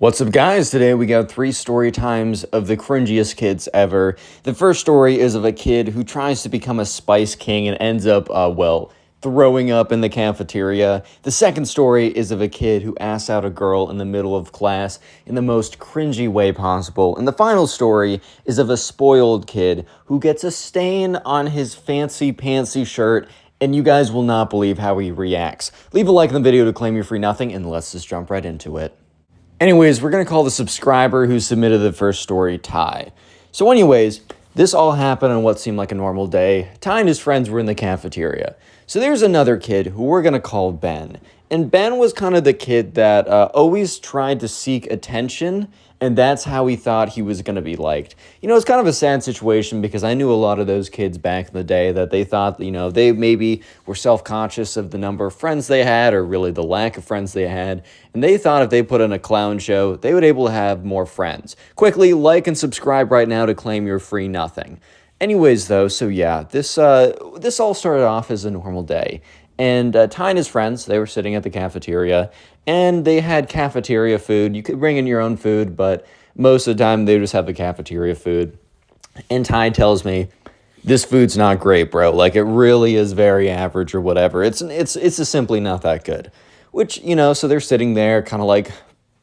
What's up, guys? Today we got 3 story times of the cringiest kids ever. The first story is of a kid who tries to become a Spice King and ends up, throwing up in the cafeteria. The second story is of a kid who asks out a girl in the middle of class in the most cringy way possible. And the final story is of a spoiled kid who gets a stain on his fancy pantsy shirt, and you guys will not believe how he reacts. Leave a like on the video to claim your free nothing, and let's just jump right into it. Anyways, we're going to call the subscriber who submitted the first story Ty. So anyways, this all happened on what seemed like a normal day. Ty and his friends were in the cafeteria. So there's another kid who we're going to call Ben. And Ben was kind of the kid that always tried to seek attention, and that's how he thought he was going to be liked. You know, it's kind of a sad situation because I knew a lot of those kids back in the day that they thought, you know, they maybe were self-conscious of the number of friends they had or really the lack of friends they had. And they thought if they put on a clown show, they would be able to have more friends. Quickly, like and subscribe right now to claim your free nothing. Anyways, though, so yeah, this all started off as a normal day. And Ty and his friends, they were sitting at the cafeteria, and they had cafeteria food. You could bring in your own food, but most of the time they just have the cafeteria food. And Ty tells me, this food's not great, bro. Like, it really is very average or whatever. It's just simply not that good. Which, you know, so they're sitting there kind of like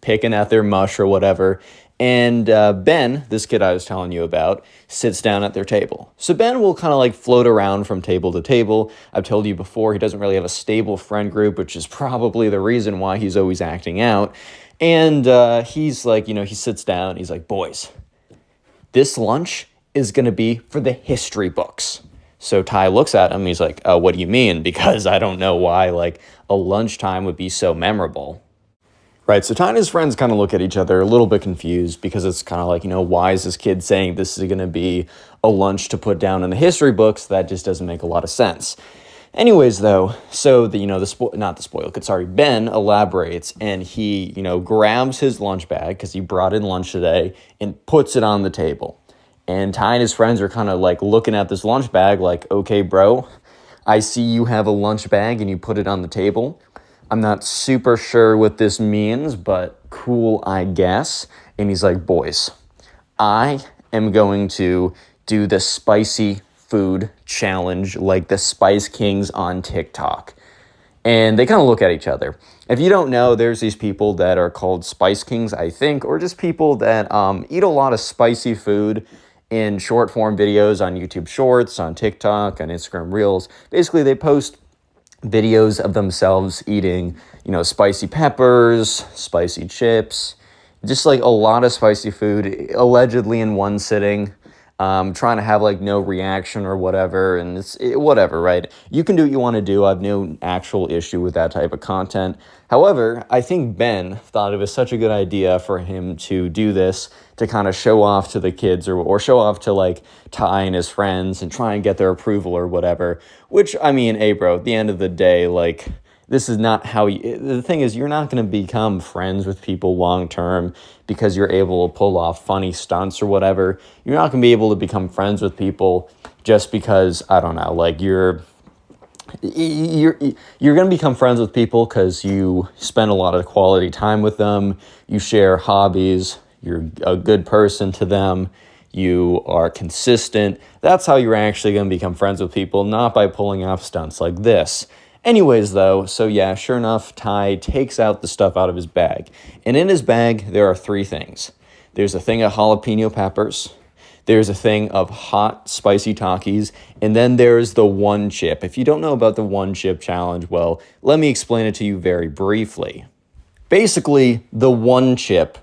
picking at their mush or whatever. And Ben, this kid I was telling you about, sits down at their table. So Ben will kind of like float around from table to table. I've told you before, he doesn't really have a stable friend group, which is probably the reason why he's always acting out. And he's like, you know, he sits down. He's like, boys, this lunch is going to be for the history books. So Ty looks at him. He's like, what do you mean? Because I don't know why like a lunchtime would be so memorable. Right, so Ty and his friends kind of look at each other a little bit confused because it's kind of like, you know, why is this kid saying this is going to be a lunch to put down in the history books? That just doesn't make a lot of sense. Anyways, though, so Ben elaborates, and he, you know, grabs his lunch bag because he brought in lunch today and puts it on the table. And Ty and his friends are kind of like looking at this lunch bag like, okay, bro, I see you have a lunch bag and you put it on the table. I'm not super sure what this means, but cool, I guess. And he's like, boys, I am going to do the spicy food challenge like the Spice Kings on TikTok. And they kind of look at each other. If you don't know, there's these people that are called Spice Kings, I think, or just people that eat a lot of spicy food in short form videos on YouTube Shorts, on TikTok, on Instagram Reels. Basically, they post videos of themselves eating, you know, spicy peppers, spicy chips, just like a lot of spicy food, allegedly in one sitting, trying to have like no reaction or whatever, and whatever, right? You can do what you want to do. I have no actual issue with that type of content. However, I think Ben thought it was such a good idea for him to do this to kind of show off to the kids or show off to like Ty and his friends and try and get their approval or whatever, which, I mean, hey, bro, at the end of the day, like, this is not how you, the thing is, you're not going to become friends with people long term because you're able to pull off funny stunts or whatever. You're not going to be able to become friends with people just because, I don't know, like you're going to become friends with people because you spend a lot of quality time with them, you share hobbies, you're a good person to them, you are consistent. That's how you're actually going to become friends with people, not by pulling off stunts like this. Anyways, though, so yeah, sure enough, Ty takes out the stuff out of his bag. And in his bag, there are 3 things. There's a thing of jalapeno peppers. There's a thing of hot, spicy Takis. And then there's the one chip. If you don't know about the one chip challenge, well, let me explain it to you very briefly. Basically, the one chip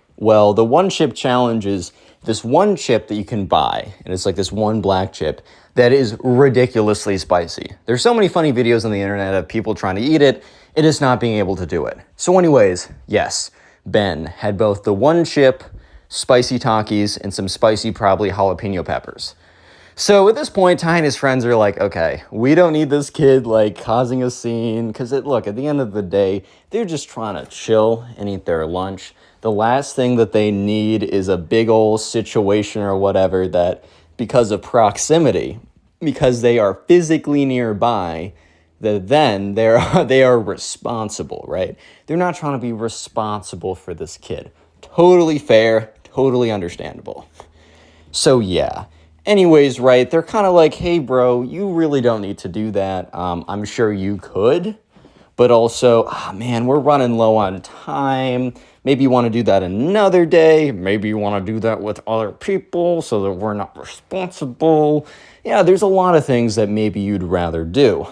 challenge is this one chip that you can buy, and it's like this one black chip that is ridiculously spicy. There's so many funny videos on the internet of people trying to eat it and just not being able to do it. So anyways, yes, Ben had both the one chip, spicy Takis, and some spicy, probably jalapeno peppers. So at this point, Ty and his friends are like, okay, we don't need this kid like causing a scene, because look, at the end of the day, they're just trying to chill and eat their lunch. The last thing that they need is a big old situation or whatever that, because of proximity, because they are physically nearby, that then they are responsible, right? They're not trying to be responsible for this kid. totally fair, totally understandable. So yeah. Anyways, right, they're kind of like, hey, bro, you really don't need to do that. I'm sure you could, but also, man, we're running low on time. Maybe you want to do that another day. Maybe you want to do that with other people so that we're not responsible. Yeah, there's a lot of things that maybe you'd rather do.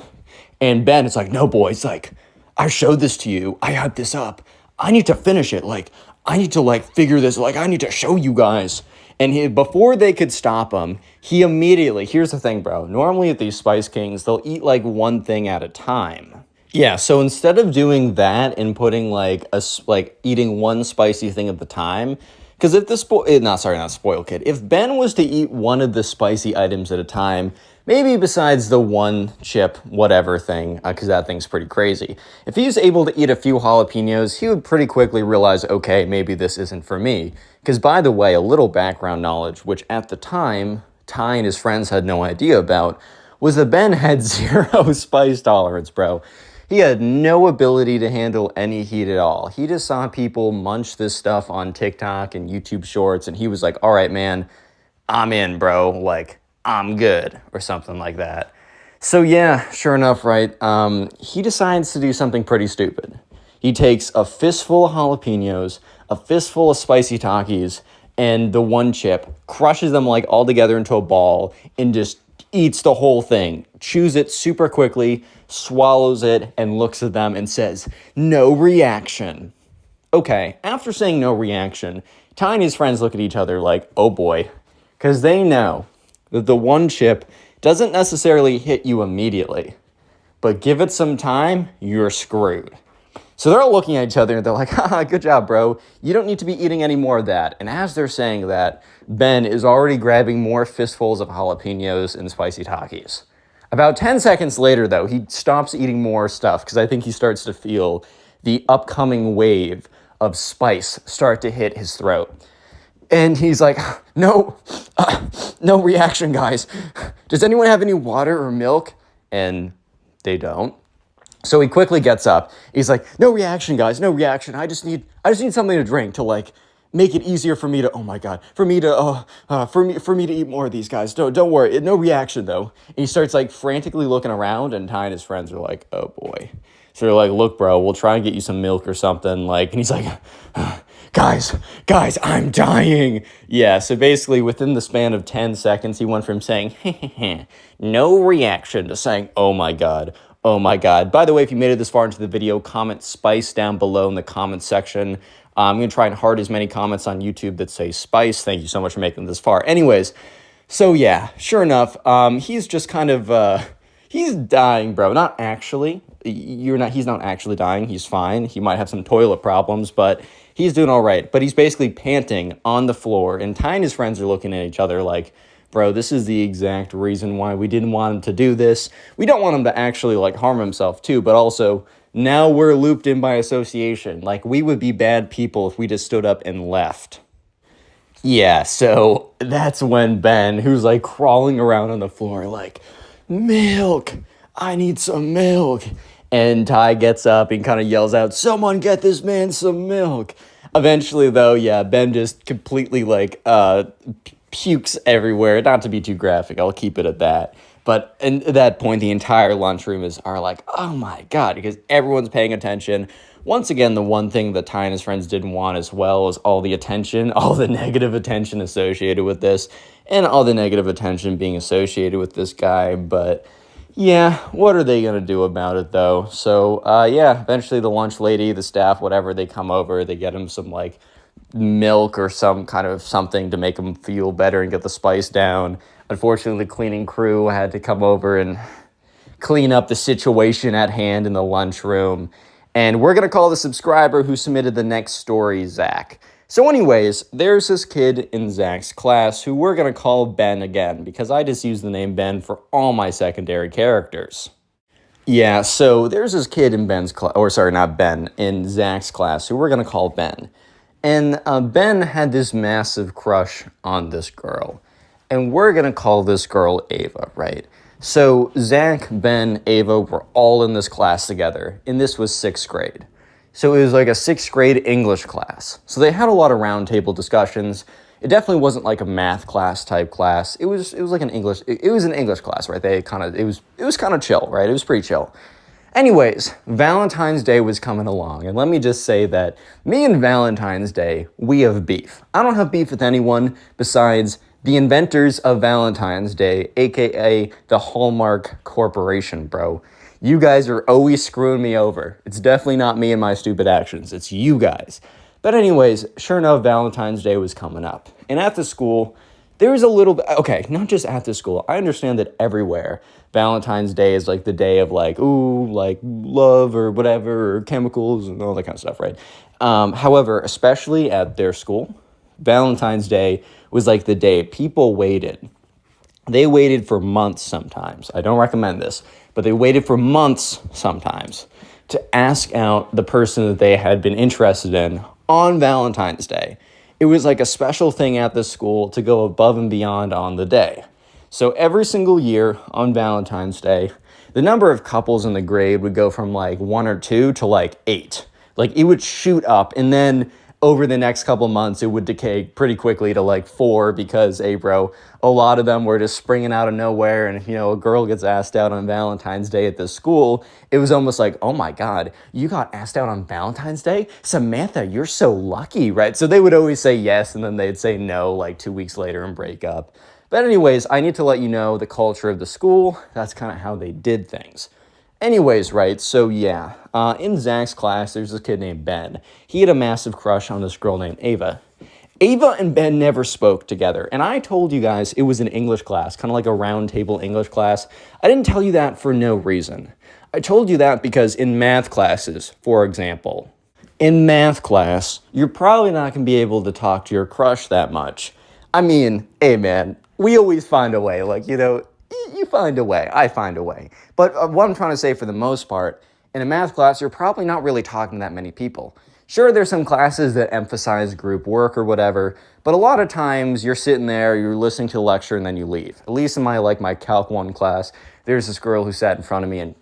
And Ben is like, no, boys, like, I showed this to you. I had this up. I need to finish it. Like, I need to, like, figure this. Like, I need to show you guys. And before they could stop him, he immediately, here's the thing, bro. Normally at these Spice Kings, they'll eat, like, one thing at a time. Yeah, so instead of doing that and putting, like, eating one spicy thing at the time, because if the not spoiled kid. If Ben was to eat one of the spicy items at a time, maybe besides the one chip whatever thing, because that thing's pretty crazy. If he was able to eat a few jalapenos, he would pretty quickly realize, okay, maybe this isn't for me. Because by the way, a little background knowledge, which at the time, Ty and his friends had no idea about, was that Ben had 0 spice tolerance, bro. He had no ability to handle any heat at all. He just saw people munch this stuff on TikTok and YouTube Shorts, and he was like, all right, man, I'm in, bro. Like, I'm good, or something like that. So yeah, sure enough, right, he decides to do something pretty stupid. He takes a fistful of jalapenos, a fistful of spicy Takis, and the one chip, crushes them like all together into a ball, and just eats the whole thing, chews it super quickly, swallows it, and looks at them and says, no reaction. Okay, after saying no reaction, Ty and his friends look at each other like, oh boy, because they know that the one chip doesn't necessarily hit you immediately, but give it some time, you're screwed. So they're all looking at each other and they're like, haha, good job, bro. You don't need to be eating any more of that. And as they're saying that, Ben is already grabbing more fistfuls of jalapenos and spicy Takis. About 10 seconds later, though, he stops eating more stuff because I think he starts to feel the upcoming wave of spice start to hit his throat. And he's like, no reaction, guys. Does anyone have any water or milk? And they don't. So he quickly gets up. He's like, no reaction, guys, no reaction. I just need something to drink to, like, make it easier for me to, oh my God, for me to eat more of these, guys. Don't worry, no reaction though. And he starts like frantically looking around, and Ty and his friends are like, oh boy. So they're like, look, bro, we'll try and get you some milk or something. Like, and he's like, guys, I'm dying. Yeah, so basically within the span of 10 seconds, he went from saying, no reaction to saying, oh my God. Oh my God. By the way, if you made it this far into the video, comment spice down below in the comments section. I'm going to try and heart as many comments on YouTube that say spice. Thank you so much for making it this far. Anyways, so yeah, sure enough, he's just kind of, he's dying, bro. Not actually. He's not actually dying. He's fine. He might have some toilet problems, but he's doing all right. But he's basically panting on the floor, and Ty and his friends are looking at each other like, bro, this is the exact reason why we didn't want him to do this. We don't want him to actually, like, harm himself, too, but also, now we're looped in by association. Like, we would be bad people if we just stood up and left. Yeah, so that's when Ben, who's, like, crawling around on the floor, like, milk, I need some milk. And Ty gets up and kind of yells out, someone get this man some milk. Eventually, though, yeah, Ben just completely, like, pukes everywhere. Not to be too graphic, I'll keep it at that. But at that point, the entire lunchroom are like, oh my God, because everyone's paying attention. Once again, the one thing that Ty and his friends didn't want as well is all the attention, all the negative attention associated with this, and all the negative attention being associated with this guy. But yeah, what are they going to do about it, though? So, yeah, eventually the lunch lady, the staff, whatever, they come over, they get him some, like, milk or some kind of something to make him feel better and get the spice down. Unfortunately, the cleaning crew had to come over and clean up the situation at hand in the lunchroom. And we're going to call the subscriber who submitted the next story Zach. So anyways, there's this kid in Zach's class who we're going to call Ben again, because I just use the name Ben for all my secondary characters. Yeah, so there's this kid in Ben's class, or sorry, not Ben, in Zach's class who we're going to call Ben. And Ben had this massive crush on this girl. And we're going to call this girl Ava, right? So Zach, Ben, Ava were all in this class together. And this was 6th grade. So it was like a sixth grade English class. So they had a lot of roundtable discussions. It definitely wasn't like a math class type class. It was like an English. It was an English class, right? It was kind of chill, right? It was pretty chill. Anyways, Valentine's Day was coming along, and let me just say that me and Valentine's Day, we have beef. I don't have beef with anyone besides the inventors of Valentine's Day, aka the Hallmark Corporation, bro. You guys are always screwing me over. It's definitely not me and my stupid actions. It's you guys. But anyways, sure enough, Valentine's Day was coming up. And at the school, there was a little bit, okay, not just at the school. I understand that everywhere, Valentine's Day is like the day of like, ooh, like love or whatever, or chemicals and all that kind of stuff, right? However, especially at their school, Valentine's Day was like the day people waited. They waited for months sometimes. I don't recommend this, but they waited for months sometimes to ask out the person that they had been interested in on Valentine's Day. It was like a special thing at the school to go above and beyond on the day. So every single year on Valentine's Day, the number of couples in the grade would go from like 1 or 2 to like 8. Like it would shoot up, and then over the next couple months, it would decay pretty quickly to like 4 because, hey, bro, a lot of them were just springing out of nowhere. And if, a girl gets asked out on Valentine's Day at this school, it was almost like, oh my God, you got asked out on Valentine's Day? Samantha, you're so lucky, right? So they would always say yes, and then they'd say no like 2 weeks later and break up. But anyways, I need to let you know the culture of the school. That's kind of how they did things. Anyways, right, so yeah, in Zach's class, there's this kid named Ben. He had a massive crush on this girl named Ava. Ava and Ben never spoke together, and I told you guys it was an English class, kind of like a round table English class. I didn't tell you that for no reason. I told you that because in math classes, for example, in math class, you're probably not going to be able to talk to your crush that much. I mean, hey man, we always find a way, like, you find a way, I find a way. But what I'm trying to say, for the most part, in a math class, you're probably not really talking to that many people. Sure, there's some classes that emphasize group work or whatever, but a lot of times you're sitting there, you're listening to a lecture, and then you leave. At least in my Calc 1 class, there's this girl who sat in front of me, and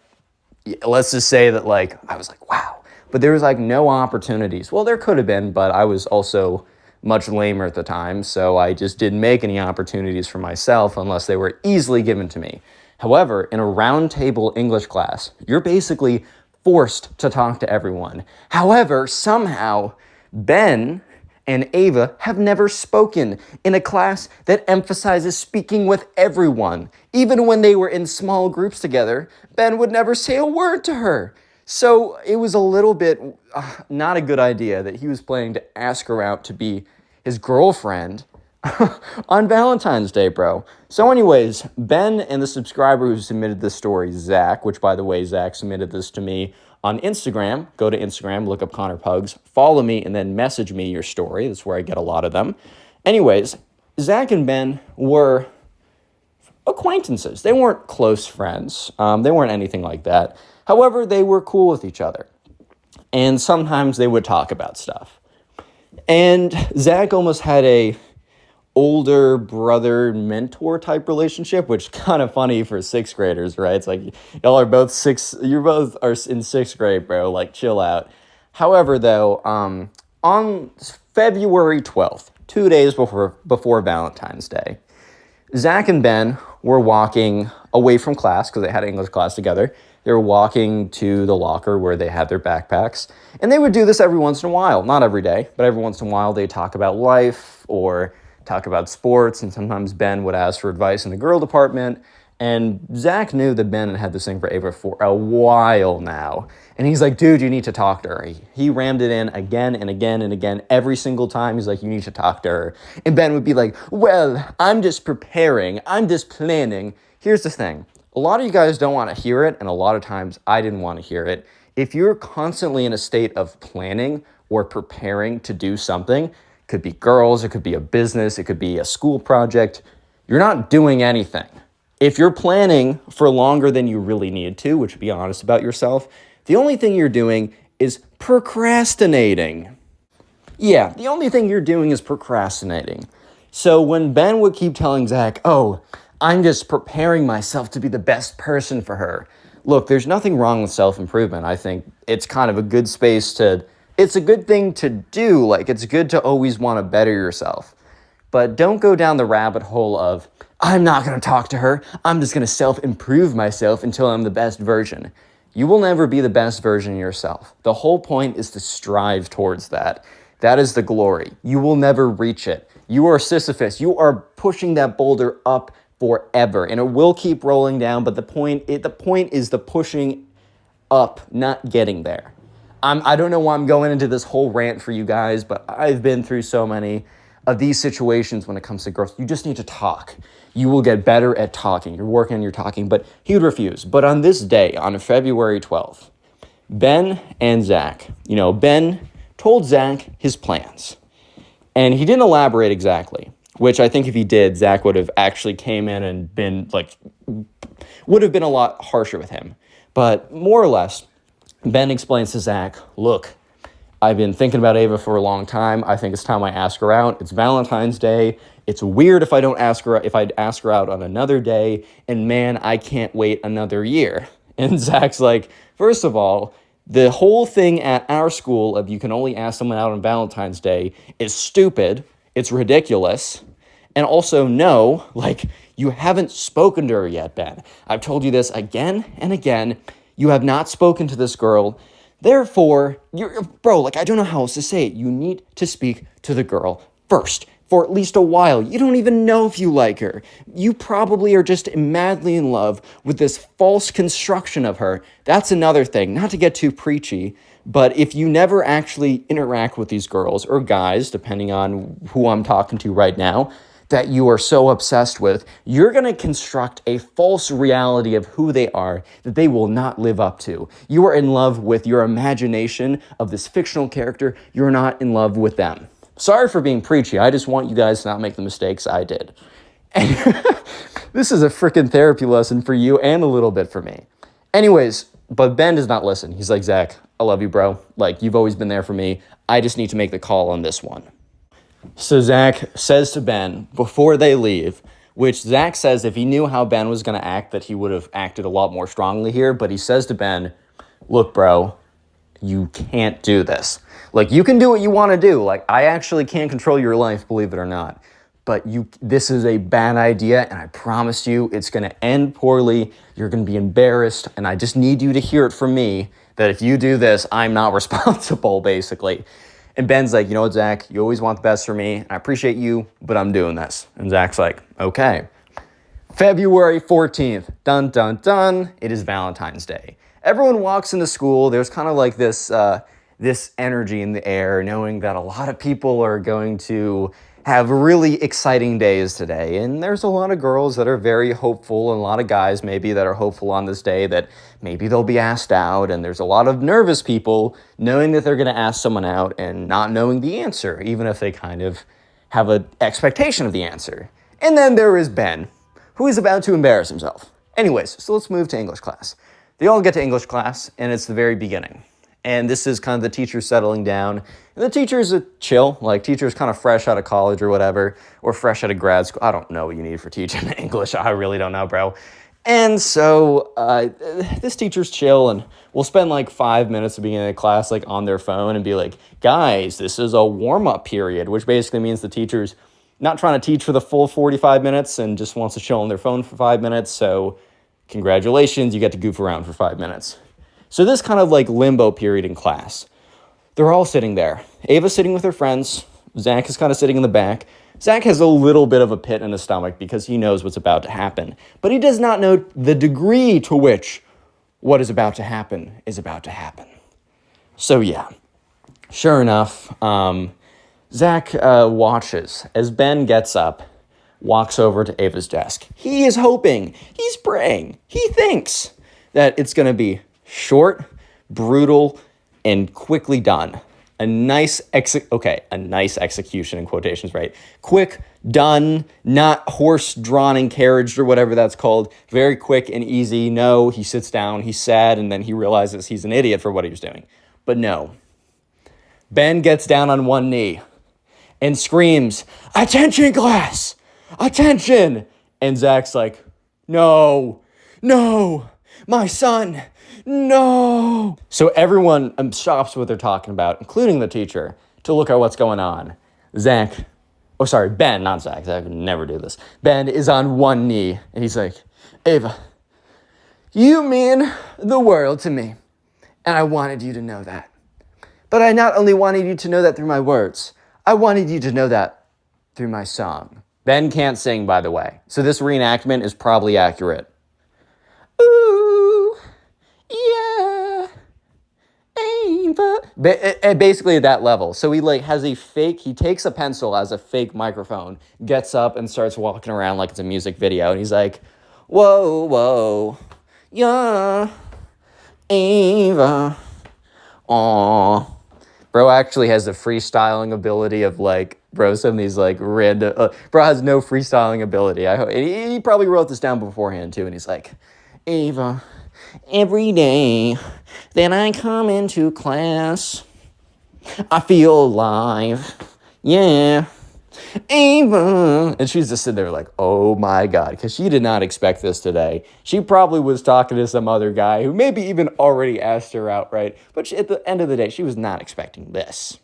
let's just say that, I was like, wow. But there was, no opportunities. Well, there could have been, but I was also much lamer at the time, so I just didn't make any opportunities for myself unless they were easily given to me. However, in a round table English class, you're basically forced to talk to everyone. However, somehow, Ben and Ava have never spoken in a class that emphasizes speaking with everyone. Even when they were in small groups together, Ben would never say a word to her. So it was a little bit not a good idea that he was planning to ask her out to be his girlfriend on Valentine's Day, bro. So anyways, Ben and the subscriber who submitted this story, Zach, which by the way, Zach submitted this to me on Instagram. Go to Instagram, look up connorpugs, follow me, and then message me your story. That's where I get a lot of them. Anyways, Zach and Ben were acquaintances. They weren't close friends. They weren't anything like that. However, they were cool with each other. And sometimes they would talk about stuff. And Zach almost had a older brother mentor type relationship, which is kind of funny for sixth graders, right? It's like y'all are both you both are in sixth grade, bro. Like, chill out. However, though, on February 12th, 2 days before Valentine's Day, Zach and Ben were walking away from class because they had English class together. They were walking to the locker where they had their backpacks. And they would do this every once in a while. Not every day, but every once in a while they'd talk about life or talk about sports. And sometimes Ben would ask for advice in the girl department. And Zach knew that Ben had had this thing for Ava for a while now. And he's like, dude, you need to talk to her. He rammed it in again and again and again. Every single time he's like, you need to talk to her. And Ben would be like, well, I'm just preparing. I'm just planning. Here's the thing. A lot of you guys don't want to hear it, and a lot of times I didn't want to hear it. If you're constantly in a state of planning or preparing to do something, it could be girls, it could be a business, it could be a school project, you're not doing anything. If you're planning for longer than you really need to, which be honest about yourself, the only thing you're doing is procrastinating. Yeah, the only thing you're doing is procrastinating. So when Ben would keep telling Zach, oh, I'm just preparing myself to be the best person for her. Look, there's nothing wrong with self-improvement. I think it's kind of a good space to, it's a good thing to do. Like, it's good to always want to better yourself. But don't go down the rabbit hole of, I'm not going to talk to her. I'm just going to self-improve myself until I'm the best version. You will never be the best version of yourself. The whole point is to strive towards that. That is the glory. You will never reach it. You are Sisyphus. You are pushing that boulder up forever, and it will keep rolling down, but the point is the pushing up, not getting there. I don't know why I'm going into this whole rant for you guys, but I've been through so many of these situations when it comes to girls. You just need to talk. You will get better at talking. You're working on your talking, but he would refuse. But on this day, on February 12th, Ben and Zach, Ben told Zach his plans. And he didn't elaborate exactly, which I think if he did, Zach would have actually came in and would have been a lot harsher with him. But more or less, Ben explains to Zach, look, I've been thinking about Ava for a long time. I think it's time I ask her out. It's Valentine's Day. It's weird if I ask her out on another day. And man, I can't wait another year. And Zach's like, first of all, the whole thing at our school of you can only ask someone out on Valentine's Day is stupid. It's ridiculous. And also, no, you haven't spoken to her yet, Ben. I've told you this again and again. You have not spoken to this girl. Therefore, I don't know how else to say it. You need to speak to the girl first for at least a while. You don't even know if you like her. You probably are just madly in love with this false construction of her. That's another thing, not to get too preachy, but if you never actually interact with these girls or guys, depending on who I'm talking to right now, that you are so obsessed with, you're going to construct a false reality of who they are that they will not live up to. You are in love with your imagination of this fictional character. You're not in love with them. Sorry for being preachy. I just want you guys to not make the mistakes I did. And this is a freaking therapy lesson for you and a little bit for me. Anyways, but Ben does not listen. He's like, Zach, I love you, bro. You've always been there for me. I just need to make the call on this one. So Zach says to Ben before they leave, which Zach says if he knew how Ben was going to act, that he would have acted a lot more strongly here. But he says to Ben, look, bro, you can't do this. You can do what you want to do. I actually can't control your life, believe it or not. But this is a bad idea, and I promise you it's going to end poorly. You're going to be embarrassed, and I just need you to hear it from me that if you do this, I'm not responsible, basically. And Ben's like, you know what, Zach, you always want the best for me. I appreciate you, but I'm doing this. And Zach's like, okay. February 14th, dun, dun, dun, it is Valentine's Day. Everyone walks into school. There's kind of this energy in the air, knowing that a lot of people are going to have really exciting days today. And there's a lot of girls that are very hopeful and a lot of guys maybe that are hopeful on this day that maybe they'll be asked out. And there's a lot of nervous people knowing that they're going to ask someone out and not knowing the answer, even if they kind of have an expectation of the answer. And then there is Ben, who is about to embarrass himself. Anyways, so let's move to English class. They all get to English class, and it's the very beginning. And this is kind of the teacher settling down. And the teacher's chill, teacher's kind of fresh out of college or whatever, or fresh out of grad school. I don't know what you need for teaching English. I really don't know, bro. And so this teacher's chill, and we'll spend 5 minutes at the beginning of class on their phone and be like, guys, this is a warm-up period, which basically means the teacher's not trying to teach for the full 45 minutes and just wants to chill on their phone for 5 minutes. So congratulations, you get to goof around for 5 minutes. So this kind of limbo period in class, they're all sitting there. Ava's sitting with her friends. Zach is kind of sitting in the back. Zach has a little bit of a pit in his stomach because he knows what's about to happen, but he does not know the degree to which what is about to happen is about to happen. So yeah, sure enough, Zach watches as Ben gets up, walks over to Ava's desk. He is hoping, he's praying, he thinks that it's going to be short, brutal, and quickly done. A nice execution in quotations, right? Quick, done, not horse-drawn and carriaged or whatever that's called. Very quick and easy. No, he sits down, he's sad, and then he realizes he's an idiot for what he was doing. But no. Ben gets down on one knee and screams, "Attention, class! Attention!" And Zach's like, no, My son! No! So everyone stops what they're talking about, including the teacher, to look at what's going on. Ben, not Zach. Zach would never do this. Ben is on one knee, and he's like, Ava, you mean the world to me, and I wanted you to know that. But I not only wanted you to know that through my words, I wanted you to know that through my song. Ben can't sing, by the way, so this reenactment is probably accurate. Ooh, yeah, Ava. Basically at that level. So he he takes a pencil as a fake microphone, gets up and starts walking around like it's a music video, and he's like, whoa, whoa, yeah, Ava, aww. Bro actually has the freestyling ability of some of these random. Bro has no freestyling ability. He probably wrote this down beforehand too, and he's like, Ava, every day that I come into class, I feel alive. Yeah, Ava. And she's just sitting there like, oh my God, because she did not expect this today. She probably was talking to some other guy who maybe even already asked her out, right? But at the end of the day, she was not expecting this.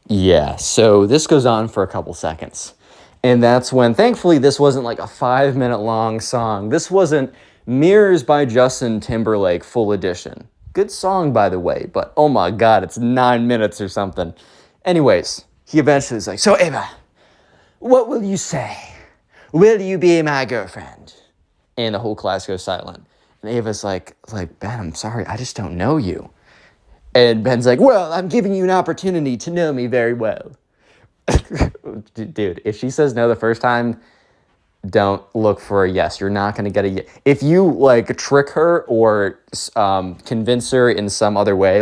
Yeah, so this goes on for a couple seconds. And that's when, thankfully, this wasn't like a 5-minute long song. This wasn't Mirrors by Justin Timberlake full edition. Good song, by the way, but oh my God, it's 9 minutes or something. Anyways, he eventually is like, so Ava, what will you say? Will you be my girlfriend? And the whole class goes silent. And Ava's like, Ben, I'm sorry, I just don't know you. And Ben's like, well, I'm giving you an opportunity to know me very well. Dude, if she says no the first time, don't look for a yes. You're not going to get a yes. If you trick her or convince her in some other way,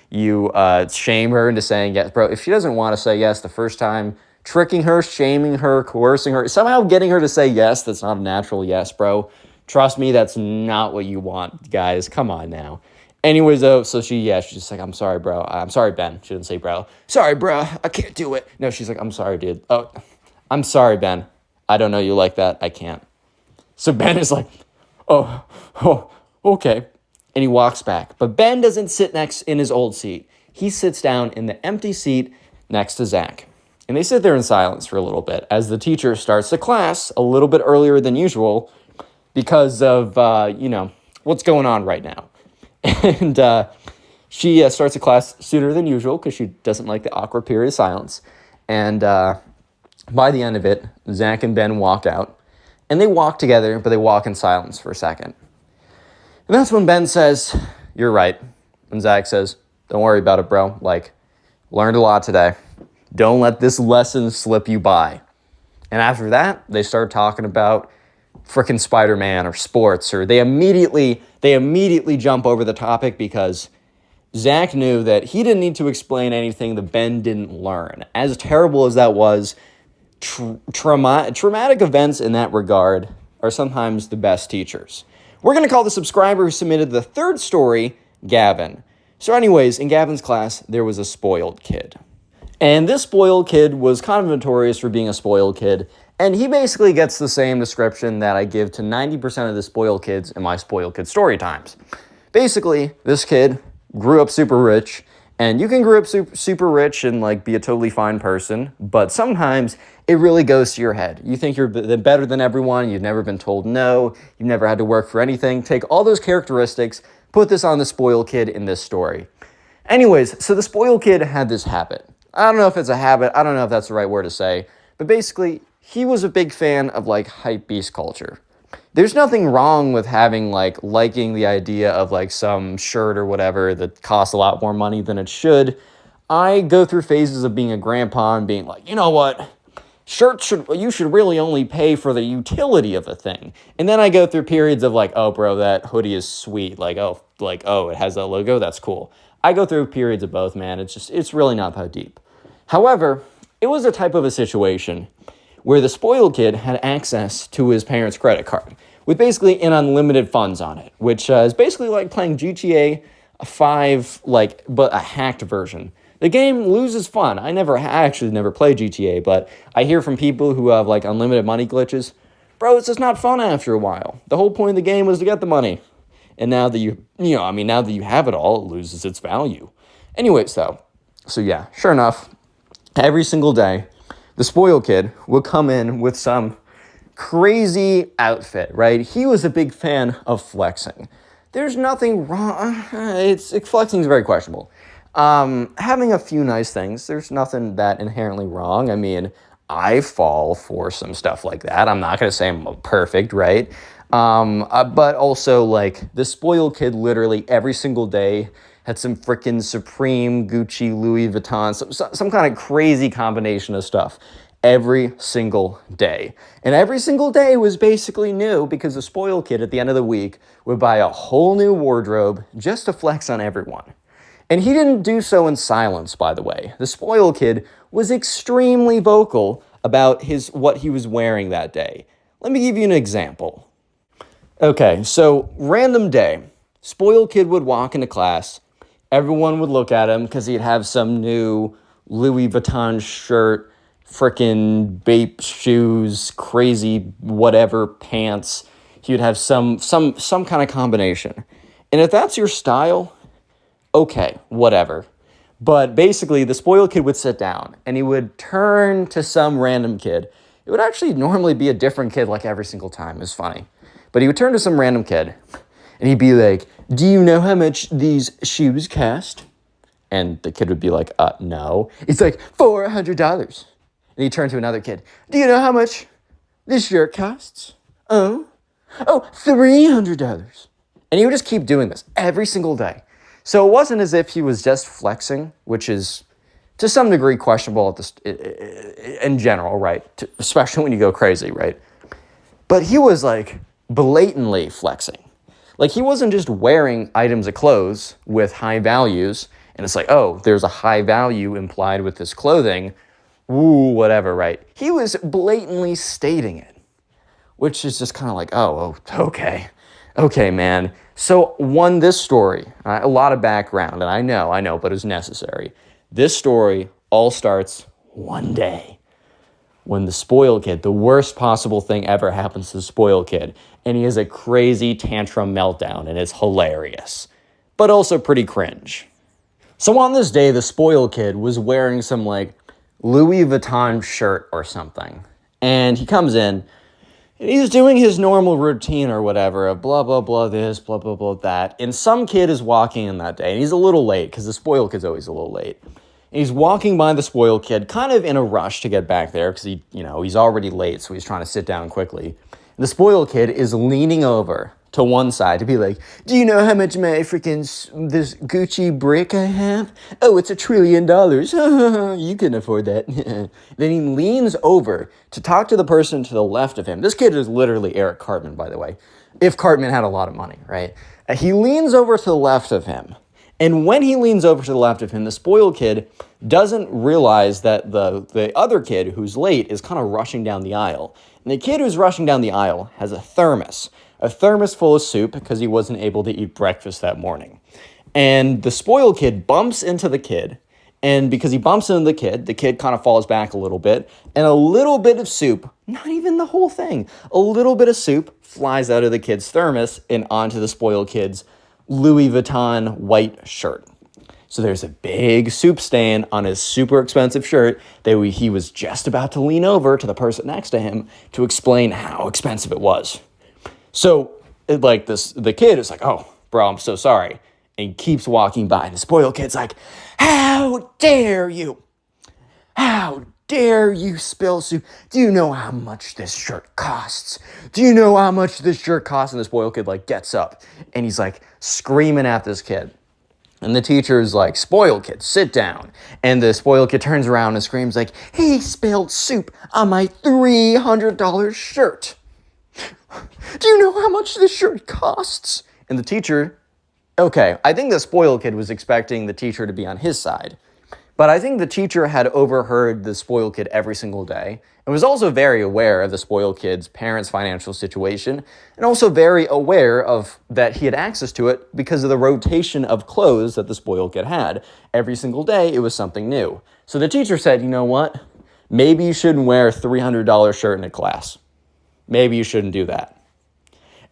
you shame her into saying yes, bro, if she doesn't want to say yes the first time, tricking her, shaming her, coercing her, somehow getting her to say yes, that's not a natural yes, bro. Trust me, that's not what you want, guys. Come on now. Anyways, though, so she's just like, I'm sorry, bro. I'm sorry, Ben. She didn't say bro. Sorry, bro. I can't do it. No, she's like, I'm sorry, dude. Oh, I'm sorry, Ben. I don't know you like that. I can't. So Ben is like, oh, okay. And he walks back. But Ben doesn't sit next in his old seat. He sits down in the empty seat next to Zach. And they sit there in silence for a little bit as the teacher starts the class a little bit earlier than usual because of, what's going on right now. And she starts the class sooner than usual because she doesn't like the awkward period of silence. And by the end of it, Zach and Ben walked out. And they walk together, but they walk in silence for a second. And that's when Ben says, you're right. And Zach says, don't worry about it, bro. Learned a lot today. Don't let this lesson slip you by. And after that, they start talking about frickin' Spider-Man or sports, or they immediately jump over the topic because Zach knew that he didn't need to explain anything that Ben didn't learn. As terrible as that was, traumatic events in that regard are sometimes the best teachers. We're going to call the subscriber who submitted the third story Gavin. So anyways, in Gavin's class, there was a spoiled kid. And this spoiled kid was kind of notorious for being a spoiled kid. And he basically gets the same description that I give to 90% of the spoiled kids in my spoiled kid story times. Basically, this kid grew up super rich. And you can grow up super rich and be a totally fine person. But sometimes it really goes to your head. You think you're better than everyone. You've never been told no. You've never had to work for anything. Take all those characteristics, put this on the spoiled kid in this story. Anyways, so the spoiled kid had this habit. I don't know if it's a habit. I don't know if that's the right word to say. But basically, he was a big fan of hype beast culture. There's nothing wrong with having liking the idea of some shirt or whatever that costs a lot more money than it should. I go through phases of being a grandpa and being like, you know what? You should really only pay for the utility of the thing. And then I go through periods of oh bro, that hoodie is sweet. Oh, it has that logo, that's cool. I go through periods of both, man. It's really not that deep. However, it was a type of a situation where the spoiled kid had access to his parents' credit card with basically an unlimited funds on it, which is basically like playing GTA 5, but a hacked version. The game loses fun. I actually never played GTA, but I hear from people who have unlimited money glitches. Bro, it's just not fun after a while. The whole point of the game was to get the money. And now that now that you have it all, it loses its value. Anyways, though, so yeah, sure enough, every single day, the spoiled kid would come in with some crazy outfit, right? He was a big fan of flexing. There's nothing wrong. Flexing is very questionable. Having a few nice things, there's nothing that inherently wrong. I mean, I fall for some stuff like that. I'm not going to say I'm perfect, right? But also, like, the spoiled kid literally every single day had some freaking Supreme, Gucci, Louis Vuitton, some kind of crazy combination of stuff every single day. And every single day was basically new because the spoiled kid at the end of the week would buy a whole new wardrobe just to flex on everyone. And he didn't do so in silence, by the way. The spoiled kid was extremely vocal about what he was wearing that day. Let me give you an example. Okay, so random day. Spoiled kid would walk into class. Everyone would look at him because he'd have some new Louis Vuitton shirt, frickin' Bape shoes, crazy whatever pants. He would have some kind of combination. And if that's your style, okay, whatever. But basically, the spoiled kid would sit down and he would turn to some random kid. It would actually normally be a different kid like every single time. It's funny. But he would turn to some random kid and he'd be like, "Do you know how much these shoes cost?" And the kid would be like, no. He's like, $400. And he turned to another kid. "Do you know how much this shirt costs?" Oh, $300. And he would just keep doing this every single day. So it wasn't as if he was just flexing, which is to some degree questionable in general, right? Especially when you go crazy, right? But he was like blatantly flexing. Like he wasn't just wearing items of clothes with high values, and it's like, oh, there's a high value implied with this clothing. Ooh, whatever, right? He was blatantly stating it, which is just kind of like, oh, okay, man. So this story, a lot of background, and I know, but it's necessary. This story all starts one day when the spoiled kid, the worst possible thing ever happens to the spoiled kid, and he has a crazy tantrum meltdown, and it's hilarious, but also pretty cringe. So on this day, the spoiled kid was wearing some like Louis Vuitton shirt or something. And he comes in and he's doing his normal routine or whatever of blah, blah, blah, this, blah, blah, blah, that. And some kid is walking in that day and he's a little late because the spoiled kid's always a little late. And he's walking by the spoiled kid kind of in a rush to get back there because he's already late. So he's trying to sit down quickly. And the spoiled kid is leaning over to one side to be like, "Do you know how much my this Gucci brick I have? Oh, it's $1 trillion. You can afford that." Then he leans over to talk to the person to the left of him. This kid is literally Eric Cartman, by the way. If Cartman had a lot of money, right? He leans over to the left of him. And when he leans over to the left of him, the spoiled kid doesn't realize that the other kid who's late is kind of rushing down the aisle. And the kid who's rushing down the aisle has a thermos full of soup because he wasn't able to eat breakfast that morning. And the spoiled kid bumps into the kid. And because he bumps into the kid kind of falls back a little bit. And a little bit of soup, not even the whole thing, a little bit of soup flies out of the kid's thermos and onto the spoiled kid's Louis Vuitton white shirt. So there's a big soup stain on his super expensive shirt that he was just about to lean over to the person next to him to explain how expensive it was. So, the kid is like, "Oh, bro, I'm so sorry." And he keeps walking by. And the spoiled kid's like, "How dare you? How dare you spill soup? Do you know how much this shirt costs? Do you know how much this shirt costs?" And the spoiled kid, gets up. And he's, screaming at this kid. And the teacher's like, "Spoiled kid, sit down." And the spoiled kid turns around and screams like, "He spilled soup on my $300 shirt. Do you know how much this shirt costs?" And the teacher, I think the spoiled kid was expecting the teacher to be on his side. But I think the teacher had overheard the spoiled kid every single day and was also very aware of the spoiled kid's parents' financial situation and also very aware of that he had access to it because of the rotation of clothes that the spoiled kid had. Every single day, it was something new. So the teacher said, "You know what? Maybe you shouldn't wear a $300 shirt in a class. Maybe you shouldn't do that."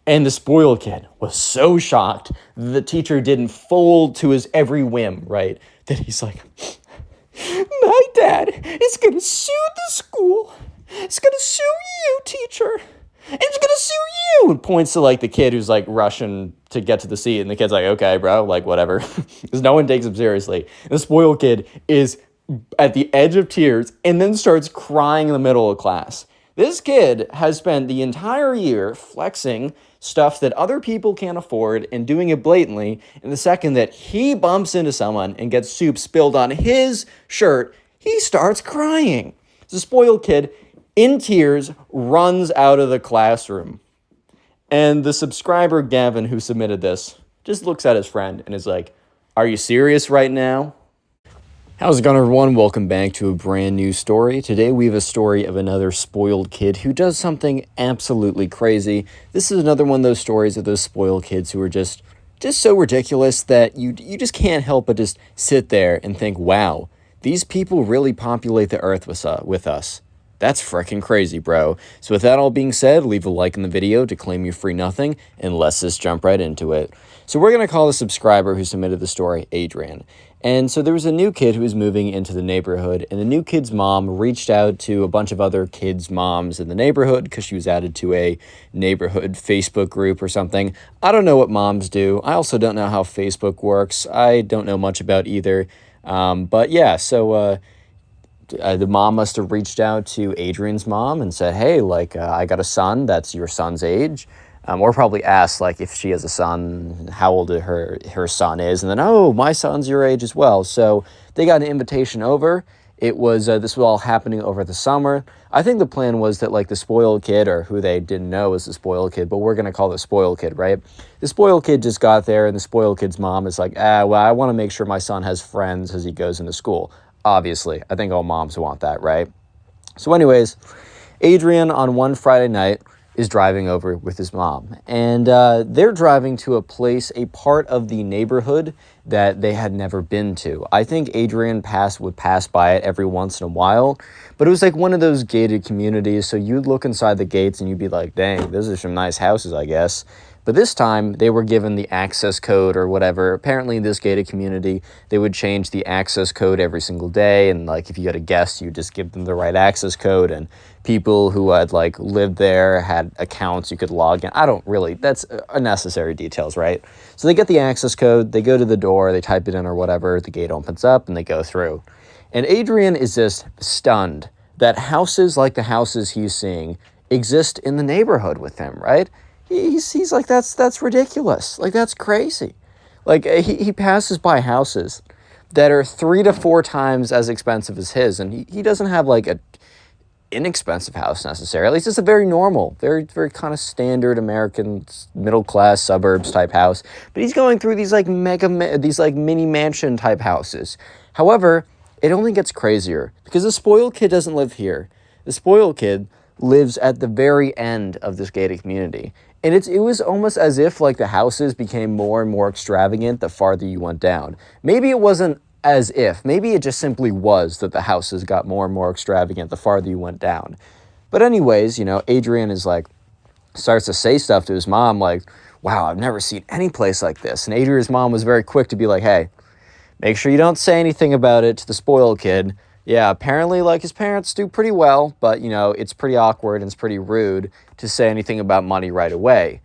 And the spoiled kid was so shocked that the teacher didn't fold to his every whim, right? That he's like, my dad is going to sue the school. It's going to sue you, teacher. It's going to sue you. And points to like the kid who's like rushing to get to the seat. And the kid's like, okay, bro, like whatever. Because no one takes him seriously. And the spoiled kid is at the edge of tears and then starts crying in the middle of class. This kid has spent the entire year flexing stuff that other people can't afford and doing it blatantly. And the second that he bumps into someone and gets soup spilled on his shirt, he starts crying. The spoiled kid, in tears, runs out of the classroom. And the subscriber, Gavin, who submitted this, just looks at his friend and is like, are you serious right now? How's it going, everyone? Welcome back to a brand new story. Today we have a story of another spoiled kid who does something absolutely crazy. This is another one of those stories of those spoiled kids who are just so ridiculous that you just can't help but just sit there and think, wow, these people really populate the earth with us. That's freaking crazy, bro. So with that all being said, leave a like in the video to claim your free nothing, and let's just jump right into it. So we're going to call the subscriber who submitted the story Adrian. And so there was a new kid who was moving into the neighborhood, and the new kid's mom reached out to a bunch of other kids' moms in the neighborhood because she was added to a neighborhood Facebook group or something. I don't know what moms do. I also don't know how Facebook works. I don't know much about either. But yeah, so the mom must have reached out to Adrian's mom and said, hey, like, I got a son that's your son's age. Or probably asked, like, if she has a son, how old her son is. And then, oh, my son's your age as well. So they got an invitation over. It was, this was all happening over the summer. I think the plan was that, like, the spoiled kid, or who they didn't know was the spoiled kid, but we're going to call the spoiled kid, right? The spoiled kid just got there, and the spoiled kid's mom is like, well, I want to make sure my son has friends as he goes into school. Obviously, I think all moms want that, right? So anyways, Adrian on one Friday night is driving over with his mom, and they're driving to a part of the neighborhood that they had never been to. I think Adrian would pass by it every once in a while, but it was like one of those gated communities, so you'd look inside the gates and you'd be like, dang, those are some nice houses, I guess. But this time, they were given the access code or whatever. Apparently, in this gated community, they would change the access code every single day. And, like, if you had a guest, you just give them the right access code. And people who had, like, lived there had accounts you could log in. That's unnecessary details, right? So they get the access code. They go to the door. They type it in or whatever. The gate opens up, and they go through. And Adrian is just stunned that houses like the houses he's seeing exist in the neighborhood with him, right? He's like, that's ridiculous. Like, that's crazy. Like, he passes by houses that are 3 to 4 times as expensive as his, and he doesn't have, like, a inexpensive house necessarily. It's just a very normal, very, very kind of standard American middle-class suburbs type house. But he's going through these, like, mini mansion type houses. However, it only gets crazier because the spoiled kid doesn't live here. The spoiled kid lives at the very end of this gated community. And it was almost as if, like, the houses became more and more extravagant the farther you went down. Maybe it wasn't as if. Maybe it just simply was that the houses got more and more extravagant the farther you went down. But anyways, Adrian is like, starts to say stuff to his mom like, wow, I've never seen any place like this. And Adrian's mom was very quick to be like, hey, make sure you don't say anything about it to the spoiled kid. Yeah, apparently, like, his parents do pretty well, but, it's pretty awkward and it's pretty rude to say anything about money right away.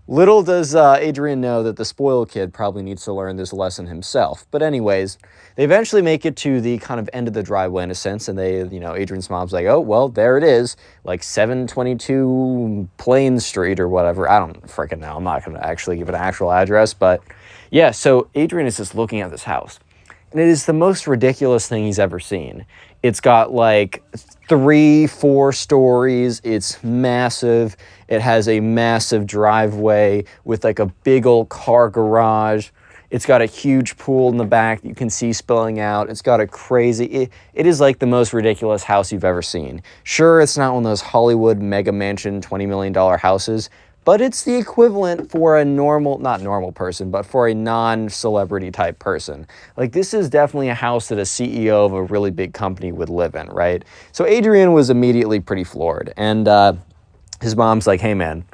Little does Adrian know that the spoiled kid probably needs to learn this lesson himself. But anyways, they eventually make it to the kind of end of the driveway in a sense, and Adrian's mom's like, oh, well, there it is, like 722 Plain Street or whatever. I don't freaking know. I'm not going to actually give an actual address, but yeah, so Adrian is just looking at this house. And it is the most ridiculous thing he's ever seen. It's got like 3-4 stories. It's massive. It has a massive driveway with like a big old car garage. It's got a huge pool in the back that you can see spilling out. It's got a crazy... It is like the most ridiculous house you've ever seen. Sure, it's not one of those Hollywood mega mansion $20 million houses, but it's the equivalent for a not normal person, but for a non-celebrity type person. Like, this is definitely a house that a CEO of a really big company would live in, right? So Adrian was immediately pretty floored. And his mom's like, hey, man,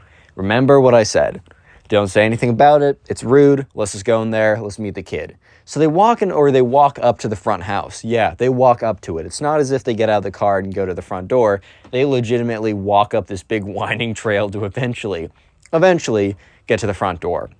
Remember what I said. Don't say anything about it. It's rude. Let's just go in there. Let's meet the kid. So they walk in, or they walk up to the front house. Yeah, they walk up to it. It's not as if they get out of the car and go to the front door. They legitimately walk up this big winding trail to eventually get to the front door.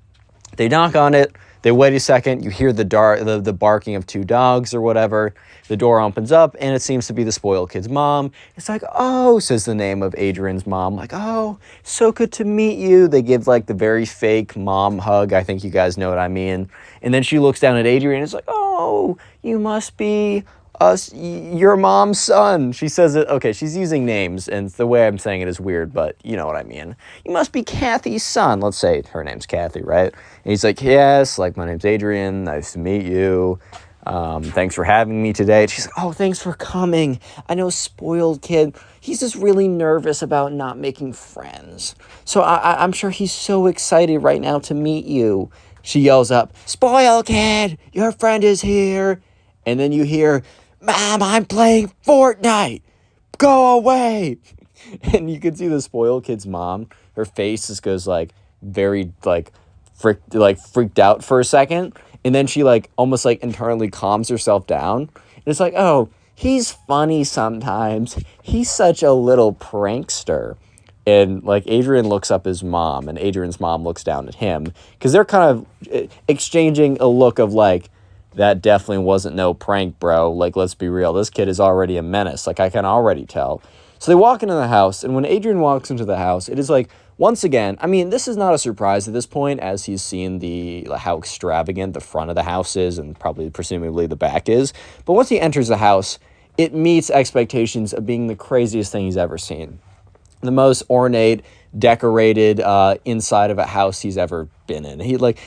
They knock on it. They wait a second. You hear the barking of two dogs or whatever. The door opens up, and it seems to be the spoiled kid's mom. It's like, oh, says the name of Adrian's mom. Like, oh, so good to meet you. They give like the very fake mom hug. I think you guys know what I mean. And then she looks down at Adrian and is like, oh, you must be your mom's son. She says it, okay, she's using names, and the way I'm saying it is weird, but you know what I mean. You must be Kathy's son. Let's say her name's Kathy, right? And he's like, yes, like, my name's Adrian. Nice to meet you. Thanks for having me today. And she's like, oh, thanks for coming. I know, spoiled kid. He's just really nervous about not making friends. So I'm sure he's so excited right now to meet you. She yells up, spoiled kid, your friend is here. And then you hear, Mom, I'm playing Fortnite. Go away. And you can see the spoiled kid's mom. Her face just goes like very freaked out for a second. And then she like almost like internally calms herself down. And it's like, oh, he's funny sometimes. He's such a little prankster. And like Adrian looks up his mom, and Adrian's mom looks down at him, because they're kind of exchanging a look of like, that definitely wasn't no prank, bro. Like, let's be real. This kid is already a menace. Like, I can already tell. So they walk into the house, and when Adrian walks into the house, it is like, once again, I mean, this is not a surprise at this point, as he's seen how extravagant the front of the house is, and probably presumably the back is. But once he enters the house, it meets expectations of being the craziest thing he's ever seen. The most ornate, decorated inside of a house he's ever been in.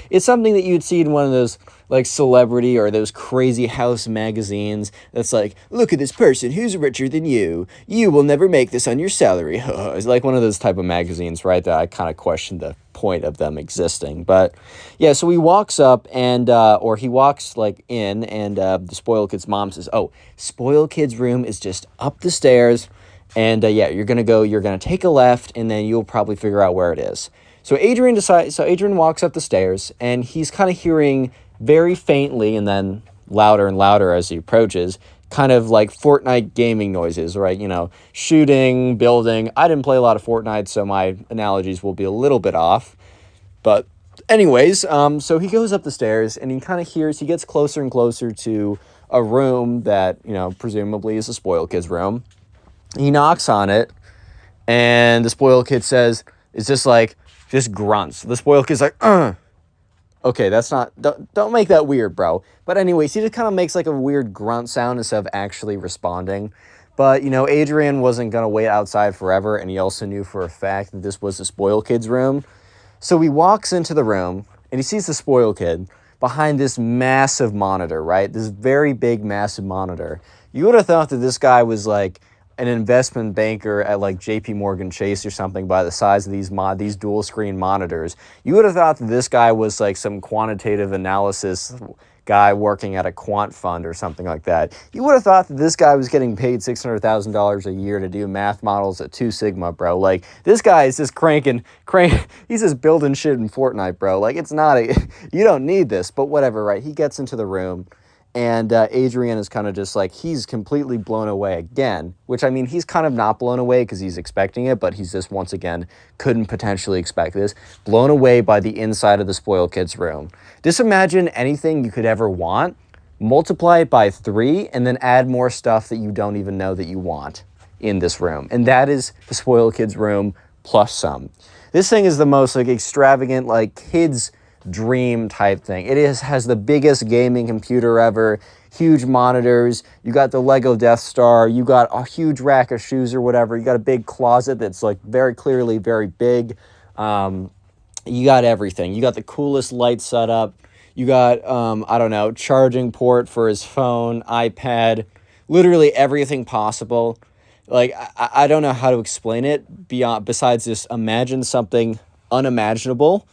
It's something that you'd see in one of those like celebrity or those crazy house magazines that's like, look at this person who's richer than you. You will never make this on your salary. It's like one of those type of magazines, right? That I kind of question the point of them existing. But yeah, so he walks up and or he walks like in, and the spoiled kid's mom says, oh, spoiled kid's room is just up the stairs. And yeah, you're going to take a left, and then you'll probably figure out where it is. So Adrian walks up the stairs, and he's kind of hearing very faintly, and then louder and louder as he approaches, kind of like Fortnite gaming noises, right? You know, shooting, building. I didn't play a lot of Fortnite, so my analogies will be a little bit off. But anyways, so he goes up the stairs, and he gets closer and closer to a room that, you know, presumably is a spoiled kid's room. He knocks on it, and the spoiled kid says, it's just grunts. The spoiled kid's like, okay, don't make that weird, bro. But anyways, he just kind of makes like a weird grunt sound instead of actually responding. But, you know, Adrian wasn't going to wait outside forever, and he also knew for a fact that this was the spoiled kid's room. So he walks into the room, and he sees the spoiled kid behind this massive monitor, right? This very big, massive monitor. You would have thought that this guy was like an investment banker at like JP Morgan Chase or something by the size of these dual screen monitors. You would have thought that this guy was like some quantitative analysis guy working at a quant fund or something like that. You would have thought that this guy was getting paid $600,000 a year to do math models at 2 Sigma, bro. Like, this guy is just he's just building shit in Fortnite, bro. Like, you don't need this, but whatever, right? He gets into the room, and Adrian is kind of just like, he's completely blown away again, which, I mean, he's kind of not blown away because he's expecting it, but he's just, once again, couldn't potentially expect this. Blown away by the inside of the spoiled kid's room. Just imagine anything you could ever want, multiply it by 3, and then add more stuff that you don't even know that you want in this room. And that is the spoiled kid's room plus some. This thing is the most like extravagant, like kids' dream type thing. It has the biggest gaming computer ever, huge monitors, you got the Lego Death Star, you got a huge rack of shoes or whatever, you got a big closet that's like very clearly very big, you got everything. You got the coolest light setup, you got, I don't know, charging port for his phone, iPad, literally everything possible. Like, I don't know how to explain it besides just imagine something unimaginable.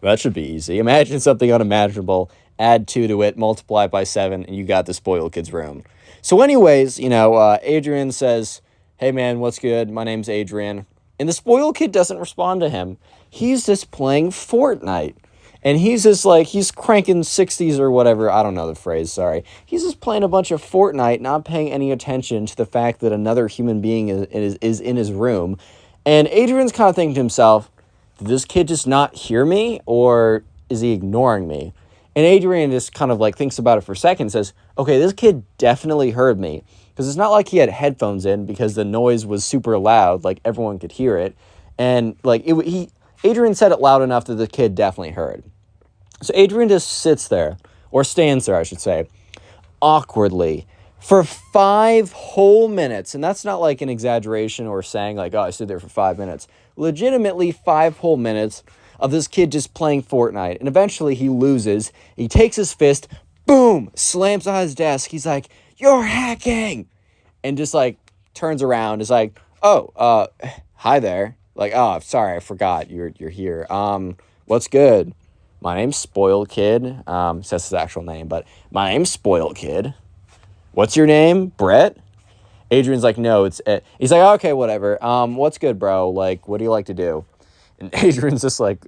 That should be easy. Imagine something unimaginable, add 2 to it, multiply it by 7, and you got the spoiled kid's room. So anyways, you know, Adrian says, hey man, what's good? My name's Adrian. And the spoiled kid doesn't respond to him. He's just playing Fortnite. And he's just like, he's cranking 60s or whatever. I don't know the phrase, sorry. He's just playing a bunch of Fortnite, not paying any attention to the fact that another human being is in his room. And Adrian's kind of thinking to himself, did this kid just not hear me? Or is he ignoring me? And Adrian just kind of like thinks about it for a second and says, okay, this kid definitely heard me. Because it's not like he had headphones in because the noise was super loud, like everyone could hear it. And like Adrian said it loud enough that the kid definitely heard. So Adrian just sits there, or stands there, I should say, awkwardly for 5 whole minutes. And that's not like an exaggeration or saying like, oh, I stood there for 5 minutes. Legitimately 5 whole minutes of this kid just playing Fortnite. And eventually he loses. He takes his fist, boom, slams on his desk. He's like, you're hacking. And just like turns around, is like, oh, hi there. Like, oh, sorry, I forgot you're here. What's good? My name's Spoiled Kid. Says his actual name, but my name's Spoiled Kid. What's your name? Brett? Adrian's like, no, it's Ed. He's like, okay, whatever. What's good, bro? Like, what do you like to do? And Adrian's just like,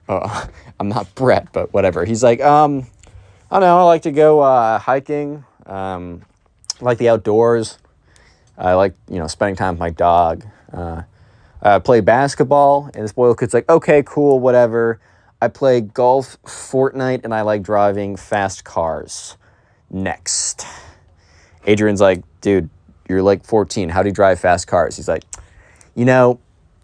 oh, I'm not Brett, but whatever. He's like, I don't know, I like to go hiking. I like the outdoors. I like, spending time with my dog. I play basketball. And the spoiled kid's like, okay, cool, whatever. I play golf, Fortnite, and I like driving fast cars. Next. Adrian's like, dude, you're like 14. How do you drive fast cars? He's like,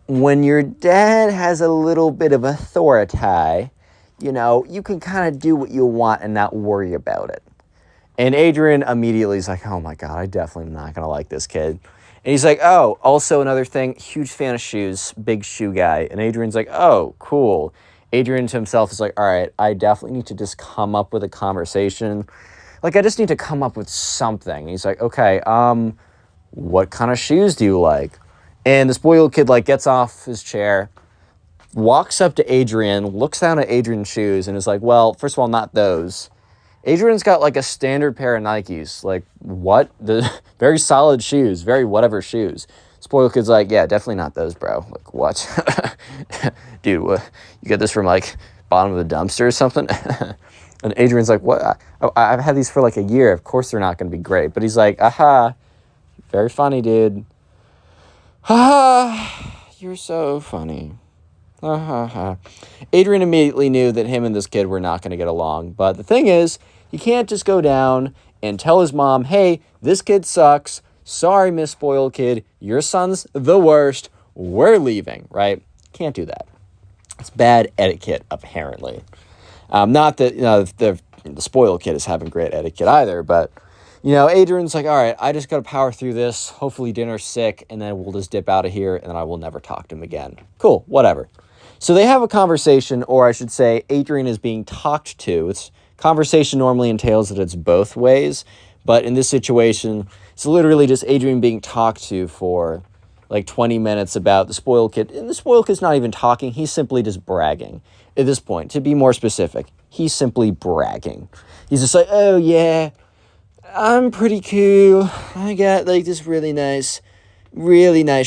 when your dad has a little bit of authority, you can kind of do what you want and not worry about it. And Adrian immediately is like, oh my God, I definitely am not going to like this kid. And he's like, oh, also another thing, huge fan of shoes, big shoe guy. And Adrian's like, oh, cool. Adrian to himself is like, all right, I definitely need to just come up with a conversation. Like, I just need to come up with something. And he's like, okay, what kind of shoes do you like? And the spoiled kid, like, gets off his chair, walks up to Adrian, looks down at Adrian's shoes, and is like, well, first of all, not those. Adrian's got, like, a standard pair of Nikes. Like, what? The very solid shoes, very whatever shoes. Spoiled kid's like, yeah, definitely not those, bro. Like, what? Dude, what? You get this from, like, bottom of the dumpster or something? And Adrian's like, what? I've had these for, like, a year. Of course they're not going to be great. But he's like, aha, very funny, dude. Ha, you're so funny. Ha, ha, ha. Adrian immediately knew that him and this kid were not going to get along. But the thing is, he can't just go down and tell his mom, hey, this kid sucks. Sorry, Miss Spoiled Kid. Your son's the worst. We're leaving, right? Can't do that. It's bad etiquette, apparently. Not that the spoiled kid is having great etiquette either, but, Adrian's like, all right, I just got to power through this. Hopefully dinner's sick, and then we'll just dip out of here, and then I will never talk to him again. Cool, whatever. So they have a conversation, or I should say Adrian is being talked to. Conversation normally entails that it's both ways, but in this situation, it's literally just Adrian being talked to for like 20 minutes about the spoiled kid. And the spoiled kid's not even talking. He's simply just bragging. At this point, to be more specific, he's simply bragging. He's just like, oh yeah, I'm pretty cool. I got like this really nice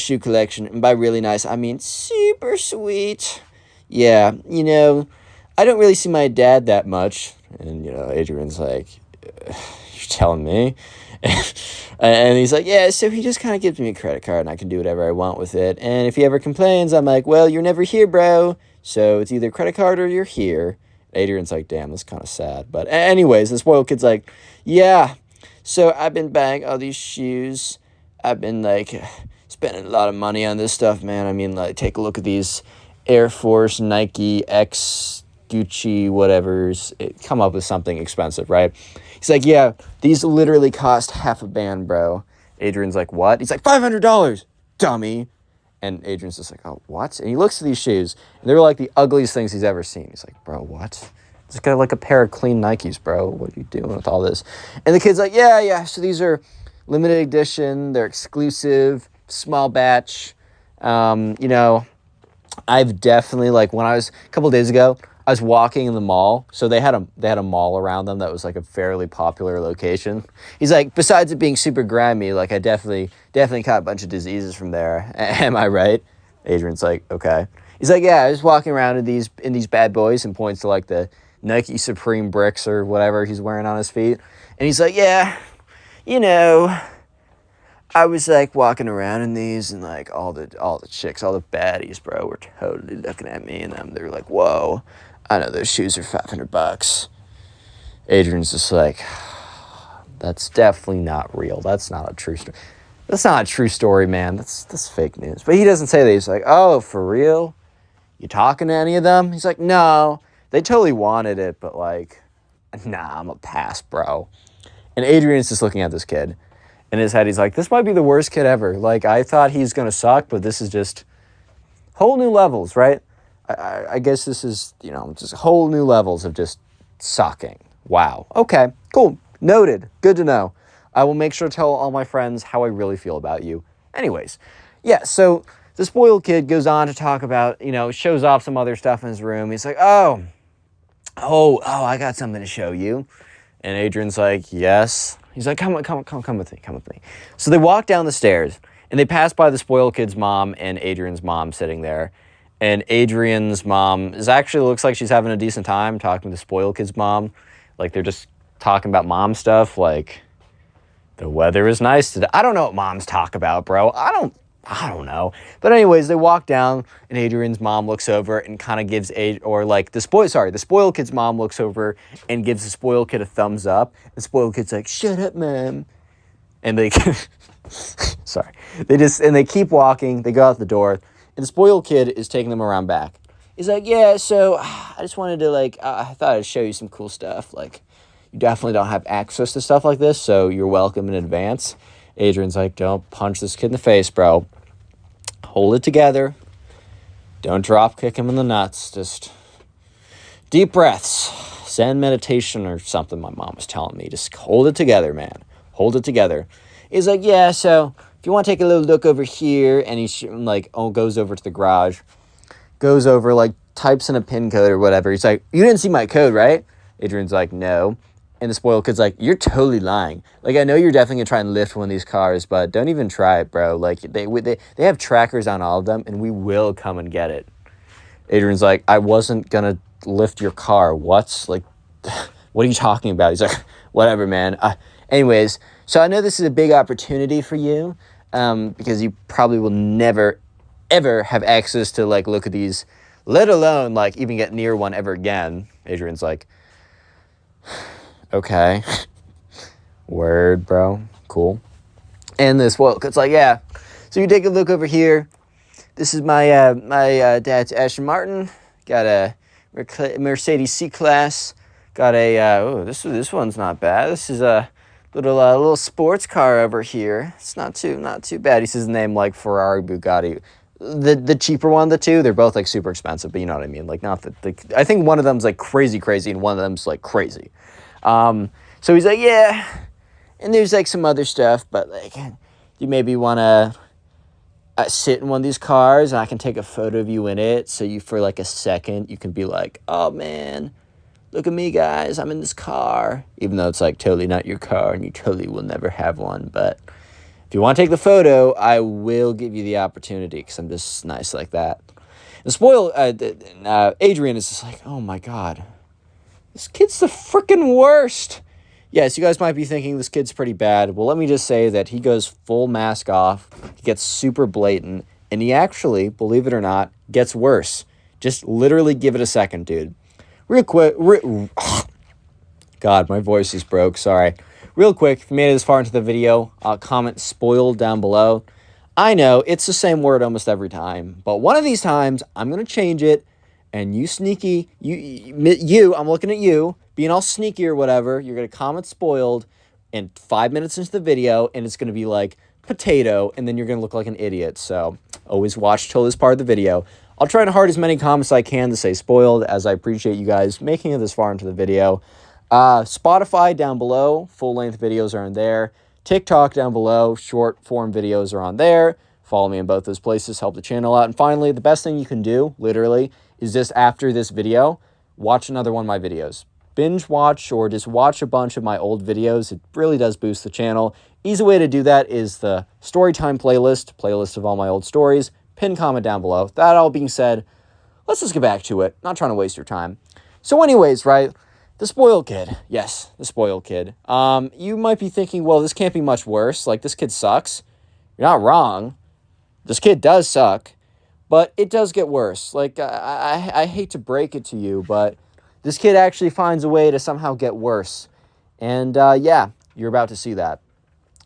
shoe collection. And by really nice, I mean super sweet. Yeah, I don't really see my dad that much. And, Adrian's like, you're telling me? And he's like, yeah, so he just kind of gives me a credit card and I can do whatever I want with it. And if he ever complains, I'm like, well, you're never here, bro. So it's either credit card or you're here. Adrian's like, damn, that's kind of sad. But anyways, the spoiled kid's like, yeah, so I've been buying all these shoes. I've been like spending a lot of money on this stuff, man. I mean, like, take a look at these Air Force, Nike, X, Gucci, whatever's. Come up with something expensive, right? He's like, yeah, these literally cost $500, bro. Adrian's like, what? He's like, $500, dummy. And Adrian's just like, oh, what? And he looks at these shoes, and they're like the ugliest things he's ever seen. He's like, bro, what? Just got like a pair of clean Nikes, bro. What are you doing with all this? And the kid's like, yeah, so these are limited edition. They're exclusive, small batch. I've definitely, like, when I was, a couple days ago, I was walking in the mall, so they had a mall around them that was like a fairly popular location. He's like, besides it being super grimy, like I definitely caught a bunch of diseases from there. Am I right? Adrian's like, okay. He's like, yeah, I was walking around in these bad boys, and points to like the Nike Supreme bricks or whatever he's wearing on his feet. And he's like, yeah, you know, I was like walking around in these, and like all the chicks, all the baddies, bro, were totally looking at me, and they're like, whoa, I know those shoes are $500. Adrian's just like, that's definitely not real. That's not a true story. That's not a true story, man. That's fake news. But he doesn't say that. He's like, oh, for real? You talking to any of them? He's like, no, they totally wanted it, but like, nah, I'm a pass, bro. And Adrian's just looking at this kid. In his head, he's like, this might be the worst kid ever. Like, I thought he's going to suck, but this is just whole new levels, right? I guess this is, you know, just whole new levels of just sucking. Wow. Okay, cool. Noted. Good to know. I will make sure to tell all my friends how I really feel about you. Anyways, yeah, so the spoiled kid goes on to talk about, you know, shows off some other stuff in his room. He's like, oh, I got something to show you. And Adrian's like, yes. He's like, come with me. So they walk down the stairs, and they pass by the spoiled kid's mom and Adrian's mom sitting there. And Adrian's mom looks like she's having a decent time talking to the spoiled kid's mom. Like, they're just talking about mom stuff, like, the weather is nice today. I don't know what moms talk about, bro. I don't know. But anyways, they walk down, and Adrian's mom looks over and kind of gives the spoiled kid's mom looks over and gives the spoiled kid a thumbs up. The spoiled kid's like, shut up, mom. And they, they keep walking. They go out the door, and the spoiled kid is taking them around back. He's like, yeah, so I just wanted to, like, I thought I'd show you some cool stuff. Like, you definitely don't have access to stuff like this, so you're welcome in advance. Adrian's like, don't punch this kid in the face, bro. Hold it together. Don't drop kick him in the nuts. Just deep breaths. Zen meditation or something my mom was telling me. Just hold it together, man. Hold it together. He's like, yeah, so if you want to take a little look over here, and he like, goes over to the garage. Goes over, like, types in a pin code or whatever. He's like, you didn't see my code, right? Adrian's like, no. And the spoiled kid's like, you're totally lying. Like, I know you're definitely going to try and lift one of these cars, but don't even try it, bro. Like, they have trackers on all of them, and we will come and get it. Adrian's like, I wasn't going to lift your car. What? Like, what are you talking about? He's like, whatever, man. Anyways, so I know this is a big opportunity for you, because you probably will never, ever have access to, like, look at these, let alone, like, even get near one ever again. Adrian's like, okay. Word, bro. Cool. And this, well, it's like, yeah. So you take a look over here. This is my dad's Aston Martin. Got a Mercedes C-Class. Got a, this one's not bad. This is a little sports car over here. It's not too bad. He says the name like Ferrari, Bugatti. The cheaper one of the two, they're both like super expensive, but you know what I mean. Like, not I think one of them's like crazy, and one of them's like crazy. So he's like, yeah, and there's like some other stuff, but like, you maybe want to sit in one of these cars, and I can take a photo of you in it, so you, for like a second, you can be like, oh man, look at me, guys, I'm in this car, even though it's like totally not your car, and you totally will never have one, but if you want to take the photo, I will give you the opportunity, because I'm just nice like that. And Adrian is just like, oh my god, this kid's the freaking worst. Yes, you guys might be thinking this kid's pretty bad. Well, let me just say that he goes full mask off. He gets super blatant. And he actually, believe it or not, gets worse. Just literally give it a second, dude. Real quick. God, my voice is broke. Sorry. Real quick, if you made it this far into the video, comment spoiled down below. I know, it's the same word almost every time. But one of these times, I'm going to change it. And you sneaky, you, I'm looking at you, being all sneaky or whatever, you're going to comment spoiled, and 5 minutes into the video, and it's going to be like potato, and then you're going to look like an idiot. So always watch till this part of the video. I'll try to heart as many comments as I can to say spoiled, as I appreciate you guys making it this far into the video. Spotify down below, full-length videos are in there. TikTok down below, short-form videos are on there. Follow me in both those places, help the channel out. And finally, the best thing you can do, literally, is just after this video, watch another one of my videos. Binge watch or just watch a bunch of my old videos. It really does boost the channel. Easy way to do that is the Storytime playlist of all my old stories. Pin comment down below. That all being said, let's just get back to it. Not trying to waste your time. So anyways, right, the spoiled kid. Yes, the spoiled kid. You might be thinking, well, this can't be much worse. Like, this kid sucks. You're not wrong. This kid does suck. But it does get worse. Like, I hate to break it to you, but this kid actually finds a way to somehow get worse. And, yeah, you're about to see that.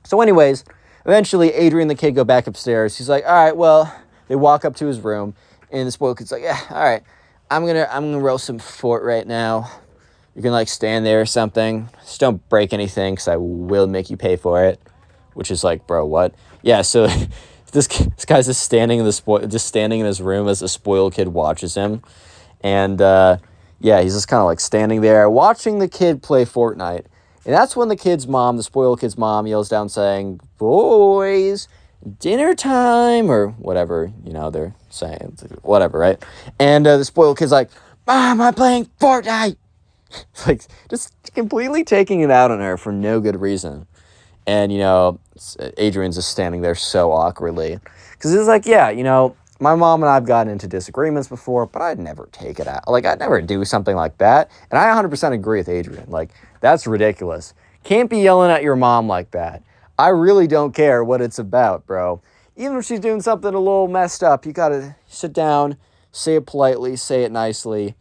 So anyways, eventually, Adrian the kid go back upstairs. He's like, all right, well, they walk up to his room, and the spoiled kid's like, yeah, all right, I'm gonna roast some fort right now. You can, like, stand there or something. Just don't break anything, because I will make you pay for it. Which is like, bro, what? Yeah, so this guy's just standing in his room as the spoiled kid watches him. And, yeah, he's just kind of, like, standing there watching the kid play Fortnite. And that's when the spoiled kid's mom, yells down saying, boys, dinner time, or whatever, they're saying, whatever, right? And the spoiled kid's like, Mom, I'm playing Fortnite. Like, just completely taking it out on her for no good reason. And, Adrian's just standing there so awkwardly. Because it's like, yeah, my mom and I have gotten into disagreements before, but I'd never take it out. Like, I'd never do something like that. And I 100% agree with Adrian. Like, that's ridiculous. Can't be yelling at your mom like that. I really don't care what it's about, bro. Even if she's doing something a little messed up, you gotta sit down, say it politely, say it nicely.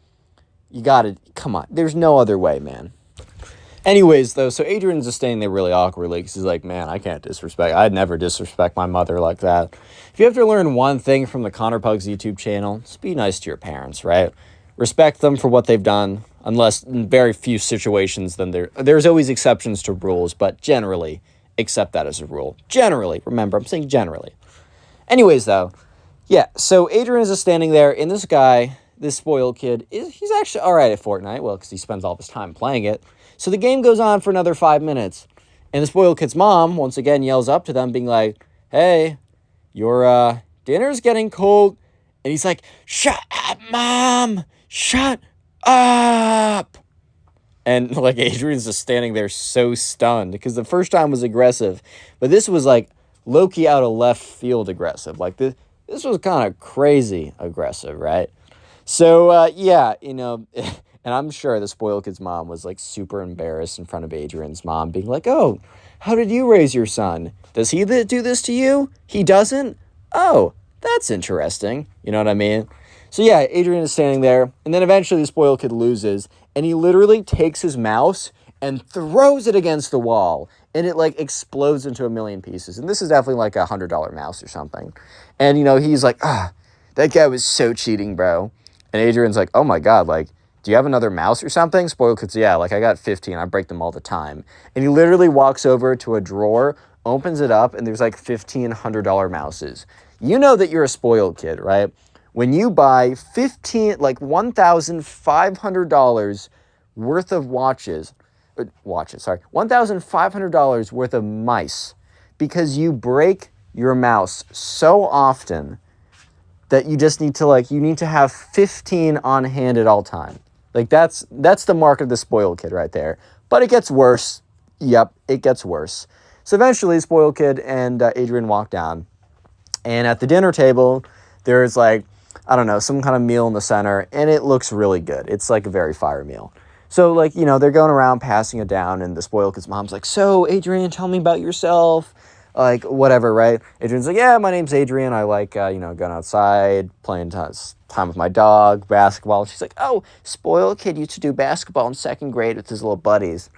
You gotta, come on. There's no other way, man. Anyways, though, so Adrian's just standing there really awkwardly because he's like, man, I'd never disrespect my mother like that. If you have to learn one thing from the ConnorPugs YouTube channel, just be nice to your parents, right? Respect them for what they've done, unless in very few situations, then there's always exceptions to rules, but generally, accept that as a rule. Generally, remember, I'm saying generally. Anyways, though, yeah, so Adrian is just standing there, and this guy, this spoiled kid, he's actually all right at Fortnite, well, because he spends all of his time playing it. So the game goes on for another 5 minutes, and the spoiled kid's mom, once again, yells up to them, being like, hey, your dinner's getting cold. And he's like, shut up, Mom! Shut up! And, like, Adrian's just standing there so stunned, because the first time was aggressive, but this was, like, low-key out of left field aggressive. Like, this was kind of crazy aggressive, right? So, yeah, and I'm sure the spoiled kid's mom was, like, super embarrassed in front of Adrian's mom, being like, oh, how did you raise your son? Does he do this to you? He doesn't? Oh, that's interesting. You know what I mean? So, yeah, Adrian is standing there, and then eventually the spoiled kid loses, and he literally takes his mouse and throws it against the wall, and it, like, explodes into a million pieces. And this is definitely, like, a $100 mouse or something. And, he's like, that guy was so cheating, bro. And Adrian's like, oh, my God, like, do you have another mouse or something? Spoiled kid's, yeah, like, I got 15. I break them all the time. And he literally walks over to a drawer, opens it up, and there's, like, $1,500 mouses. You know that you're a spoiled kid, right? When you buy $1,500 worth of $1,500 worth of mice because you break your mouse so often that you just need to, you need to have 15 on hand at all time. Like, that's the mark of the spoiled kid right there. But it gets worse. Yep, it gets worse. So eventually, spoiled kid and Adrian walk down. And at the dinner table, there's, some kind of meal in the center, and it looks really good. It's, a very fire meal. So, they're going around passing it down, and the spoiled kid's mom's like, so, Adrian, tell me about yourself. Whatever, right? Adrian's like, yeah, my name's Adrian. I like, going outside, playing time with my dog, basketball. She's like, oh, spoiled kid used to do basketball in second grade with his little buddies.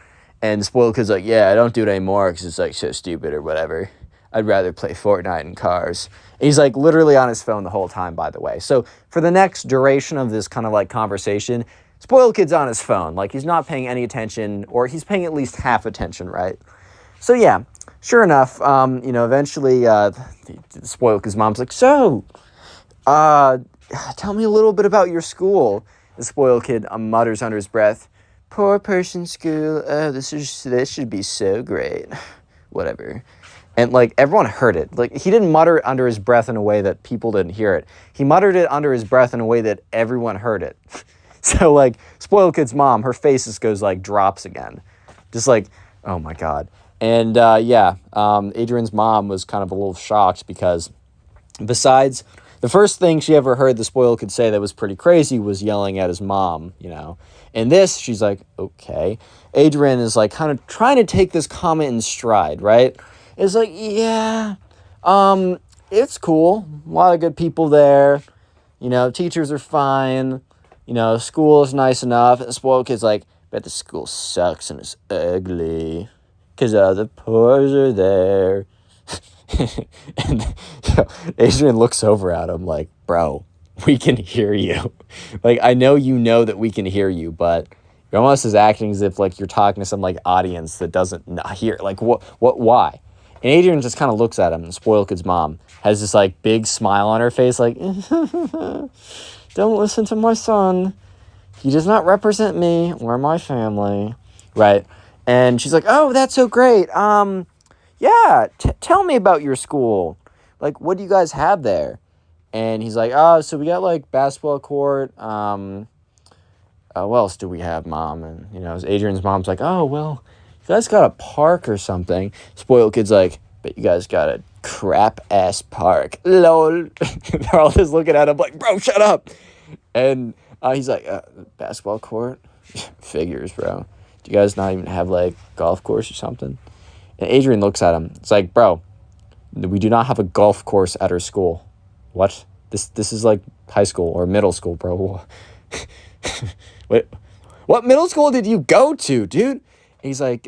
And the spoiled kid's like, yeah, I don't do it anymore because it's, so stupid or whatever. I'd rather play Fortnite in cars. And he's, literally on his phone the whole time, by the way. So for the next duration of this kind of, conversation, spoiled kid's on his phone. He's not paying any attention, or he's paying at least half attention, right? So, yeah, sure enough, eventually the spoiled kid's mom's like, so, tell me a little bit about your school. The spoiled kid mutters under his breath, poor person school, oh, this should be so great. Whatever. And, everyone heard it. He didn't mutter it under his breath in a way that people didn't hear it. He muttered it under his breath in a way that everyone heard it. So, spoiled kid's mom, her face just goes, drops again. Just, oh, my God. And, Adrian's mom was kind of a little shocked because besides The first thing she ever heard the spoiled kid say that was pretty crazy was yelling at his mom, you know. And this, she's like, okay. Adrian is like kind of trying to take this comment in stride, right? It's like, yeah, it's cool. A lot of good people there. You know, teachers are fine. You know, school is nice enough. And the spoiled kid's like, bet the school sucks and it's ugly. Because all the pores are there. And you know, Adrian looks over at him like, bro, we can hear you. Like, I know you know that we can hear you, but you're almost as acting as if, like, you're talking to some, like, audience that doesn't hear. Like, why? And Adrian just kind of looks at him, and the spoiled kid's mom has this, like, big smile on her face, like, don't listen to my son. He does not represent me or my family, right? And she's like, oh, that's so great. Yeah, tell me about your school. Like, what do you guys have there? And he's like, oh, so we got, like, basketball court. What else do we have, Mom? And, you know, Adrian's mom's like, oh, well, you guys got a park or something. Spoiled kid's like, but you guys got a crap-ass park. Lol. They're all just looking at him like, bro, shut up. And he's like, basketball court? Figures, bro. Do you guys not even have, like, golf course or something? And Adrian looks at him. It's like, bro, we do not have a golf course at our school. What? This is like high school or middle school, bro. Wait, what middle school did you go to, dude? He's like,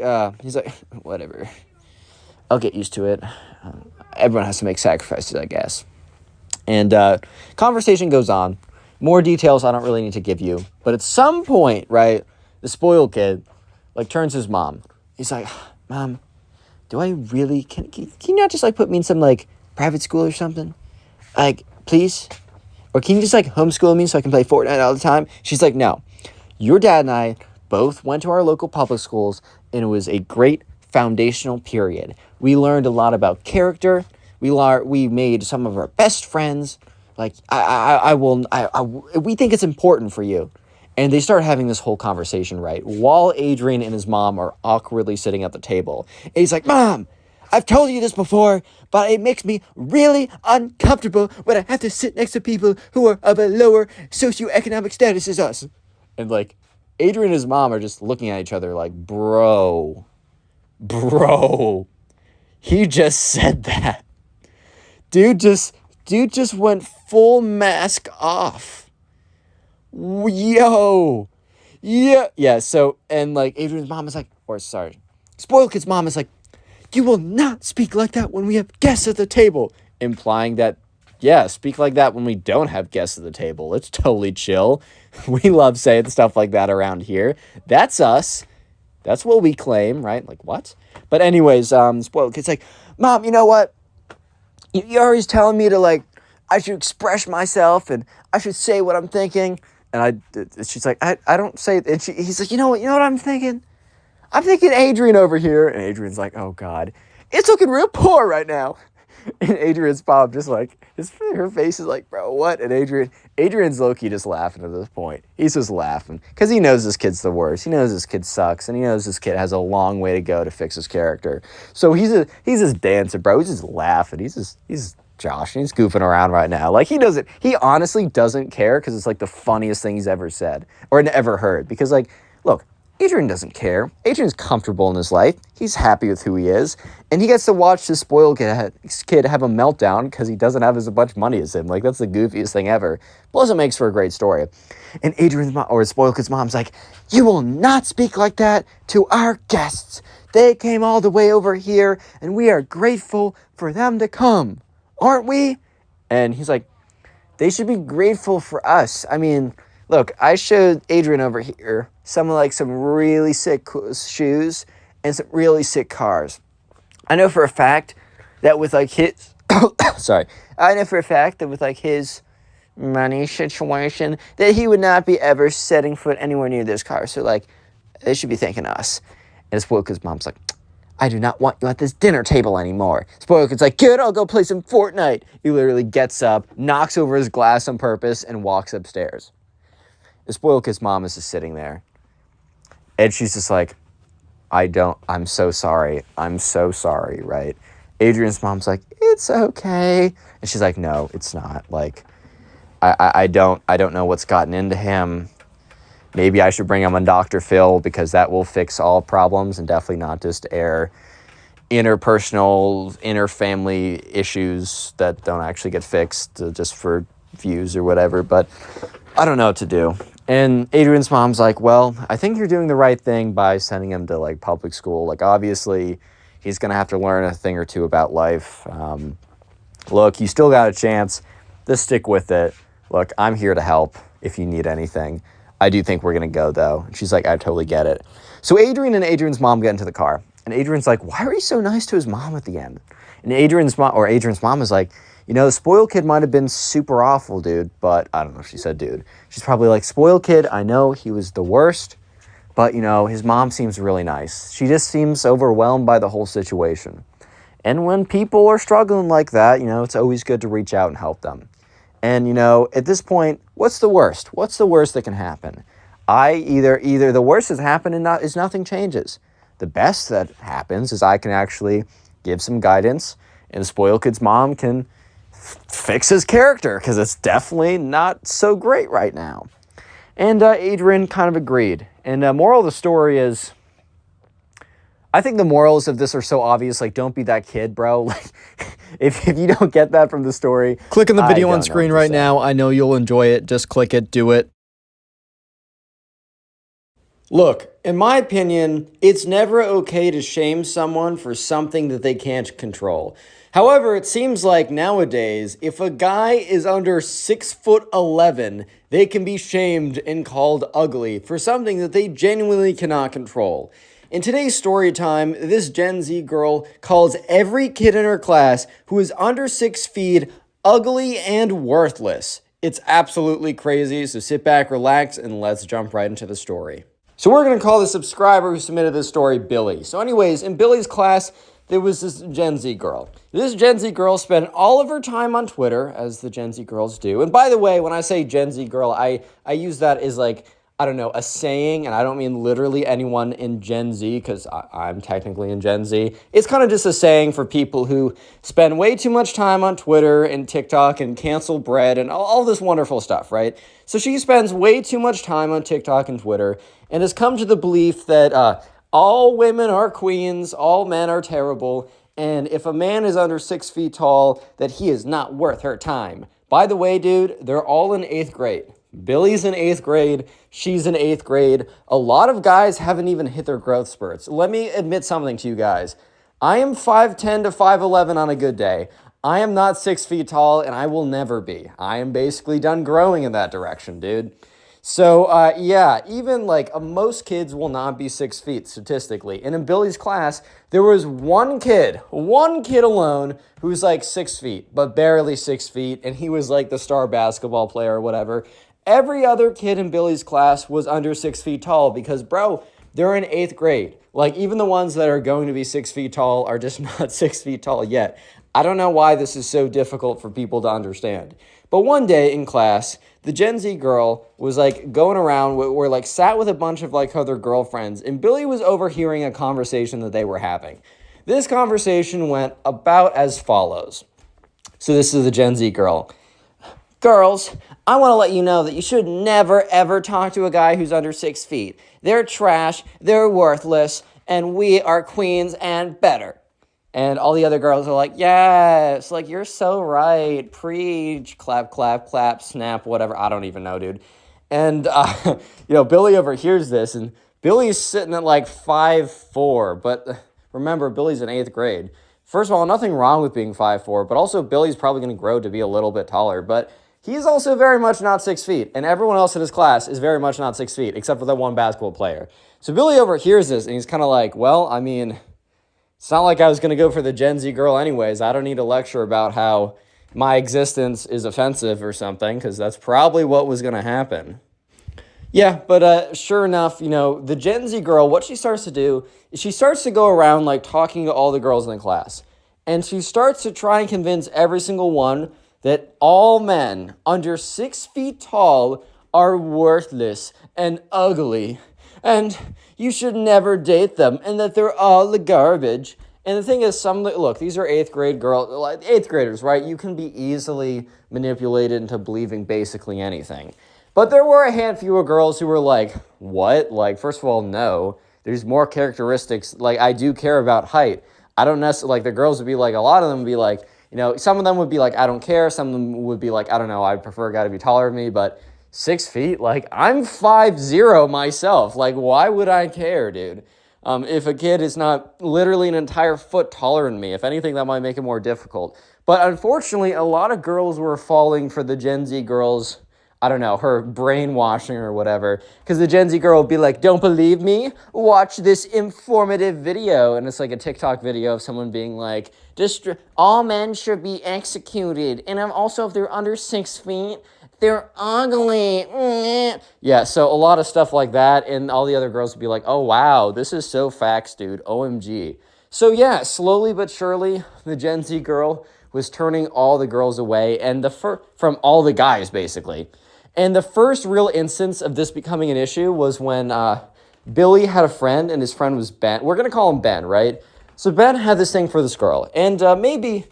whatever. I'll get used to it. Everyone has to make sacrifices, I guess. And conversation goes on. More details I don't really need to give you. But at some point, right, the spoiled kid, like, turns to his mom. He's like, Mom, do I really, can you not just, like, put me in some, like, private school or something? Like, please? Or can you just, like, homeschool me so I can play Fortnite all the time? She's like, no. Your dad and I both went to our local public schools, and it was a great foundational period. We learned a lot about character. We made some of our best friends. Like, we think it's important for you. And they start having this whole conversation, right? While Adrian and his mom are awkwardly sitting at the table. And he's like, Mom, I've told you this before, but it makes me really uncomfortable when I have to sit next to people who are of a lower socioeconomic status as us. And, like, Adrian and his mom are just looking at each other like, bro, he just said that. Dude just went full mask off. Yo. Yeah, so, and, like, Adrian's mom is like, spoiled kid's mom is like, you will not speak like that when we have guests at the table. Implying that, yeah, speak like that when we don't have guests at the table. It's totally chill. We love saying stuff like that around here. That's us. That's what we claim, right? Like, what? But anyways, spoiled kid's like, Mom, you know what? You're always telling me to, like, I should express myself and I should say what I'm thinking. And she's like, I don't say it. And he's like, you know what I'm thinking? I'm thinking Adrian over here. And Adrian's like, oh, God, it's looking real poor right now. And Adrian's mom just like, her face is like, bro, what? And Adrian's low-key just laughing at this point. He's just laughing because he knows this kid's the worst. He knows this kid sucks. And he knows this kid has a long way to go to fix his character. So he's just dancing, bro. He's just laughing. He's Josh, and he's goofing around right now. Like, he honestly doesn't care because it's like the funniest thing he's ever said or ever heard. Because, like, look, Adrian doesn't care. Adrian's comfortable in his life. He's happy with who he is. And he gets to watch this spoiled kid have a meltdown because he doesn't have as much money as him. Like, that's the goofiest thing ever. Plus, it makes for a great story. And Adrian's mom, or spoiled kid's mom's like, you will not speak like that to our guests. They came all the way over here, and we are grateful for them to come. Aren't we? And he's like, they should be grateful for us. I mean, look, I showed Adrian over here some really sick shoes and some really sick cars. I know for a fact that with like his money situation that he would not be ever setting foot anywhere near this car. So, like, they should be thanking us. And spoiled kid's mom's like, I do not want you at this dinner table anymore. Spoiled kid's like, good, I'll go play some Fortnite. He literally gets up, knocks over his glass on purpose, and walks upstairs. The spoiled kid's mom is just sitting there. And she's just like, I'm so sorry, right? Adrian's mom's like, it's okay. And she's like, no, it's not. Like, I don't know what's gotten into him. Maybe I should bring him on Dr. Phil because that will fix all problems and definitely not just air interpersonal, inter-family issues that don't actually get fixed just for views or whatever. But I don't know what to do. And Adrian's mom's like, well, I think you're doing the right thing by sending him to, like, public school. Like, obviously, he's going to have to learn a thing or two about life. Look, you still got a chance. Just stick with it. Look, I'm here to help if you need anything. I do think we're going to go, though. And she's like, I totally get it. So Adrian and Adrian's mom get into the car. And Adrian's like, why are you so nice to his mom at the end? And Adrian's mom is like, you know, the spoiled kid might have been super awful, dude. But I don't know if she said dude. She's probably like, spoiled kid, I know he was the worst. But, you know, his mom seems really nice. She just seems overwhelmed by the whole situation. And when people are struggling like that, you know, it's always good to reach out and help them. And, you know, at this point, what's the worst? What's the worst that can happen? Either the worst has happened and nothing changes. The best that happens is I can actually give some guidance and the spoiled kid's mom can fix his character because it's definitely not so great right now. And Adrian kind of agreed. And moral of the story is, I think the morals of this are so obvious. Like, don't be that kid, bro. Like, if you don't get that from the story, click on the video on screen right now. I know you'll enjoy it. Just click it. Do it. Look, in my opinion, it's never okay to shame someone for something that they can't control. However, it seems like nowadays, if a guy is under 6'11", they can be shamed and called ugly for something that they genuinely cannot control. In today's story time, this Gen Z girl calls every kid in her class who is under 6 feet ugly and worthless. It's absolutely crazy, so sit back, relax, and let's jump right into the story. So we're going to call the subscriber who submitted this story Billy. So anyways, in Billy's class, there was this Gen Z girl. This Gen Z girl spent all of her time on Twitter, as the Gen Z girls do. And by the way, when I say Gen Z girl, I use that as like, I don't know, a saying, and I don't mean literally anyone in Gen Z, because I'm technically in Gen Z. It's kind of just a saying for people who spend way too much time on Twitter and TikTok and cancel bread and all this wonderful stuff, right? So she spends way too much time on TikTok and Twitter and has come to the belief that all women are queens, all men are terrible, and if a man is under 6 feet tall, that he is not worth her time. By the way, dude, they're all in 8th grade. Billy's in 8th grade. She's in 8th grade. A lot of guys haven't even hit their growth spurts. Let me admit something to you guys. I am 5'10 to 5'11 on a good day. I am not 6 feet tall, and I will never be. I am basically done growing in that direction, dude. So, yeah, even like most kids will not be 6 feet statistically. And in Billy's class, there was one kid alone who's like 6 feet, but barely 6 feet. And he was like the star basketball player or whatever. Every other kid in Billy's class was under 6 feet tall because, bro, they're in 8th grade. Like, even the ones that are going to be 6 feet tall are just not 6 feet tall yet. I don't know why this is so difficult for people to understand. But one day in class, the Gen Z girl was like going around, we're like sat with a bunch of like other girlfriends, and Billy was overhearing a conversation that they were having. This conversation went about as follows. So this is the Gen Z girl. Girls, I want to let you know that you should never ever talk to a guy who's under 6 feet. They're trash, they're worthless, and we are queens and better. And all the other girls are like, yes, like, you're so right. Preach, clap, clap, clap, snap, whatever. I don't even know, dude. And, Billy overhears this, and Billy's sitting at like 5'4", but remember, Billy's in 8th grade. First of all, nothing wrong with being 5'4", but also Billy's probably going to grow to be a little bit taller, but he's also very much not 6 feet, and everyone else in his class is very much not 6 feet, except for that one basketball player. So Billy overhears this, and he's kind of like, well, I mean, it's not like I was going to go for the Gen Z girl anyways. I don't need a lecture about how my existence is offensive or something, because that's probably what was going to happen. Yeah, but sure enough, the Gen Z girl, what she starts to do is she starts to go around like talking to all the girls in the class. And she starts to try and convince every single one that all men under 6 feet tall are worthless and ugly. And you should never date them, and that they're all the garbage. And the thing is, look, these are eighth graders, right? You can be easily manipulated into believing basically anything. But there were a handful of girls who were like, what? Like, first of all, no. There's more characteristics. Like, I do care about height. I don't necessarily, like, the girls would be like, a lot of them would be like, some of them would be like, I don't care. Some of them would be like, I don't know, I prefer a guy to be taller than me. But 6 feet, like, I'm 5'0" myself. Like, why would I care, dude? If a kid is not literally an entire foot taller than me, if anything, that might make it more difficult. But unfortunately, a lot of girls were falling for the Gen Z girls, I don't know, her brainwashing or whatever. Because the Gen Z girl would be like, don't believe me? Watch this informative video. And it's like a TikTok video of someone being like, all men should be executed. And also, if they're under 6 feet, they're ugly. Yeah, so a lot of stuff like that, and all the other girls would be like, oh, wow, this is so facts, dude, OMG. So yeah, slowly but surely, the Gen Z girl was turning all the girls away, and from all the guys, basically. And the first real instance of this becoming an issue was when Billy had a friend, and his friend was Ben. We're going to call him Ben, right? So Ben had this thing for this girl, and maybe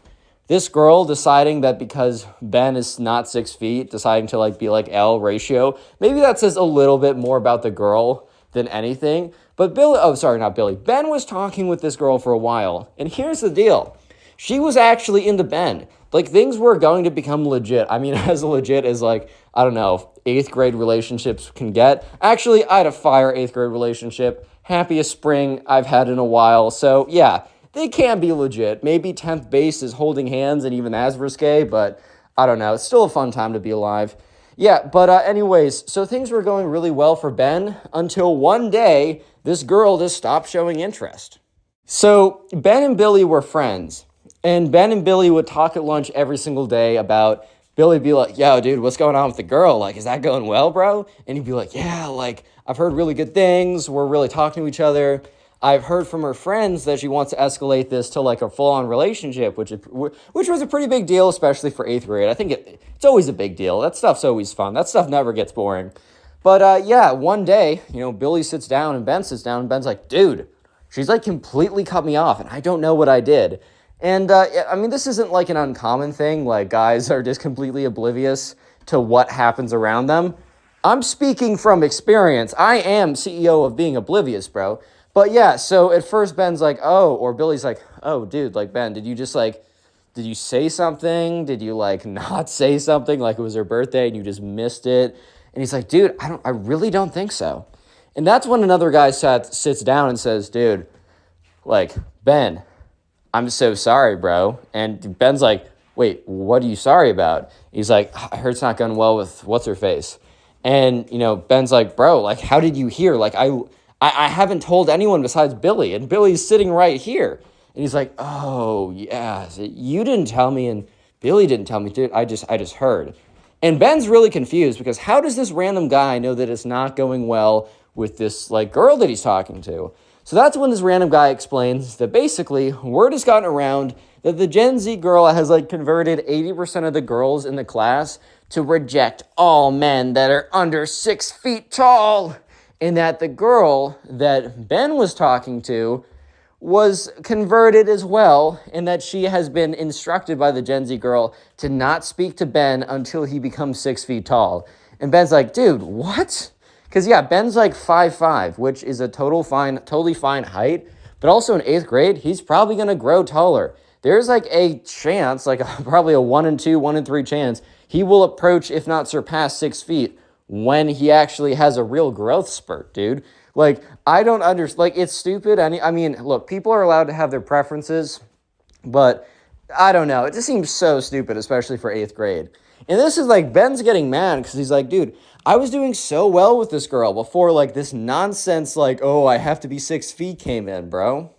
this girl deciding that because Ben is not 6 feet, deciding to like be like L ratio, maybe that says a little bit more about the girl than anything. But Ben was talking with this girl for a while, and here's the deal. She was actually into Ben. Like, things were going to become legit. I mean, as legit as, like, I don't know, 8th grade relationships can get. Actually, I had a fire 8th grade relationship. Happiest spring I've had in a while. So, yeah, they can be legit. Maybe 10th base is holding hands and even that's risque, but I don't know. It's still a fun time to be alive. Yeah, but anyways, so things were going really well for Ben until one day this girl just stopped showing interest. So Ben and Billy were friends, and Ben and Billy would talk at lunch every single day about Billy be like, yo, dude, what's going on with the girl? Like, is that going well, bro? And he'd be like, yeah, like, I've heard really good things. We're really talking to each other. I've heard from her friends that she wants to escalate this to like a full-on relationship, which was a pretty big deal, especially for 8th grade. I think it's always a big deal. That stuff's always fun. That stuff never gets boring. But yeah, one day, Billy sits down and Ben sits down and Ben's like, dude, she's like completely cut me off and I don't know what I did. And I mean, this isn't like an uncommon thing. Like, guys are just completely oblivious to what happens around them. I'm speaking from experience. I am CEO of being oblivious, bro. But yeah, so at first Ben's like, oh, or Billy's like, oh, dude, like, Ben, did you say something? Did you like not say something? Like it was her birthday and you just missed it? And he's like, dude, I really don't think so. And that's when another guy sits down and says, dude, like, Ben, I'm so sorry, bro. And Ben's like, wait, what are you sorry about? He's like, I heard it's not going well with what's-her-face. And, Ben's like, bro, like, how did you hear? Like, I haven't told anyone besides Billy, and Billy's sitting right here. And he's like, oh, yeah, you didn't tell me, and Billy didn't tell me, dude, I just heard. And Ben's really confused, because how does this random guy know that it's not going well with this, like, girl that he's talking to? So that's when this random guy explains that basically word has gotten around that the Gen Z girl has like converted 80% of the girls in the class to reject all men that are under 6 feet tall. And that the girl that Ben was talking to was converted as well, and that she has been instructed by the Gen Z girl to not speak to Ben until he becomes 6 feet tall. And Ben's like, dude, what? Because, yeah, Ben's like 5'5", which is a totally fine height. But also in 8th grade, he's probably going to grow taller. There's like a chance, like probably a 1 in 2, 1 in 3 chance, he will approach, if not surpass 6 feet when he actually has a real growth spurt, dude. Like, I don't understand. Like, it's stupid. I mean, look, people are allowed to have their preferences, but I don't know. It just seems so stupid, especially for 8th grade. And this is like, Ben's getting mad because he's like, dude, I was doing so well with this girl before, like, this nonsense, like, oh, I have to be 6 feet came in, bro.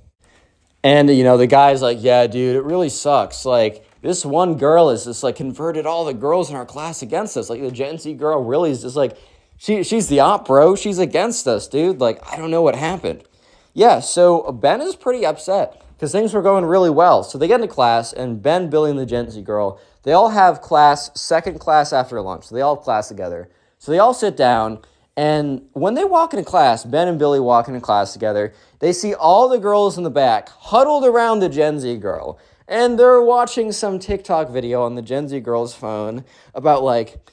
And, the guy's like, yeah, dude, it really sucks. Like, this one girl is just, like, converted all the girls in our class against us. Like, the Gen Z girl really is just, like, she's the op, bro. She's against us, dude. Like, I don't know what happened. Yeah, so Ben is pretty upset because things were going really well. So they get into class, and Ben, Billy, and the Gen Z girl, they all have second class after lunch. So they all have class together. So they all sit down, And when they walk into class, Ben and Billy walk into class together, they see all the girls in the back huddled around the Gen Z girl. And they're watching some TikTok video on the Gen Z girl's phone about like,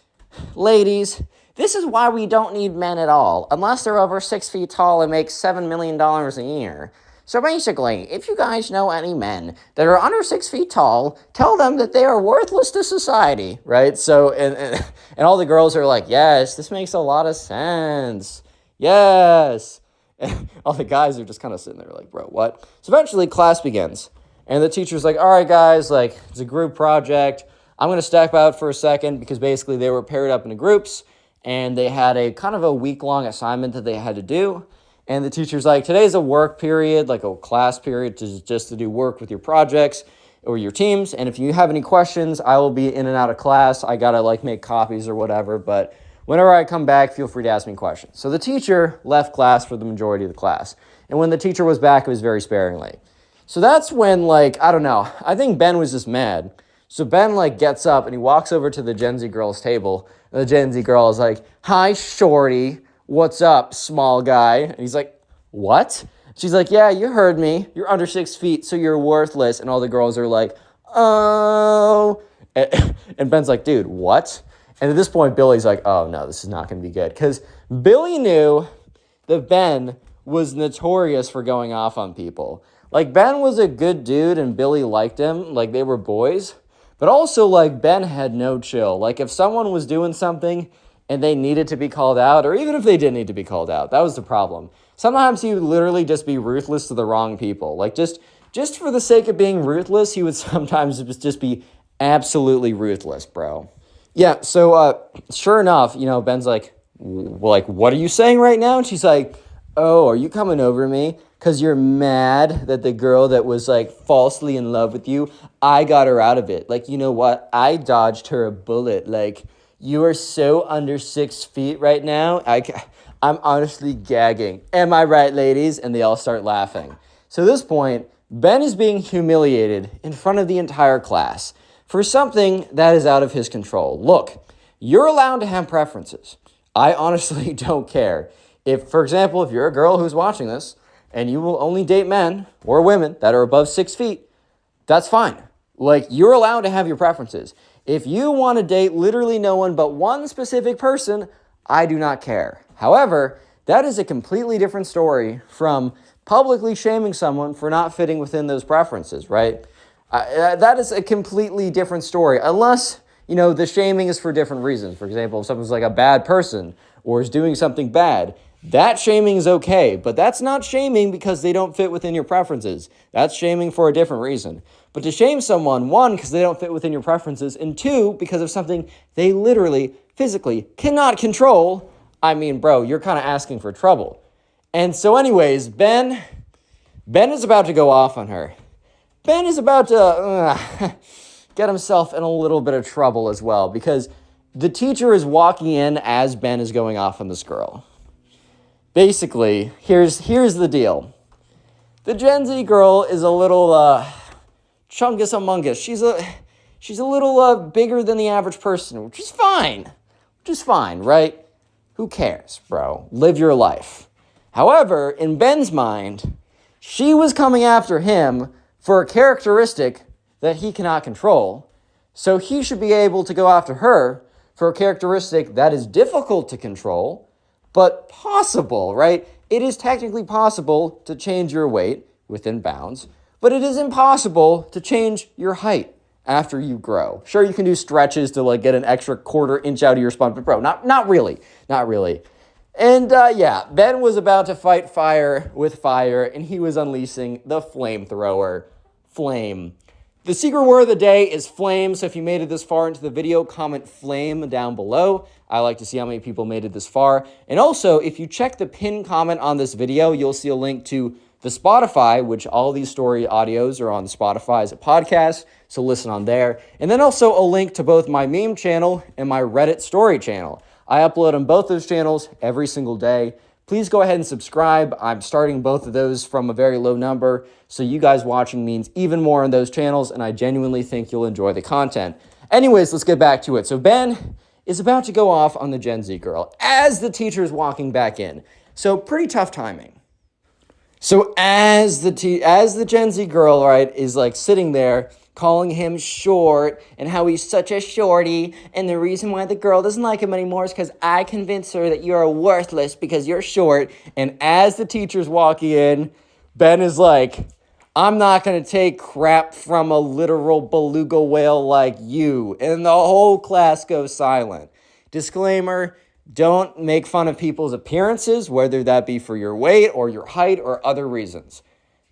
ladies, this is why we don't need men at all, unless they're over 6 feet tall and make $7 million a year. So basically, if you guys know any men that are under 6 feet tall, tell them that they are worthless to society, right? So, and all the girls are like, yes, this makes a lot of sense. Yes. And all the guys are just kind of sitting there like, bro, what? So eventually class begins. And the teacher's like, all right, guys, like, it's a group project. I'm going to step out for a second because basically they were paired up into groups and they had a kind of a week-long assignment that they had to do. And the teacher's like, today's a work period, like a class period, just to do work with your projects or your teams. And if you have any questions, I will be in and out of class. I got to like make copies or whatever. But whenever I come back, feel free to ask me questions. So the teacher left class for the majority of the class. And when the teacher was back, it was very sparingly. So that's when, like, I don't know, I think Ben was just mad. So Ben, like, gets up and he walks over to the Gen Z girl's table. And the Gen Z girl is like, hi, shorty. What's up, small guy? And he's like, what? She's like, yeah, you heard me. You're under 6 feet, so you're worthless. And all the girls are like, oh. And Ben's like, dude, what? And at this point, Billy's like, oh, no, this is not going to be good. Because Billy knew that Ben was notorious for going off on people. Like, Ben was a good dude and Billy liked him. Like, they were boys. But also, like, Ben had no chill. Like, if someone was doing something and they needed to be called out, or even if they didn't need to be called out, that was the problem. Sometimes he would literally just be ruthless to the wrong people. Like, just for the sake of being ruthless, he would sometimes just be absolutely ruthless, bro. Yeah, so sure enough, you know, Ben's like, what are you saying right now? And she's like, oh, are you coming over me? Because you're mad that the girl that was, like, falsely in love with you, I got her out of it. Like, you know what? I dodged her a bullet. Like, you are so under 6 feet right now. I'm honestly gagging. Am I right, ladies? And they all start laughing. So at this point, Ben is being humiliated in front of the entire class for something that is out of his control. Look, you're allowed to have preferences. I honestly don't care. If, for example, if you're a girl who's watching this and you will only date men or women that are above 6 feet, that's fine. Like, you're allowed to have your preferences. If you want to date literally no one but one specific person, I do not care. However, that is a completely different story from publicly shaming someone for not fitting within those preferences, right? That is a completely different story, unless, you know, the shaming is for different reasons. For example, if someone's like a bad person or is doing something bad, that shaming is okay, but that's not shaming because they don't fit within your preferences. That's shaming for a different reason. But to shame someone, one, because they don't fit within your preferences, and two, because of something they literally, physically cannot control, I mean, bro, you're kind of asking for trouble. And so anyways, Ben is about to go off on her. Ben is about to get himself in a little bit of trouble as well, because the teacher is walking in as Ben is going off on this girl. Basically, here's the deal. The Gen Z girl is a little chungus among us. She's a little bigger than the average person, which is fine, right? Who cares, bro? Live your life. However, in Ben's mind, she was coming after him for a characteristic that he cannot control, so he should be able to go after her for a characteristic that is difficult to control, but possible, right? It is technically possible to change your weight within bounds, but it is impossible to change your height after you grow. Sure, you can do stretches to like get an extra quarter inch out of your spine, but bro, not really. And yeah, Ben was about to fight fire with fire, and he was unleashing the flamethrower. Flame. The secret word of the day is flame, so if you made it this far into the video, comment flame down below. I like to see how many people made it this far. And also, if you check the pinned comment on this video, you'll see a link to the Spotify, which all these story audios are on Spotify as a podcast, so listen on there. And then also a link to both my meme channel and my Reddit story channel. I upload on both those channels every single day. Please go ahead and subscribe. I'm starting both of those from a very low number, so you guys watching means even more on those channels, and I genuinely think you'll enjoy the content. Anyways, let's get back to it. So Ben is about to go off on the Gen Z girl as the teacher's walking back in. So pretty tough timing. So as the Gen Z girl, right, is like sitting there calling him short and how he's such a shorty, and the reason why the girl doesn't like him anymore is because I convinced her that you're worthless because you're short. And as the teacher's walking in, Ben is like, I'm not going to take crap from a literal beluga whale like you. And the whole class goes silent. Disclaimer, don't make fun of people's appearances, whether that be for your weight or your height or other reasons.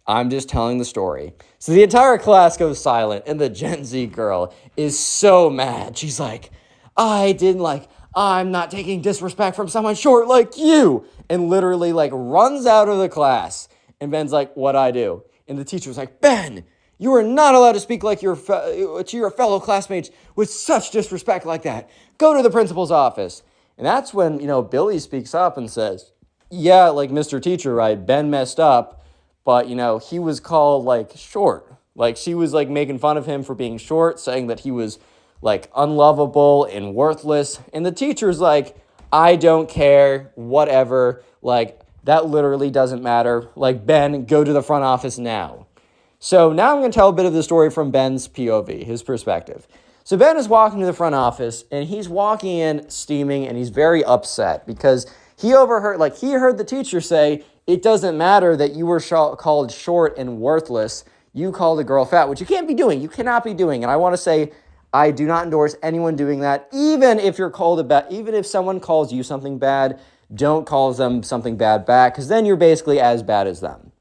I'm just telling the story. So the entire class goes silent, and the Gen Z girl is so mad. She's like, I'm not taking disrespect from someone short like you. And literally like runs out of the class. And Ben's like, what'd I do? And the teacher was like, Ben, you are not allowed to speak like to your fellow classmates with such disrespect like that. Go to the principal's office. And that's when, Billy speaks up and says, yeah, like Mr. Teacher, right? Ben messed up, but, he was called like short. Like she was like making fun of him for being short, saying that he was like unlovable and worthless. And the teacher's like, I don't care, whatever. Like that literally doesn't matter. Like Ben, go to the front office now. So now I'm going to tell a bit of the story from Ben's POV, his perspective. So Ben is walking to the front office, and he's walking in steaming, and he's very upset because he heard the teacher say, it doesn't matter that you were called short and worthless. You called a girl fat, which you can't be doing. You cannot be doing. And I want to say, I do not endorse anyone doing that. Even if even if someone calls you something bad, don't call them something bad back, because then you're basically as bad as them.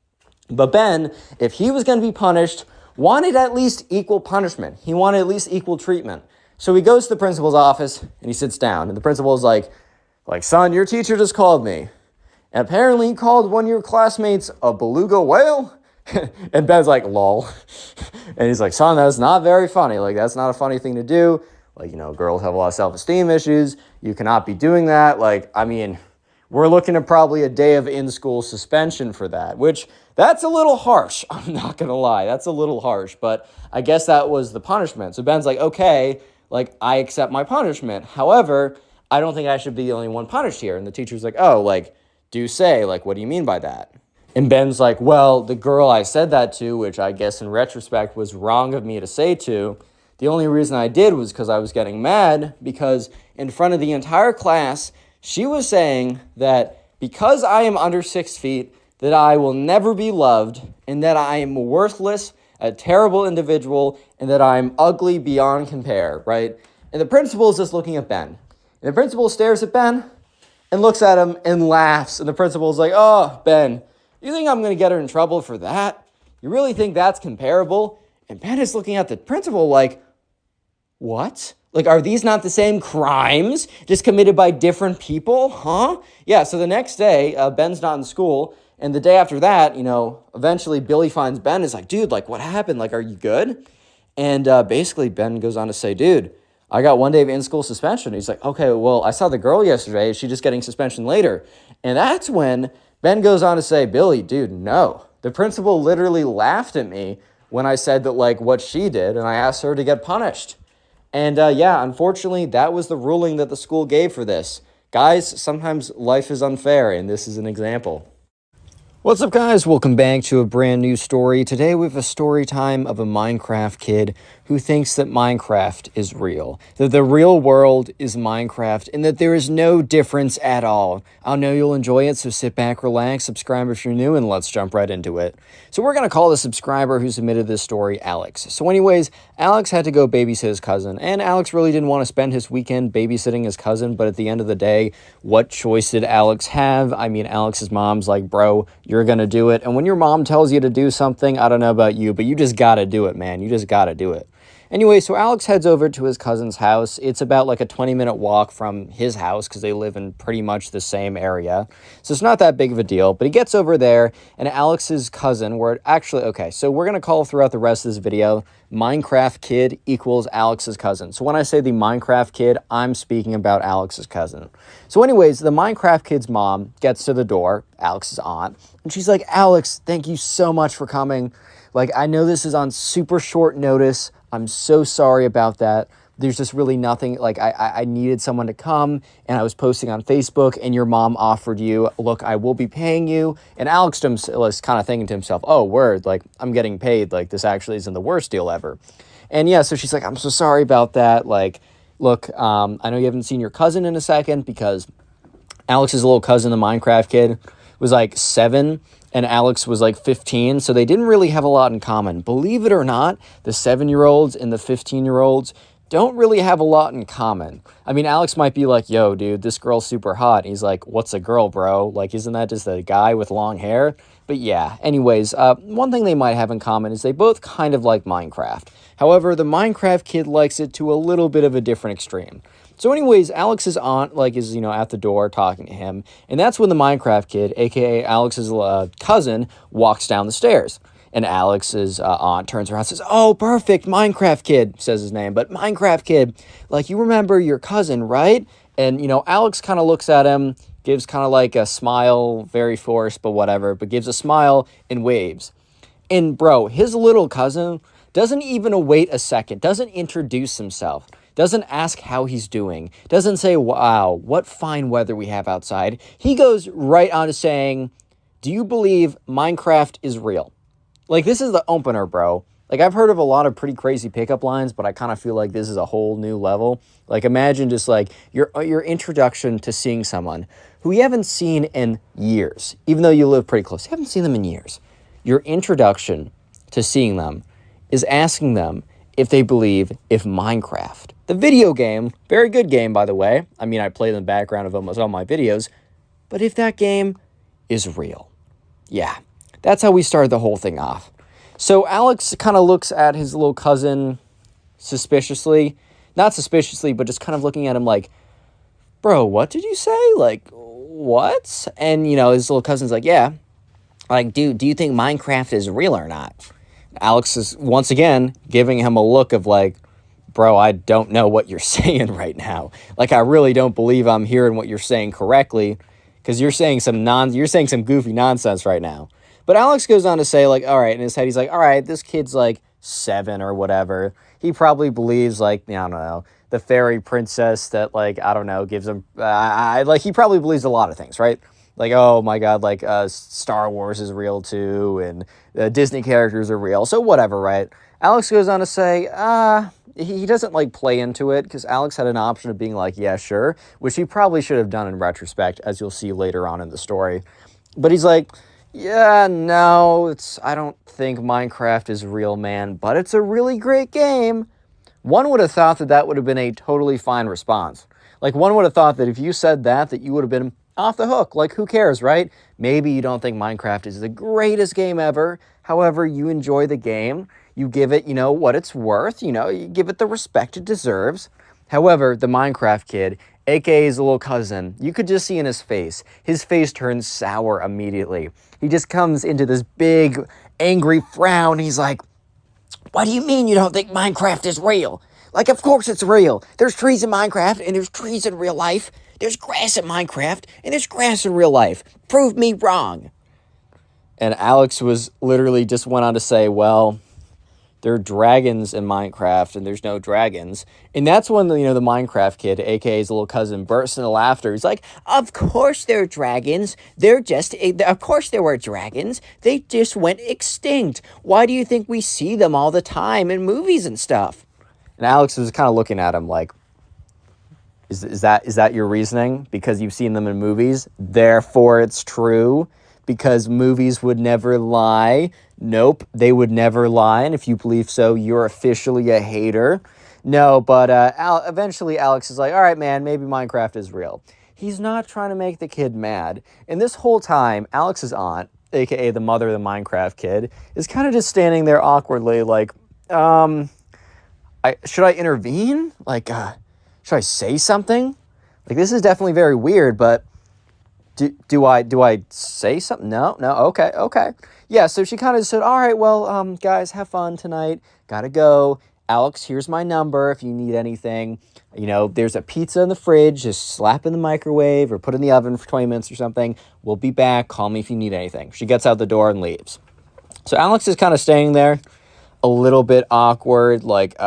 But Ben, if he was going to be punished, wanted at least equal punishment. He wanted at least equal treatment. So he goes to the principal's office and he sits down. And the principal is like, son, your teacher just called me. And apparently he called one of your classmates a beluga whale. And Ben's like, lol. And he's like, son, that's not very funny. Like, that's not a funny thing to do. Like, girls have a lot of self-esteem issues. You cannot be doing that. Like, I mean, we're looking at probably a day of in-school suspension for that, which that's a little harsh. I'm not going to lie. That's a little harsh, but I guess that was the punishment. So Ben's like, okay, like I accept my punishment. However, I don't think I should be the only one punished here. And the teacher's like, oh, like, do say, like, what do you mean by that? And Ben's like, well, the girl I said that to, which I guess in retrospect was wrong of me to say to, the only reason I did was because I was getting mad because in front of the entire class, she was saying that because I am under 6 feet, that I will never be loved, and that I am worthless, a terrible individual, and that I'm ugly beyond compare, right? And the principal is just looking at Ben. And the principal stares at Ben and looks at him and laughs. And the principal is like, oh, Ben, you think I'm going to get her in trouble for that? You really think that's comparable? And Ben is looking at the principal like, what? Like, are these not the same crimes just committed by different people? Huh? Yeah, so the next day, Ben's not in school. And the day after that, eventually Billy finds Ben and is like, dude, like, what happened? Like, are you good? And basically Ben goes on to say, dude, I got 1 day of in-school suspension. He's like, okay, well, I saw the girl yesterday. Is she just getting suspension later? And that's when Ben goes on to say, Billy, dude, no. The principal literally laughed at me when I said that, like, what she did, and I asked her to get punished. And yeah, unfortunately, that was the ruling that the school gave for this. Guys, sometimes life is unfair, and this is an example. What's up, guys? Welcome back to a brand new story. Today we have a story time of a Minecraft kid who thinks that Minecraft is real, that the real world is Minecraft, and that there is no difference at all. I know you'll enjoy it, so sit back, relax, subscribe if you're new, and let's jump right into it. So we're going to call the subscriber who submitted this story Alex. So anyways, Alex had to go babysit his cousin, and Alex really didn't want to spend his weekend babysitting his cousin, but at the end of the day, what choice did Alex have? I mean, Alex's mom's like, bro, you're going to do it. And when your mom tells you to do something, I don't know about you, but you just got to do it, man. You just got to do it. Anyway, so Alex heads over to his cousin's house. It's about like a 20-minute walk from his house because they live in pretty much the same area. So it's not that big of a deal, but he gets over there and Alex's cousin, okay, so we're going to call throughout the rest of this video, Minecraft kid equals Alex's cousin. So when I say the Minecraft kid, I'm speaking about Alex's cousin. So anyways, the Minecraft kid's mom gets to the door, Alex's aunt, and she's like, Alex, thank you so much for coming. Like, I know this is on super short notice. I'm so sorry about that. there's just really nothing, like, I needed someone to come, and I was posting on Facebook, and your mom offered you, look, I will be paying you. And Alex was kind of thinking to himself, oh, word, like, I'm getting paid. Like, this actually isn't the worst deal ever. And yeah, so she's like, I'm so sorry about that. Like, look, I know you haven't seen your cousin in a second, because Alex's little cousin, the Minecraft kid, was like 7, and Alex was like 15, so they didn't really have a lot in common. Believe it or not, the 7-year-olds and the 15-year-olds don't really have a lot in common. I mean, Alex might be like, yo, dude, this girl's super hot. And he's like, what's a girl, bro? Like, isn't that just a guy with long hair? But yeah, anyways, one thing they might have in common is they both kind of like Minecraft. However, the Minecraft kid likes it to a little bit of a different extreme. So anyways, Alex's aunt, like, is, at the door talking to him. And that's when the Minecraft kid, a.k.a. Alex's cousin, walks down the stairs. And Alex's aunt turns around and says, oh, perfect, Minecraft kid, says his name. But Minecraft kid, like, you remember your cousin, right? And, Alex kind of looks at him, gives kind of like a smile, very forced, but whatever, but gives a smile and waves. And, bro, his little cousin doesn't even wait a second, doesn't introduce himself, doesn't ask how he's doing, doesn't say, wow, what fine weather we have outside. He goes right on to saying, do you believe Minecraft is real? Like, this is the opener, bro. Like, I've heard of a lot of pretty crazy pickup lines, but I kind of feel like this is a whole new level. Like, imagine just, like, your introduction to seeing someone who you haven't seen in years, even though you live pretty close. You haven't seen them in years. Your introduction to seeing them is asking them if they believe if Minecraft, the video game, very good game, by the way. I mean, I play in the background of almost all my videos, but if that game is real. Yeah. That's how we started the whole thing off. So Alex kind of looks at his little cousin suspiciously. Not suspiciously, but just kind of looking at him like, bro, what did you say? Like, what? And, his little cousin's like, yeah. Like, dude, do you think Minecraft is real or not? Alex is, once again, giving him a look of like, bro, I don't know what you're saying right now. Like, I really don't believe I'm hearing what you're saying correctly, because you're saying some goofy nonsense right now. But Alex goes on to say, like, all right, in his head, he's like, all right, this kid's like 7 or whatever. He probably believes, like, I don't know, the fairy princess that, like, I don't know, gives him, he probably believes a lot of things, right? Like, oh my God, like, Star Wars is real too, and Disney characters are real, so whatever, right? Alex goes on to say, he doesn't, like, play into it, because Alex had an option of being like, yeah, sure, which he probably should have done in retrospect, as you'll see later on in the story. But he's like, yeah, no, I don't think Minecraft is real, man, but it's a really great game. One would have thought that would have been a totally fine response. Like, one would have thought that if you said that you would have been off the hook. Like, who cares, right? Maybe you don't think Minecraft is the greatest game ever. However, you enjoy the game. You give it, what it's worth. You give it the respect it deserves. However, the Minecraft kid, a.k.a. his little cousin, you could just see in his face turns sour immediately. He just comes into this big, angry frown. He's like, what do you mean you don't think Minecraft is real? Like, of course it's real. There's trees in Minecraft, and there's trees in real life. There's grass in Minecraft, and there's grass in real life. Prove me wrong. And Alex was literally just went on to say, well, there are dragons in Minecraft, and there's no dragons. And that's when, the Minecraft kid, a.k.a. his little cousin, bursts into laughter. He's like, of course there are dragons. Of course there were dragons. They just went extinct. Why do you think we see them all the time in movies and stuff? And Alex was kind of looking at him like, is that your reasoning? Because you've seen them in movies, therefore it's true? Because movies would never lie? Nope, they would never lie, and if you believe so, you're officially a hater. No, but eventually Alex is like, all right, man, maybe Minecraft is real. He's not trying to make the kid mad. And this whole time, Alex's aunt, a.k.a. the mother of the Minecraft kid, is kind of just standing there awkwardly like, should I intervene? Like, should I say something? Like, this is definitely very weird, but do I say something? No, okay. Yeah, so she kind of said, all right, well, guys, have fun tonight. Gotta go. Alex, here's my number if you need anything. There's a pizza in the fridge. Just slap in the microwave or put in the oven for 20 minutes or something. We'll be back. Call me if you need anything. She gets out the door and leaves. So Alex is kind of staying there, a little bit awkward, like,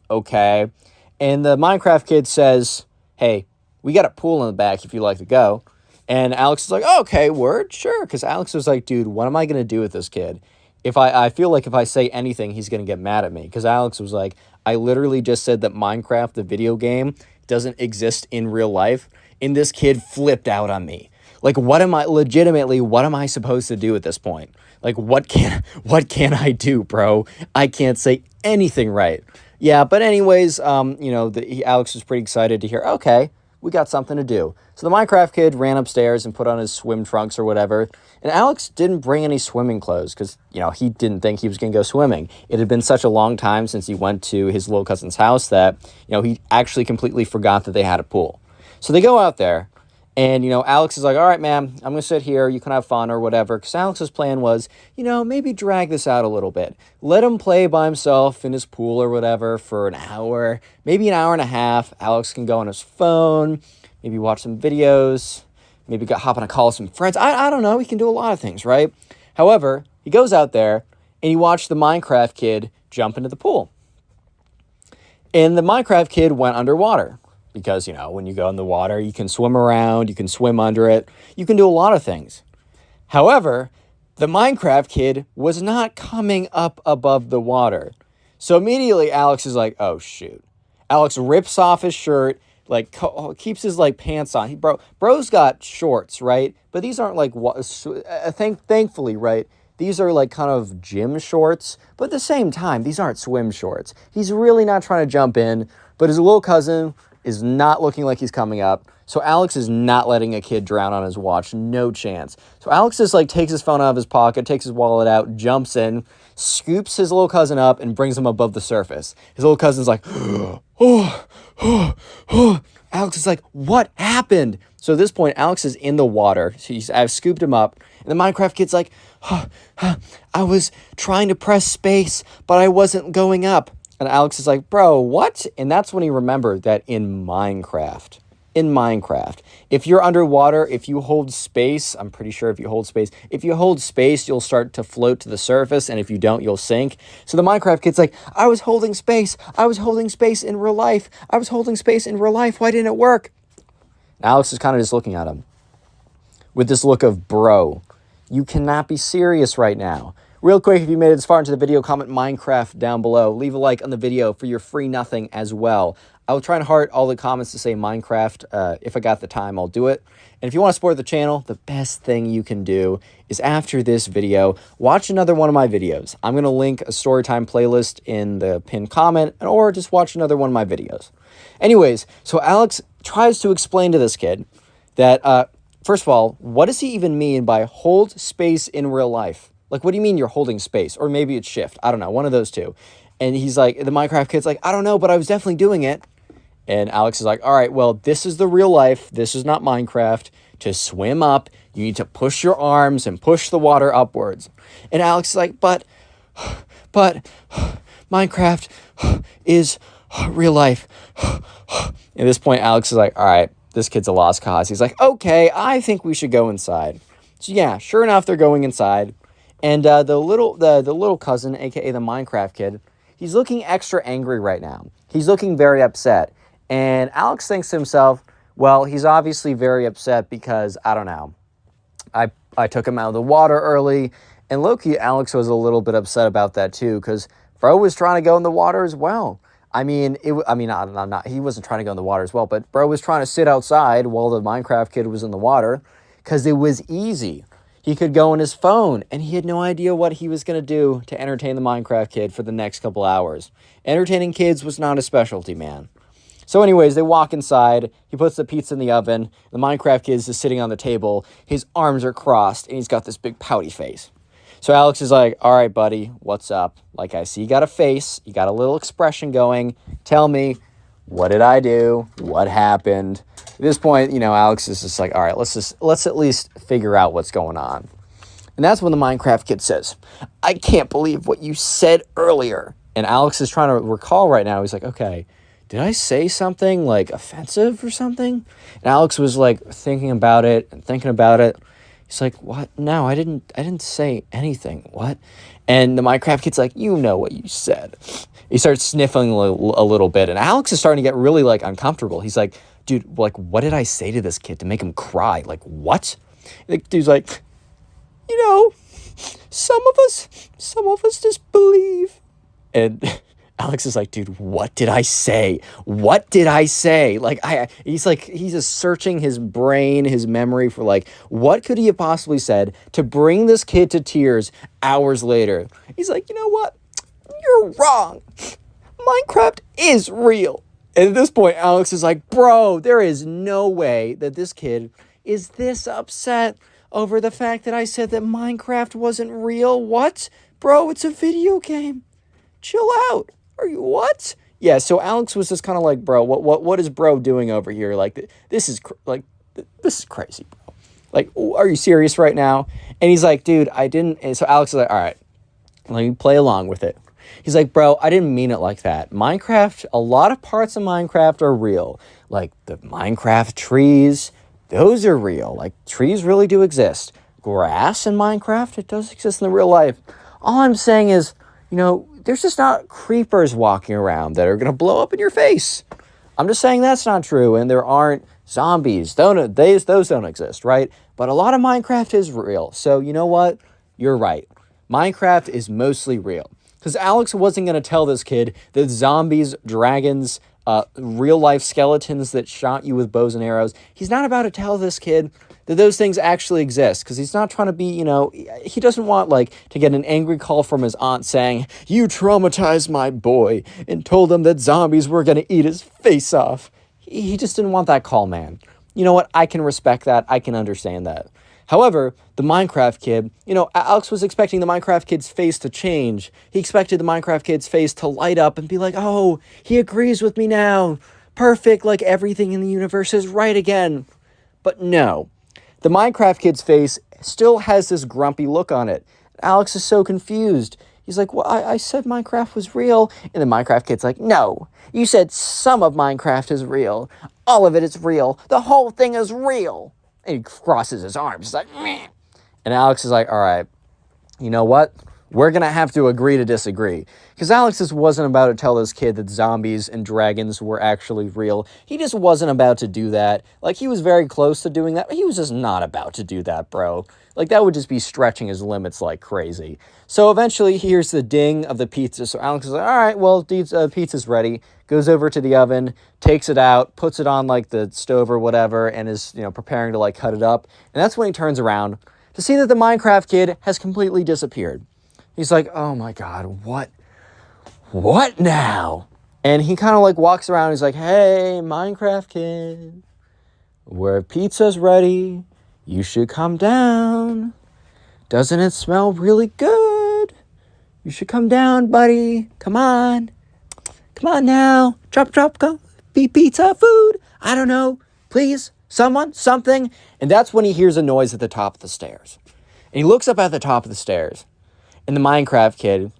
okay. And the Minecraft kid says, hey, we got a pool in the back if you'd like to go. And Alex is like, oh, okay, word, sure. Because Alex was like, dude, what am I going to do with this kid? If I feel like if I say anything, he's going to get mad at me. Because Alex was like, I literally just said that Minecraft, the video game, doesn't exist in real life. And this kid flipped out on me. Like, what am I supposed to do at this point? Like, what can I do, bro? I can't say anything right. Yeah, but anyways, Alex was pretty excited to hear, okay, we got something to do. So the Minecraft kid ran upstairs and put on his swim trunks or whatever. And Alex didn't bring any swimming clothes because, he didn't think he was going to go swimming. It had been such a long time since he went to his little cousin's house that, he actually completely forgot that they had a pool. So they go out there. And, Alex is like, all right, man, I'm going to sit here. You can have fun or whatever. Because Alex's plan was, maybe drag this out a little bit. Let him play by himself in his pool or whatever for an hour, maybe an hour and a half. Alex can go on his phone, maybe watch some videos, maybe hop on a call with some friends. I don't know. He can do a lot of things, right? However, he goes out there and he watched the Minecraft kid jump into the pool. And the Minecraft kid went underwater. Because, when you go in the water, you can swim around, you can swim under it, you can do a lot of things. However, the Minecraft kid was not coming up above the water. So immediately Alex is like, oh, shoot. Alex rips off his shirt, keeps his, pants on. Bro's got shorts, right? But these aren't, thankfully, right? These are, kind of gym shorts. But at the same time, these aren't swim shorts. He's really not trying to jump in. But his little cousin is not looking like he's coming up. So Alex is not letting a kid drown on his watch. No chance. So Alex just takes his phone out of his pocket, takes his wallet out, jumps in, scoops his little cousin up and brings him above the surface. His little cousin's like, Alex is like, what happened? So at this point, Alex is in the water. I've scooped him up. And the Minecraft kid's like, I was trying to press space, but I wasn't going up. And Alex is like, bro, what? And that's when he remembered that in Minecraft, if you're underwater, if you hold space, I'm pretty sure if you hold space, you'll start to float to the surface. And if you don't, you'll sink. So the Minecraft kid's like, I was holding space in real life. Why didn't it work? And Alex is kind of just looking at him with this look of, bro, you cannot be serious right now. Real quick, if you made it this far into the video, comment Minecraft down below. Leave a like on the video for your free nothing as well. I will try and heart all the comments to say Minecraft. If I got the time, I'll do it. And if you want to support the channel, the best thing you can do is after this video, watch another one of my videos. I'm going to link a storytime playlist in the pinned comment, or just watch another one of my videos. Anyways, so Alex tries to explain to this kid that, first of all, what does he even mean by hold space in real life? What do you mean you're holding space? Or maybe it's shift. I don't know. One of those two. And he's like, the Minecraft kid's like, I don't know, but I was definitely doing it. And Alex is like, all right, well, this is the real life. This is not Minecraft. To swim up, you need to push your arms and push the water upwards. And Alex is like, but Minecraft is real life. At this point, Alex is like, all right, this kid's a lost cause. He's like, okay, I think we should go inside. So yeah, sure enough, they're going inside. And the little cousin, aka the Minecraft kid, he's looking extra angry right now. He's looking very upset. And Alex thinks to himself, well, he's obviously very upset because, I don't know, I took him out of the water early. And low-key, Alex was a little bit upset about that too, because bro was trying to go in the water as well. He wasn't trying to go in the water as well, but bro was trying to sit outside while the Minecraft kid was in the water because it was easy. He could go on his phone, and he had no idea what he was going to do to entertain the Minecraft kid for the next couple hours. Entertaining kids was not his specialty, man. So anyways, they walk inside. He puts the pizza in the oven. The Minecraft kid is just sitting on the table. His arms are crossed, and he's got this big pouty face. So Alex is like, all right, buddy, what's up? Like, I see you got a face. You got a little expression going. Tell me, what did I do? What happened? At this point, Alex is just like, all right, let's at least figure out what's going on. And that's when the Minecraft kid says, I can't believe what you said earlier. And Alex is trying to recall right now. He's like, okay, did I say something offensive or something? And Alex was thinking about it. He's like, what? No, I didn't say anything. What? And the Minecraft kid's like, you know what you said. He starts sniffling a little bit, and Alex is starting to get really like uncomfortable. He's like, dude, like, what did I say to this kid to make him cry? Like, what? And the dude's like, you know, some of us just believe. And Alex is like, dude, what did I say? What did I say? Like, he's just searching his brain, his memory for like, what could he have possibly said to bring this kid to tears hours later? He's like, you know what? You're wrong. Minecraft is real. And at this point, Alex is like, bro, there is no way that this kid is this upset over the fact that I said that Minecraft wasn't real. What? Bro, it's a video game. Chill out. Are you what? Yeah, so Alex was just kind of like, bro, what is bro doing over here? Like, this is crazy, bro. Like, are you serious right now? And he's like, dude, I didn't. And so Alex is like, all right, let me play along with it. He's like, bro, I didn't mean it like that. Minecraft, a lot of parts of Minecraft are real. Like the Minecraft trees, those are real. Like trees really do exist. Grass in Minecraft, it does exist in the real life. All I'm saying is, you know, there's just not creepers walking around that are going to blow up in your face. I'm just saying that's not true. And there aren't zombies. Those don't exist, right? But a lot of Minecraft is real. So you know what? You're right. Minecraft is mostly real. Because Alex wasn't going to tell this kid that zombies, dragons, real life skeletons that shot you with bows and arrows. He's not about to tell this kid that those things actually exist, because he's not trying to be, you know, he doesn't want like to get an angry call from his aunt saying, you traumatized my boy and told him that zombies were going to eat his face off. He just didn't want that call, man. You know what? I can respect that. I can understand that. However, the Minecraft kid, you know, Alex was expecting the Minecraft kid's face to change. He expected the Minecraft kid's face to light up and be like, oh, he agrees with me now. Perfect, like everything in the universe is right again. But no, the Minecraft kid's face still has this grumpy look on it. Alex is so confused. He's like, well, I said Minecraft was real. And the Minecraft kid's like, no, you said some of Minecraft is real. All of it is real. The whole thing is real. And he crosses his arms. He's like, meh. And Alex is like, all right, you know what? We're going to have to agree to disagree. Because Alex just wasn't about to tell this kid that zombies and dragons were actually real. He just wasn't about to do that. Like, he was very close to doing that, but he was just not about to do that, bro. Like, that would just be stretching his limits like crazy. So eventually, he hears the ding of the pizza. So Alex is like, all right, well, pizza's ready. Goes over to the oven, takes it out, puts it on, like, the stove or whatever, and is, you know, preparing to, like, cut it up. And that's when he turns around to see that the Minecraft kid has completely disappeared. He's like, oh my God, what? What now? And he kind of like walks around. He's like, hey, Minecraft kid, where pizza's ready, you should come down. Doesn't it smell really good? You should come down, buddy. Come on. Come on now. Drop, go. Pizza, food. I don't know. Please, someone, something. And that's when he hears a noise at the top of the stairs. And he looks up at the top of the stairs. And the Minecraft kid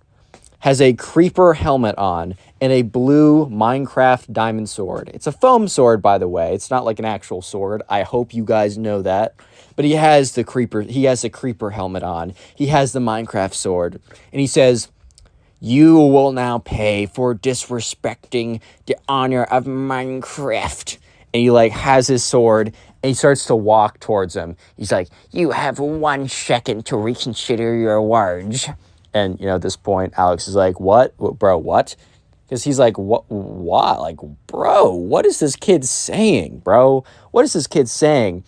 has a creeper helmet on and a blue Minecraft diamond sword. It's a foam sword, by the way. It's not like an actual sword. I hope you guys know that. But he has the creeper helmet on. He has the Minecraft sword. And he says, you will now pay for disrespecting the honor of Minecraft. And he like has his sword and he starts to walk towards him. He's like, you have 1 second to reconsider your words. And, you know, at this point, Alex is like, what? Bro, what? Because he's like, what? Like, bro, what is this kid saying, bro? What is this kid saying?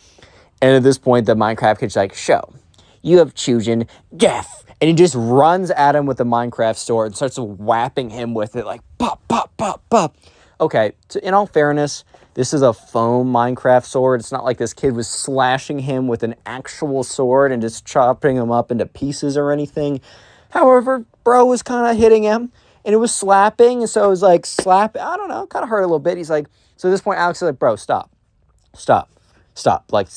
And at this point, the Minecraft kid's like, show, you have chosen death. And he just runs at him with the Minecraft sword and starts whapping him with it like, pop, pop, pop, pop. Okay, in all fairness, this is a foam Minecraft sword. It's not like this kid was slashing him with an actual sword and just chopping him up into pieces or anything. However, bro was kind of hitting him, and it was slapping, so it was like I don't know, kind of hurt a little bit. He's like, so at this point, Alex is like, bro, stop. Like,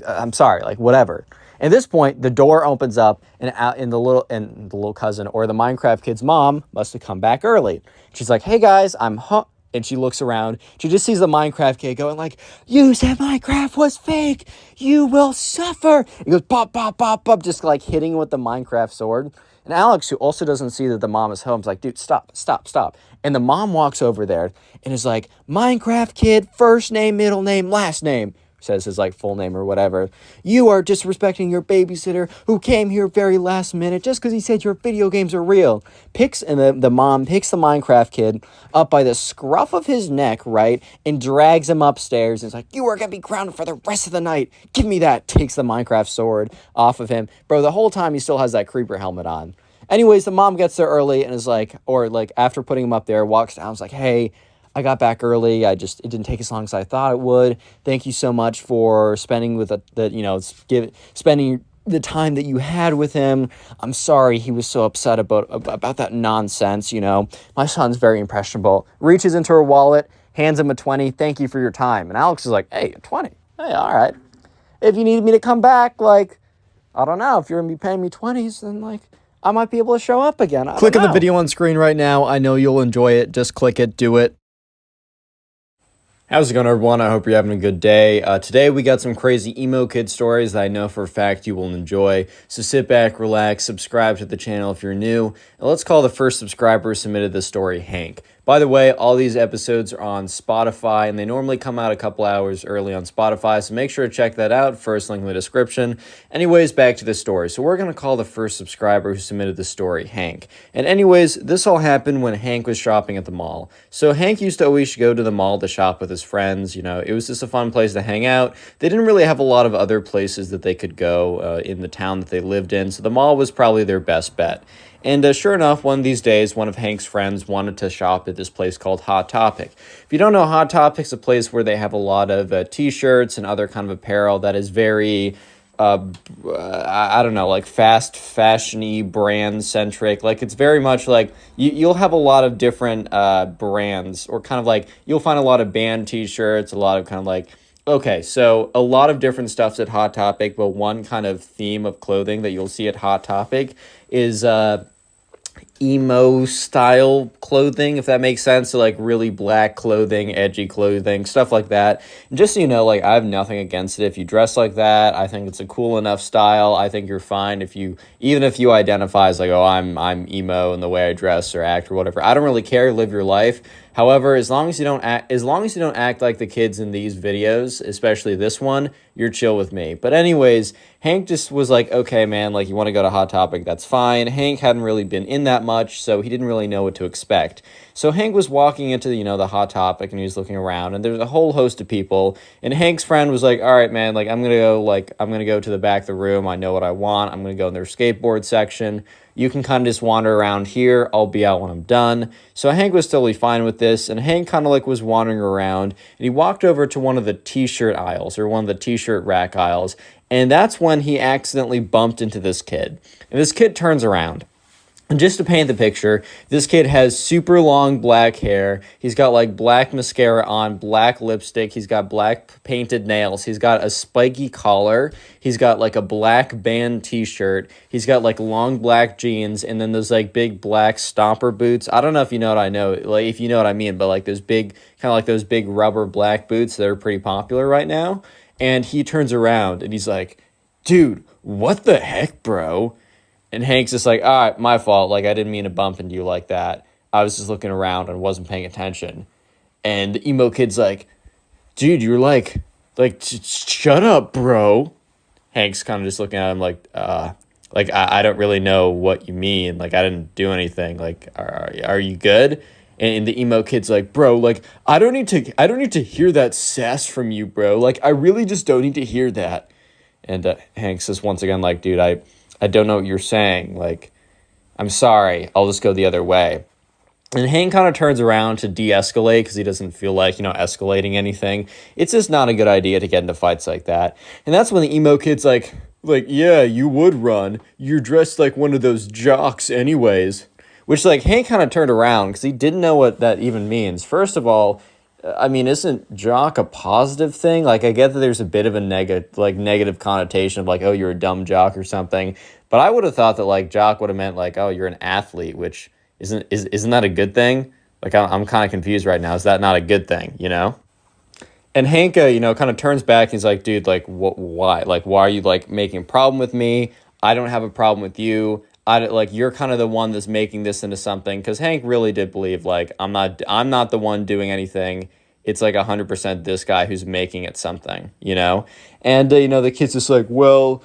I'm sorry, like, whatever. At this point, the door opens up, and the little cousin or the Minecraft kid's mom must have come back early. She's like, hey guys, I'm home. And she looks around. She just sees the Minecraft kid going like, you said Minecraft was fake. You will suffer. He goes, pop, pop, pop, pop, just like hitting with the Minecraft sword. And Alex, who also doesn't see that the mom is home, is like, dude, stop, stop, stop. And the mom walks over there and is like, Minecraft kid, first name, middle name, last name. Says his like full name or whatever. You are disrespecting your babysitter who came here very last minute just because he said your video games are real. The mom picks the Minecraft kid up by the scruff of his neck, right, and drags him upstairs and is like, you are gonna be grounded for the rest of the night. Give me that. Takes the Minecraft sword off of him. Bro, the whole time he still has that creeper helmet on. Anyways, the mom gets there early and is like, or like after putting him up there, walks down, is like, hey, I got back early. It didn't take as long as I thought it would. Thank you so much for spending spending the time that you had with him. I'm sorry he was so upset about that nonsense, My son's very impressionable. Reaches into her wallet, hands him a 20. Thank you for your time. And Alex is like, hey, a 20. Hey, all right. If you need me to come back, like, I don't know. If you're going to be paying me 20s, then like, I might be able to show up again. Click on the video on screen right now. I know you'll enjoy it. Just click it. Do it. How's it going, everyone? I hope you're having a good day. Today we got some crazy emo kid stories that I know for a fact you will enjoy. So sit back, relax, subscribe to the channel if you're new, and let's call the first subscriber who submitted this story Hank. By the way, all these episodes are on Spotify, and they normally come out a couple hours early on Spotify, so make sure to check that out. First link in the description. Anyways, back to the story. So we're going to call the first subscriber who submitted the story Hank. And anyways, this all happened when Hank was shopping at the mall. So Hank used to always go to the mall to shop with his friends. It was just a fun place to hang out. They didn't really have a lot of other places that they could go in the town that they lived in, so the mall was probably their best bet. And sure enough, one of these days, one of Hank's friends wanted to shop at this place called Hot Topic. If you don't know, Hot Topic's a place where they have a lot of t-shirts and other kind of apparel that is very, I don't know, like fast fashion-y, brand-centric. Like, it's very much like, you'll have a lot of different brands, or kind of like, you'll find a lot of band t-shirts, a lot of kind of like, okay, so a lot of different stuff's at Hot Topic, but one kind of theme of clothing that you'll see at Hot Topic is emo style clothing, if that makes sense. So like really black clothing, edgy clothing, stuff like that. And just so you know, like, I have nothing against it if you dress like that. I think it's a cool enough style. I think you're fine even if you identify as like, oh, I'm emo in the way I dress or act or whatever. I don't really care. Live your life. However, as long as you don't act like the kids in these videos, especially this one, you're chill with me. But anyways, Hank just was like, okay, man, like, you want to go to Hot Topic, that's fine. Hank hadn't really been in that much, so he didn't really know what to expect. So Hank was walking into, the Hot Topic, and he was looking around, and there's a whole host of people, and Hank's friend was like, all right, man, like, I'm going to go to the back of the room. I know what I want. I'm going to go in their skateboard section. You can kind of just wander around here. I'll be out when I'm done. So Hank was totally fine with this, and Hank kind of like was wandering around, and he walked over to one of the t-shirt aisles, or one of the t-shirt rack aisles, and that's when he accidentally bumped into this kid. And this kid turns around. And just to paint the picture, this kid has super long black hair. He's got like black mascara on, black lipstick. He's got black painted nails. He's got a spiky collar. He's got like a black band t-shirt. He's got like long black jeans, and then those like big black stomper boots. I don't know if you know if you know what I mean, but like those big, kind of like those big rubber black boots that are pretty popular right now. And he turns around and he's like, dude, what the heck, bro? And Hank's just like, all right, my fault. Like, I didn't mean to bump into you like that. I was just looking around and wasn't paying attention. And the emo kid's like, dude, you're like, shut up, bro. Hank's kind of just looking at him like, I don't really know what you mean. Like, I didn't do anything. Like, are you good? And the emo kid's like, bro, like, I don't need to hear that sass from you, bro. Like, I really just don't need to hear that. And Hank says once again, like, dude, I don't know what you're saying. Like, I'm sorry. I'll just go the other way. And Hank kind of turns around to de-escalate because he doesn't feel like, escalating anything. It's just not a good idea to get into fights like that. And that's when the emo kid's like, yeah, you would run. You're dressed like one of those jocks anyways. Which, like, Hank kind of turned around because he didn't know what that even means. First of all, I mean, isn't jock a positive thing? Like, I get that there's a bit of a negative connotation of like, oh, you're a dumb jock or something. But I would have thought that like jock would have meant like, oh, you're an athlete, which isn't that a good thing? Like, I'm kind of confused right now. Is that not a good thing, you know? And Hank, kind of turns back. And he's like, dude, like, why? Like, why are you, like, making a problem with me? I don't have a problem with you. You're kind of the one that's making this into something. Because Hank really did believe, like, I'm not the one doing anything. It's like 100% this guy who's making it something, you know? And, the kid's just like, well,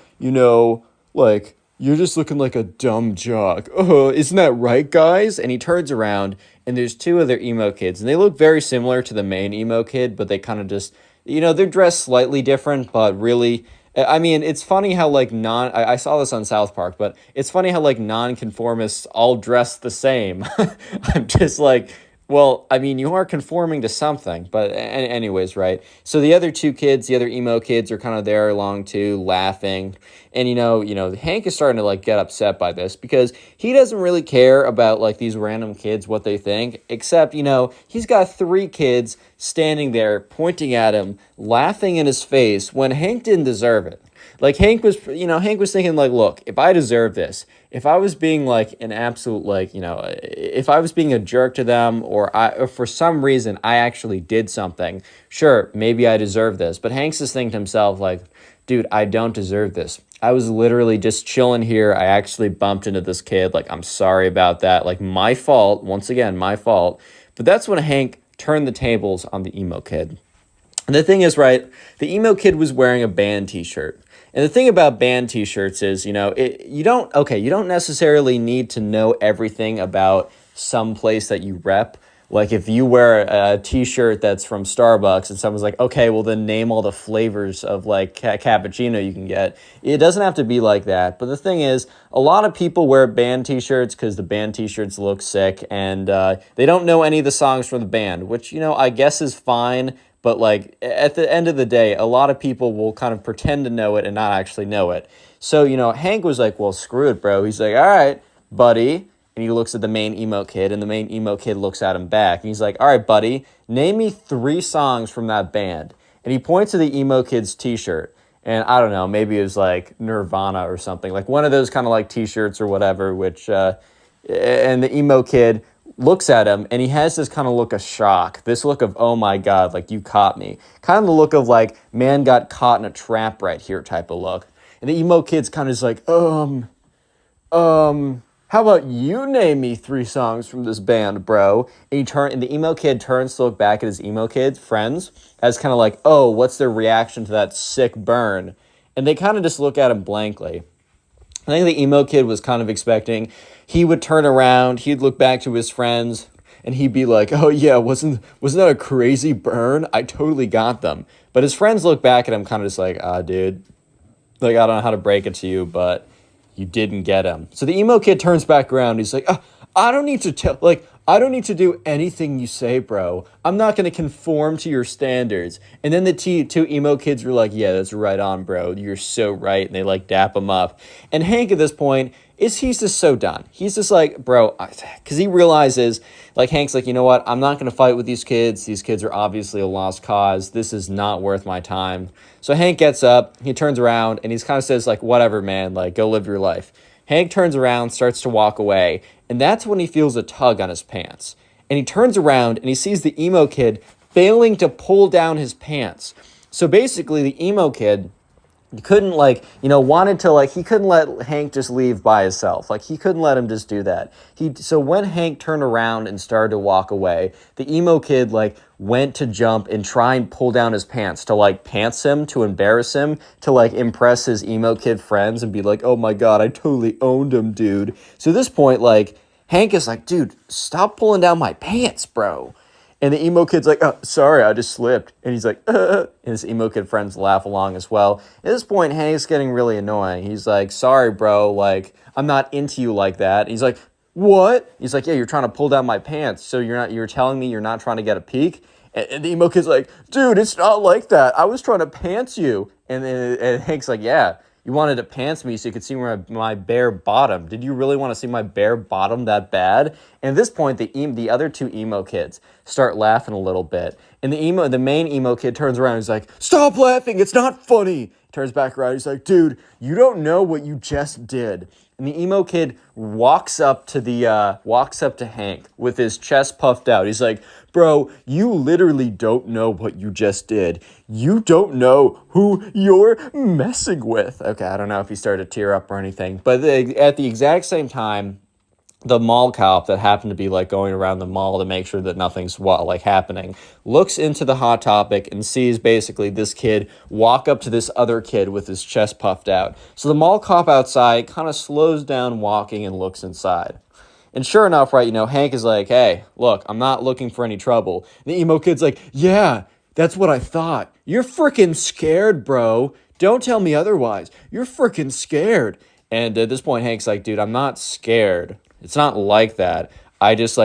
like, you're just looking like a dumb jock. Oh, isn't that right, guys? And he turns around, and there's two other emo kids, and they look very similar to the main emo kid, but they kind of just, they're dressed slightly different, but really, I mean, it's funny how, like, I saw this on South Park, but it's funny how, like, nonconformists all dress the same. I'm just like, well, I mean, you are conforming to something, but anyways, right? So the other two kids, the other emo kids, are kind of there along too, laughing, and Hank is starting to like get upset by this because he doesn't really care about like these random kids what they think, except he's got three kids standing there pointing at him, laughing in his face when Hank didn't deserve it. Like Hank was thinking like, look, if I deserve this, if I was being like an absolute like, if I was being a jerk to them or for some reason I actually did something, sure, maybe I deserve this. But Hank's just thinking to himself like, dude, I don't deserve this. I was literally just chilling here. I actually bumped into this kid. Like, I'm sorry about that. Like, my fault. Once again, my fault. But that's when Hank turned the tables on the emo kid. And the thing is, right, the emo kid was wearing a band t-shirt. And the thing about band t-shirts is, you don't necessarily need to know everything about some place that you rep. Like if you wear a t-shirt that's from Starbucks and someone's like, okay, well then name all the flavors of like cappuccino you can get. It doesn't have to be like that. But the thing is, a lot of people wear band t-shirts because the band t-shirts look sick and they don't know any of the songs from the band, which, I guess is fine. But like at the end of the day, a lot of people will kind of pretend to know it and not actually know it. So, Hank was like, well, screw it, bro. He's like, all right, buddy. And he looks at the main emo kid, and the main emo kid looks at him back. And he's like, all right, buddy, name me 3 songs from that band. And he points to the emo kid's t-shirt. And I don't know, maybe it was like Nirvana or something. Like one of those kind of like t-shirts or whatever, which, and the emo kid looks at him, and he has this kind of look of shock. This look of, oh my God, like you caught me. Kind of the look of like, man got caught in a trap right here type of look. And the emo kid's kind of just like, how about you name me 3 songs from this band, bro? And the emo kid turns to look back at his emo kid friends as kind of like, oh, what's their reaction to that sick burn? And they kind of just look at him blankly. I think the emo kid was kind of expecting he would turn around, he'd look back to his friends, and he'd be like, oh yeah, wasn't that a crazy burn? I totally got them. But his friends look back at him kind of just like, dude, like I don't know how to break it to you, but you didn't get him. So the emo kid turns back around. He's like, I don't need to do anything you say, bro. I'm not going to conform to your standards. And then the two emo kids were like, yeah, that's right on, bro. You're so right. And they like dap him up. And Hank at this point he's just so done. He's just like, bro, because he realizes, like Hank's like, you know what? I'm not going to fight with these kids. These kids are obviously a lost cause. This is not worth my time. So Hank gets up, he turns around, and he's kind of says like, whatever, man, like go live your life. Hank turns around, starts to walk away, and that's when he feels a tug on his pants. And he turns around and he sees the emo kid failing to pull down his pants. So basically the emo kid couldn't he couldn't let Hank just leave by himself. Like he couldn't let him just do that. So when Hank turned around and started to walk away, the emo kid like went to jump and try and pull down his pants to like pants him, to embarrass him, to like impress his emo kid friends and be like, oh my God, I totally owned him, dude. So at this point, like Hank is like, dude, stop pulling down my pants, bro. And the emo kid's like, oh, sorry, I just slipped. And he's like, and his emo kid friends laugh along as well. At this point, Hank's getting really annoying. He's like, sorry, bro, like, I'm not into you like that. And he's like, what? He's like, yeah, you're trying to pull down my pants. So you're telling me you're not trying to get a peek? And the emo kid's like, dude, it's not like that. I was trying to pants you. And Hank's like, yeah. You wanted to pants me so you could see my bare bottom. Did you really want to see my bare bottom that bad? And at this point, the other 2 emo kids start laughing a little bit. And the main emo kid turns around and he's like, stop laughing, it's not funny. turns back around. He's like, dude, you don't know what you just did. And the emo kid walks up to Hank with his chest puffed out. He's like, bro, you literally don't know what you just did. You don't know who you're messing with. Okay, I don't know if he started to tear up or anything. But at the exact same time, the mall cop that happened to be like going around the mall to make sure that nothing's like happening looks into the Hot Topic and sees basically this kid walk up to this other kid with his chest puffed out. So the mall cop outside kind of slows down walking and looks inside. And sure enough, right, Hank is like, hey, look, I'm not looking for any trouble. And the emo kid's like, yeah, that's what I thought. You're freaking scared, bro. Don't tell me otherwise. You're freaking scared. And at this point, Hank's like, dude, I'm not scared. It's not like that. I just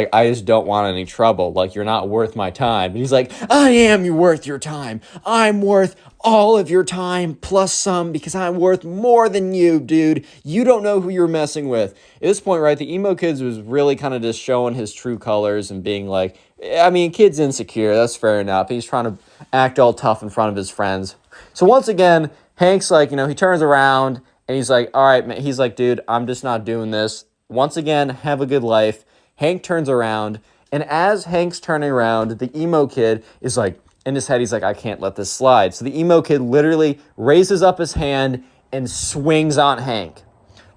don't want any trouble. Like, you're not worth my time. And he's like, I am worth your time. I'm worth all of your time plus some because I'm worth more than you, dude. You don't know who you're messing with. At this point, right, the emo kid was really kind of just showing his true colors and being like, I mean, kid's insecure. That's fair enough. He's trying to act all tough in front of his friends. So once again, Hank's like, he turns around and he's like, all right, man. He's like, dude, I'm just not doing this. Once again, have a good life. Hank turns around, and as Hank's turning around, the emo kid is like, in his head, he's like, I can't let this slide. So the emo kid literally raises up his hand and swings on Hank.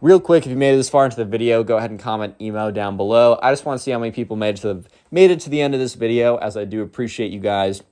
Real quick, if you made it this far into the video, go ahead and comment emo down below. I just want to see how many people made it to the end of this video, as I do appreciate you guys.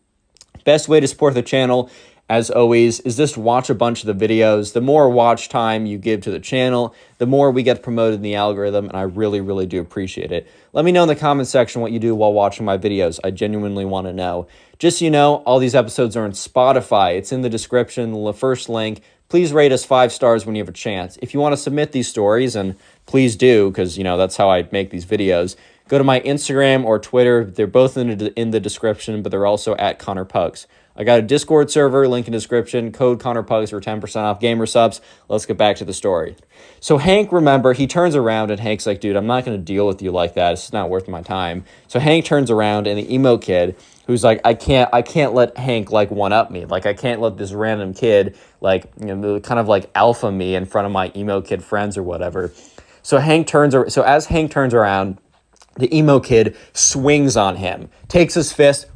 Best way to support the channel, as always, is just watch a bunch of the videos. The more watch time you give to the channel, the more we get promoted in the algorithm, and I really, really do appreciate it. Let me know in the comment section what you do while watching my videos. I genuinely want to know. Just so you know, all these episodes are on Spotify. It's in the description, the first link. Please rate us 5 stars when you have a chance. If you want to submit these stories, and please do, because, that's how I make these videos, go to my Instagram or Twitter. They're both in the description, but they're also at connorpugs. I got a Discord server, link in description, code connorpugs for 10% off gamer subs. Let's get back to the story. So Hank, remember, he turns around and Hank's like, dude, I'm not going to deal with you like that. It's just not worth my time. So Hank turns around and the emo kid, who's like, I can't let Hank like one-up me. Like, I can't let this random kid like, kind of like alpha me in front of my emo kid friends or whatever. So as Hank turns around, the emo kid swings on him, takes his fist.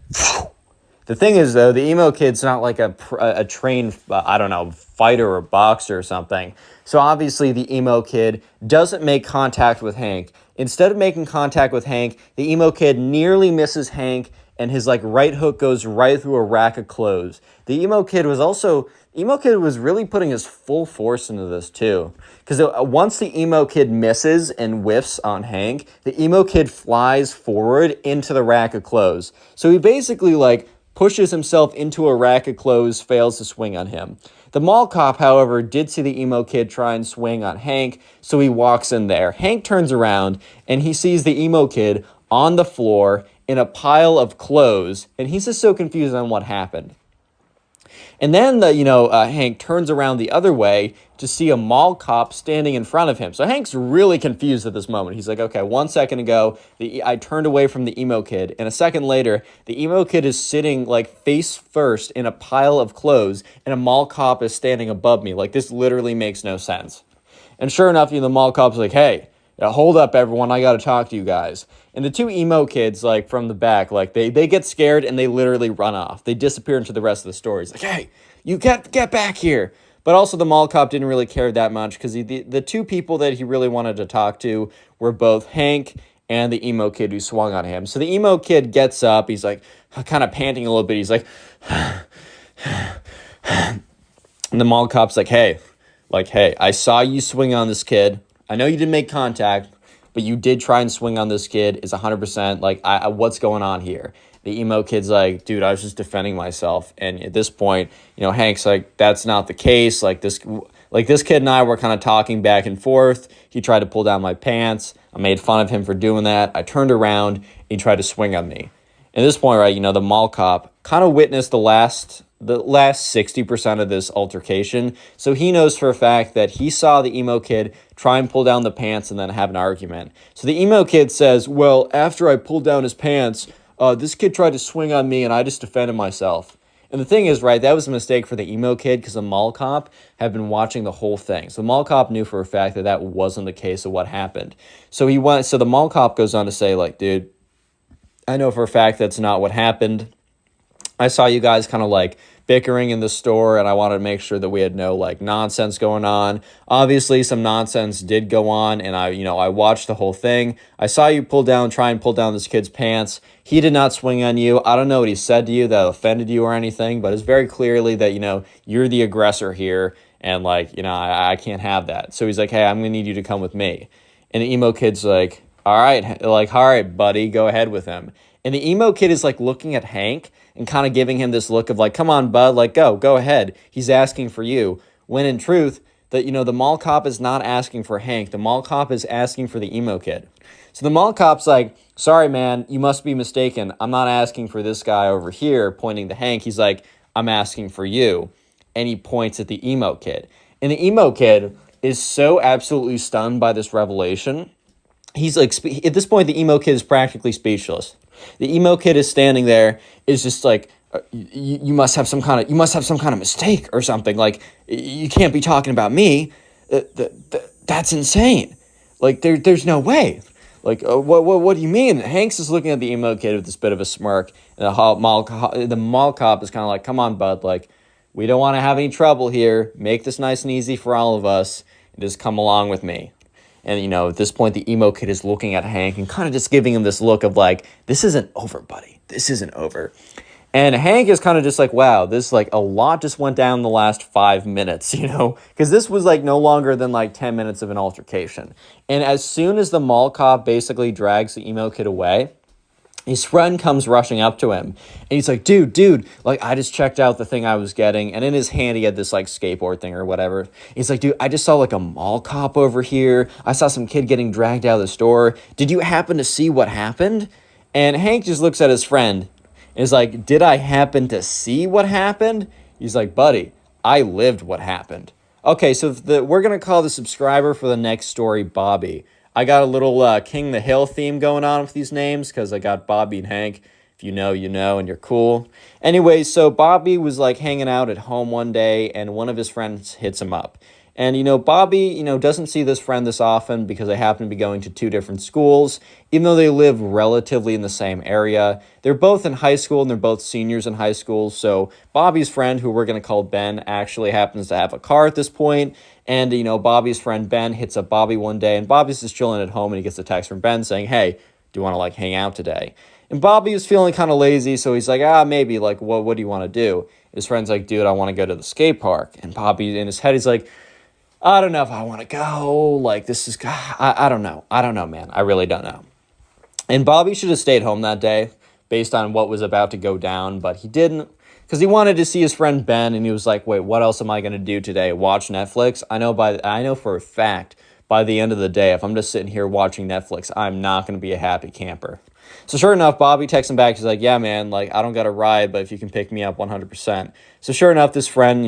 The thing is, though, the emo kid's not like a trained, fighter or boxer or something. So obviously the emo kid doesn't make contact with Hank. Instead of making contact with Hank, the emo kid nearly misses Hank, and his right hook goes right through a rack of clothes. The emo kid was really putting his full force into this too. Because once the emo kid misses and whiffs on Hank, the emo kid flies forward into the rack of clothes. So he basically pushes himself into a rack of clothes, fails to swing on him. The mall cop, however, did see the emo kid try and swing on Hank, so he walks in there. Hank turns around, and he sees the emo kid on the floor in a pile of clothes, and he's just so confused on what happened. And then Hank turns around the other way to see a mall cop standing in front of him. So Hank's really confused at this moment. He's like, okay, 1 second ago, I turned away from the emo kid. And a second later, the emo kid is sitting face first in a pile of clothes, and a mall cop is standing above me. This literally makes no sense. And sure enough, the mall cop's like, hey, hold up, everyone. I got to talk to you guys. And the two emo kids, from the back, they get scared and they literally run off. They disappear into the rest of the story. It's like, hey, you get back here. But also the mall cop didn't really care that much because the two people that he really wanted to talk to were both Hank and the emo kid who swung on him. So the emo kid gets up. He's kind of panting a little bit. He's like, and the mall cop's like, hey, I saw you swing on this kid. I know you didn't make contact, but you did try and swing on this kid. It's 100%. What's going on here? The emo kid's like, dude, I was just defending myself. And at this point, Hank's like, that's not the case. This kid and I were kind of talking back and forth. He tried to pull down my pants. I made fun of him for doing that. I turned around and he tried to swing on me. At this point, right, the mall cop kind of witnessed the last 60% of this altercation. So he knows for a fact that he saw the emo kid try and pull down the pants and then have an argument. So the emo kid says, well, after I pulled down his pants, this kid tried to swing on me and I just defended myself. And the thing is, right, that was a mistake for the emo kid because the mall cop had been watching the whole thing. So the mall cop knew for a fact that that wasn't the case of what happened. So the mall cop goes on to say, like, dude, I know for a fact that's not what happened. I saw you guys kind of like bickering in the store, and I wanted to make sure that we had no like nonsense going on. Obviously, some nonsense did go on, and I watched the whole thing. I saw you try and pull down this kid's pants. He did not swing on you. I don't know what he said to you that offended you or anything, but it's very clearly that, you're the aggressor here, and like, I can't have that. So he's like, hey, I'm gonna need you to come with me. And the emo kid's like, all right, buddy, go ahead with him. And the emo kid is like looking at Hank and kind of giving him this look of like, come on, bud, like, go ahead. He's asking for you. When in truth, the mall cop is not asking for Hank. The mall cop is asking for the emo kid. So the mall cop's like, sorry, man, you must be mistaken. I'm not asking for this guy over here, pointing to Hank. He's like, I'm asking for you. And he points at the emo kid. And the emo kid is so absolutely stunned by this revelation. He's like, at this point, the emo kid is practically speechless. The emo kid is standing there, is just like, you must have some kind of mistake or something. Like, you can't be talking about me. That's insane. Like, there's no way. Like, what do you mean? Hanks is looking at the emo kid with this bit of a smirk, and the mall cop is kind of like, come on, bud. Like, we don't want to have any trouble here. Make this nice and easy for all of us, and just come along with me. And, at this point, the emo kid is looking at Hank and kind of just giving him this look of like, this isn't over, buddy. This isn't over. And Hank is kind of just like, wow, this like a lot just went down the last 5 minutes, because this was like no longer than like 10 minutes of an altercation. And as soon as the mall cop basically drags the emo kid away, his friend comes rushing up to him, and he's like, dude, like, I just checked out the thing I was getting, and in his hand, he had this, like, skateboard thing or whatever. He's like, dude, I just saw, like, a mall cop over here. I saw some kid getting dragged out of the store. Did you happen to see what happened? And Hank just looks at his friend, and is like, did I happen to see what happened? He's like, buddy, I lived what happened. Okay, so we're going to call the subscriber for the next story Bobby. I got a little King the Hill theme going on with these names because I got Bobby and Hank. If you know, you know, and you're cool. Anyway, so Bobby was like hanging out at home one day, and one of his friends hits him up. And, Bobby, doesn't see this friend this often because they happen to be going to two different schools, even though they live relatively in the same area. They're both in high school, and they're both seniors in high school. So Bobby's friend, who we're going to call Ben, actually happens to have a car at this point. And, Bobby's friend Ben hits up Bobby one day, and Bobby's just chilling at home, and he gets a text from Ben saying, hey, do you want to, like, hang out today? And Bobby was feeling kind of lazy, so he's like, maybe, like, what do you want to do? His friend's like, dude, I want to go to the skate park. And Bobby, in his head, he's like, I don't know if I want to go. Like, this is, I don't know. I don't know, man. I really don't know. And Bobby should have stayed home that day based on what was about to go down, but he didn't because he wanted to see his friend Ben, and he was like, wait, what else am I going to do today? Watch Netflix? I know for a fact by the end of the day, if I'm just sitting here watching Netflix, I'm not going to be a happy camper. So sure enough, Bobby texts him back. He's like, yeah, man, like, I don't got a ride, but if you can pick me up 100%. So sure enough, this friend,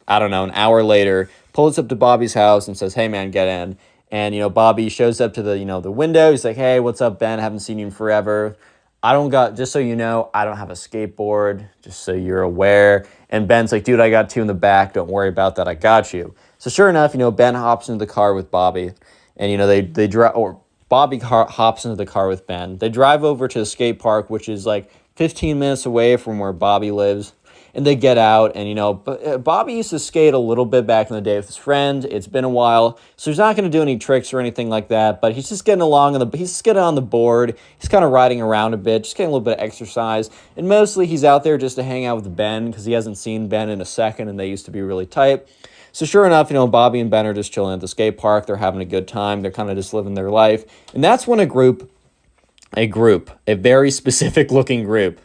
I don't know, an hour later, pulls up to Bobby's house and says, hey, man, get in. And, Bobby shows up to the window. He's like, hey, what's up, Ben? Haven't seen you in forever. Just so you know, I don't have a skateboard, just so you're aware. And Ben's like, dude, I got two in the back. Don't worry about that. I got you. So sure enough, Ben hops into the car with Bobby. And, they drive, or Bobby hops into the car with Ben. They drive over to the skate park, which is like 15 minutes away from where Bobby lives. And they get out, and, Bobby used to skate a little bit back in the day with his friend. It's been a while, so he's not going to do any tricks or anything like that, but he's just getting along, he's just getting on the board. He's kind of riding around a bit, just getting a little bit of exercise. And mostly he's out there just to hang out with Ben because he hasn't seen Ben in a second, and they used to be really tight. So sure enough, Bobby and Ben are just chilling at the skate park. They're having a good time. They're kind of just living their life. And that's when a very specific looking group,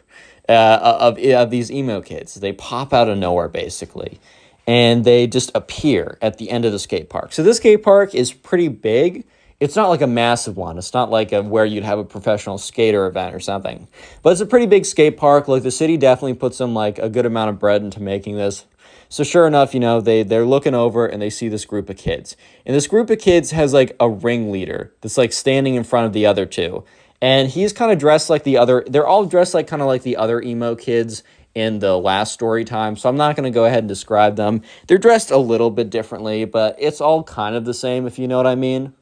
of these emo kids. They pop out of nowhere, basically, and they just appear at the end of the skate park. So this skate park is pretty big. It's not like a massive one. It's not like where you'd have a professional skater event or something. But it's a pretty big skate park. Like, the city definitely put some, like, a good amount of bread into making this. So sure enough, they're looking over, and they see this group of kids. And this group of kids has, like, a ringleader that's, like, standing in front of the other two. And he's kind of dressed like they're all dressed like kind of like the other emo kids in the last story time, so I'm not going to go ahead and describe them. They're dressed a little bit differently, but it's all kind of the same, if you know what I mean.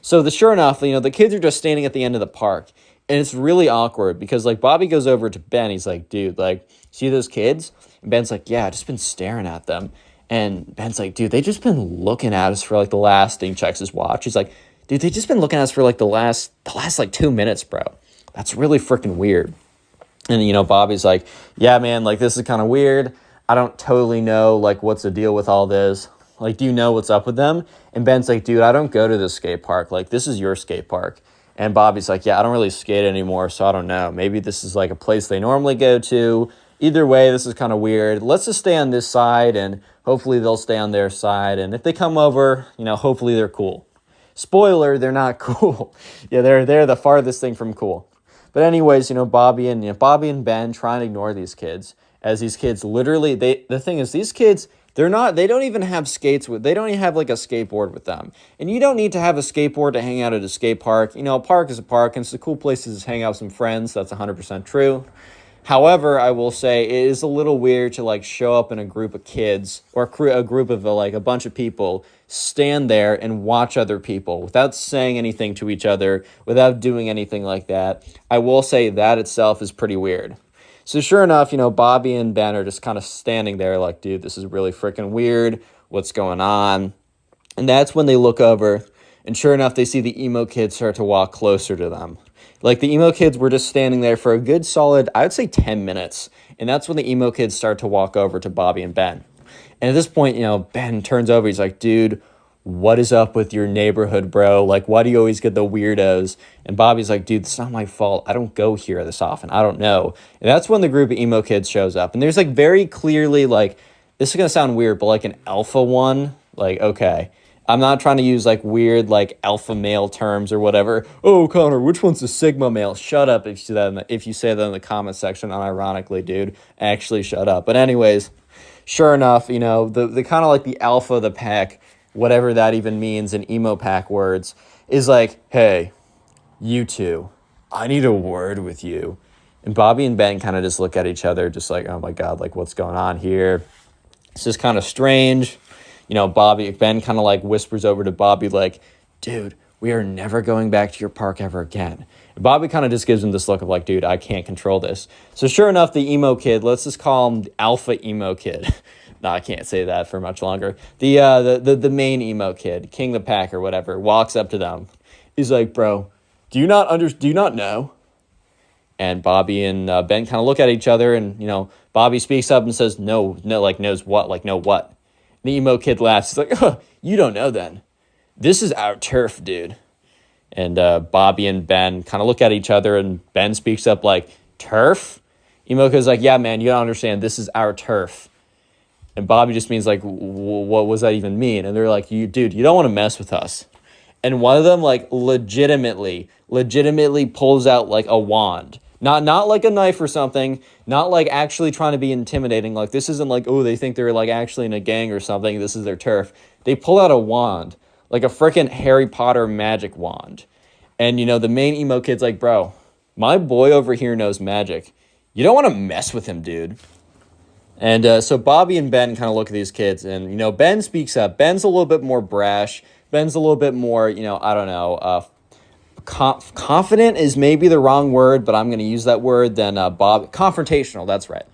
So sure enough, the kids are just standing at the end of the park, and it's really awkward because like Bobby goes over to Ben. He's like, dude, like, see those kids? And Ben's like, yeah, I just been staring at them. And Ben's like, dude, they just been looking at us for like the last thing. Checks his watch. He's like, dude, they just been looking at us for like the last like 2 minutes, bro. That's really freaking weird. And, Bobby's like, yeah, man, like, this is kind of weird. I don't totally know, like, what's the deal with all this? Like, do you know what's up with them? And Ben's like, dude, I don't go to this skate park. Like, this is your skate park. And Bobby's like, yeah, I don't really skate anymore, so I don't know. Maybe this is, like, a place they normally go to. Either way, this is kind of weird. Let's just stay on this side, and hopefully they'll stay on their side. And if they come over, hopefully they're cool. Spoiler, they're not cool. Yeah, they're the farthest thing from cool. But anyways, Bobby and Ben try and ignore these kids, as these kids literally, the thing is, these kids, they don't even have they don't even have like a skateboard with them. And you don't need to have a skateboard to hang out at a skate park. A park is a park, and it's a cool place to just hang out with some friends. That's 100% true. However, I will say it is a little weird to like show up in a group of kids or a group of like a bunch of people, stand there and watch other people without saying anything to each other, without doing anything like that. I will say that itself is pretty weird. So sure enough, Bobby and Ben are just kind of standing there like, dude, this is really freaking weird. What's going on? And that's when they look over, and sure enough, they see the emo kids start to walk closer to them. Like, the emo kids were just standing there for a good solid, I would say 10 minutes. And that's when the emo kids start to walk over to Bobby and Ben. And at this point, Ben turns over. He's like, dude, what is up with your neighborhood, bro? Like, why do you always get the weirdos? And Bobby's like, dude, it's not my fault. I don't go here this often. I don't know. And that's when the group of emo kids shows up. And there's like very clearly like, this is going to sound weird, but like an alpha one. Like, okay. I'm not trying to use like weird like alpha male terms or whatever. Oh, Connor, which one's the sigma male? Shut up if you say that in the comment section unironically, dude. Actually, shut up. But anyways, sure enough, the kind of like the alpha of the pack, whatever that even means in emo pack words, is like, hey, you two, I need a word with you. And Bobby and Ben kind of just look at each other just like, oh my God, like what's going on here? It's just kind of strange. Ben kind of like whispers over to Bobby like, dude, we are never going back to your park ever again. And Bobby kind of just gives him this look of like, dude, I can't control this. So sure enough, the emo kid, let's just call him the alpha emo kid. No, I can't say that for much longer. The main emo kid, King the Pack or whatever, walks up to them. He's like, bro, do you not know? And Bobby and Ben kind of look at each other, and, Bobby speaks up and says, no, like knows what, like no what. The emo kid laughs. He's like, oh, you don't know then. This is our turf, dude. And Bobby and Ben kind of look at each other, and Ben speaks up like, turf? Emo kid's like, yeah, man, you don't understand. This is our turf. And Bobby just means like, what does that even mean? And they're like, you don't want to mess with us. And one of them like legitimately pulls out like a wand. Not like a knife or something, not like actually trying to be intimidating. Like, this isn't like, oh, they think they're like actually in a gang or something. This is their turf. They pull out a wand, like a freaking Harry Potter magic wand. And, the main emo kid's like, bro, my boy over here knows magic. You don't want to mess with him, dude. And so Bobby and Ben kind of look at these kids, and, Ben speaks up. Ben's a little bit more brash. Ben's a little bit more, I don't know, confident is maybe the wrong word, but I'm going to use that word than Bob. Confrontational, that's right.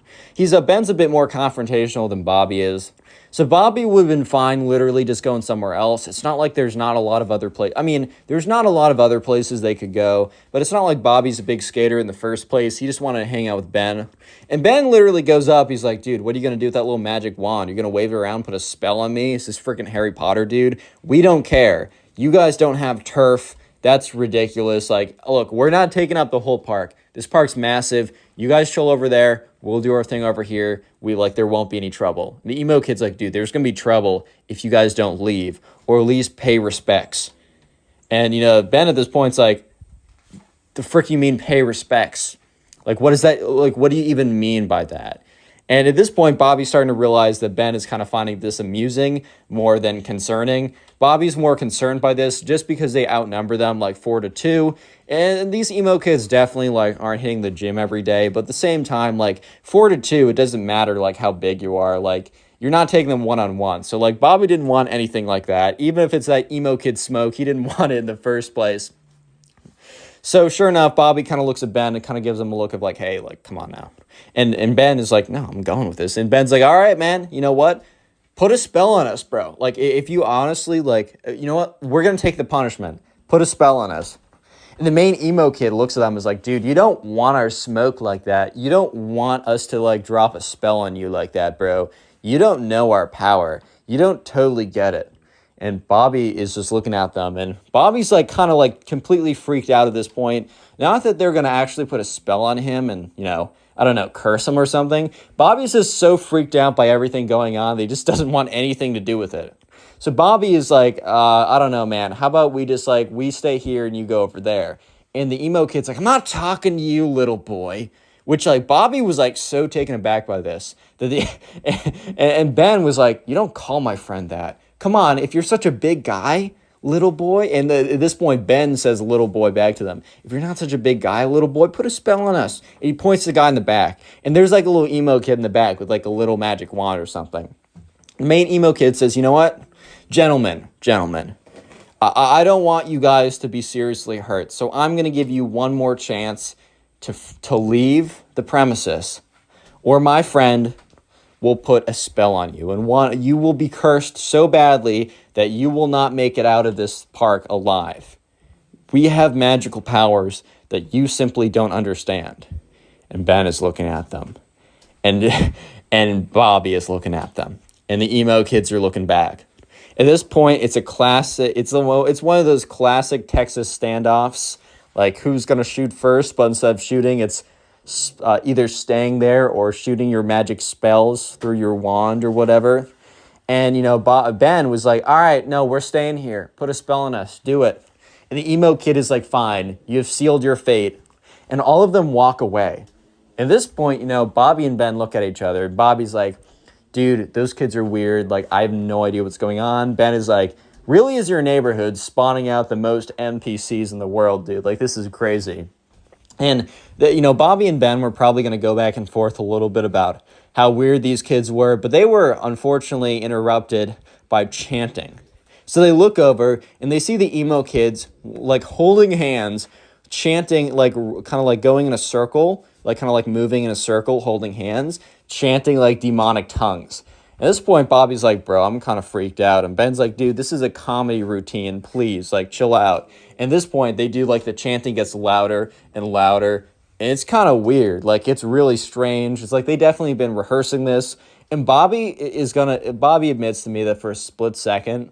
Ben's a bit more confrontational than Bobby is. So Bobby would have been fine literally just going somewhere else. It's not like there's not a lot of other places. I mean, there's not a lot of other places they could go, but it's not like Bobby's a big skater in the first place. He just wanted to hang out with Ben. And Ben literally goes up. He's like, dude, what are you going to do with that little magic wand? You're going to wave it around, put a spell on me? Is this freaking Harry Potter, dude? We don't care. You guys don't have turf. That's ridiculous. Like, look, we're not taking up the whole park. This park's massive. You guys chill over there. We'll do our thing over here. There won't be any trouble. The emo kid's like, dude, there's going to be trouble if you guys don't leave or at least pay respects. And, Ben at this point's like, the frick you mean pay respects? Like, what is that? Like, what do you even mean by that? And at this point, Bobby's starting to realize that Ben is kind of finding this amusing more than concerning. Bobby's more concerned by this just because they outnumber them like 4-2. And these emo kids definitely like aren't hitting the gym every day. But at the same time, like 4-2, it doesn't matter like how big you are. Like you're not taking them one-on-one. So like Bobby didn't want anything like that. Even if it's that emo kid smoke, he didn't want it in the first place. So sure enough, Bobby kind of looks at Ben and kind of gives him a look of like, hey, like, come on now. And Ben is like, no, I'm going with this. And Ben's like, all right, man, you know what? Put a spell on us, bro. Like, if you honestly, like, you know what? We're going to take the punishment. Put a spell on us. And the main emo kid looks at them and is like, dude, you don't want our smoke like that. You don't want us to, like, drop a spell on you like that, bro. You don't know our power. You don't totally get it. And Bobby is just looking at them. And Bobby's, like, kind of, like, completely freaked out at this point. Not that they're going to actually put a spell on him and, you know, I don't know, curse him or something. Bobby's just so freaked out by everything going on, that he just doesn't want anything to do with it. So Bobby is like, I don't know, man. How about we just like, we stay here and you go over there? And the emo kid's like, I'm not talking to you, little boy. Which like Bobby was like so taken aback by this that and Ben was like, you don't call my friend that. Come on, if you're such a big guy, little boy. And at this point, Ben says little boy back to them. If you're not such a big guy, little boy, put a spell on us. And he points to the guy in the back. And there's like a little emo kid in the back with like a little magic wand or something. The main emo kid says, you know what? Gentlemen, I don't want you guys to be seriously hurt. So I'm going to give you one more chance to leave the premises. Or my friend will put a spell on you. And you will be cursed so badly that you will not make it out of this park alive. We have magical powers that you simply don't understand. And Ben is looking at them. And Bobby is looking at them. And the emo kids are looking back. At this point, it's a classic. It's one of those classic Texas standoffs, like who's gonna shoot first. But instead of shooting, it's either staying there or shooting your magic spells through your wand or whatever. And you know, Ben was like, "All right, no, we're staying here. Put a spell on us. Do it." And the emo kid is like, "Fine, you have sealed your fate." And all of them walk away. At this point, you know, Bobby and Ben look at each other. Bobby's like, dude, those kids are weird. Like, I have no idea what's going on. Ben is like, really is your neighborhood spawning out the most NPCs in the world, dude? Like, this is crazy. And, you know, Bobby and Ben were probably going to go back and forth a little bit about how weird these kids were, but they were unfortunately interrupted by chanting. So they look over and they see the emo kids, like, holding hands, chanting, like, kind of like going in a circle, like kind of like moving in a circle, holding hands, chanting like demonic tongues. At this point, Bobby's like, bro, I'm kind of freaked out. And Ben's like, dude, this is a comedy routine. Please, like, chill out. And at this point, they do like the chanting gets louder and louder. And it's kind of weird. Like, it's really strange. It's like they definitely been rehearsing this. And Bobby admits to me that for a split second,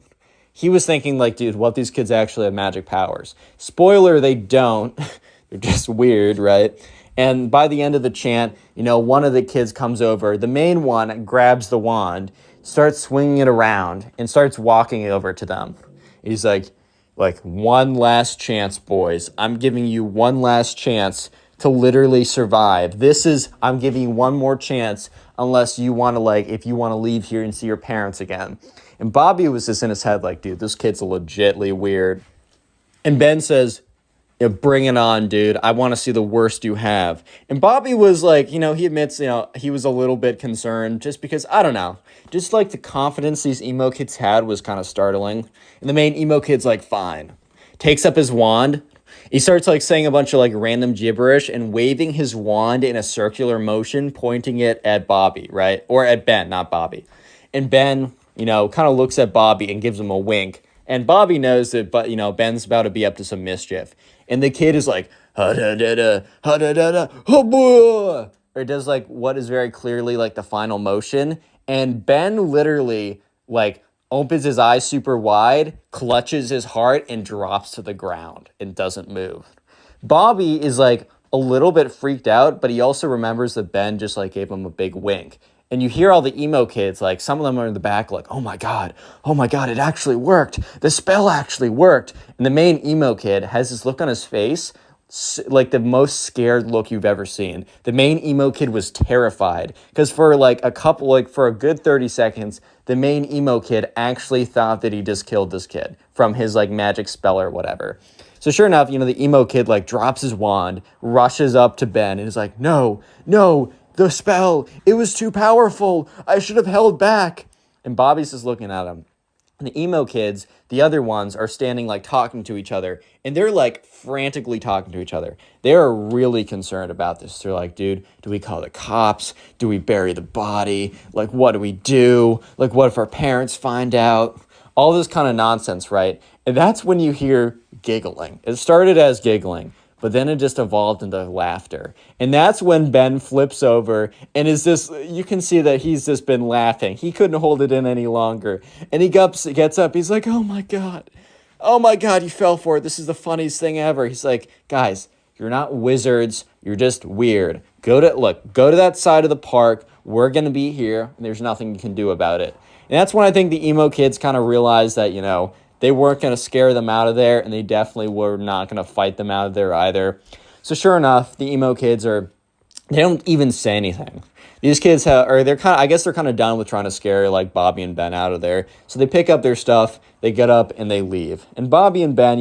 he was thinking like, dude, what if these kids actually have magic powers? Spoiler, they don't. They're just weird, right? And by the end of the chant, you know, one of the kids comes over. The main one grabs the wand, starts swinging it around, and starts walking over to them. He's like, one last chance, boys. I'm giving you one last chance to literally survive. I'm giving you one more chance unless you want to, like, if you want to leave here and see your parents again. And Bobby was just in his head like, dude, this kid's legitly weird. And Ben says, you know, bring it on, dude. I want to see the worst you have. And Bobby was like, you know, he admits, you know, he was a little bit concerned just because, I don't know, just like the confidence these emo kids had was kind of startling. And the main emo kid's like, fine. Takes up his wand. He starts like saying a bunch of like random gibberish and waving his wand in a circular motion, pointing it at Bobby, right? Or at Ben, not Bobby. And Ben, you know, kind of looks at Bobby and gives him a wink. And Bobby knows that, but you know, Ben's about to be up to some mischief. And the kid is like, ha-da-da-da, ha-da-da-da, ha-boo! Or it does like what is very clearly like the final motion. And Ben literally like opens his eyes super wide, clutches his heart, and drops to the ground and doesn't move. Bobby is like a little bit freaked out, but he also remembers that Ben just like gave him a big wink. And you hear all the emo kids, like some of them are in the back like, oh my God, it actually worked. The spell actually worked. And the main emo kid has this look on his face, like the most scared look you've ever seen. The main emo kid was terrified because for like for a good 30 seconds, the main emo kid actually thought that he just killed this kid from his like magic spell or whatever. So sure enough, the emo kid like drops his wand, rushes up to Ben and is like, no, the spell, it was too powerful. I should have held back. And Bobby's just looking at him. And the emo kids, the other ones, are standing like talking to each other. And they're like frantically talking to each other. They're really concerned about this. They're like, dude, do we call the cops? Do we bury the body? Like, what do we do? Like, what if our parents find out? All this kind of nonsense, right? And that's when you hear giggling. It started as giggling, but then it just evolved into laughter. And that's when Ben flips over and you can see that he's just been laughing. He couldn't hold it in any longer. And he gets up. He's like, oh my God, you fell for it. This is the funniest thing ever. He's like, guys, you're not wizards. You're just weird. Go to that side of the park. We're going to be here. And there's nothing you can do about it. And that's when I think the emo kids kind of realized that, they weren't going to scare them out of there, and they definitely were not going to fight them out of there either. So sure enough, the emo kids they don't even say anything. These kids they're kind of done with trying to scare like Bobby and Ben out of there. So they pick up their stuff, they get up, and they leave. And Bobby and Ben,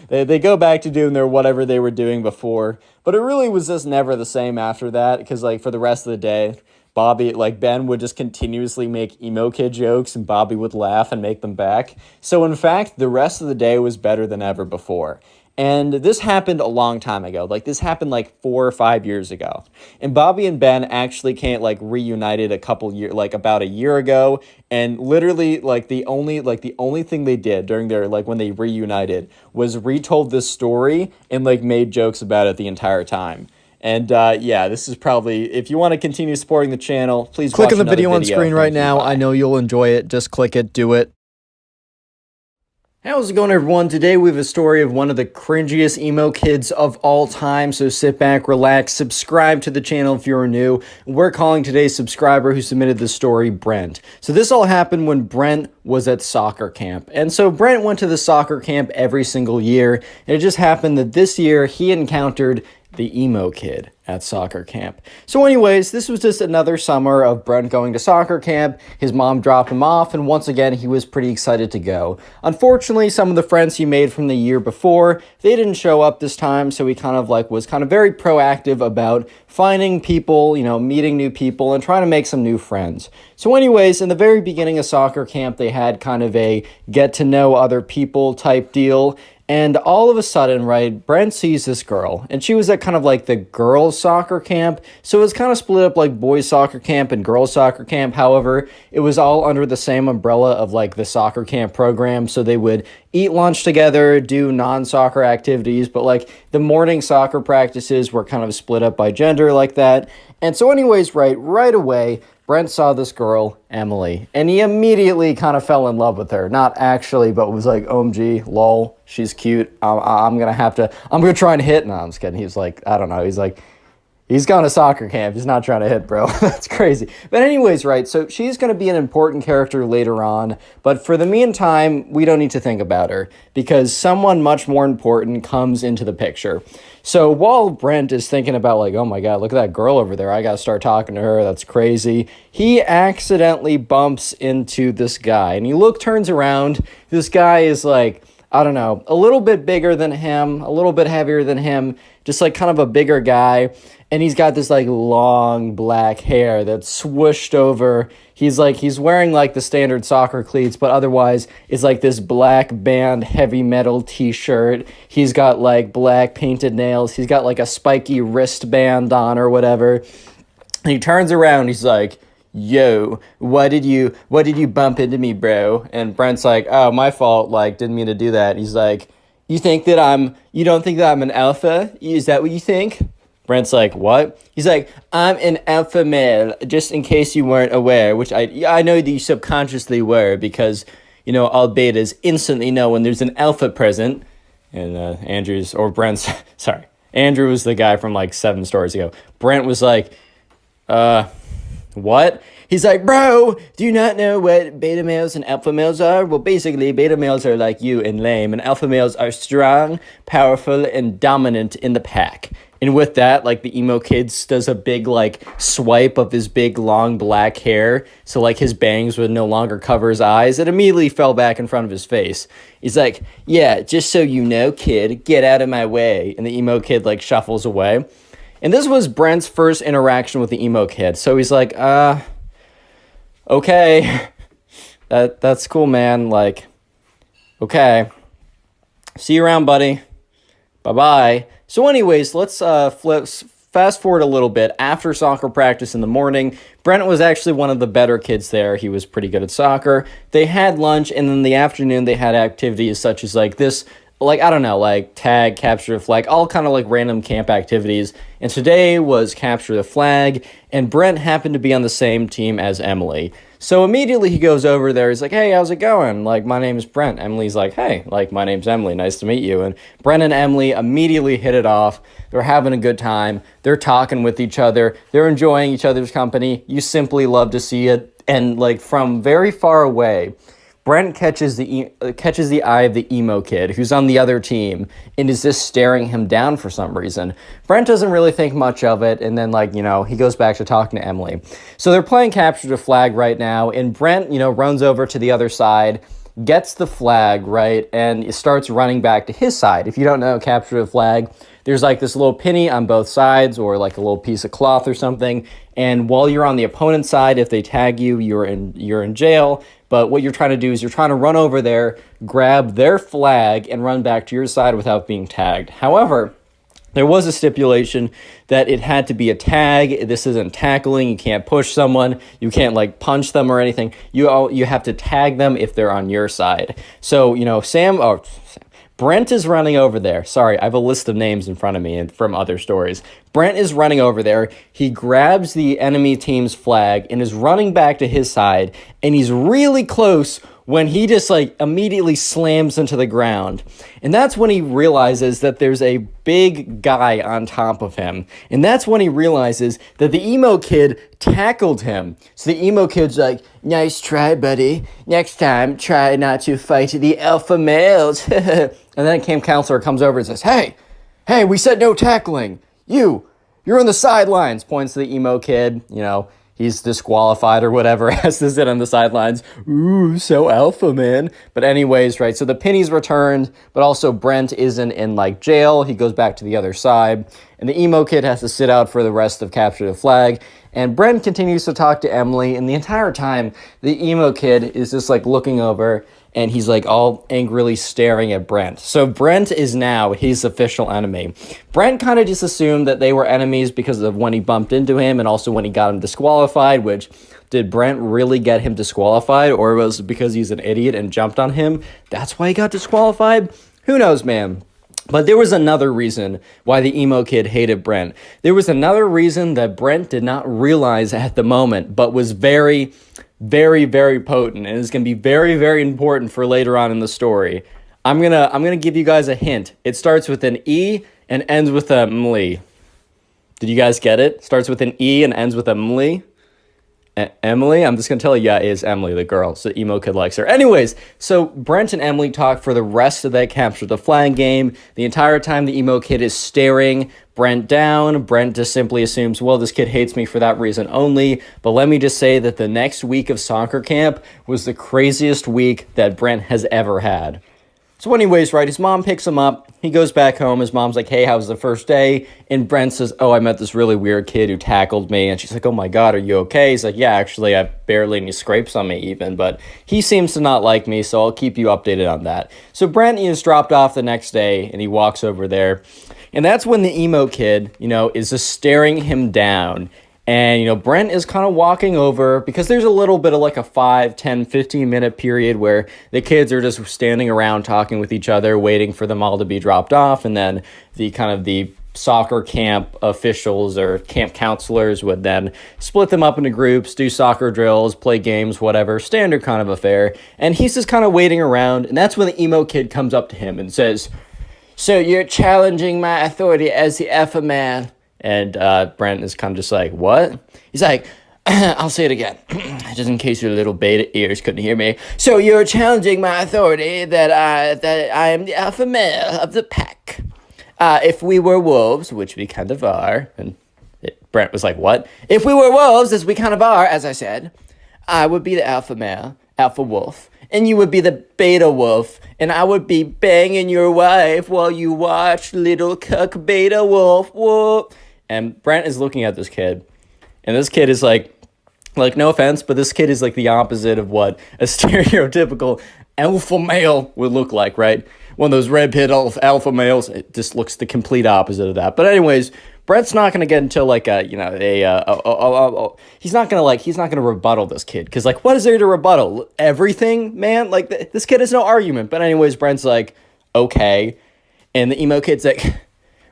they go back to doing their whatever they were doing before. But it really was just never the same after that, because like for the rest of the day, Ben would just continuously make emo kid jokes and Bobby would laugh and make them back. So in fact, the rest of the day was better than ever before. And this happened a long time ago. Like this happened like 4 or 5 years ago. And Bobby and Ben actually reunited about a year ago. And literally the only thing they did during their when they reunited was retold this story and made jokes about it the entire time. And this is probably, if you want to continue supporting the channel, please click watch on the video on screen right Thank you. now. Bye. I know you'll enjoy it. Just click it, do it. How's it going, everyone? Today we have a story of one of the cringiest emo kids of all time, so sit back, relax, subscribe to the channel if you're new. We're calling today's subscriber who submitted the story Brent. So this all happened when Brent was at soccer camp. And so Brent went to the soccer camp every single year, and it just happened that this year he encountered the emo kid at soccer camp. So anyways, this was just another summer of Brent going to soccer camp. His mom dropped him off, and once again, he was pretty excited to go. Unfortunately, some of the friends he made from the year before, they didn't show up this time, so he was very proactive about finding people, meeting new people, and trying to make some new friends. So anyways, in the very beginning of soccer camp, they had kind of a get to know other people type deal. And all of a sudden, right, Brent sees this girl, and she was at kind of the girls' soccer camp. So it was kind of split up like boys' soccer camp and girls' soccer camp. However, it was all under the same umbrella of the soccer camp program. So they would eat lunch together, do non-soccer activities, but the morning soccer practices were kind of split up by gender like that. And so anyways, right away, Brent saw this girl, Emily, and he immediately kind of fell in love with her. Not actually, but was like, OMG, lol, she's cute. I'm going to try and hit. No, I'm just kidding. He's like, I don't know. He's gone to soccer camp. He's not trying to hit, bro. That's crazy. But anyways, right, so she's going to be an important character later on. But for the meantime, we don't need to think about her because someone much more important comes into the picture. So while Brent is thinking about oh my God, look at that girl over there. I got to start talking to her. That's crazy. He accidentally bumps into this guy and turns around. This guy is I don't know, a little bit bigger than him, a little bit heavier than him, just kind of a bigger guy. And he's got this long black hair that's swooshed over. He's wearing the standard soccer cleats, but otherwise it's this black band heavy metal t-shirt. He's got black painted nails. He's got a spiky wristband on or whatever. And he turns around, he's like, yo, what did you bump into me, bro? And Brent's like, oh, my fault, didn't mean to do that. And he's like, you don't think that I'm an alpha? Is that what you think? Brent's like, what? He's like, I'm an alpha male, just in case you weren't aware, which I know that you subconsciously were because, all betas instantly know when there's an alpha present. And Andrew was the guy from 7 stories ago. Brent was like, what? He's like, bro, do you not know what beta males and alpha males are? Well, basically, beta males are like you and lame, and alpha males are strong, powerful, and dominant in the pack. And with that, like, the emo kid does a big, like, swipe of his big, long black hair, so, like, his bangs would no longer cover his eyes. It immediately fell back in front of his face. He's like, yeah, just so you know, kid, get out of my way. And the emo kid, like, shuffles away. And this was Brent's first interaction with the emo kid. So he's like, okay, that's cool, man. Like, okay, see you around, buddy. Bye-bye. So anyways, let's fast forward a little bit. After soccer practice in the morning, Brent was actually one of the better kids there. He was pretty good at soccer. They had lunch, and in the afternoon, they had activities such as, like, this, like, I don't know, like, tag, capture the flag, all kind of, like, random camp activities. And today was capture the flag, and Brent happened to be on the same team as Emily. So immediately he goes over there. He's like, hey, how's it going? Like, my name is Brent. Emily's like, hey, like, my name's Emily. Nice to meet you. And Brent and Emily immediately hit it off. They're having a good time. They're talking with each other. They're enjoying each other's company. You simply love to see it. And, like, from very far away, Brent catches the eye of the emo kid who's on the other team and is just staring him down for some reason. Brent doesn't really think much of it, and then, like, he goes back to talking to Emily. So they're playing capture the flag right now, and Brent, runs over to the other side, gets the flag, right, and starts running back to his side. If you don't know capture the flag, there's like this little penny on both sides, or like a little piece of cloth or something, and while you're on the opponent's side, if they tag you, you're in jail. But what you're trying to do is you're trying to run over there, grab their flag, and run back to your side without being tagged. However, there was a stipulation that it had to be a tag. This isn't tackling. You can't push someone. You can't, like, punch them or anything. You have to tag them if they're on your side. So, Brent is running over there. Sorry, I have a list of names in front of me and from other stories. Brent is running over there. He grabs the enemy team's flag and is running back to his side, and he's really close when he just, like, immediately slams into the ground. And that's when he realizes that there's a big guy on top of him. And that's when he realizes that the emo kid tackled him. So the emo kid's like, nice try, buddy. Next time, try not to fight the alpha males. And then a camp counselor comes over and says, hey, we said no tackling. You're on the sidelines, points to the emo kid, he's disqualified or whatever, has to sit on the sidelines. Ooh, so alpha, man. But anyways, right, so the penny's returned, but also Brent isn't in, like, jail. He goes back to the other side, and the emo kid has to sit out for the rest of capture the flag. And Brent continues to talk to Emily, and the entire time, the emo kid is just, like, looking over, and he's, like, all angrily staring at Brent. So Brent is now his official enemy. Brent kind of just assumed that they were enemies because of when he bumped into him and also when he got him disqualified, which, did Brent really get him disqualified, or was it because he's an idiot and jumped on him? That's why he got disqualified? Who knows, man? But there was another reason why the emo kid hated Brent. There was another reason that Brent did not realize at the moment, but was very, very, very potent, and is going to be very, very important for later on in the story. I'm gonna give you guys a hint. It starts with an E and ends with a mly. Did you guys get it? Starts with an E and ends with a mly. Emily, I'm just going to tell you, yeah, it is Emily, the girl, so emo kid likes her. Anyways, so Brent and Emily talk for the rest of that capture the flag game. The entire time the emo kid is staring Brent down. Brent just simply assumes, well, this kid hates me for that reason only. But let me just say that the next week of soccer camp was the craziest week that Brent has ever had. So anyways, right, his mom picks him up. He goes back home. His mom's like, hey, how was the first day? And Brent says, oh, I met this really weird kid who tackled me. And she's like, oh my God, are you okay? He's like, yeah, actually, I have barely any scrapes on me even. But he seems to not like me, so I'll keep you updated on that. So Brent is dropped off the next day, and he walks over there. And that's when the emo kid, is just staring him down. And, Brent is kind of walking over because there's a little bit of like a 5, 10, 15-minute period where the kids are just standing around talking with each other, waiting for them all to be dropped off. And then the soccer camp officials or camp counselors would then split them up into groups, do soccer drills, play games, whatever, standard kind of affair. And he's just kind of waiting around. And that's when the emo kid comes up to him and says, so you're challenging my authority as the alpha man? And Brent is kind of just like, what? He's like, I'll say it again, just in case your little beta ears couldn't hear me. So you're challenging my authority that I am the alpha male of the pack. If we were wolves, which we kind of are, and Brent was like, what? If we were wolves, as we kind of are, as I said, I would be the alpha male, alpha wolf, and you would be the beta wolf, and I would be banging your wife while you watch little cuck beta wolf. Whoop. And Brent is looking at this kid, and this kid is like, no offense, but this kid is like the opposite of what a stereotypical alpha male would look like, right? One of those red-pilled alpha males. It just looks the complete opposite of that. But anyways, Brett's not gonna get into like he's not gonna rebuttal this kid, because like, what is there to rebuttal? Everything, man. Like this kid has no argument. But anyways, Brent's like, okay, and the emo kid's like,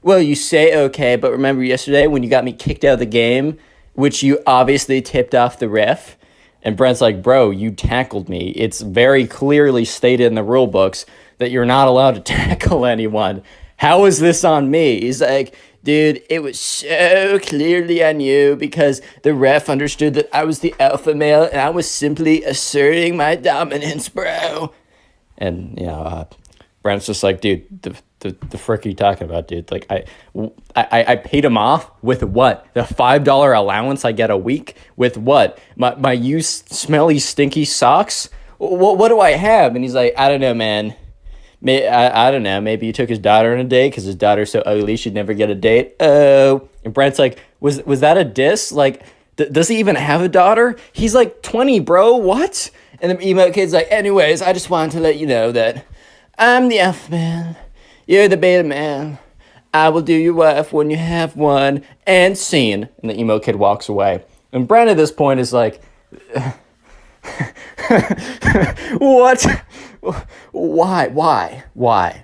well, you say okay, but remember yesterday when you got me kicked out of the game, which you obviously tipped off the ref? And Brent's like, bro, you tackled me. It's very clearly stated in the rule books that you're not allowed to tackle anyone. How is this on me? He's like, dude, it was so clearly on you because the ref understood that I was the alpha male and I was simply asserting my dominance, bro. And, Brent's just like, dude, the frick are you talking about, dude? Like, I paid him off with what? The $5 allowance I get a week? With what? My used smelly, stinky socks? What do I have? And he's like, I don't know, man. I don't know. Maybe you took his daughter on a date because his daughter's so ugly she'd never get a date. Oh. And Brent's like, was that a diss? Like, does he even have a daughter? He's like 20, bro. What? And the emo kid's like, anyways, I just wanted to let you know that I'm the alpha man. You're the beta man. I will do your wife when you have one. And scene. And the emo kid walks away. And Brent at this point is like, what? Why? Why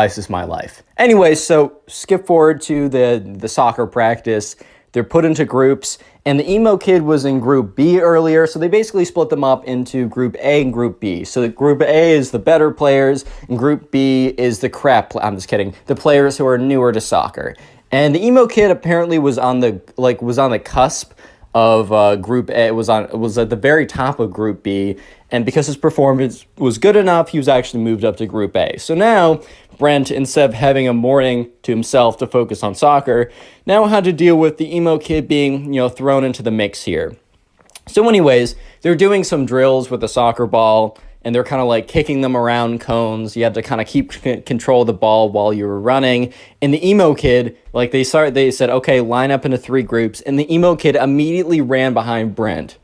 is this my life? Anyway, so skip forward to the soccer practice. They're put into groups, and the emo kid was in group B earlier, so they basically split them up into group A and group B. So group A is the better players, and group B is the I'm just kidding, the players who are newer to soccer. And the emo kid apparently was on the cusp of group A. Was at the very top of group B, and because his performance was good enough, he was actually moved up to group A. So now Brent, instead of having a morning to himself to focus on soccer, now had to deal with the emo kid being, thrown into the mix here. So anyways, they're doing some drills with the soccer ball, and they're kind of like kicking them around cones. You had to kind of keep control of the ball while you were running. And the emo kid, like they said, okay, line up into 3 groups. And the emo kid immediately ran behind Brent.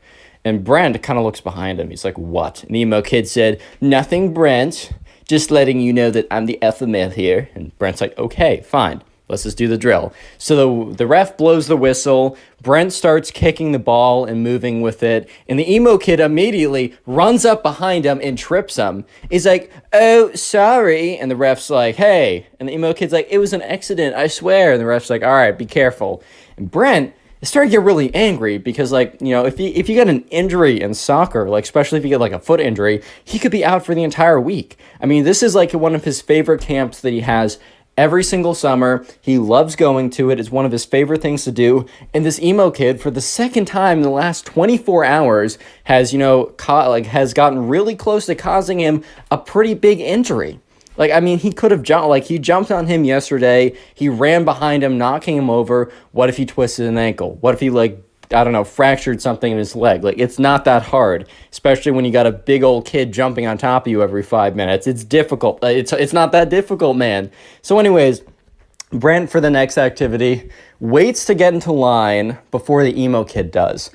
And Brent kind of looks behind him. He's like, what? And the emo kid said, nothing, Brent. Just letting you know that I'm the alpha male here. And Brent's like, okay, fine. Let's just do the drill. So the ref blows the whistle. Brent starts kicking the ball and moving with it. And the emo kid immediately runs up behind him and trips him. He's like, oh, sorry. And the ref's like, hey. And the emo kid's like, it was an accident, I swear. And the ref's like, all right, be careful. And Brent started to get really angry because, if you get an injury in soccer, especially if you get a foot injury, he could be out for the entire week. I mean, this is one of his favorite camps that he has every single summer. He loves going to it. It's one of his favorite things to do. And this emo kid, for the second time in the last 24 hours, has, has gotten really close to causing him a pretty big injury. He could have jumped. He jumped on him yesterday. He ran behind him, knocking him over. What if he twisted an ankle? What if he, fractured something in his leg? It's not that hard, especially when you got a big old kid jumping on top of you every 5 minutes. It's difficult. It's not that difficult, man. So anyways, Brent, for the next activity, waits to get into line before the emo kid does,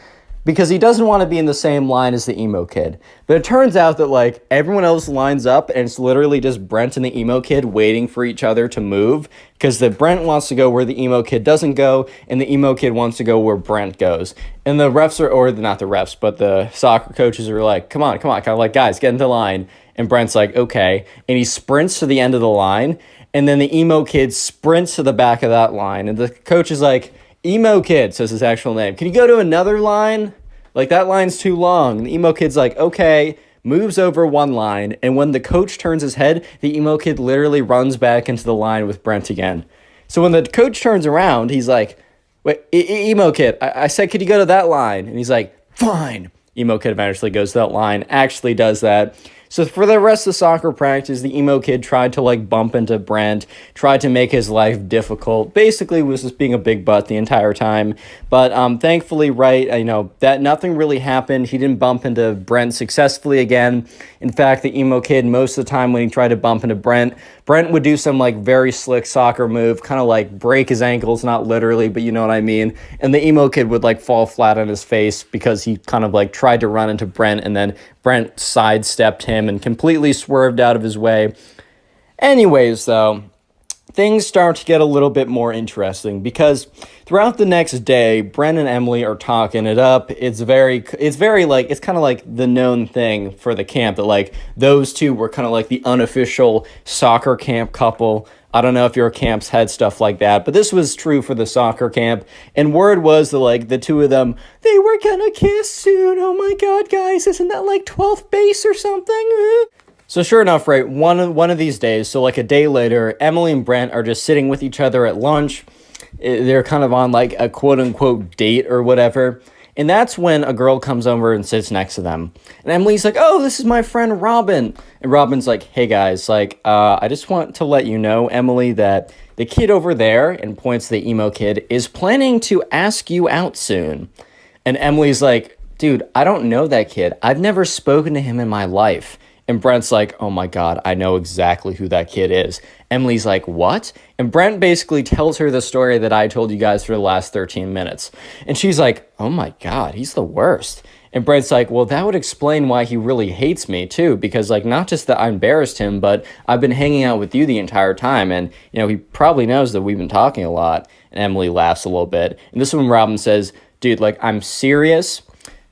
because he doesn't want to be in the same line as the emo kid. But it turns out that everyone else lines up, and it's literally just Brent and the emo kid waiting for each other to move, because the Brent wants to go where the emo kid doesn't go, and the emo kid wants to go where Brent goes. And the refs not the refs, but the soccer coaches are like, come on, kind of guys, get into line. And Brent's like, okay. And he sprints to the end of the line, and then the emo kid sprints to the back of that line. And the coach is like, emo kid, says his actual name, can you go to another line? That line's too long. And the emo kid's like, okay, moves over one line. And when the coach turns his head, the emo kid literally runs back into the line with Brent again. So when the coach turns around, he's like, wait, emo kid, I said, could you go to that line? And he's like, fine. Emo kid eventually goes to that line, actually does that. So for the rest of soccer practice, the emo kid tried to like bump into Brent, tried to make his life difficult. Basically, was just being a big butt the entire time. But thankfully, right, that nothing really happened. He didn't bump into Brent successfully again. In fact, the emo kid, most of the time when he tried to bump into Brent would do some like very slick soccer move, kind of like break his ankles, not literally, but you know what I mean. And the emo kid would like fall flat on his face because he kind of like tried to run into Brent, and then Brent sidestepped him and completely swerved out of his way. Anyways, though, things start to get a little bit more interesting because throughout the next day, Brent and Emily are talking it up. It's kind of like the known thing for the camp that like those two were kind of like the unofficial soccer camp couple. I don't know if your camps had stuff like that, but this was true for the soccer camp. And word was that like the two of them, they were gonna kiss soon. Oh my God, guys, isn't that like 12th base or something? So sure enough, right, one of these days, so like a day later, Emily and Brent are just sitting with each other at lunch. They're kind of on like a quote unquote date or whatever. And that's when a girl comes over and sits next to them. And Emily's like, oh, this is my friend Robin. And Robin's like, hey guys, like, I just want to let you know, Emily, that the kid over there, and points to the emo kid, is planning to ask you out soon. And Emily's like, dude, I don't know that kid. I've never spoken to him in my life. And Brent's like, oh my God, I know exactly who that kid is. Emily's like, what? And Brent basically tells her the story that I told you guys for the last 13 minutes. And she's like, oh my God, he's the worst. And Brent's like, well, that would explain why he really hates me too. Because like, not just that I embarrassed him, but I've been hanging out with you the entire time. And, he probably knows that we've been talking a lot. And Emily laughs a little bit. And this is when Robin says, dude, like, I'm serious.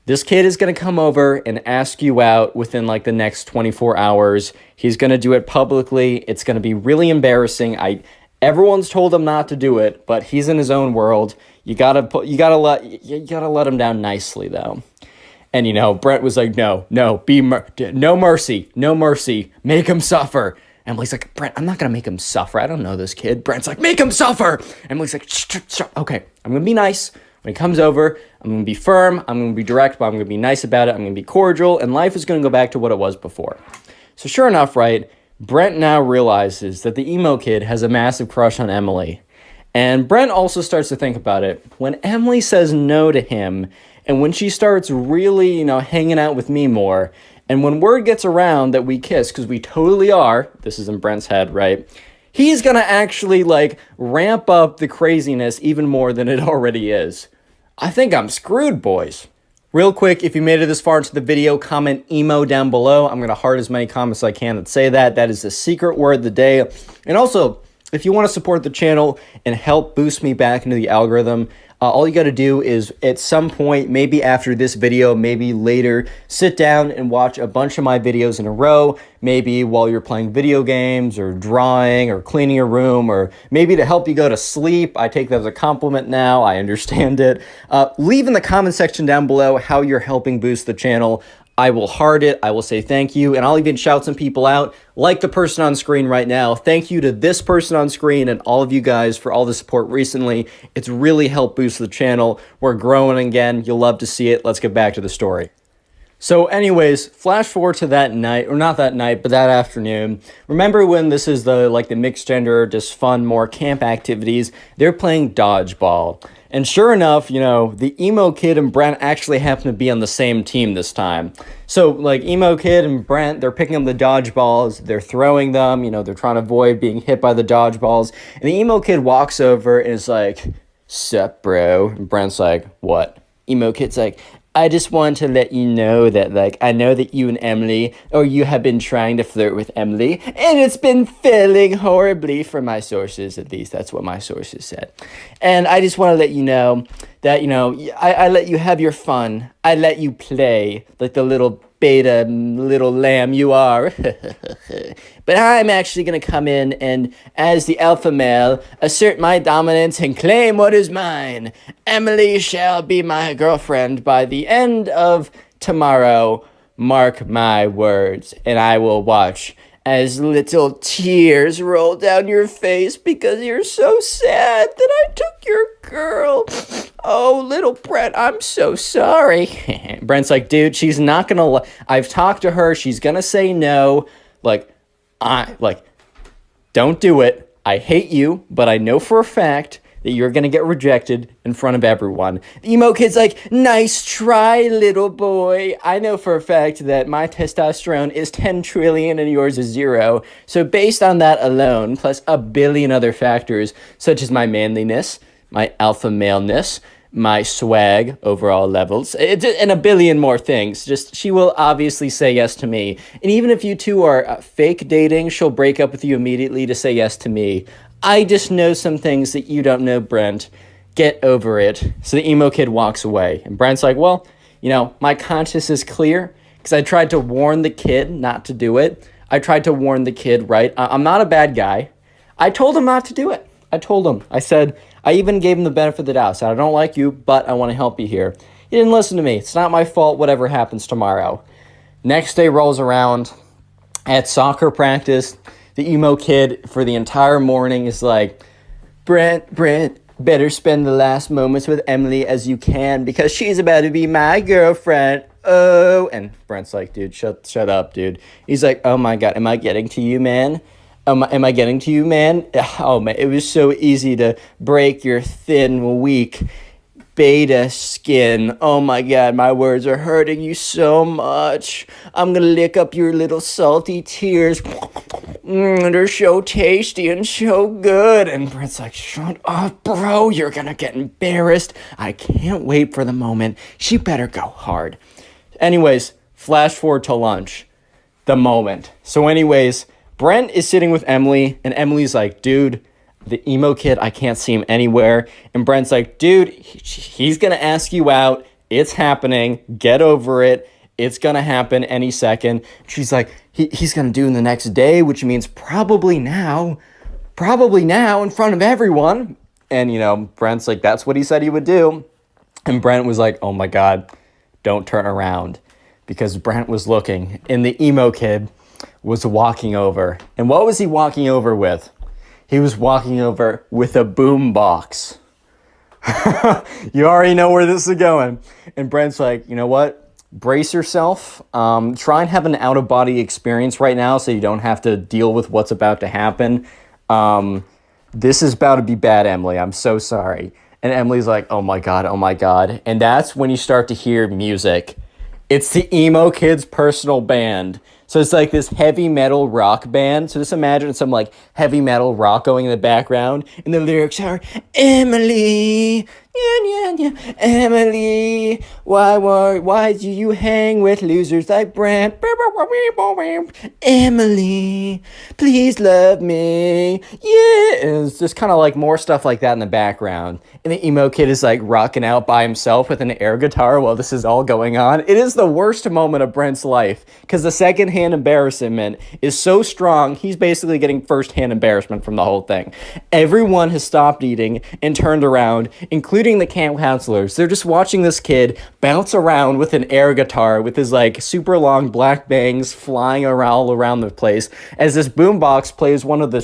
This kid is going to come over and ask you out within like the next 24 hours. He's going to do it publicly. It's going to be really embarrassing. Everyone's told him not to do it, but he's in his own world. You gotta let him down nicely though. And Brent was like, no mercy. Make him suffer. Emily's like, Brent, I'm not going to make him suffer. I don't know this kid. Brent's like, make him suffer. Emily's like, shh. Okay, I'm going to be nice. When he comes over, I'm going to be firm, I'm going to be direct, but I'm going to be nice about it, I'm going to be cordial, and life is going to go back to what it was before. So sure enough, right, Brent now realizes that the emo kid has a massive crush on Emily. And Brent also starts to think about it. When Emily says no to him, and when she starts really, hanging out with me more, and when word gets around that we kiss, because we totally are, this is in Brent's head, right, he's going to actually, like, ramp up the craziness even more than it already is. I think I'm screwed, boys. Real quick, if you made it this far into the video, comment emo down below. I'm going to heart as many comments as I can that say that. That is the secret word of the day. And also, if you want to support the channel and help boost me back into the algorithm, all you got to do is at some point, maybe after this video, maybe later, sit down and watch a bunch of my videos in a row, maybe while you're playing video games or drawing or cleaning your room, or maybe to help you go to sleep. I take that as a compliment now. I understand it. Leave in the comment section down below how you're helping boost the channel. I will heart it, I will say thank you, and I'll even shout some people out, like the person on screen right now. Thank you to this person on screen and all of you guys for all the support recently. It's really helped boost the channel. We're growing again. You'll love to see it. Let's get back to the story. So anyways, flash forward to that night, or not that night, but that afternoon. Remember when this is the mixed gender, just fun, more camp activities, they're playing dodgeball. And sure enough, the emo kid and Brent actually happen to be on the same team this time. So, like, emo kid and Brent, they're picking up the dodgeballs, they're throwing them, they're trying to avoid being hit by the dodgeballs. And the emo kid walks over and is like, sup, bro? And Brent's like, what? Emo kid's like, I just want to let you know that, I know that you and Emily, or you have been trying to flirt with Emily, and it's been failing horribly for my sources, at least that's what my sources said. And I just want to let you know that, I let you have your fun. I let you play like the little beta little lamb you are. But I'm actually going to come in and, as the alpha male, assert my dominance and claim what is mine. Emily shall be my girlfriend by the end of tomorrow. Mark my words, and I will watch as little tears roll down your face because you're so sad that I took your girl. Oh, little Brent, I'm so sorry. Brent's like, dude, she's not gonna, I've talked to her. She's gonna say no. Don't do it. I hate you, but I know for a fact that you're gonna get rejected in front of everyone. The emo kid's like, nice try, little boy. I know for a fact that my testosterone is 10 trillion and yours is 0. So based on that alone, plus a billion other factors, such as my manliness, my alpha maleness, my swag, overall levels, and a billion more things. Just, she will obviously say yes to me. And even if you two are fake dating, she'll break up with you immediately to say yes to me. I just know some things that you don't know, Brent. Get over it. So the emo kid walks away. And Brent's like, well, my conscience is clear because I tried to warn the kid not to do it. I tried to warn the kid, right? I'm not a bad guy. I told him not to do it. I told him. I said, I even gave him the benefit of the doubt. I said, I don't like you, but I want to help you here. He didn't listen to me. It's not my fault, whatever happens tomorrow. Next day rolls around. At soccer practice, the emo kid for the entire morning is like, Brent, better spend the last moments with Emily as you can because she's about to be my girlfriend. Oh, and Brent's like, dude, shut up, dude. He's like, oh my God, am I getting to you, man? Am I getting to you, man? Oh, man, it was so easy to break your thin, weak beta skin. Oh, my God, my words are hurting you so much. I'm going to lick up your little salty tears. They're so tasty and so good. And Brent's like, shut up, bro. You're going to get embarrassed. I can't wait for the moment. She better go hard. Anyways, flash forward to lunch. The moment. So anyways, Brent is sitting with Emily, and Emily's like, dude, the emo kid, I can't see him anywhere. And Brent's like, dude, he's going to ask you out. It's happening. Get over it. It's going to happen any second. She's like, he's going to do it the next day, which means probably now in front of everyone. And, Brent's like, that's what he said he would do. And Brent was like, oh, my God, don't turn around. Because Brent was looking, and the emo kid was walking over. And what was he walking over with? He was walking over with a boom box. You already know where this is going. And Brent's like, you know what? Brace yourself. Try and have an out-of-body experience right now so you don't have to deal with what's about to happen. This is about to be bad, Emily. I'm so sorry. And Emily's like, oh my God, oh my God. And that's when you start to hear music. It's the emo kid's personal band. So it's like this heavy metal rock band. So just imagine some like heavy metal rock going in the background. And the lyrics are, Emily, yeah, Emily, why do you hang with losers like Brent? Emily, please love me. Yeah. And it's just kind of like more stuff like that in the background. And the emo kid is like rocking out by himself with an air guitar while this is all going on. It is the worst moment of Brent's life because the secondhand embarrassment is so strong, he's basically getting firsthand embarrassment from the whole thing. Everyone has stopped eating and turned around, including the camp counselors. They're just watching this kid bounce around with an air guitar with his like super long black bangs flying all around the place as this boombox plays one of the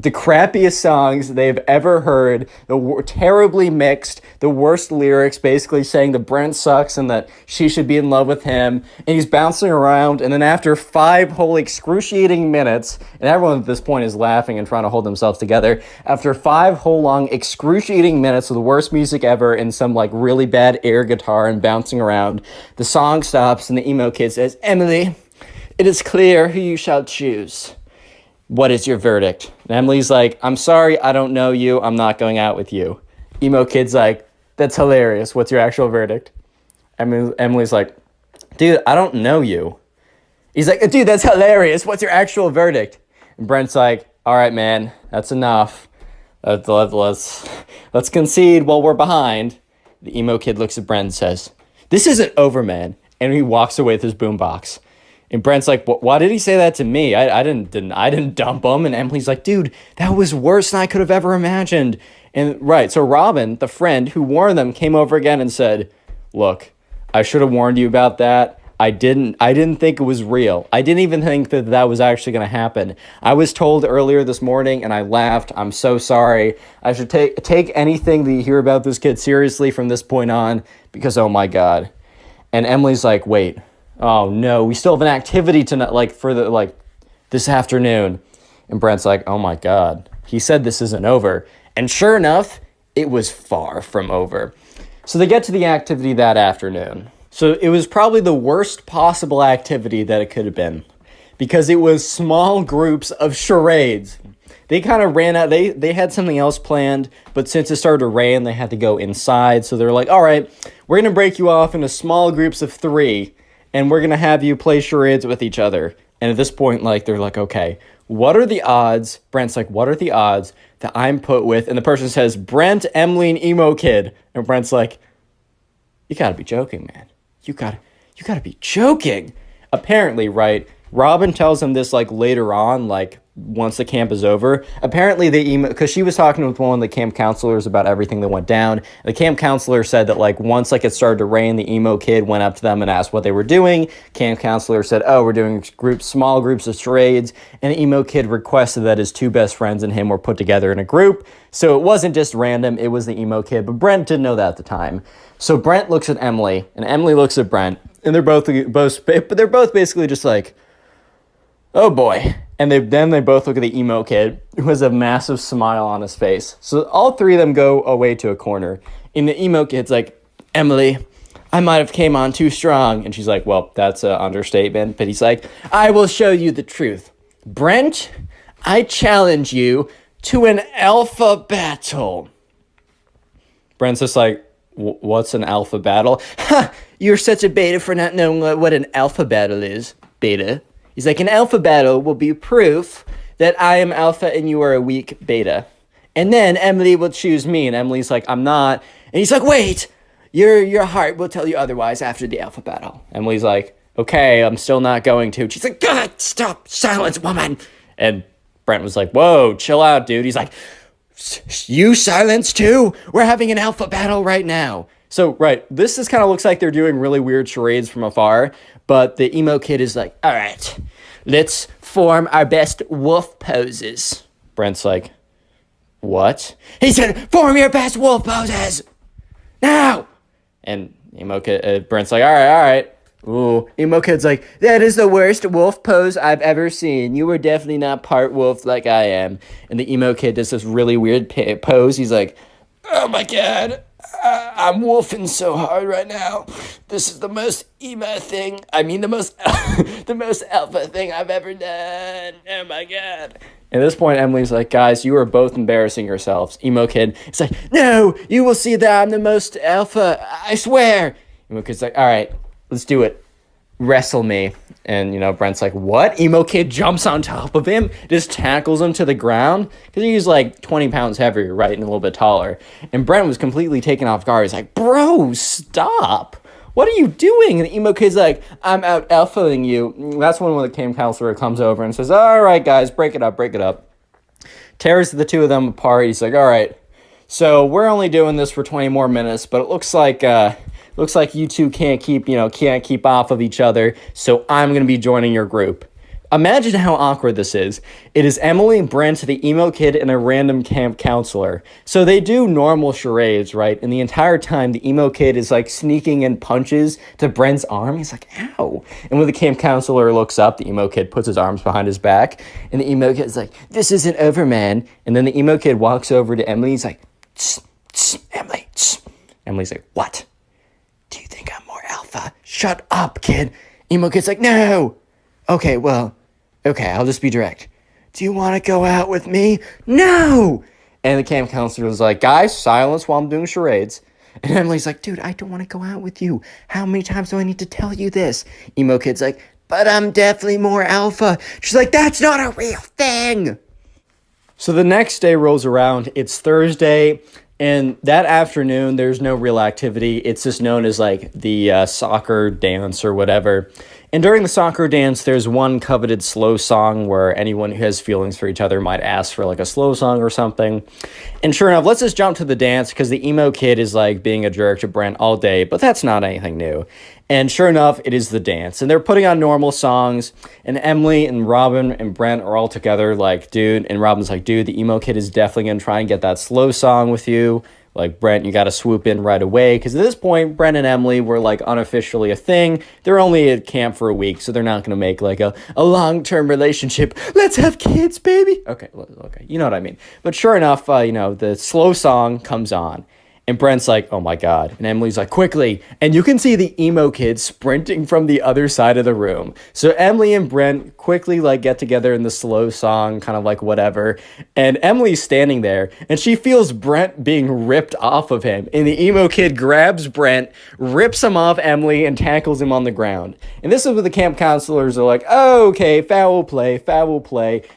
crappiest songs they've ever heard, terribly mixed, the worst lyrics, basically saying that Brent sucks and that she should be in love with him, and he's bouncing around, and then after 5 whole excruciating minutes, and everyone at this point is laughing and trying to hold themselves together, after 5 whole long excruciating minutes of the worst music ever and some like really bad air guitar and bouncing around, the song stops and the emo kid says, Emily, it is clear who you shall choose. What is your verdict? And Emily's like, I'm sorry, I don't know you. I'm not going out with you. Emo kid's like, that's hilarious. What's your actual verdict? Emily's like, dude, I don't know you. He's like, dude, that's hilarious. What's your actual verdict? And Brent's like, all right, man, that's enough. Let's concede while we're behind. The emo kid looks at Brent and says, this isn't over, man. And he walks away with his boombox. And Brent's like, why did he say that to me? I didn't dump him. And Emily's like, dude, that was worse than I could have ever imagined. And right, so Robin, the friend who warned them, came over again and said, look, I should have warned you about that. I didn't think it was real. I didn't even think that that was actually going to happen. I was told earlier this morning and I laughed. I'm so sorry. I should take anything that you hear about this kid seriously from this point on, because oh my God. And Emily's like, wait, oh no, we still have an activity tonight, like for the, like this afternoon. And Brent's like, oh my God, he said this isn't over. And sure enough, it was far from over. So they get to the activity that afternoon. So it was probably the worst possible activity that it could have been, because it was small groups of charades. They kind of ran out. They had something else planned, but since it started to rain, they had to go inside. So they're like, all right, we're going to break you off into small groups of 3, and we're going to have you play charades with each other. And at this point, like, they're like, okay, what are the odds? Brent's like, what are the odds that I'm put with? And the person says, Brent, Emily, and Emo Kid. And Brent's like, you gotta be joking, man. You gotta be joking. Apparently, right, Robin tells him this, like, later on, like, once the camp is over. Apparently, because she was talking with one of the camp counselors about everything that went down. The camp counselor said that, like, once, like, it started to rain, the emo kid went up to them and asked what they were doing. Camp counselor said, oh, we're doing small groups of charades. And the emo kid requested that his 2 best friends and him were put together in a group. So it wasn't just random, it was the emo kid. But Brent didn't know that at the time. So Brent looks at Emily, and Emily looks at Brent, and they're both basically just like, oh boy. And they both look at the emo kid, who has a massive smile on his face. So all 3 of them go away to a corner. And the emo kid's like, Emily, I might have came on too strong. And she's like, well, that's an understatement. But he's like, I will show you the truth. Brent, I challenge you to an alpha battle. Brent's just like, what's an alpha battle? Ha! You're such a beta for not knowing what an alpha battle is, beta. He's like, an alpha battle will be proof that I am alpha and you are a weak beta. And then Emily will choose me. And Emily's like, I'm not. And he's like, wait, your heart will tell you otherwise after the alpha battle. Emily's like, okay, I'm still not going to. She's like, God, stop, silence, woman. And Brent was like, whoa, chill out, dude. He's like, you silence too? We're having an alpha battle right now. So, right, this kind of looks like they're doing really weird charades from afar, but the emo kid is like, all right, let's form our best wolf poses. Brent's like, what? He said, form your best wolf poses, now! And emo kid, Brent's like, all right. Ooh, emo kid's like, that is the worst wolf pose I've ever seen. You were definitely not part wolf like I am. And the emo kid does this really weird pose. He's like, oh my God, I'm wolfing so hard right now. This is the most emo thing. I mean, the most alpha thing I've ever done. Oh my God. At this point, Emily's like, guys, you are both embarrassing yourselves. Emo kid is like, no, you will see that I'm the most alpha. I swear. Emo kid's like, all right, let's do it. Wrestle me. And, Brent's like, what? Emo kid jumps on top of him, just tackles him to the ground, because he's like 20 pounds heavier, right, and a little bit taller. And Brent was completely taken off guard. He's like, bro, stop. What are you doing? And the emo kid's like, I'm out alphaing you. That's when the camp counselor comes over and says, all right, guys, break it up. Tears the 2 of them apart. He's like, all right, so we're only doing this for 20 more minutes, but it looks like you 2 can't keep off of each other, so I'm going to be joining your group. Imagine how awkward this is. It is Emily, Brent, the emo kid, and a random camp counselor. So they do normal charades, right? And the entire time, the emo kid is like sneaking in punches to Brent's arm. He's like, ow. And when the camp counselor looks up, the emo kid puts his arms behind his back. And the emo kid's like, this isn't over, man. And then the emo kid walks over to Emily. He's like, tss, tss, Emily, tss. Emily's like, what? Do you think I'm more alpha? Shut up, kid. Emo kid's like, no. Okay, I'll just be direct. Do you want to go out with me? No! And the camp counselor was like, guys, silence while I'm doing charades. And Emily's like, dude, I don't want to go out with you. How many times do I need to tell you this? Emo kid's like, but I'm definitely more alpha. She's like, that's not a real thing. So the next day rolls around. It's Thursday. And that afternoon, there's no real activity. It's just known as like the soccer dance or whatever. And during the soccer dance, there's one coveted slow song where anyone who has feelings for each other might ask for like a slow song or something. And sure enough, let's just jump to the dance because the emo kid is like being a jerk to Brent all day, but that's not anything new. And sure enough, it is the dance. And they're putting on normal songs. And Emily and Robin and Brent are all together like, dude. And Robin's like, dude, the emo kid is definitely going to try and get that slow song with you. Like, Brent, you got to swoop in right away. Because at this point, Brent and Emily were like unofficially a thing. They're only at camp for a week, so they're not going to make like a long-term relationship. Let's have kids, baby. Okay, you know what I mean. But sure enough, the slow song comes on. And Brent's like, oh my God. And Emily's like, quickly. And you can see the emo kid sprinting from the other side of the room. So Emily and Brent quickly like get together in the slow song, kind of like whatever. And Emily's standing there and she feels Brent being ripped off of him. And the emo kid grabs Brent, rips him off Emily, and tackles him on the ground. And this is what the camp counselors are like, oh, okay, foul play.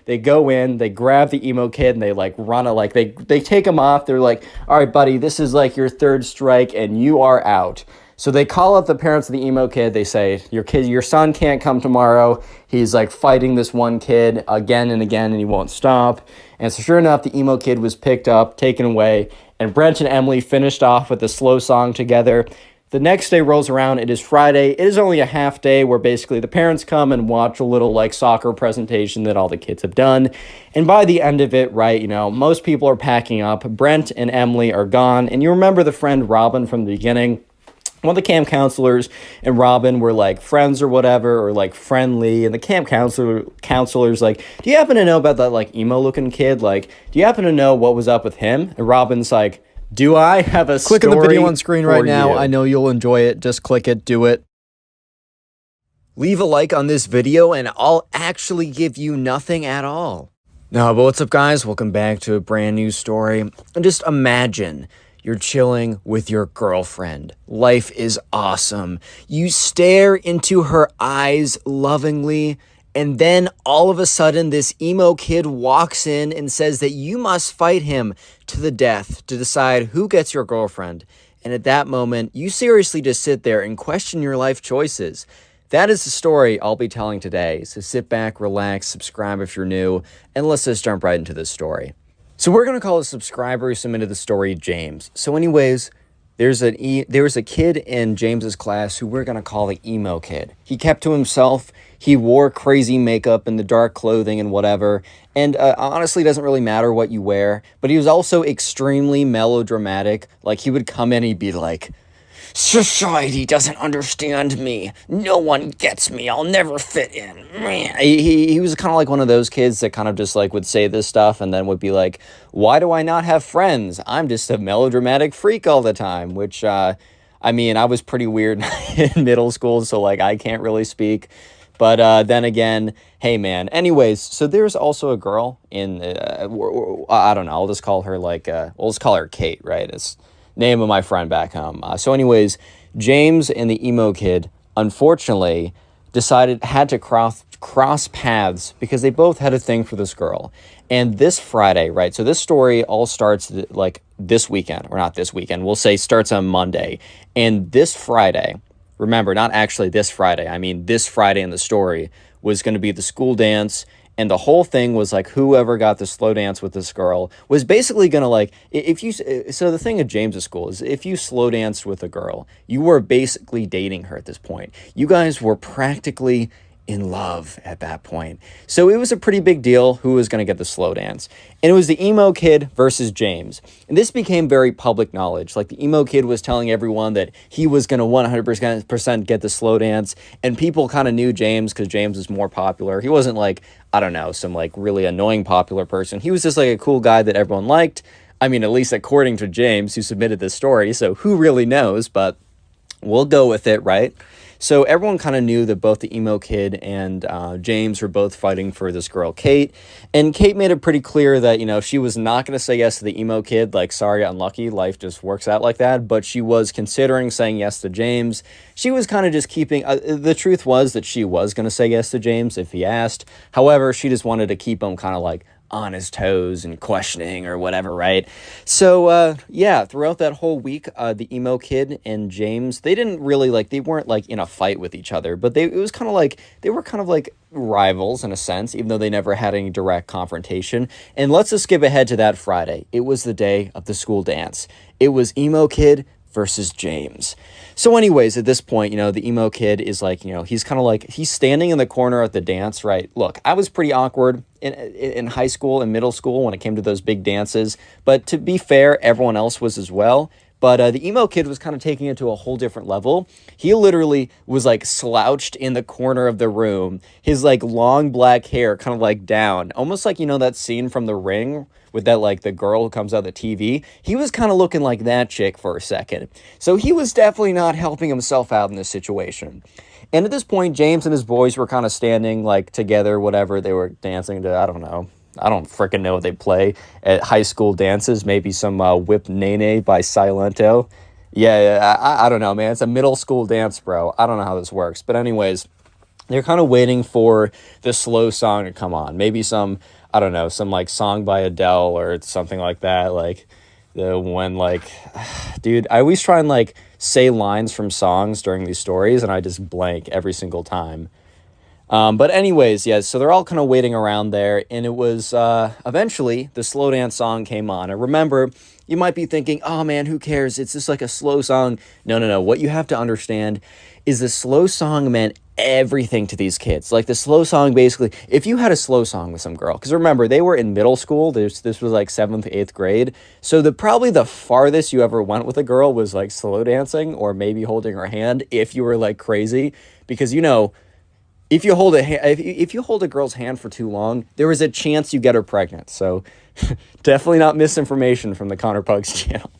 They go in, they grab the emo kid, and they like run a, like, they take him off. They're like, all right, buddy, this is like your third strike and you are out. So they call up the parents of the emo kid. They say, your son can't come tomorrow. He's like fighting this one kid again and again and he won't stop. And so sure enough, the emo kid was picked up, taken away, and Brent and Emily finished off with a slow song together. The next day rolls around. It is Friday. It is only a half day where basically the parents come and watch a little like soccer presentation that all the kids have done. And by the end of it, right, most people are packing up. Brent and Emily are gone. And you remember the friend Robin from the beginning? One of the camp counselors and Robin were like friends or whatever, or like friendly. And the camp counselor's like, do you happen to know about that like emo looking kid? Like, do you happen to know what was up with him? And Robin's like, do I have a story? Click on the video on screen right now. You? I know you'll enjoy it. Just click it. Do it. Leave a like on this video and I'll actually give you nothing at all. No, but what's up, guys? Welcome back to a brand new story. And just imagine you're chilling with your girlfriend. Life is awesome. You stare into her eyes lovingly, and then all of a sudden this emo kid walks in and says that you must fight him to the death to decide who gets your girlfriend. And at that moment, you seriously just sit there and question your life choices. That is the story I'll be telling today. So sit back, relax, subscribe if you're new, and let's just jump right into this story. So we're going to call a subscriber who submitted the story James. So anyways, there was a kid in James's class who we're going to call the emo kid. He kept to himself. He wore crazy makeup and the dark clothing and whatever. And honestly, it doesn't really matter what you wear. But he was also extremely melodramatic. Like, he would come in and he'd be like, society doesn't understand me. No one gets me. I'll never fit in. He was kind of like one of those kids that kind of just like would say this stuff and then would be like, why do I not have friends? I'm just a melodramatic freak all the time, which, I was pretty weird in middle school, so like I can't really speak. But then again, hey man. Anyways, so there's also a girl in, I don't know, I'll just call her we'll just call her Kate, right? It's name of my friend back home. So anyways, James and the emo kid, unfortunately, had to cross paths because they both had a thing for this girl. And this Friday, right? So this story all starts like this weekend, or not this weekend, we'll say starts on Monday. And this Friday, remember, not actually this Friday, I mean this Friday in the story, was going to be the school dance. And the whole thing was like whoever got the slow dance with this girl was basically going to like, so the thing at James's school is if you slow danced with a girl, you were basically dating her at this point. You guys were practically in love at that point. So it was a pretty big deal who was going to get the slow dance. And it was the emo kid versus James. And this became very public knowledge. Like the emo kid was telling everyone that he was going to 100% get the slow dance. And people kind of knew James because James was more popular. He wasn't like, I don't know, some like really annoying popular person. He was just like a cool guy that everyone liked. I mean, at least according to James, who submitted this story. So who really knows? But we'll go with it, right? So everyone kind of knew that both the emo kid and James were both fighting for this girl, Kate. And Kate made it pretty clear that, she was not going to say yes to the emo kid. Like, sorry, unlucky. Life just works out like that. But she was considering saying yes to James. She was kind of just keeping... the truth was that she was going to say yes to James if he asked. However, she just wanted to keep him kind of like on his toes and questioning or whatever, right? So, yeah, throughout that whole week, the emo kid and James, they weren't like in a fight with each other, but they were kind of like rivals in a sense, even though they never had any direct confrontation. And let's just skip ahead to that Friday. It was the day of the school dance. It was emo kid versus James. So anyways, at this point, the emo kid is like, he's kind of like, he's standing in the corner at the dance, right? Look, I was pretty awkward in high school and middle school when it came to those big dances. But to be fair, everyone else was as well. But the emo kid was kind of taking it to a whole different level. He literally was like slouched in the corner of the room. His like long black hair kind of like down, almost like, that scene from The Ring with that like the girl who comes out of the TV. He was kind of looking like that chick for a second. So he was definitely not helping himself out in this situation. And at this point, James and his boys were kind of standing like together, whatever. They were dancing to, I don't know. I don't freaking know what they play at high school dances. Maybe some Whip Nene by Silento. Yeah, I don't know, man. It's a middle school dance, bro. I don't know how this works. But anyways, they're kind of waiting for the slow song to come on. Maybe some, I don't know, some like song by Adele or something like that. Like dude, I always try and like say lines from songs during these stories and I just blank every single time. But anyways, yeah, so they're all kind of waiting around there, and it was, eventually, the slow dance song came on. And remember, you might be thinking, oh man, who cares? It's just like a slow song. No. What you have to understand is the slow song meant everything to these kids. Like, the slow song, basically, if you had a slow song with some girl, because remember, they were in middle school. This was like 7th, 8th grade. So probably the farthest you ever went with a girl was like slow dancing or maybe holding her hand if you were like crazy, because if you hold a girl's hand for too long, there is a chance you get her pregnant. So definitely not misinformation from the Connor Pugs channel.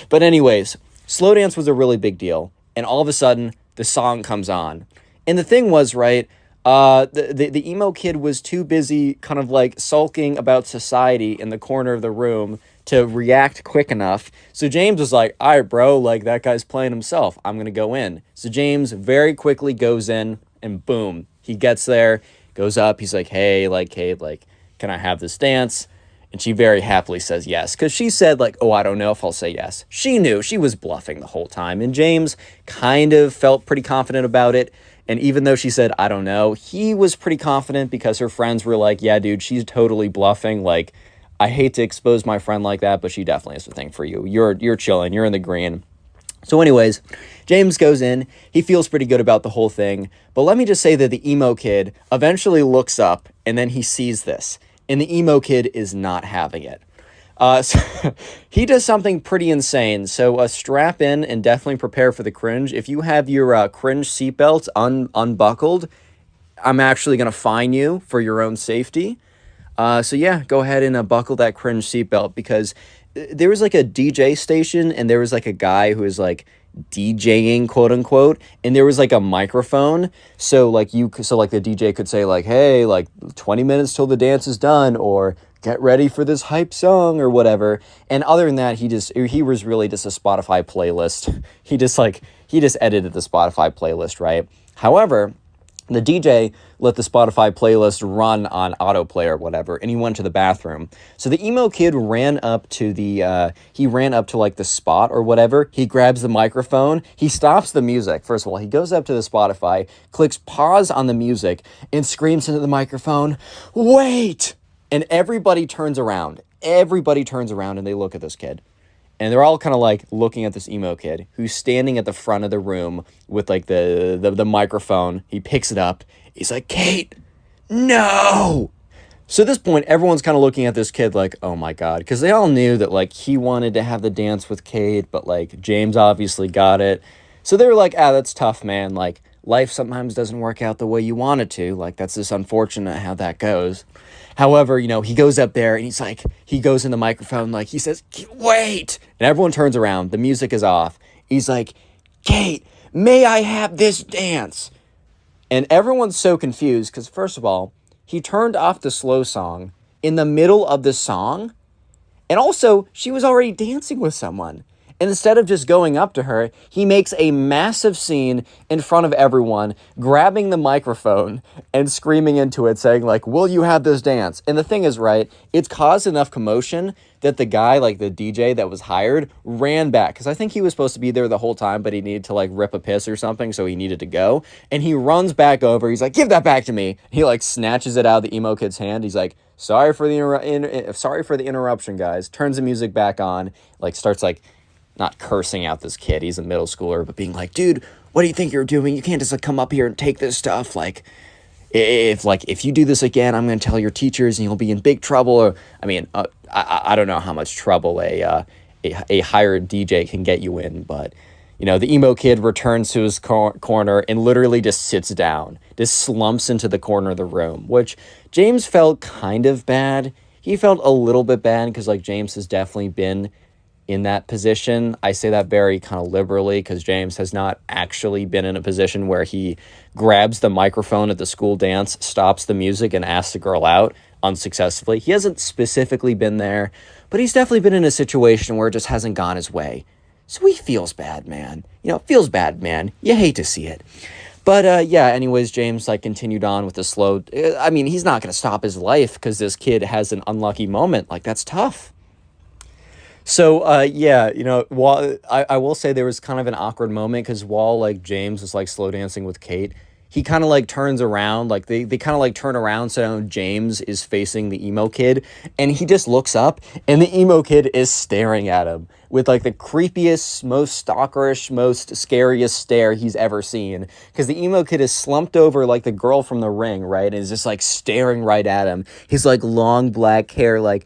But anyways, slow dance was a really big deal. And all of a sudden, the song comes on. And the thing was, right, the emo kid was too busy kind of like sulking about society in the corner of the room to react quick enough. So James was like, all right, bro, like that guy's playing himself. I'm going to go in. So James very quickly goes in. And boom, he gets there, goes up. He's like, hey, like, Kate, like, can I have this dance? And she very happily says yes. Because she said, like, oh, I don't know if I'll say yes. She knew. She was bluffing the whole time. And James kind of felt pretty confident about it. And even though she said, I don't know, he was pretty confident because her friends were like, yeah, dude, she's totally bluffing. Like, I hate to expose my friend like that, but she definitely has a thing for you. You're chilling. You're in the green. So anyways, James goes in. He feels pretty good about the whole thing. But let me just say that the emo kid eventually looks up and then he sees this. And the emo kid is not having it. So he does something pretty insane. So strap in and definitely prepare for the cringe. If you have your cringe seatbelts unbuckled, I'm actually going to fine you for your own safety. So yeah, go ahead and buckle that cringe seatbelt, because there was like a DJ station and there was like a guy who was like DJing, quote unquote, and there was like a microphone. So like the DJ could say like, hey, like 20 minutes till the dance is done, or get ready for this hype song or whatever. And other than that, he was really just a Spotify playlist. He just edited the Spotify playlist, right? However, the DJ let the Spotify playlist run on autoplay or whatever, and he went to the bathroom. So the emo kid ran up to like the spot or whatever. He grabs the microphone. He stops the music. First of all, he goes up to the Spotify, clicks pause on the music, and screams into the microphone, "Wait!" And everybody turns around. And they look at this kid. And they're all kind of like looking at this emo kid who's standing at the front of the room with like the microphone. He picks it up. He's like, Kate, no. So at this point, everyone's kind of looking at this kid like, oh my God. Because they all knew that like he wanted to have the dance with Kate, but like James obviously got it. So they were like, that's tough, man. Like life sometimes doesn't work out the way you want it to. Like that's just unfortunate how that goes. However, he goes up there and he goes in the microphone, like he says, wait. And everyone turns around. The music is off. He's like, Kate, may I have this dance? And everyone's so confused because, first of all, he turned off the slow song in the middle of the song. And also, she was already dancing with someone. And instead of just going up to her, he makes a massive scene in front of everyone, grabbing the microphone and screaming into it, saying like, will you have this dance? And the thing is, right, it's caused enough commotion that the guy, like the DJ that was hired, ran back. Because I think he was supposed to be there the whole time, but he needed to like rip a piss or something, so he needed to go. And he runs back over. He's like, give that back to me. He like snatches it out of the emo kid's hand. He's like, sorry for the interruption, guys. Turns the music back on, like starts like not cursing out this kid, he's a middle schooler, but being like, dude, what do you think you're doing? You can't just like come up here and take this stuff. Like, if you do this again, I'm going to tell your teachers and you'll be in big trouble. Or, I mean, I don't know how much trouble a hired DJ can get you in, but the emo kid returns to his corner and literally just sits down, just slumps into the corner of the room, which James felt kind of bad. He felt a little bit bad because like James has definitely been in that position. I say that very kind of liberally because James has not actually been in a position where he grabs the microphone at the school dance, stops the music, and asks the girl out unsuccessfully. He hasn't specifically been there, but he's definitely been in a situation where it just hasn't gone his way. So he feels bad, man. Feels bad, man. You hate to see it. But anyways, James like continued on with the slow. I mean, he's not going to stop his life because this kid has an unlucky moment. Like, that's tough. So, while I will say there was kind of an awkward moment because while, like, James was, like, slow dancing with Kate, he kind of, like, turns around, like, they kind of, like, turn around so James is facing the emo kid, and he just looks up, and the emo kid is staring at him with, like, the creepiest, most stalkerish, most scariest stare he's ever seen, because the emo kid is slumped over, like, the girl from The Ring, right, and is just, like, staring right at him. His, like, long black hair, like,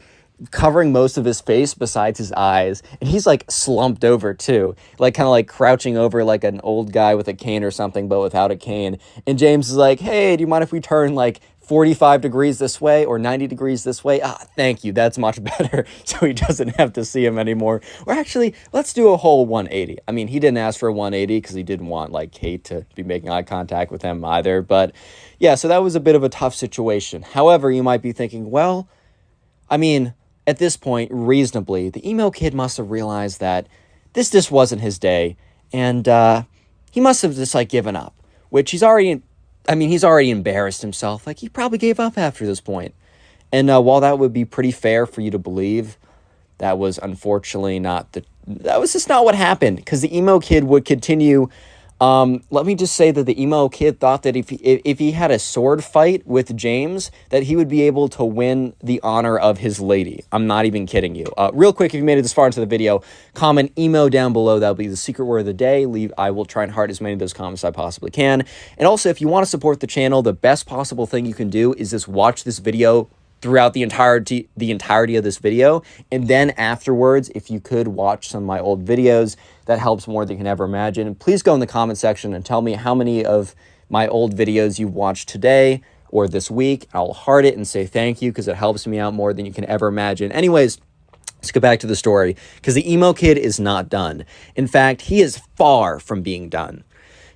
covering most of his face besides his eyes, and he's like slumped over too, like kind of like crouching over like an old guy with a cane or something but without a cane. And James is like, hey, do you mind if we turn like 45 degrees this way or 90 degrees this way? Thank you, that's much better. So he doesn't have to see him anymore. Or actually, let's do a whole 180. I mean, he didn't ask for a 180 because he didn't want like Kate to be making eye contact with him either. But yeah, so that was a bit of a tough situation. However, you might be thinking, well, I mean, at this point, reasonably, the emo kid must have realized that this just wasn't his day, and he must have just, like, given up, which he's already embarrassed himself. Like, he probably gave up after this point. And while that would be pretty fair for you to believe, that was unfortunately that was just not what happened, because the emo kid would continue. Let me just say that the emo kid thought that if he had a sword fight with James, that he would be able to win the honor of his lady. I'm not even kidding you. Real quick, if you made it this far into the video, comment emo down below. That'll be the secret word of the day. I will try and heart as many of those comments as I possibly can. And also, if you want to support the channel, the best possible thing you can do is just watch this video throughout the entirety of this video, and then afterwards, if you could watch some of my old videos, that helps more than you can ever imagine. And please go in the comment section and tell me how many of my old videos you've watched today or this week. I'll heart it and say thank you because it helps me out more than you can ever imagine. Anyways, let's go back to the story, because the emo kid is not done. In fact, he is far from being done.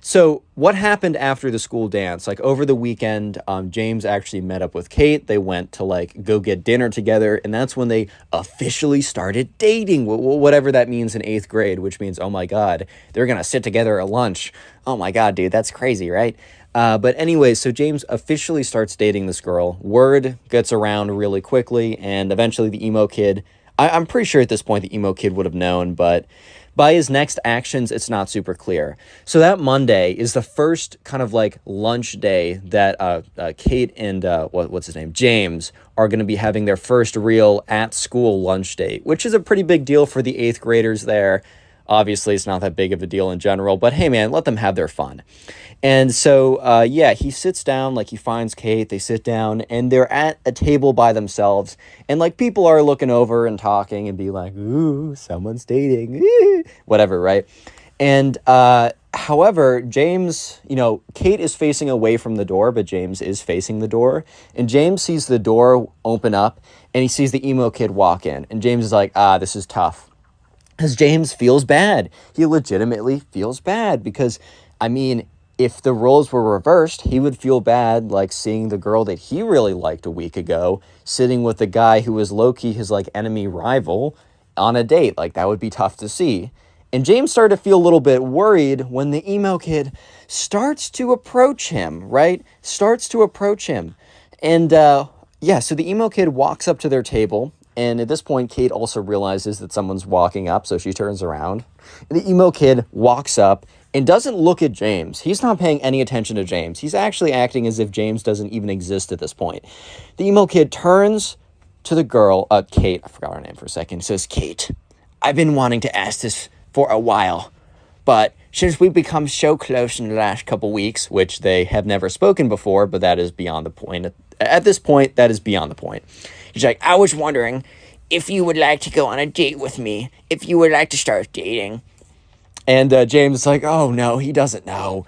So what happened after the school dance? Like over the weekend, James actually met up with Kate. They went to like go get dinner together, and that's when they officially started dating, whatever that means in 8th grade, which means, oh my God, they're going to sit together at lunch. Oh my God, dude, that's crazy, right? But anyway, so James officially starts dating this girl. Word gets around really quickly, and eventually the emo kid, I'm pretty sure at this point the emo kid would have known, but by his next actions, it's not super clear. So that Monday is the first kind of like lunch day that Kate and what's his name, James, are going to be having their first real at-school lunch date, which is a pretty big deal for the 8th graders there. Obviously, it's not that big of a deal in general, but hey, man, let them have their fun. And so, he sits down, like he finds Kate, they sit down, and they're at a table by themselves, and like people are looking over and talking and be like, ooh, someone's dating, whatever, right? And, however, James, Kate is facing away from the door, but James is facing the door, and James sees the door open up, and he sees the emo kid walk in, and James is like, this is tough. Because James feels bad. He legitimately feels bad because, I mean, if the roles were reversed, he would feel bad, like, seeing the girl that he really liked a week ago sitting with the guy who was low-key his, like, enemy rival on a date. Like, that would be tough to see. And James started to feel a little bit worried when the emo kid starts to approach him, right? Starts to approach him. And, so the emo kid walks up to their table. And at this point, Kate also realizes that someone's walking up, so she turns around. And the emo kid walks up and doesn't look at James. He's not paying any attention to James. He's actually acting as if James doesn't even exist at this point. The emo kid turns to the girl, Kate, I forgot her name for a second, says, Kate, I've been wanting to ask this for a while. But since we've become so close in the last couple weeks, which they have never spoken before, but that is beyond the point. At this point, that is beyond the point. He's like, I was wondering if you would like to go on a date with me, if you would like to start dating. And James is like, oh, no, he doesn't know.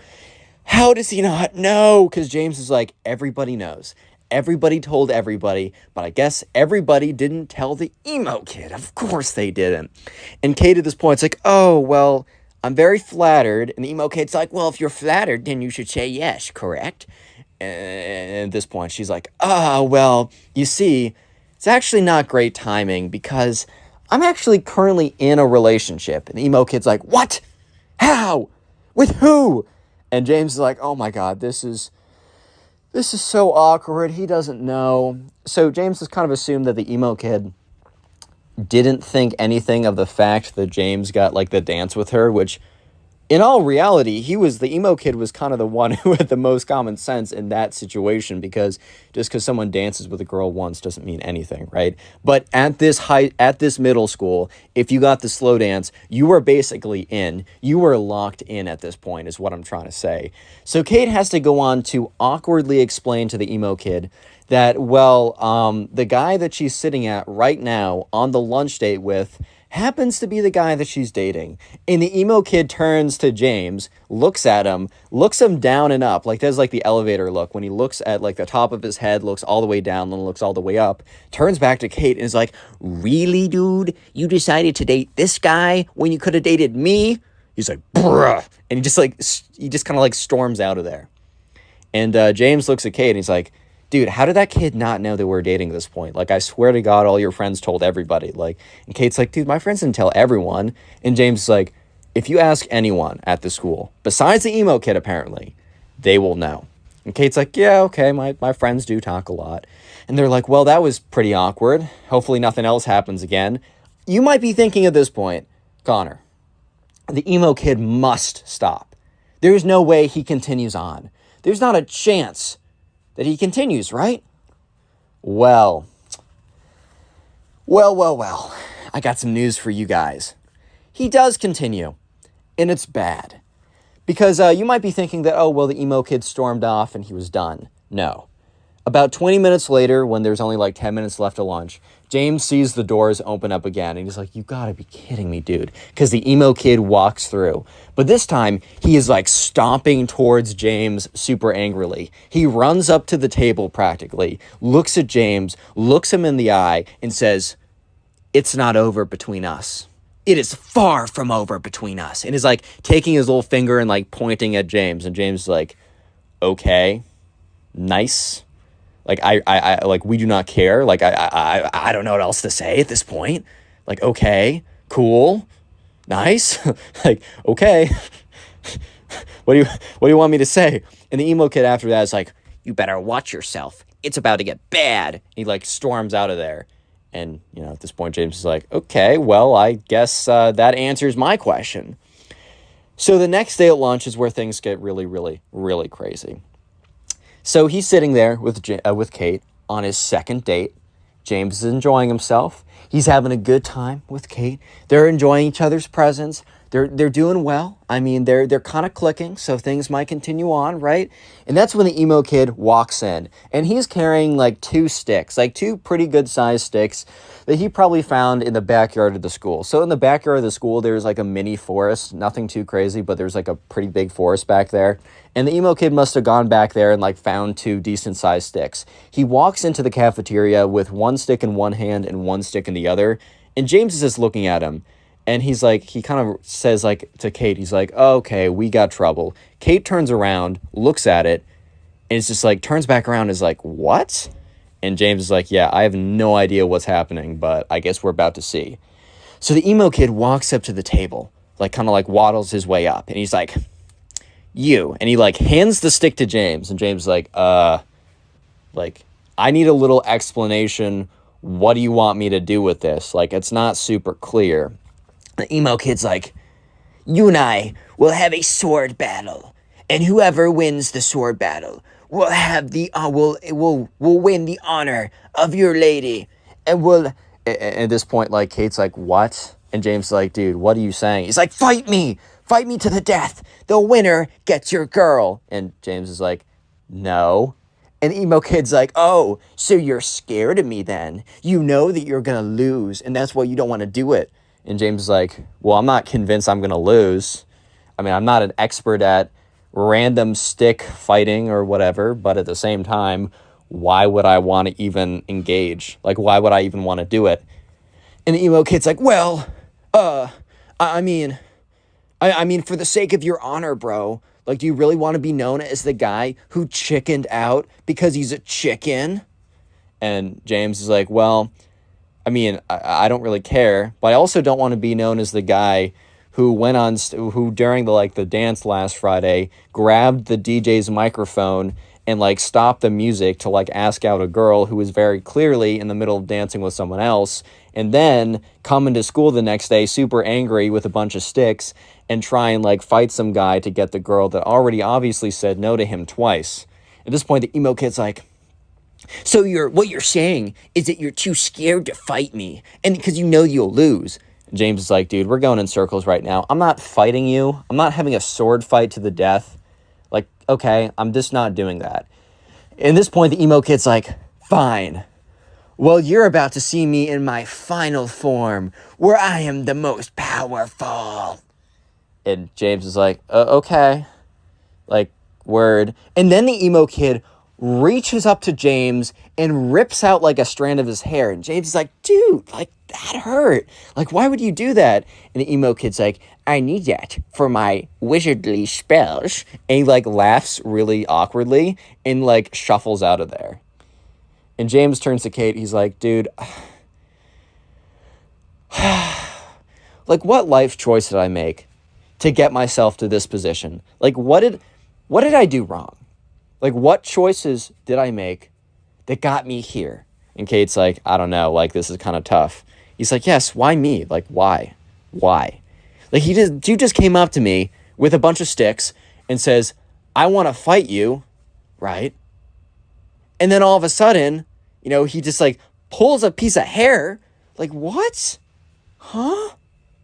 How does he not know? Because James is like, everybody knows. Everybody told everybody, but I guess everybody didn't tell the emo kid. Of course they didn't. And Kate at this point is like, oh, well, I'm very flattered. And the emo kid's like, well, if you're flattered, then you should say yes, correct? And at this point, she's like, oh, well, you see, it's actually not great timing because I'm actually currently in a relationship. And the emo kid's like, what? How? With who? And James is like, oh my God, this is so awkward. He doesn't know. So James has kind of assumed that the emo kid didn't think anything of the fact that James got like the dance with her, which in all reality, the emo kid was kind of the one who had the most common sense in that situation, because just because someone dances with a girl once doesn't mean anything, right? But at this middle school, if you got the slow dance, you were basically in. You were locked in at this point, is what I'm trying to say. So Kate has to go on to awkwardly explain to the emo kid that, well, the guy that she's sitting at right now on the lunch date with happens to be the guy that she's dating. And the emo kid turns to James, looks at him, looks him down and up, like does like the elevator look when he looks at like the top of his head, looks all the way down, then looks all the way up, turns back to Kate and is like, really, dude? You decided to date this guy when you could have dated me? He's like, bruh. And he just kind of like storms out of there. And James looks at Kate and he's like, dude, how did that kid not know that we're dating at this point? Like, I swear to God, all your friends told everybody. Like, and Kate's like, dude, my friends didn't tell everyone. And James is like, if you ask anyone at the school, besides the emo kid, apparently, they will know. And Kate's like, yeah, okay, my friends do talk a lot. And they're like, well, that was pretty awkward. Hopefully nothing else happens again. You might be thinking at this point, Connor, the emo kid must stop. There's no way he continues on. There's not a chance that he continues, right? Well. I got some news for you guys. He does continue, and it's bad. Because you might be thinking that, oh, well, the emo kid stormed off and he was done. No. About 20 minutes later, when there's only like 10 minutes left of lunch, James sees the doors open up again, and he's like, you gotta be kidding me, dude. Because the emo kid walks through. But this time, he is like stomping towards James super angrily. He runs up to the table practically, looks at James, looks him in the eye, and says, it's not over between us. It is far from over between us. And is like taking his little finger and like pointing at James. And James is like, okay, nice. Like, I like, we do not care. Like, I don't know what else to say at this point. Like, okay, cool, nice. Like, okay, what do you want me to say? And the emo kid after that is like, you better watch yourself. It's about to get bad. He like storms out of there. And, you know, at this point, James is like, okay, well, I guess that answers my question. So the next day at lunch is where things get really, really, really crazy. So he's sitting there with Kate on his second date. James is enjoying himself. He's having a good time with Kate. They're enjoying each other's presence. They're doing well. I mean, they're kind of clicking, so things might continue on, right? And that's when the emo kid walks in, and he's carrying like two sticks, like two pretty good sized sticks that he probably found in the backyard of the school. So in the backyard of the school, there's like a mini forest, nothing too crazy, but there's like a pretty big forest back there. And the emo kid must have gone back there and like found two decent sized sticks. He walks into the cafeteria with one stick in one hand and one stick in the other, and James is just looking at him. And he's like, he kind of says like to Kate, he's like, oh, okay, we got trouble. Kate turns around, looks at it, and it's just like, turns back around and is like, what? And James is like, yeah, I have no idea what's happening, but I guess we're about to see. So the emo kid walks up to the table, like kind of like waddles his way up. And he's like, you. And he like hands the stick to James. And James is like, like, I need a little explanation. What do you want me to do with this? Like, it's not super clear. The emo kid's like, you and I will have a sword battle, and whoever wins the sword battle will have the will win the honor of your lady, and will. At this point, like Kate's like, what? And And James is like, dude, what are you saying? He's like, fight me to the death. The winner gets your girl. And James is like, no. And the emo kid's like, oh, so you're scared of me then? You know that you're going to lose, and that's why you don't want to do it. And James is like, well, I'm not convinced I'm going to lose. I mean, I'm not an expert at random stick fighting or whatever, but at the same time, why would I want to even engage? Like, why would I even want to do it? And the emo kid's like, well, I mean, for the sake of your honor, bro, like, do you really want to be known as the guy who chickened out because he's a chicken? And James is like, well, I mean, I don't really care, but I also don't want to be known as the guy who went on, who during the dance last Friday, grabbed the DJ's microphone and stopped the music to ask out a girl who was very clearly in the middle of dancing with someone else, and then come into school the next day super angry with a bunch of sticks and try and fight some guy to get the girl that already obviously said no to him twice. At this point, the emo kid's like, so what you're saying is that you're too scared to fight me, and because you know you'll lose. And James is like, dude, we're going in circles right now. I'm not fighting you. I'm not having a sword fight to the death. Okay, I'm just not doing that. At this point, the emo kid's like, fine. Well, you're about to see me in my final form, where I am the most powerful. And James is like, okay. Word. And then the emo kid reaches up to James and rips out a strand of his hair. And James is like, dude, that hurt. Why would you do that? And the emo kid's like, I need that for my wizardly spells. And he laughs really awkwardly and shuffles out of there. And James turns to Kate. He's like, dude, what life choice did I make to get myself to this position? What did I do wrong? What choices did I make that got me here? And Kate's like, I don't know. This is kind of tough. He's like, yes, why me? Why? Why? You just came up to me with a bunch of sticks and says, I want to fight you, right? And then all of a sudden, he just pulls a piece of hair. What? Huh?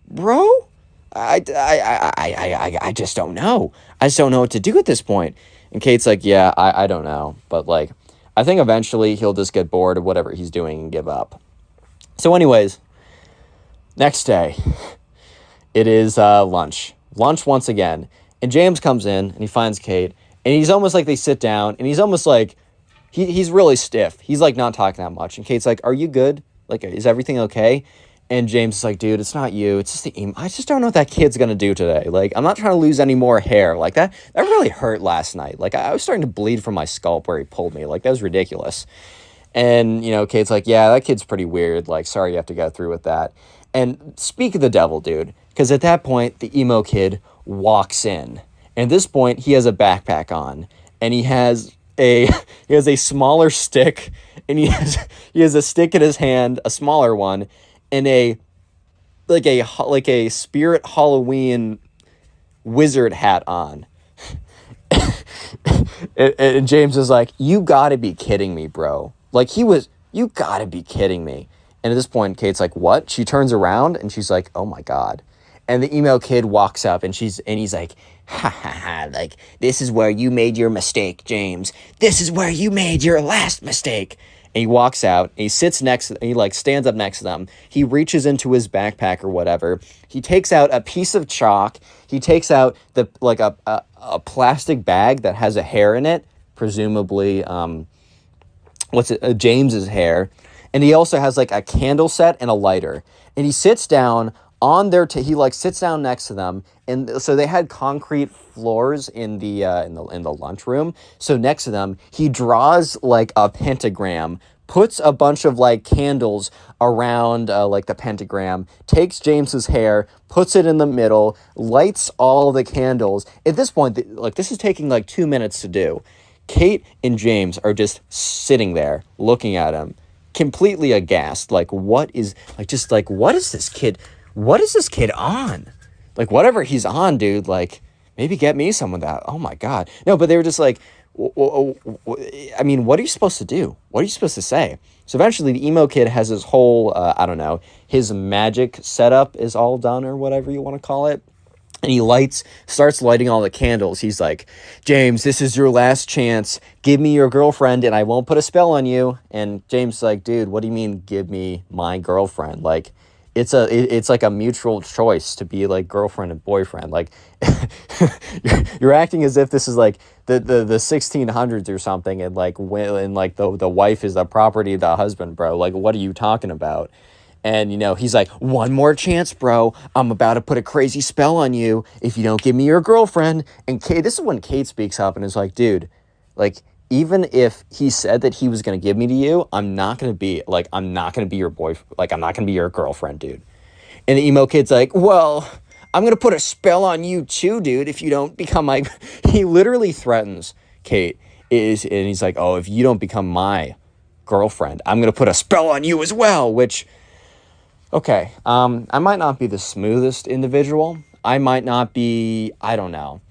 Bro? I just don't know. I just don't know what to do at this point. And Kate's like, yeah, I don't know. But I think eventually he'll just get bored of whatever he's doing and give up. So anyways, next day, it is lunch. Lunch once again. And James comes in and he finds Kate. And he's almost they sit down. And he's almost he's really stiff. He's not talking that much. And Kate's like, are you good? Is everything okay? And James is like, dude, it's not you. It's just the emo. I just don't know what that kid's going to do today. I'm not trying to lose any more hair. That really hurt last night. I was starting to bleed from my scalp where he pulled me. That was ridiculous. And, Kate's like, yeah, that kid's pretty weird. Sorry you have to go through with that. And speak of the devil, dude. Because at that point, the emo kid walks in. And at this point, he has a backpack on. And he has a smaller stick. And he has a stick in his hand, a smaller one. And a spirit Halloween wizard hat on. and James is like, you gotta be kidding me, bro. You gotta be kidding me. And at this point, Kate's like, what? She turns around and she's like, oh my God. And the emo kid walks up and he's like, ha ha ha, this is where you made your mistake, James. This is where you made your last mistake. And he walks out, and he sits next, and he stands up next to them. He reaches into his backpack or whatever. He takes out a piece of chalk. He takes out a plastic bag that has a hair in it, presumably, James's hair. And he also has a candle set and a lighter. And he sits down on their, he sits down next to them. And so they had concrete floors in the lunchroom. So next to them, he draws a pentagram, puts a bunch of candles around the pentagram, takes James's hair, puts it in the middle, lights all the candles. At this point, this is taking 2 minutes to do. Kate and James are just sitting there looking at him, completely aghast. What is this kid? What is this kid on? Whatever he's on, dude, maybe get me some of that. Oh my God. No, but they were just I mean, what are you supposed to do? What are you supposed to say? So eventually the emo kid has his whole, I don't know, his magic setup is all done or whatever you want to call it. And he starts lighting all the candles. He's like, James, this is your last chance. Give me your girlfriend and I won't put a spell on you. And James is like, dude, what do you mean give me my girlfriend? Like, it's like a mutual choice to be like girlfriend and boyfriend. Like, you're acting as if this is like the 1600s or something, and like when like the wife is the property of the husband, bro. Like, what are you talking about? And, he's like, one more chance, bro. I'm about to put a crazy spell on you if you don't give me your girlfriend. And this is when Kate speaks up and is like, dude, like, even if he said that he was going to give me to you, I'm not going to be your boyfriend. Like, I'm not going to be your girlfriend, dude. And the emo kid's like, well, I'm going to put a spell on you too, dude, if you don't become my... He literally threatens Kate. And he's like, oh, if you don't become my girlfriend, I'm going to put a spell on you as well, which... Okay, I might not be the smoothest individual. I might not be, I don't know,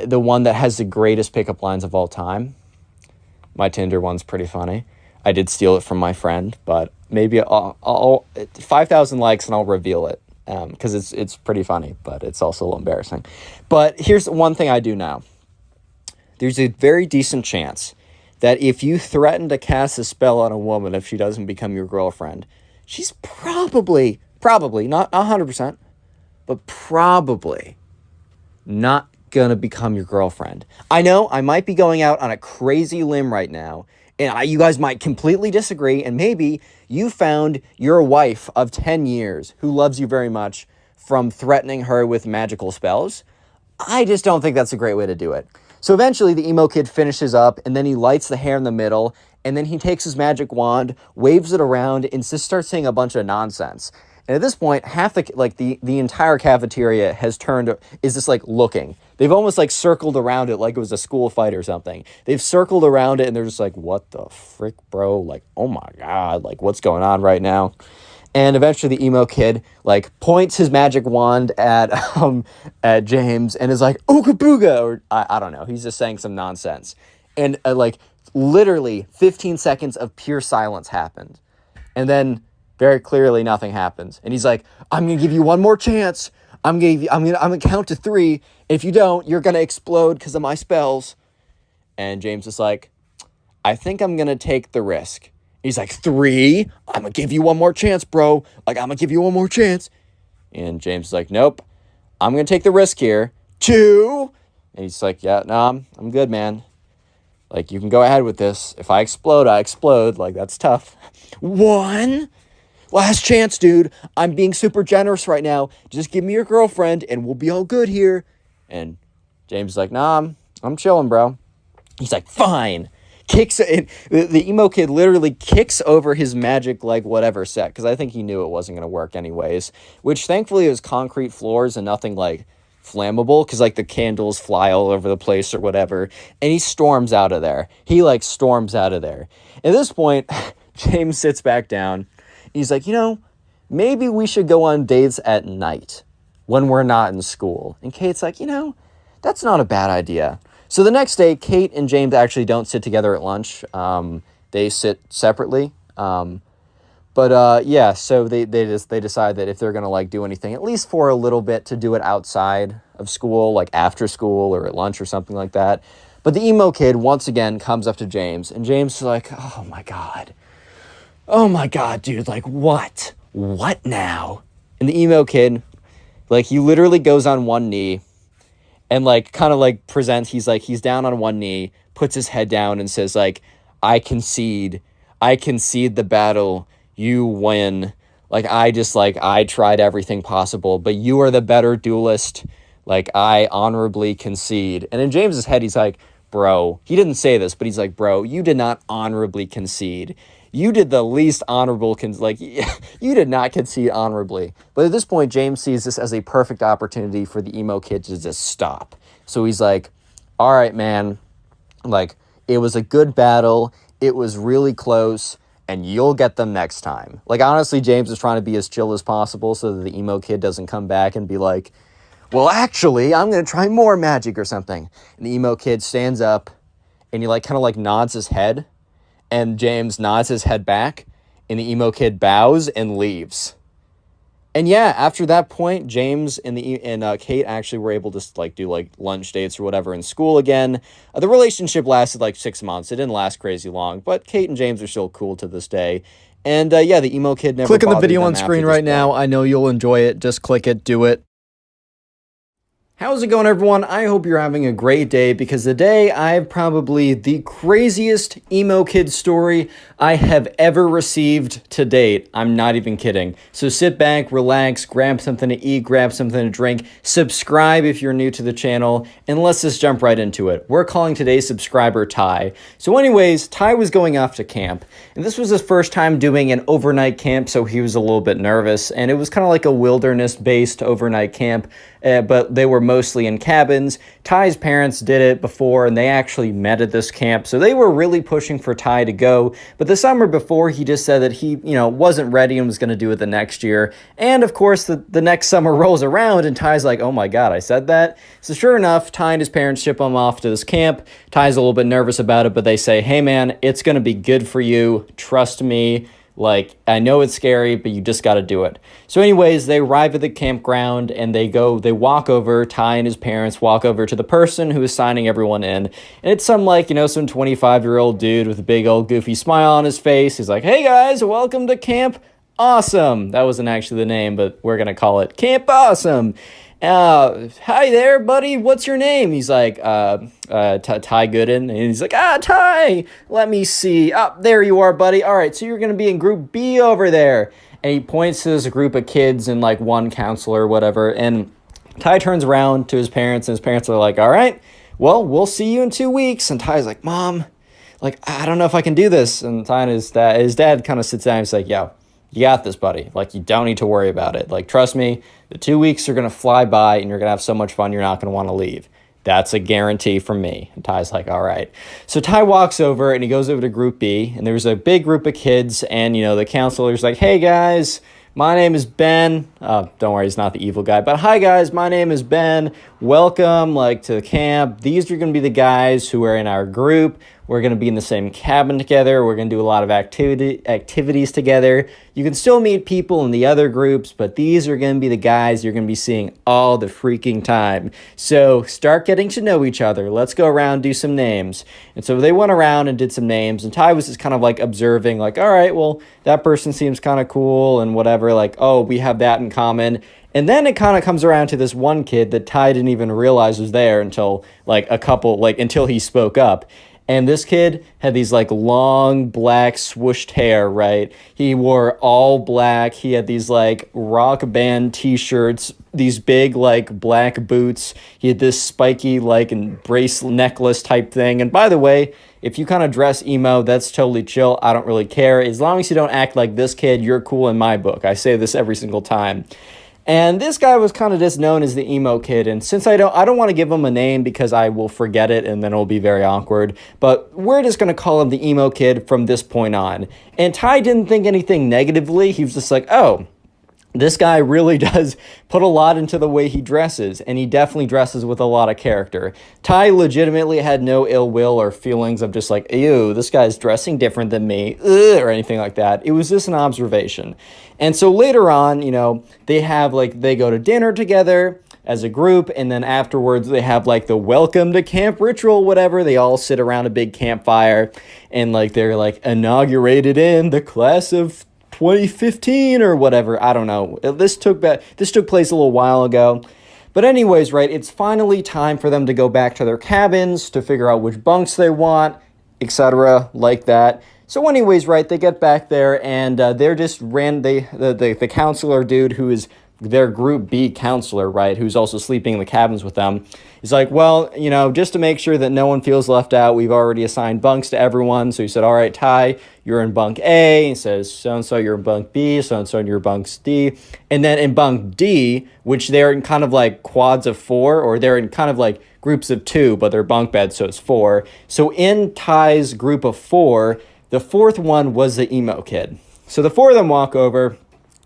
the one that has the greatest pickup lines of all time. My Tinder one's pretty funny. I did steal it from my friend, but maybe I'll 5,000 likes and I'll reveal it because it's pretty funny, but it's also a little embarrassing. But here's one thing I do know. There's a very decent chance that if you threaten to cast a spell on a woman if she doesn't become your girlfriend, she's probably, not 100%, but probably not gonna become your girlfriend. I know I might be going out on a crazy limb right now, and you guys might completely disagree, and maybe you found your wife of 10 years who loves you very much from threatening her with magical spells. I just don't think that's a great way to do it. So eventually the emo kid finishes up, and then he lights the hair in the middle, and then he takes his magic wand, waves it around, and just starts saying a bunch of nonsense. And at this point, the entire cafeteria is just like looking. They've almost like circled around it like it was a school fight or something. They've circled around it and they're just like, what the frick, bro? Like, oh my God, like what's going on right now? And eventually the emo kid like points his magic wand at James and is like, ooga booga, or I don't know. He's just saying some nonsense. And literally 15 seconds of pure silence happened. And then very clearly nothing happens. And he's like, I'm going to give you one more chance. I'm going to count to 3. If you don't, you're going to explode because of my spells. And James is like, I think I'm going to take the risk. He's like, 3? I'm going to give you one more chance, bro. Like, I'm going to give you one more chance. And James is like, nope. I'm going to take the risk here. 2. And he's like, yeah, no, I'm good, man. Like, you can go ahead with this. If I explode, I explode. Like, that's tough. 1? Last chance, dude. I'm being super generous right now. Just give me your girlfriend and we'll be all good here. And James is like, nah, I'm chilling, bro. He's like, fine. Kicks it. The emo kid literally kicks over his magic, like, whatever set. Because I think he knew it wasn't going to work anyways. Which, thankfully, it was concrete floors and nothing, like, flammable. Because, like, the candles fly all over the place or whatever. And he storms out of there. Storms out of there. At this point, James sits back down. He's like, maybe we should go on dates at night when we're not in school. And Kate's like, that's not a bad idea. So the next day, Kate and James actually don't sit together at lunch. They sit separately. So they decide that if they're going to like do anything, at least for a little bit, to do it outside of school, like after school or at lunch or something like that. But the emo kid once again comes up to James, and James is like, oh my God, dude, like what? What now? And the emo kid, like, he literally goes on one knee and like kind of like presents, he's down on one knee, puts his head down and says like, I concede the battle, you win. Like, I tried everything possible, but you are the better duelist. Like, I honorably concede. And in James's head, he's like, bro, he didn't say this, but he's like, bro, you did not honorably concede. You did the least honorable, you did not concede honorably. But at this point, James sees this as a perfect opportunity for the emo kid to just stop. So he's like, all right, man, like, it was a good battle. It was really close, and you'll get them next time. Like, honestly, James is trying to be as chill as possible so that the emo kid doesn't come back and be like, well, actually, I'm going to try more magic or something. And the emo kid stands up and he like kind of like nods his head, and James nods his head back, and the emo kid bows and leaves. And yeah, after that point, James and Kate actually were able to like do like lunch dates or whatever in school again. The relationship lasted like 6 months. It didn't last crazy long, but Kate and James are still cool to this day. And yeah, the emo kid never Click on the bothered video them on after screen this right point. now. I know you'll enjoy it. Just click it, do it. How's it going, everyone? I hope you're having a great day, because today I have probably the craziest emo kid story I have ever received to date. I'm not even kidding. So sit back, relax, grab something to eat, grab something to drink, subscribe if you're new to the channel, and let's just jump right into it. We're calling today's subscriber Ty. So anyways, Ty was going off to camp, and this was his first time doing an overnight camp, so he was a little bit nervous, and it was kind of like a wilderness-based overnight camp, but they were mostly in cabins. Ty's parents did it before, and they actually met at this camp, so they were really pushing for Ty to go. But the summer before, he just said that he, wasn't ready and was going to do it the next year. And of course, the next summer rolls around, and Ty's like, oh my god, I said that? So sure enough, Ty and his parents ship him off to this camp. Ty's a little bit nervous about it, but they say, hey man, it's going to be good for you. Trust me. Like, I know it's scary, but you just got to do it. So anyways, they arrive at the campground, and they walk over, Ty and his parents walk over to the person who is signing everyone in. And it's some 25-year-old dude with a big old goofy smile on his face. He's like, hey guys, welcome to Camp Awesome. That wasn't actually the name, but we're going to call it Camp Awesome. Hi there, buddy. What's your name? He's like, Ty Gooden. And he's like, Ty, let me see. There you are, buddy. All right, so you're going to be in group B over there. And he points to this group of kids and one counselor or whatever. And Ty turns around to his parents, and his parents are like, all right, well, we'll see you in 2 weeks. And Ty's like, Mom, I don't know if I can do this. And Ty and his dad kind of sits down and he's like, yo, you got this, buddy. You don't need to worry about it. Trust me, the 2 weeks are going to fly by, and you're going to have so much fun, you're not going to want to leave. That's a guarantee from me. And Ty's like, all right. So Ty walks over, and he goes over to Group B, and there's a big group of kids, and, the counselor's like, hey, guys, my name is Ben. Don't worry, he's not the evil guy. But hi, guys, my name is Ben. Welcome, to camp. These are going to be the guys who are in our group. We're going to be in the same cabin together. We're going to do a lot of activities together. You can still meet people in the other groups, but these are going to be the guys you're going to be seeing all the freaking time. So start getting to know each other. Let's go around, do some names. And so they went around and did some names, and Ty was just kind of observing, all right, well, that person seems kind of cool and whatever, oh, we have that in common. And then it kind of comes around to this one kid that Ty didn't even realize was there until until he spoke up. And this kid had these long black swooshed hair, right? He wore all black. He had these rock band t-shirts, these big black boots. He had this spiky bracelet necklace type thing. And by the way, if you kind of dress emo, that's totally chill. I don't really care. As long as you don't act like this kid, you're cool in my book. I say this every single time. And this guy was kind of just known as the emo kid, and since I don't want to give him a name because I will forget it and then it'll be very awkward, but we're just going to call him the emo kid from this point on. And Ty didn't think anything negatively. He was just like, oh, this guy really does put a lot into the way he dresses, and he definitely dresses with a lot of character. Ty legitimately had no ill will or feelings of just ew, this guy's dressing different than me, or anything like that. It was just an observation. And so later on, they go to dinner together as a group, and then afterwards they have the welcome to camp ritual, whatever. They all sit around a big campfire, and they're inaugurated in the class of 2015 or whatever. I don't know. This took place a little while ago. But anyways, right, it's finally time for them to go back to their cabins to figure out which bunks they want, etc. like that. So anyways, right, they get back there, and they're just the counselor dude who is their Group B counselor, right, who's also sleeping in the cabins with them. He's like, well, just to make sure that no one feels left out, we've already assigned bunks to everyone. So he said, all right, Ty, you're in bunk A. He says, so-and-so, you're in bunk B. So-and-so, you're in bunk D. And then in bunk D, which they're in kind of quads of 4, or they're in kind of groups of 2, but they're bunk beds, so it's 4. So in Ty's group of 4, the 4th one was the emo kid. So the 4 of them walk over.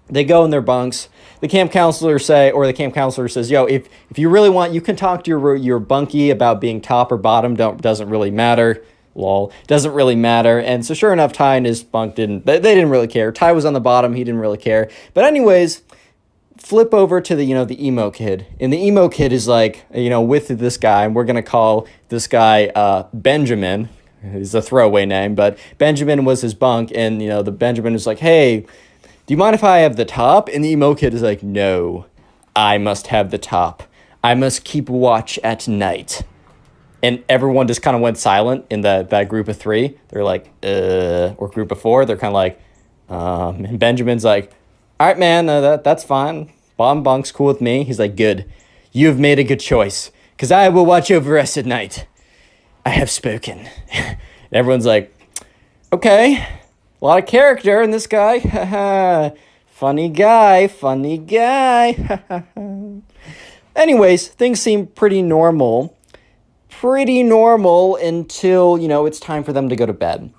They go in their bunks. The camp counselor says, yo, if you really want, you can talk to your bunkie about being top or bottom. Doesn't really matter. lol. Doesn't really matter. And so sure enough, Ty and his bunk they didn't really care. Ty was on the bottom. He didn't really care. But anyways, flip over to the emo kid. And the emo kid is like, with this guy. And we're going to call this guy Benjamin. He's a throwaway name. But Benjamin was his bunk. And, the Benjamin is like, hey, do you mind if I have the top? And the emo kid is like, no, I must have the top. I must keep watch at night. And everyone just kind of went silent in that group of three. They're like, or group of four. They're kind of like, and Benjamin's like, all right, man, that's fine. Bottom bunk's cool with me. He's like, good. You have made a good choice, because I will watch over us at night. I have spoken. And everyone's like, okay, a lot of character in this guy. Funny guy. Anyways, things seem pretty normal until, it's time for them to go to bed.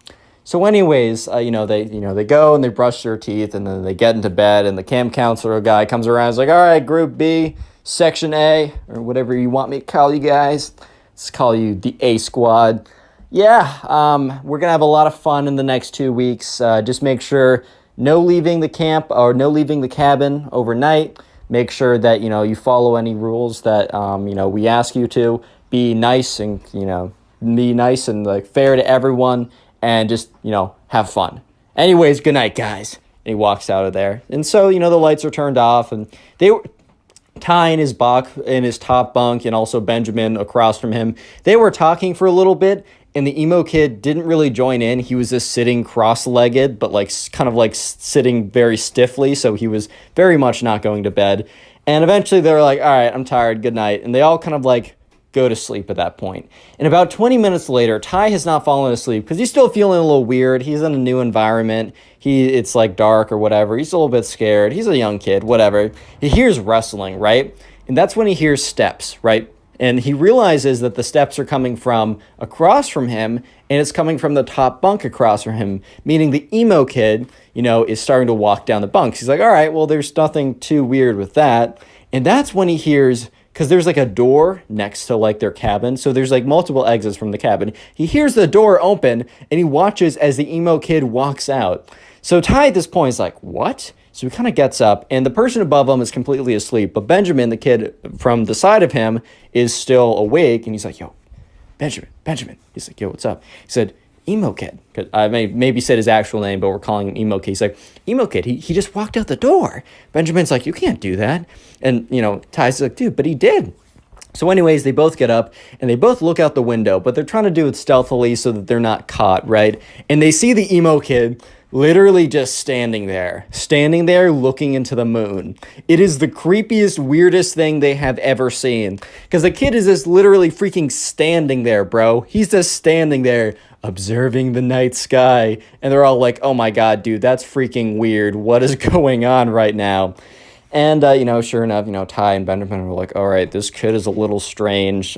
So anyways, they go and they brush their teeth and then they get into bed and the camp counselor guy comes around and is like, all right, group B, section A, or whatever you want me to call you guys. Let's call you the A squad. Yeah, we're going to have a lot of fun in the next 2 weeks. Just make sure no leaving the camp or no leaving the cabin overnight. Make sure that, you follow any rules that, we ask you to. Be nice and, like fair to everyone and just, have fun. Anyways, good night, guys. And he walks out of there. And so, the lights are turned off and they were Ty in his top bunk and also Benjamin across from him. They were talking for a little bit and the emo kid didn't really join in. He was just sitting cross-legged, but kind of sitting very stiffly. So he was very much not going to bed. And eventually they were like, all right, I'm tired. Good night. And they all kind of go to sleep at that point. And about 20 minutes later, Ty has not fallen asleep because he's still feeling a little weird. He's in a new environment. It's dark or whatever. He's a little bit scared. He's a young kid, whatever. He hears rustling, right? And that's when he hears steps, right? And he realizes that the steps are coming from across from him and it's coming from the top bunk across from him, meaning the emo kid, is starting to walk down the bunks. He's like, all right, well, there's nothing too weird with that. And that's when he hears, because there's a door next to their cabin. So there's multiple exits from the cabin. He hears the door open and he watches as the emo kid walks out. So Ty at this point is like, what? So he kind of gets up and the person above him is completely asleep. But Benjamin, the kid from the side of him, is still awake. And he's like, yo, Benjamin. He's like, yo, what's up? He said, emo kid. I maybe said his actual name, but we're calling him emo kid. He's like, emo kid, he just walked out the door. Benjamin's like, you can't do that. And, Ty's like, dude, but he did. So anyways, they both get up and they both look out the window, but they're trying to do it stealthily so that they're not caught, right? And they see the emo kid literally just standing there looking into the moon. It is the creepiest, weirdest thing they have ever seen. Because the kid is just literally freaking standing there, bro. He's just standing there observing the night sky. And they're all like, oh my God, dude, that's freaking weird. What is going on right now? And, sure enough, Ty and Benjamin were like, all right, this kid is a little strange.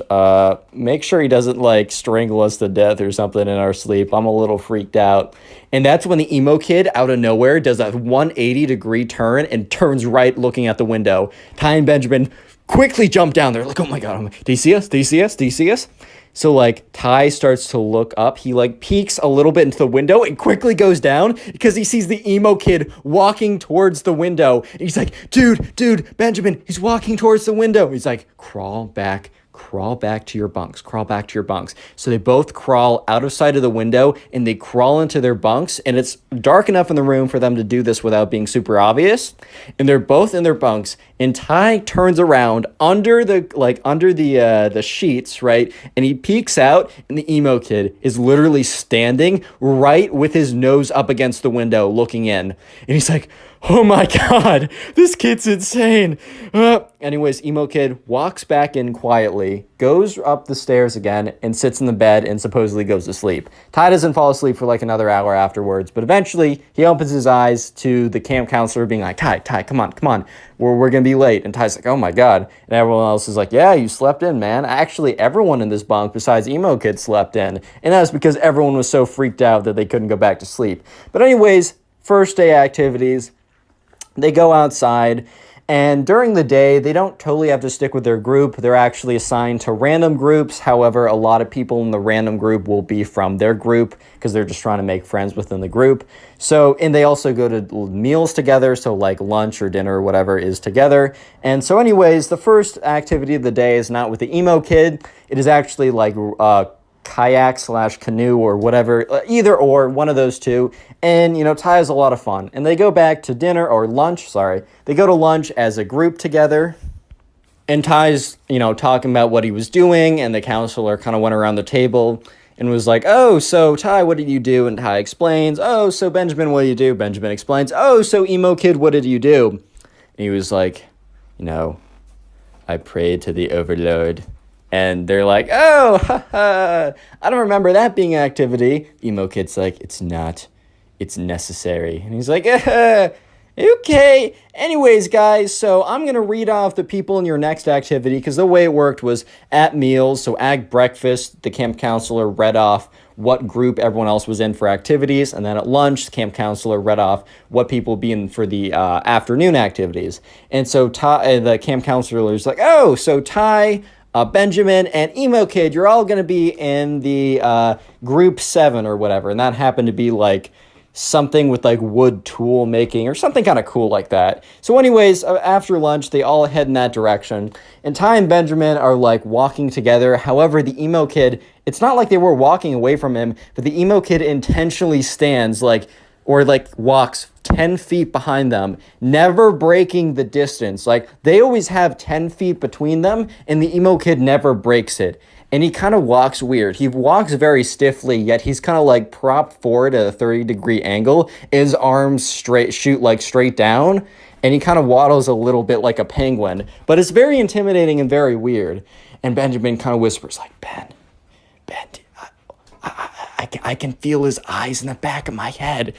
Make sure he doesn't, strangle us to death or something in our sleep. I'm a little freaked out. And that's when the emo kid, out of nowhere, does a 180-degree turn and turns right looking at the window. Ty and Benjamin quickly jump down there, like, oh my God, do you see us? Do you see us? Do you see us? So, Ty starts to look up. He, peeks a little bit into the window and quickly goes down because he sees the emo kid walking towards the window. And he's like, dude, Benjamin, he's walking towards the window. He's like, crawl back to your bunks. So they both crawl out of sight of the window and they crawl into their bunks. And it's dark enough in the room for them to do this without being super obvious. And they're both in their bunks. And Ty turns around under the sheets, right? And he peeks out and the emo kid is literally standing right with his nose up against the window looking in. And he's like, oh my God, this kid's insane. Anyways, emo kid walks back in quietly, goes up the stairs again, and sits in the bed and supposedly goes to sleep. Ty doesn't fall asleep for another hour afterwards, but eventually he opens his eyes to the camp counselor being like, Ty, come on. We're going to be late. And Ty's like, oh my God. And everyone else is like, yeah, you slept in, man. Actually, everyone in this bunk besides emo kid slept in. And that's because everyone was so freaked out that they couldn't go back to sleep. But anyways, first day activities. They go outside And during the day, they don't totally have to stick with their group. They're actually assigned to random groups. However, a lot of people in the random group will be from their group because they're just trying to make friends within the group. So, and they also go to meals together. So like lunch or dinner or whatever is together. And so anyways, the first activity of the day is not with the emo kid. It is actually like kayak/canoe or whatever, either or, one of those two. And, you know, Ty has a lot of fun. And they go back to dinner or lunch, sorry. They go to lunch as a group together. And Ty's, you know, talking about what he was doing. And the counselor kind of went around the table and was like, oh, so Ty, what did you do? And Ty explains, oh, so Benjamin, what did you do? Benjamin explains, oh, so emo kid, what did you do? And he was like, you know, I prayed to the overlord. And they're like, oh, haha, I don't remember that being an activity. Emo kid's like, it's not. It's necessary. And he's like, okay. Anyways, guys, so I'm going to read off the people in your next activity because the way it worked was at meals. So at breakfast, the camp counselor read off what group everyone else was in for activities. And then at lunch, the camp counselor read off what people would be in for the afternoon activities. And so the camp counselor was like, oh, so Ty, Benjamin, and emo kid, you're all going to be in the group 7 or whatever. And that happened to be like something with like wood tool making or something kind of cool like that. So anyways, after lunch, they all head in that direction. And Ty and Benjamin are like walking together. However, the emo kid, it's not like they were walking away from him, but the emo kid intentionally stands or walks 10 feet behind them, never breaking the distance. Like they always have 10 feet between them and the emo kid never breaks it. And he kind of walks weird. He walks very stiffly, yet he's kind of like propped forward at a 30-degree angle. His arms shoot like straight down, and he kind of waddles a little bit like a penguin. But it's very intimidating and very weird. And Benjamin kind of whispers like, Ben, I can feel his eyes in the back of my head.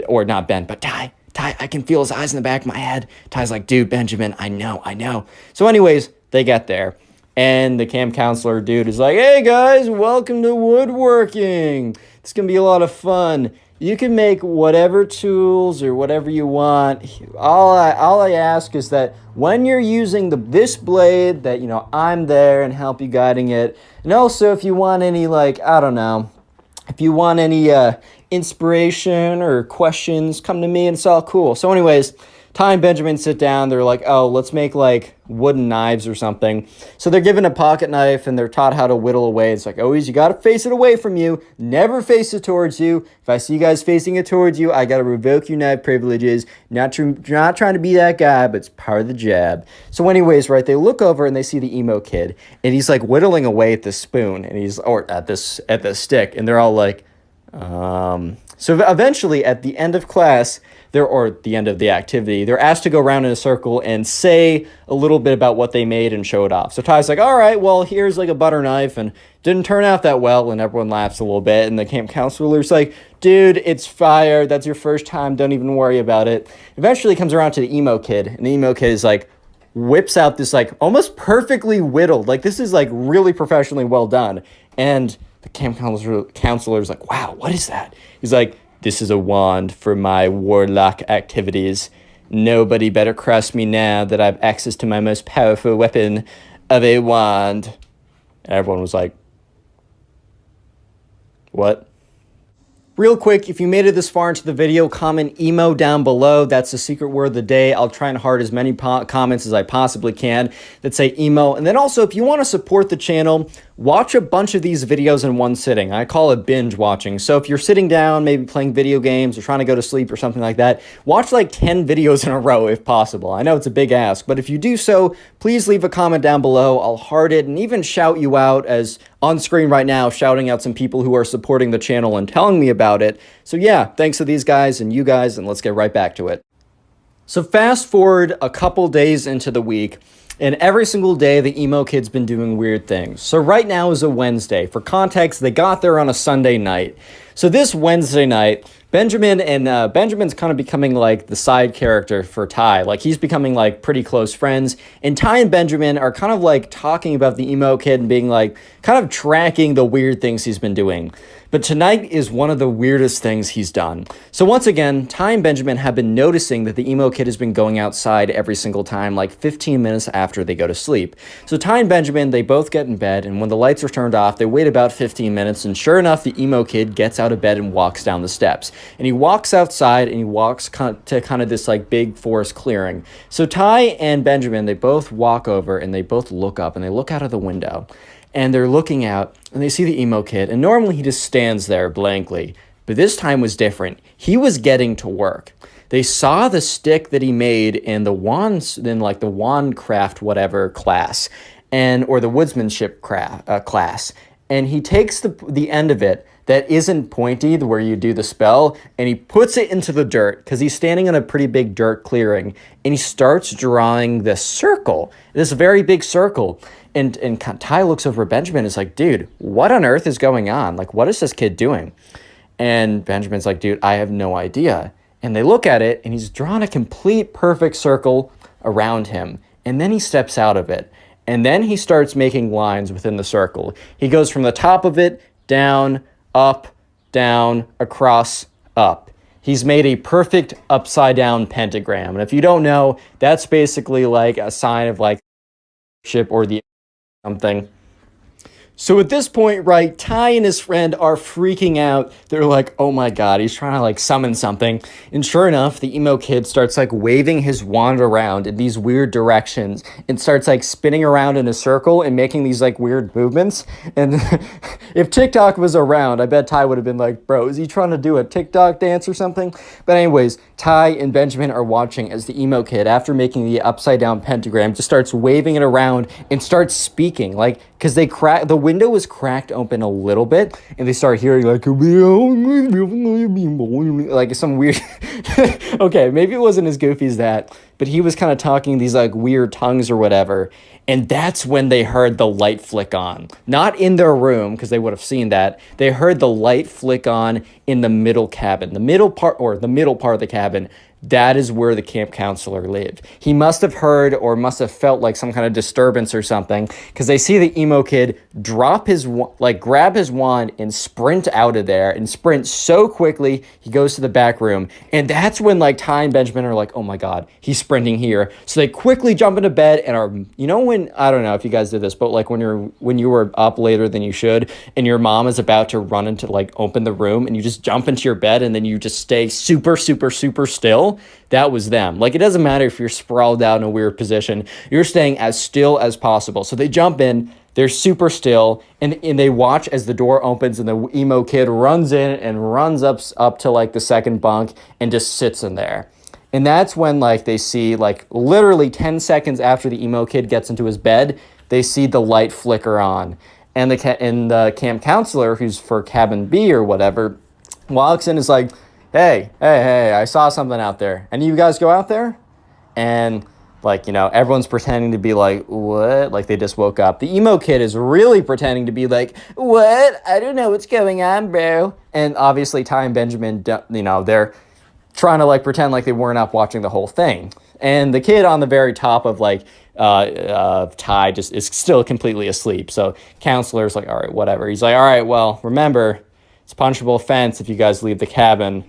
Or not Ben, but Ty, I can feel his eyes in the back of my head. Ty's like, dude, Benjamin, I know. So anyways, they get there. And the camp counselor dude is like, hey guys, welcome to woodworking. It's going to be a lot of fun. You can make whatever tools or whatever you want. All I ask is that when you're using this blade, that, you know, I'm there and help you guiding it. And also if you want any, if you want any inspiration or questions, come to me and it's all cool. So anyways, Ty and Benjamin sit down. They're like, oh, let's make like wooden knives or something. So they're given a pocket knife and they're taught how to whittle away. It's like, always, you got to face it away from you. Never face it towards you. If I see you guys facing it towards you, I got to revoke your knife privileges. Not trying to be that guy, but it's part of the job. So anyways, right, they look over and they see the emo kid and he's like whittling away at the spoon and at the stick. And they're all like, So eventually at the end of class, the end of the activity, they're asked to go around in a circle and say a little bit about what they made and show it off. So Ty's like, all right, well, here's like a butter knife and didn't turn out that well. And everyone laughs a little bit. And the camp counselor's like, dude, it's fire. That's your first time. Don't even worry about it. Eventually comes around to the emo kid. And the emo kid is like, whips out this like almost perfectly whittled. Like this is like really professionally well done. And the camp counselor's like, wow, what is that? He's like, this is a wand for my warlock activities. Nobody better cross me now that I have access to my most powerful weapon of a wand. And everyone was like, what? Real quick, if you made it this far into the video, comment emo down below. That's the secret word of the day. I'll try and heart as many comments as I possibly can that say emo. And then also, if you want to support the channel, watch a bunch of these videos in one sitting. I call it binge watching. So if you're sitting down, maybe playing video games or trying to go to sleep or something like that, watch like 10 videos in a row if possible. I know it's a big ask, but if you do so, please leave a comment down below. I'll heart it and even shout you out, as on screen right now, shouting out some people who are supporting the channel and telling me about it. So yeah, thanks to these guys and you guys, and let's get right back to it. So fast forward a couple days into the week, and every single day, the emo kid's been doing weird things. So right now is a Wednesday. For context, they got there on a Sunday night. So this Wednesday night, Benjamin's kind of becoming like the side character for Ty. Like he's becoming like pretty close friends. And Ty and Benjamin are kind of like talking about the emo kid and being like, kind of tracking the weird things he's been doing. But tonight is one of the weirdest things he's done. So once again, Ty and Benjamin have been noticing that the emo kid has been going outside every single time, like 15 minutes after they go to sleep. So Ty and Benjamin, they both get in bed, and when the lights are turned off, they wait about 15 minutes, and sure enough, the emo kid gets out of bed and walks down the steps. And he walks outside, and he walks to kind of this like big forest clearing. So Ty and Benjamin, they both walk over, and they both look up, and they look out of the window. And they're looking out, and they see the emo kid, and normally he just stands there blankly, but this time was different. He was getting to work. They saw the stick that he made in the wands, in like the wand craft whatever class, or the woodsmanship class, and he takes the end of it that isn't pointy, where you do the spell, and he puts it into the dirt, because he's standing in a pretty big dirt clearing, and he starts drawing this circle, this very big circle. And Ty looks over at Benjamin and is like, dude, what on earth is going on? Like, what is this kid doing? And Benjamin's like, dude, I have no idea. And they look at it, and he's drawn a complete perfect circle around him. And then he steps out of it. And then he starts making lines within the circle. He goes from the top of it, down, up, down, across, up. He's made a perfect upside-down pentagram. And if you don't know, that's basically like a sign of like ship or the something. So at this point, right, Ty and his friend are freaking out. They're like, oh my god, he's trying to like summon something. And sure enough, the emo kid starts like waving his wand around in these weird directions and starts like spinning around in a circle and making these like weird movements. And if TikTok was around, I bet Ty would have been like, bro, is he trying to do a TikTok dance or something? But anyways, Ty and Benjamin are watching as the emo kid, after making the upside down pentagram, just starts waving it around and starts speaking, like, because the window was cracked open a little bit, and they start hearing like some weird okay, maybe it wasn't as goofy as that, but he was kind of talking these like weird tongues or whatever. And that's when they heard the light flick on. Not in their room, because they would have seen that. They heard the light flick on in the middle cabin. The middle part of the cabin. That is where the camp counselor lived. He must have heard or must have felt like some kind of disturbance or something, because they see the emo kid grab his wand and sprint out of there, and sprint so quickly he goes to the back room. And that's when like Ty and Benjamin are like, oh my god, he's sprinting here. So they quickly jump into bed and are, you know, when, I don't know if you guys did this, but like when you were up later than you should and your mom is about to run into like open the room, and you just jump into your bed and then you just stay super still. That was them. Like, it doesn't matter if you're sprawled out in a weird position, you're staying as still as possible. So they jump in, they're super still, and they watch as the door opens and the emo kid runs in and runs up to like the second bunk and just sits in there. And that's when like they see, like, literally 10 seconds after the emo kid gets into his bed, they see the light flicker on. And the camp counselor, who's for cabin B or whatever, walks in, is like, hey, I saw something out there. Any of you guys go out there? And, like, you know, everyone's pretending to be like, what? Like, they just woke up. The emo kid is really pretending to be like, what? I don't know what's going on, bro. And obviously Ty and Benjamin, you know, they're trying to, like, pretend like they weren't up watching the whole thing. And the kid on the very top of, like, Ty just is still completely asleep. So counselor's like, all right, whatever. He's like, all right, well, remember, it's a punishable offense if you guys leave the cabin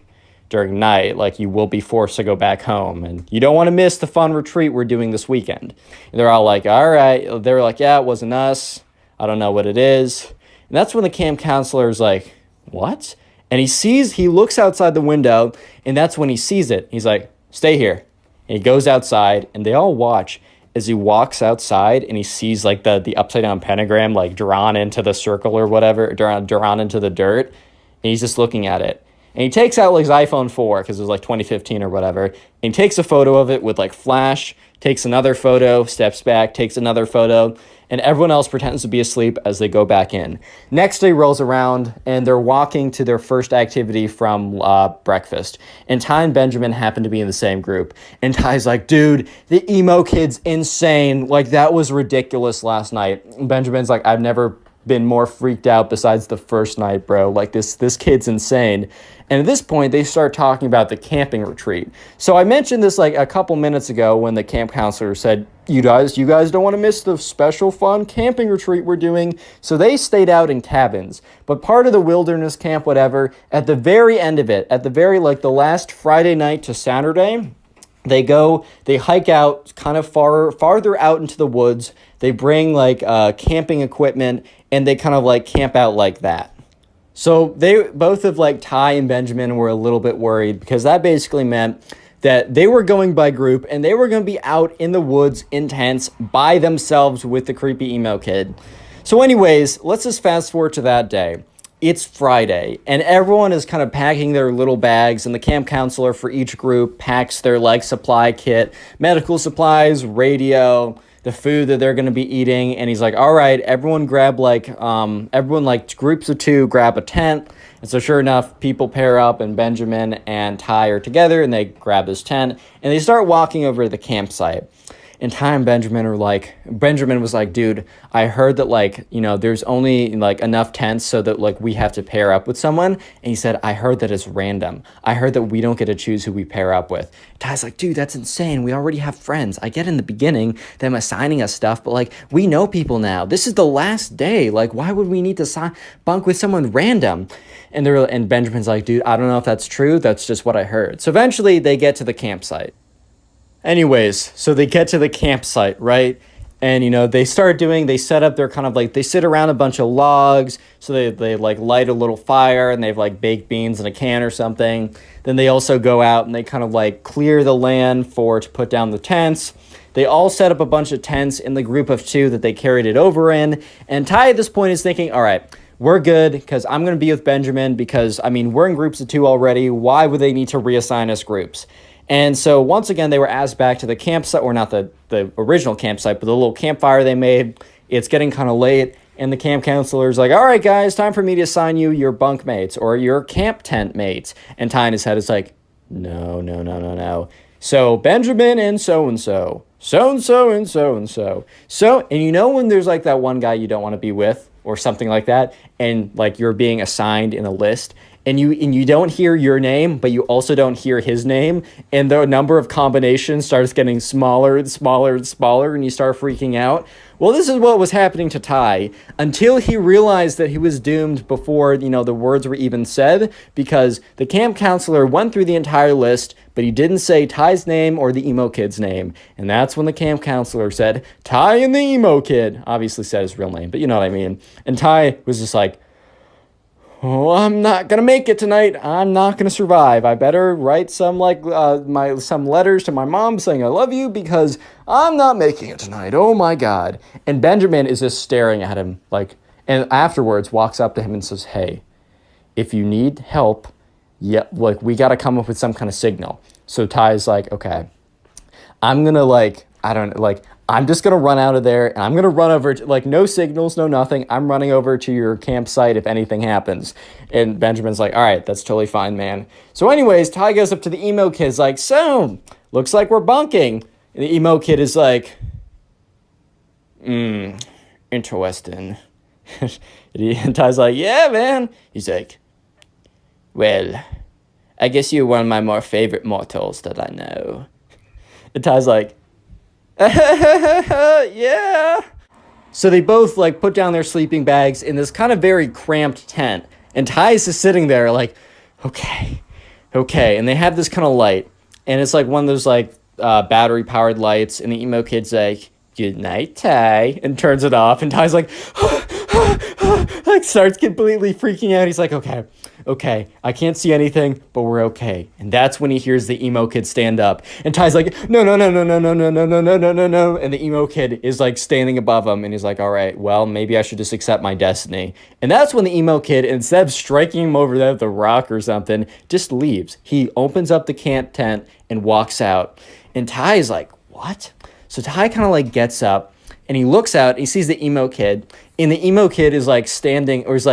during night. Like, you will be forced to go back home, and you don't want to miss the fun retreat we're doing this weekend. And they're all like, all right. They're like, yeah, it wasn't us. I don't know what it is. And that's when the camp counselor is like, what? And he looks outside the window, and that's when he sees it. He's like, stay here. And he goes outside, and they all watch as he walks outside, and he sees like the upside down pentagram like drawn into the circle or whatever, drawn into the dirt. And he's just looking at it. And he takes out like his iPhone 4, because it was like 2015 or whatever, and he takes a photo of it with like flash, takes another photo, steps back, takes another photo, and everyone else pretends to be asleep as they go back in. Next day rolls around, and they're walking to their first activity from breakfast. And Ty and Benjamin happen to be in the same group. And Ty's like, dude, the emo kid's insane. Like, that was ridiculous last night. And Benjamin's like, I've never been more freaked out besides the first night, bro. Like this kid's insane. And at this point, they start talking about the camping retreat. So I mentioned this like a couple minutes ago when the camp counselor said, you guys don't want to miss the special fun camping retreat we're doing. So they stayed out in cabins. But part of the wilderness camp, whatever, at the very end of it, at the very like the last Friday night to Saturday, they hike out kind of farther out into the woods. They bring like camping equipment and they kind of like camp out like that. So they both of like Ty and Benjamin were a little bit worried because that basically meant that they were going by group and they were going to be out in the woods in tents by themselves with the creepy emo kid. So anyways, let's just fast forward to that day. It's Friday and everyone is kind of packing their little bags, and the camp counselor for each group packs their like supply kit, medical supplies, radio, the food that they're going to be eating. And he's like, all right, everyone grab like groups of 2 grab a tent. And so sure enough, people pair up and Benjamin and Ty are together and they grab this tent and they start walking over to the campsite. And Ty and Benjamin was like, dude, I heard that like, you know, there's only like enough tents so that like we have to pair up with someone. And he said, I heard that it's random. I heard that we don't get to choose who we pair up with. Ty's like, dude, that's insane. We already have friends. I get in the beginning them assigning us stuff, but like we know people now. This is the last day. Like, why would we need to bunk with someone random? And Benjamin's like, dude, I don't know if that's true. That's just what I heard. So eventually they get to the campsite. Anyways, so they get to the campsite, right? And, you know, they set up their kind of like, they sit around a bunch of logs. So they like light a little fire and they have like baked beans in a can or something. Then they also go out and they kind of like clear the land to put down the tents. They all set up a bunch of tents in the group of 2 that they carried it over in. And Ty at this point is thinking, all right, we're good because I'm going to be with Benjamin because, I mean, we're in groups of 2 already. Why would they need to reassign us groups? And so once again, they were asked back to the campsite, or not the original campsite, but the little campfire they made. It's getting kind of late, and the camp counselor's like, all right, guys, time for me to assign you your bunk mates or your camp tent mates. And Ty in his head is like, no. So Benjamin and so-and-so, so-and-so and so-and-so. And you know when there's like that one guy you don't want to be with or something like that, and like you're being assigned in a list, and you don't hear your name, but you also don't hear his name, and the number of combinations starts getting smaller and smaller and smaller, and you start freaking out. Well, this is what was happening to Ty until he realized that he was doomed before, you know, the words were even said, because the camp counselor went through the entire list, but he didn't say Ty's name or the emo kid's name. And that's when the camp counselor said, Ty and the emo kid, obviously said his real name, but you know what I mean. And Ty was just like, oh, I'm not going to make it tonight. I'm not going to survive. I better write some some letters to my mom saying I love you because I'm not making it tonight. Oh my God. And Benjamin is just staring at him and afterwards walks up to him and says, hey, if you need help, we got to come up with some kind of signal. So Ty's like, okay, I'm going to I'm just going to run out of there and I'm going to run over to, no signals, no nothing. I'm running over to your campsite if anything happens. And Benjamin's like, all right, that's totally fine, man. So anyways, Ty goes up to the emo kid's like, so, looks like we're bunking. And the emo kid is like, interesting. And Ty's like, yeah, man. He's like, well, I guess you're one of my more favorite mortals that I know. And Ty's like, yeah. So they both put down their sleeping bags in this kind of very cramped tent, and Ty's just sitting there like, okay, and they have this kind of light, and it's like one of those battery powered lights, and the emo kid's like, good night, Ty, and turns it off, and Ty's like starts completely freaking out. He's like, okay, I can't see anything, but we're okay. And that's when he hears the emo kid stand up. And Ty's like, no. And the emo kid is standing above him. And he's like, all right, well, maybe I should just accept my destiny. And that's when the emo kid, instead of striking him over there with a rock or something, just leaves. He opens up the camp tent and walks out. And Ty's like, what? So Ty kind of gets up and he looks out and he sees the emo kid. And the emo kid is standing, or is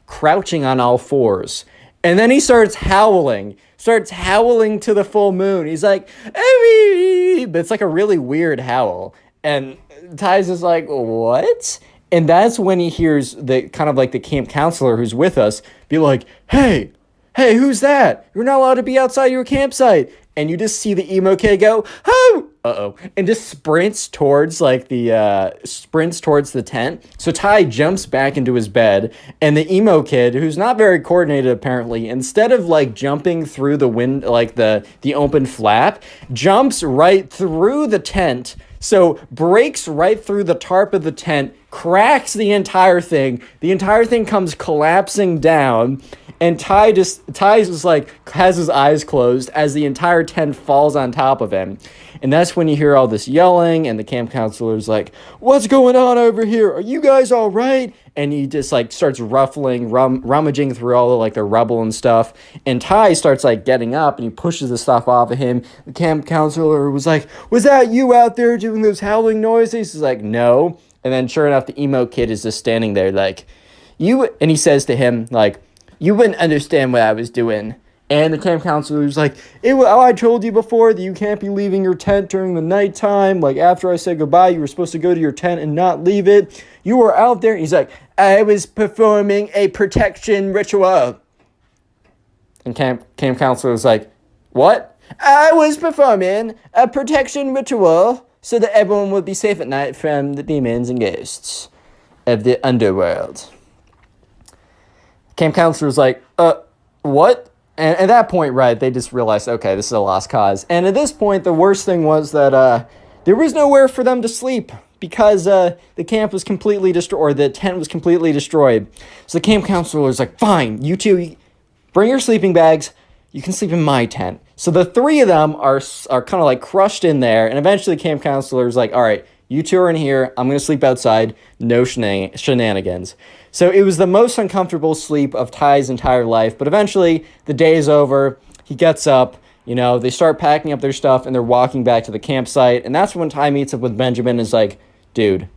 crouching on all fours, and then he starts howling to the full moon. He's like, "Hey!" But it's a really weird howl, and Ty's just like, what? And that's when he hears the kind of like the camp counselor who's with us be like, hey, who's that? You're not allowed to be outside your campsite. And you just see the emo kid go, oh, and just sprints towards the tent. So Ty jumps back into his bed, and the emo kid, who's not very coordinated apparently, instead of like jumping through the wind, like the open flap, jumps right through the tent. So breaks right through the tarp of the tent, cracks the entire thing. The entire thing comes collapsing down. And Ty just like has his eyes closed as the entire tent falls on top of him. And that's when you hear all this yelling, and the camp counselor's like, what's going on over here? Are you guys all right? And he just like starts rummaging through all the like the rubble and stuff. And Ty starts like getting up, and he pushes the stuff off of him. The camp counselor was like, was that you out there doing those howling noises? He's like, no. And then sure enough, the emo kid is just standing there like, and he says to him like, you wouldn't understand what I was doing. And the camp counselor was like, I told you before that you can't be leaving your tent during the nighttime. Like, after I said goodbye, you were supposed to go to your tent and not leave it. You were out there. And he's like, I was performing a protection ritual. And camp counselor was like, what? I was performing a protection ritual so that everyone would be safe at night from the demons and ghosts of the underworld. Camp counselor was like, what? And at that point, right, they just realized, okay, this is a lost cause. And at this point, the worst thing was that there was nowhere for them to sleep because the camp was completely destroyed, or the tent was completely destroyed. So the camp counselor was like, fine, you two, bring your sleeping bags. You can sleep in my tent. So the three of them are kind of like crushed in there. And eventually the camp counselor is like, all right, you two are in here. I'm going to sleep outside. No shenanigans. So it was the most uncomfortable sleep of Ty's entire life. But eventually, the day is over. He gets up. They start packing up their stuff, and they're walking back to the campsite. And that's when Ty meets up with Benjamin and is like, dude,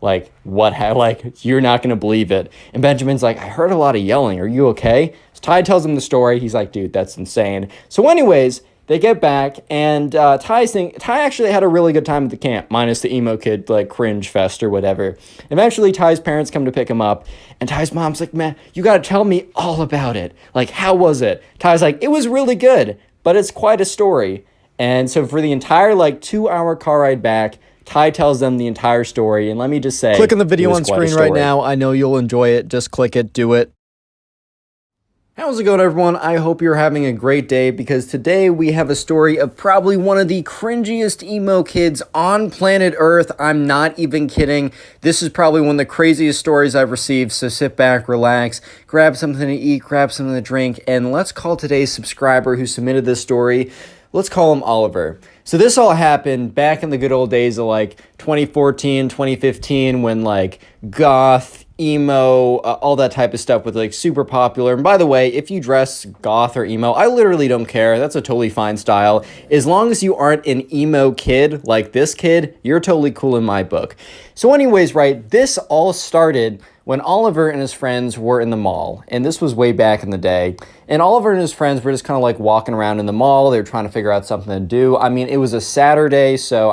like, you're not going to believe it. And Benjamin's like, I heard a lot of yelling. Are you okay? So Ty tells him the story. He's like, dude, that's insane. So anyways, they get back, and Ty actually had a really good time at the camp, minus the emo kid, like, cringe fest or whatever. Eventually, Ty's parents come to pick him up, and Ty's mom's like, man, you gotta tell me all about it. Like, how was it? Ty's like, it was really good, but it's quite a story. And so for the entire, 2-hour car ride back, Ty tells them the entire story, and let me just say, click on the video on screen right now. I know you'll enjoy it. Just click it, do it. How's it going, everyone? I hope you're having a great day, because today we have a story of probably one of the cringiest emo kids on planet Earth. I'm not even kidding. This is probably one of the craziest stories I've received, so sit back, relax, grab something to eat, grab something to drink, and let's call today's subscriber who submitted this story. Let's call him Oliver. So this all happened back in the good old days of 2014, 2015, when goth, emo, all that type of stuff was super popular. And by the way, if you dress goth or emo, I literally don't care. That's a totally fine style. As long as you aren't an emo kid like this kid, you're totally cool in my book. So anyways, right, this all started when Oliver and his friends were in the mall, and this was way back in the day, and Oliver and his friends were just kind of walking around in the mall. They were trying to figure out something to do. I mean, it was a Saturday, so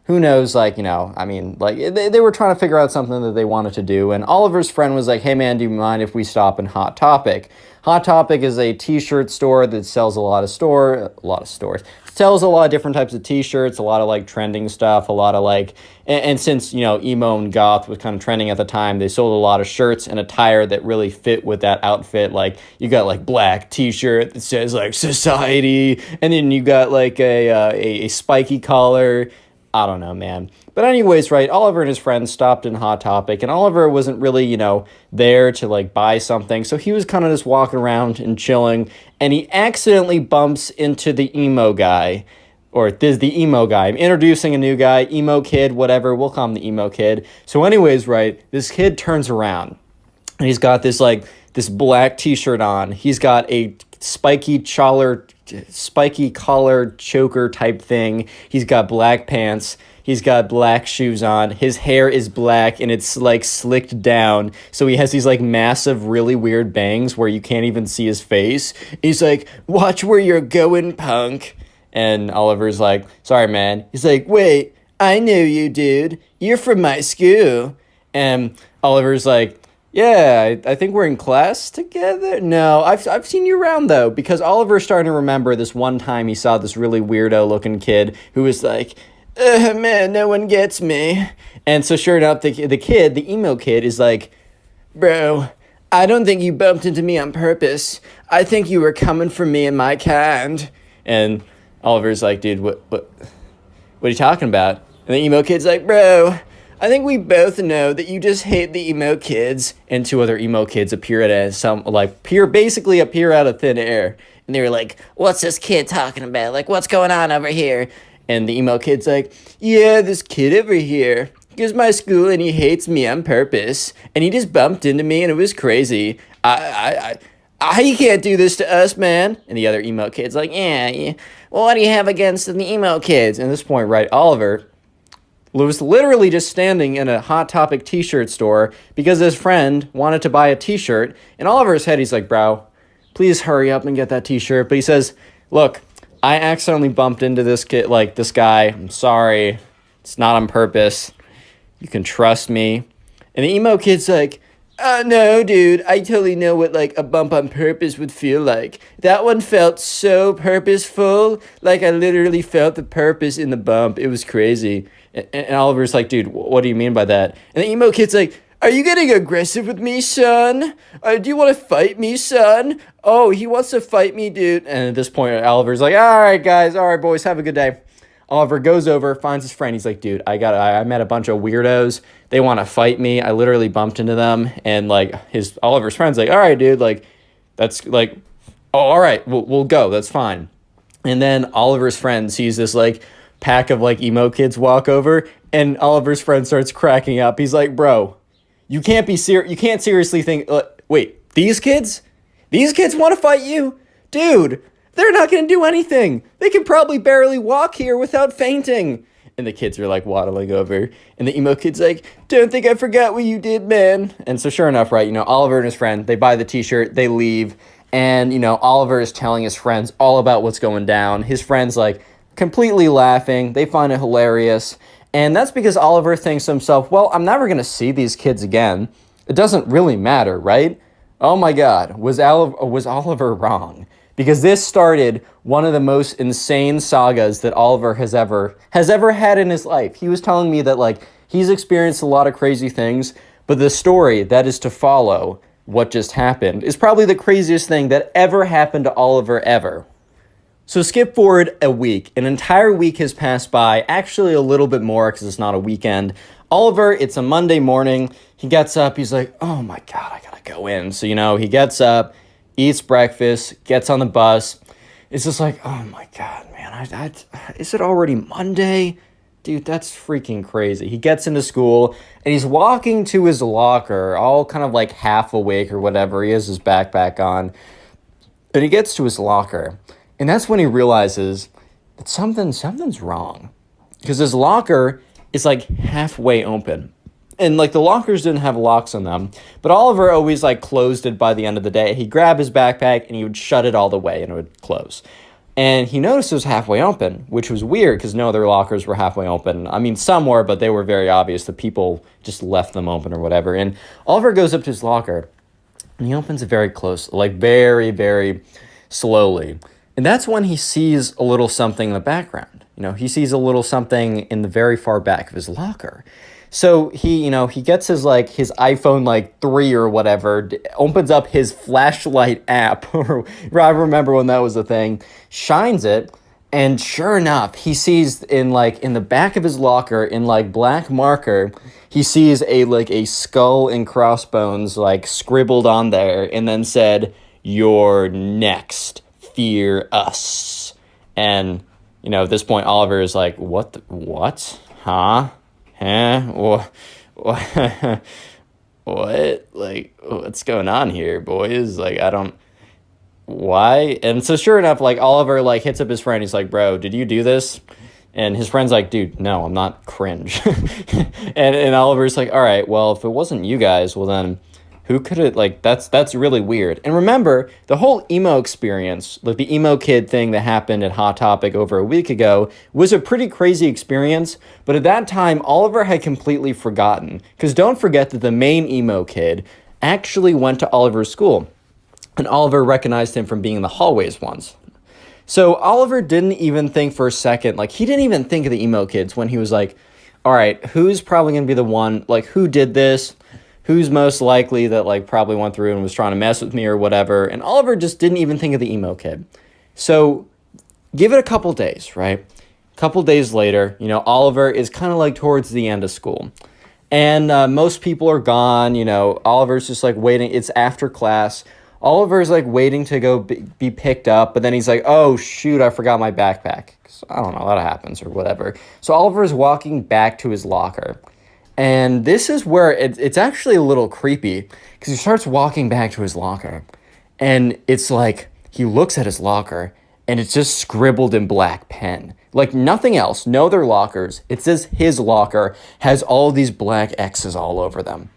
who knows, they were trying to figure out something that they wanted to do, and Oliver's friend was like, hey man, do you mind if we stop in Hot Topic? Hot Topic is a t-shirt store that sells sells a lot of different types of t-shirts, a lot of trending stuff, a lot of and since, emo and goth was kind of trending at the time, they sold a lot of shirts and attire that really fit with that outfit. You got black t-shirt that says society, and then you got a spiky collar. I don't know, man. But anyways, right, Oliver and his friends stopped in Hot Topic, and Oliver wasn't really, there to, buy something, so he was kind of just walking around and chilling, and he accidentally bumps into the emo guy, or this the emo guy. I'm introducing a new guy, emo kid, whatever, we'll call him the emo kid. So anyways, right, this kid turns around, and he's got this, this black t-shirt on. He's got a spiky collar choker type thing. He's got black pants. He's got black shoes on. His hair is black and it's slicked down. So he has these massive, really weird bangs where you can't even see his face. He's like, watch where you're going, punk. And Oliver's like, sorry, man. He's like, wait, I know you, dude. You're from my school. And Oliver's like, yeah, I think we're in class together. No, I've seen you around though, because Oliver's starting to remember this one time he saw this really weirdo looking kid who was like, man, no one gets me. And so sure enough, the kid, the emo kid, is like, bro, I don't think you bumped into me on purpose. I think you were coming for me and my kind. And Oliver's like, dude, what are you talking about? And the emo kid's like, bro, I think we both know that you just hate the emo kids. And two other emo kids appear basically appear out of thin air. And they were like, what's this kid talking about? Like, what's going on over here? And the emo kid's like, yeah, this kid over here goes to my school and he hates me on purpose. And he just bumped into me and it was crazy. You can't do this to us, man. And the other emo kid's like, yeah. Well, what do you have against the emo kids? And at this point, right, Oliver was literally just standing in a Hot Topic t-shirt store because his friend wanted to buy a t-shirt. And Oliver's head, he's like, bro, please hurry up and get that t-shirt. But he says, look, I accidentally bumped into this guy. I'm sorry. It's not on purpose. You can trust me. And the emo kid's like, no, dude, I totally know what, like, a bump on purpose would feel like. That one felt so purposeful. Like, I literally felt the purpose in the bump. It was crazy. And Oliver's like, dude, what do you mean by that? And the emo kid's like, are you getting aggressive with me, son? Do you want to fight me, son? Oh, he wants to fight me, dude. And at this point, Oliver's like, all right, guys. All right, boys, have a good day. Oliver goes over, finds his friend. He's like, dude, I met a bunch of weirdos. They want to fight me. I literally bumped into them. And like Oliver's friend's like, all right, dude, like, that's like, oh, all right, we'll go. That's fine. And then Oliver's friend sees this like pack of like emo kids walk over, and Oliver's friend starts cracking up. He's like, bro, you can't seriously think, wait, these kids want to fight you? Dude, they're not going to do anything. They can probably barely walk here without fainting. And the kids are like waddling over. And the emo kid's like, don't think I forgot what you did, man. And so sure enough, right, Oliver and his friend, they buy the t-shirt, they leave. And, Oliver is telling his friends all about what's going down. His friends like completely laughing. They find it hilarious. And that's because Oliver thinks to himself, well, I'm never going to see these kids again. It doesn't really matter, right? Oh my God, was Oliver wrong? Because this started one of the most insane sagas that Oliver has ever had in his life. He was telling me that like he's experienced a lot of crazy things, but the story that is to follow what just happened is probably the craziest thing that ever happened to Oliver ever. So skip forward a week. An entire week has passed by, actually a little bit more because it's not a weekend. Oliver, it's a Monday morning. He gets up. He's like, oh my God, I gotta go in. So, he gets up, eats breakfast, gets on the bus. It's just like, oh my God, man, is it already Monday? Dude, that's freaking crazy. He gets into school and he's walking to his locker, all kind of like half awake or whatever. He has his backpack on. And he gets to his locker. And that's when he realizes that something's wrong. Because his locker is like halfway open. And like the lockers didn't have locks on them. But Oliver always like closed it by the end of the day. He'd grab his backpack and he would shut it all the way and it would close. And he noticed it was halfway open, which was weird because no other lockers were halfway open. I mean, some were, but they were very obvious. The people just left them open or whatever. And Oliver goes up to his locker and he opens it very close, like very, very slowly. And that's when he sees a little something in the background. He sees a little something in the very far back of his locker. So he gets his iPhone 3 or whatever, opens up his flashlight app, or I remember when that was a thing, shines it, and sure enough, he sees in the back of his locker in black marker, he sees a skull and crossbones scribbled on there, and then said, "You're next. Fear us." And at this point, Oliver is like, what? Huh? What? What? What's going on here, boys? Why? And so sure enough, Oliver hits up his friend. He's like, bro, did you do this? And his friend's like, dude, no, I'm not cringe. and Oliver's like, all right, well, if it wasn't you guys, well then who could it, like, that's really weird. And remember, the whole emo experience, like the emo kid thing that happened at Hot Topic over a week ago, was a pretty crazy experience. But at that time, Oliver had completely forgotten. Because don't forget that the main emo kid actually went to Oliver's school. And Oliver recognized him from being in the hallways once. So Oliver didn't even think for a second, like, he didn't even think of the emo kids when he was like, all right, who's probably going to be the one, like, who did this? Who's most likely that, like, probably went through and was trying to mess with me or whatever. And Oliver just didn't even think of the emo kid. So give it a couple days, right? A couple days later, you know, Oliver is kind of like towards the end of school. And most people are gone, you know, Oliver's just like waiting. It's after class. Oliver's like waiting to go be picked up. But then he's like, oh, shoot, I forgot my backpack. I don't know, that happens or whatever. So Oliver's walking back to his locker. And this is where it's actually a little creepy because he starts walking back to his locker. And it's like he looks at his locker and it's just scribbled in black pen. Like nothing else, no other lockers. It says his locker has all these black X's all over them.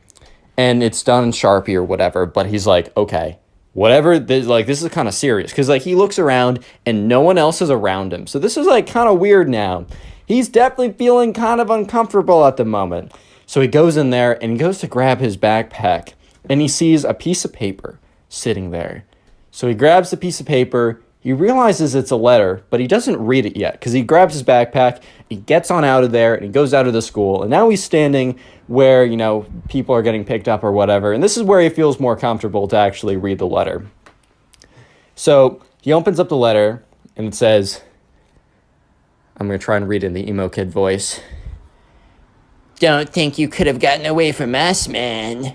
And it's done in Sharpie or whatever. But he's like, okay, whatever, this is kind of serious. Because like he looks around and no one else is around him. So this is like kind of weird now. He's definitely feeling kind of uncomfortable at the moment. So he goes in there and he goes to grab his backpack and he sees a piece of paper sitting there. So he grabs the piece of paper, he realizes it's a letter, but he doesn't read it yet because he grabs his backpack, he gets on out of there and he goes out of the school. And now he's standing where, you know, people are getting picked up or whatever. And this is where he feels more comfortable to actually read the letter. So he opens up the letter and it says, I'm going to try and read it in the emo kid voice. Don't think you could have gotten away from us, man.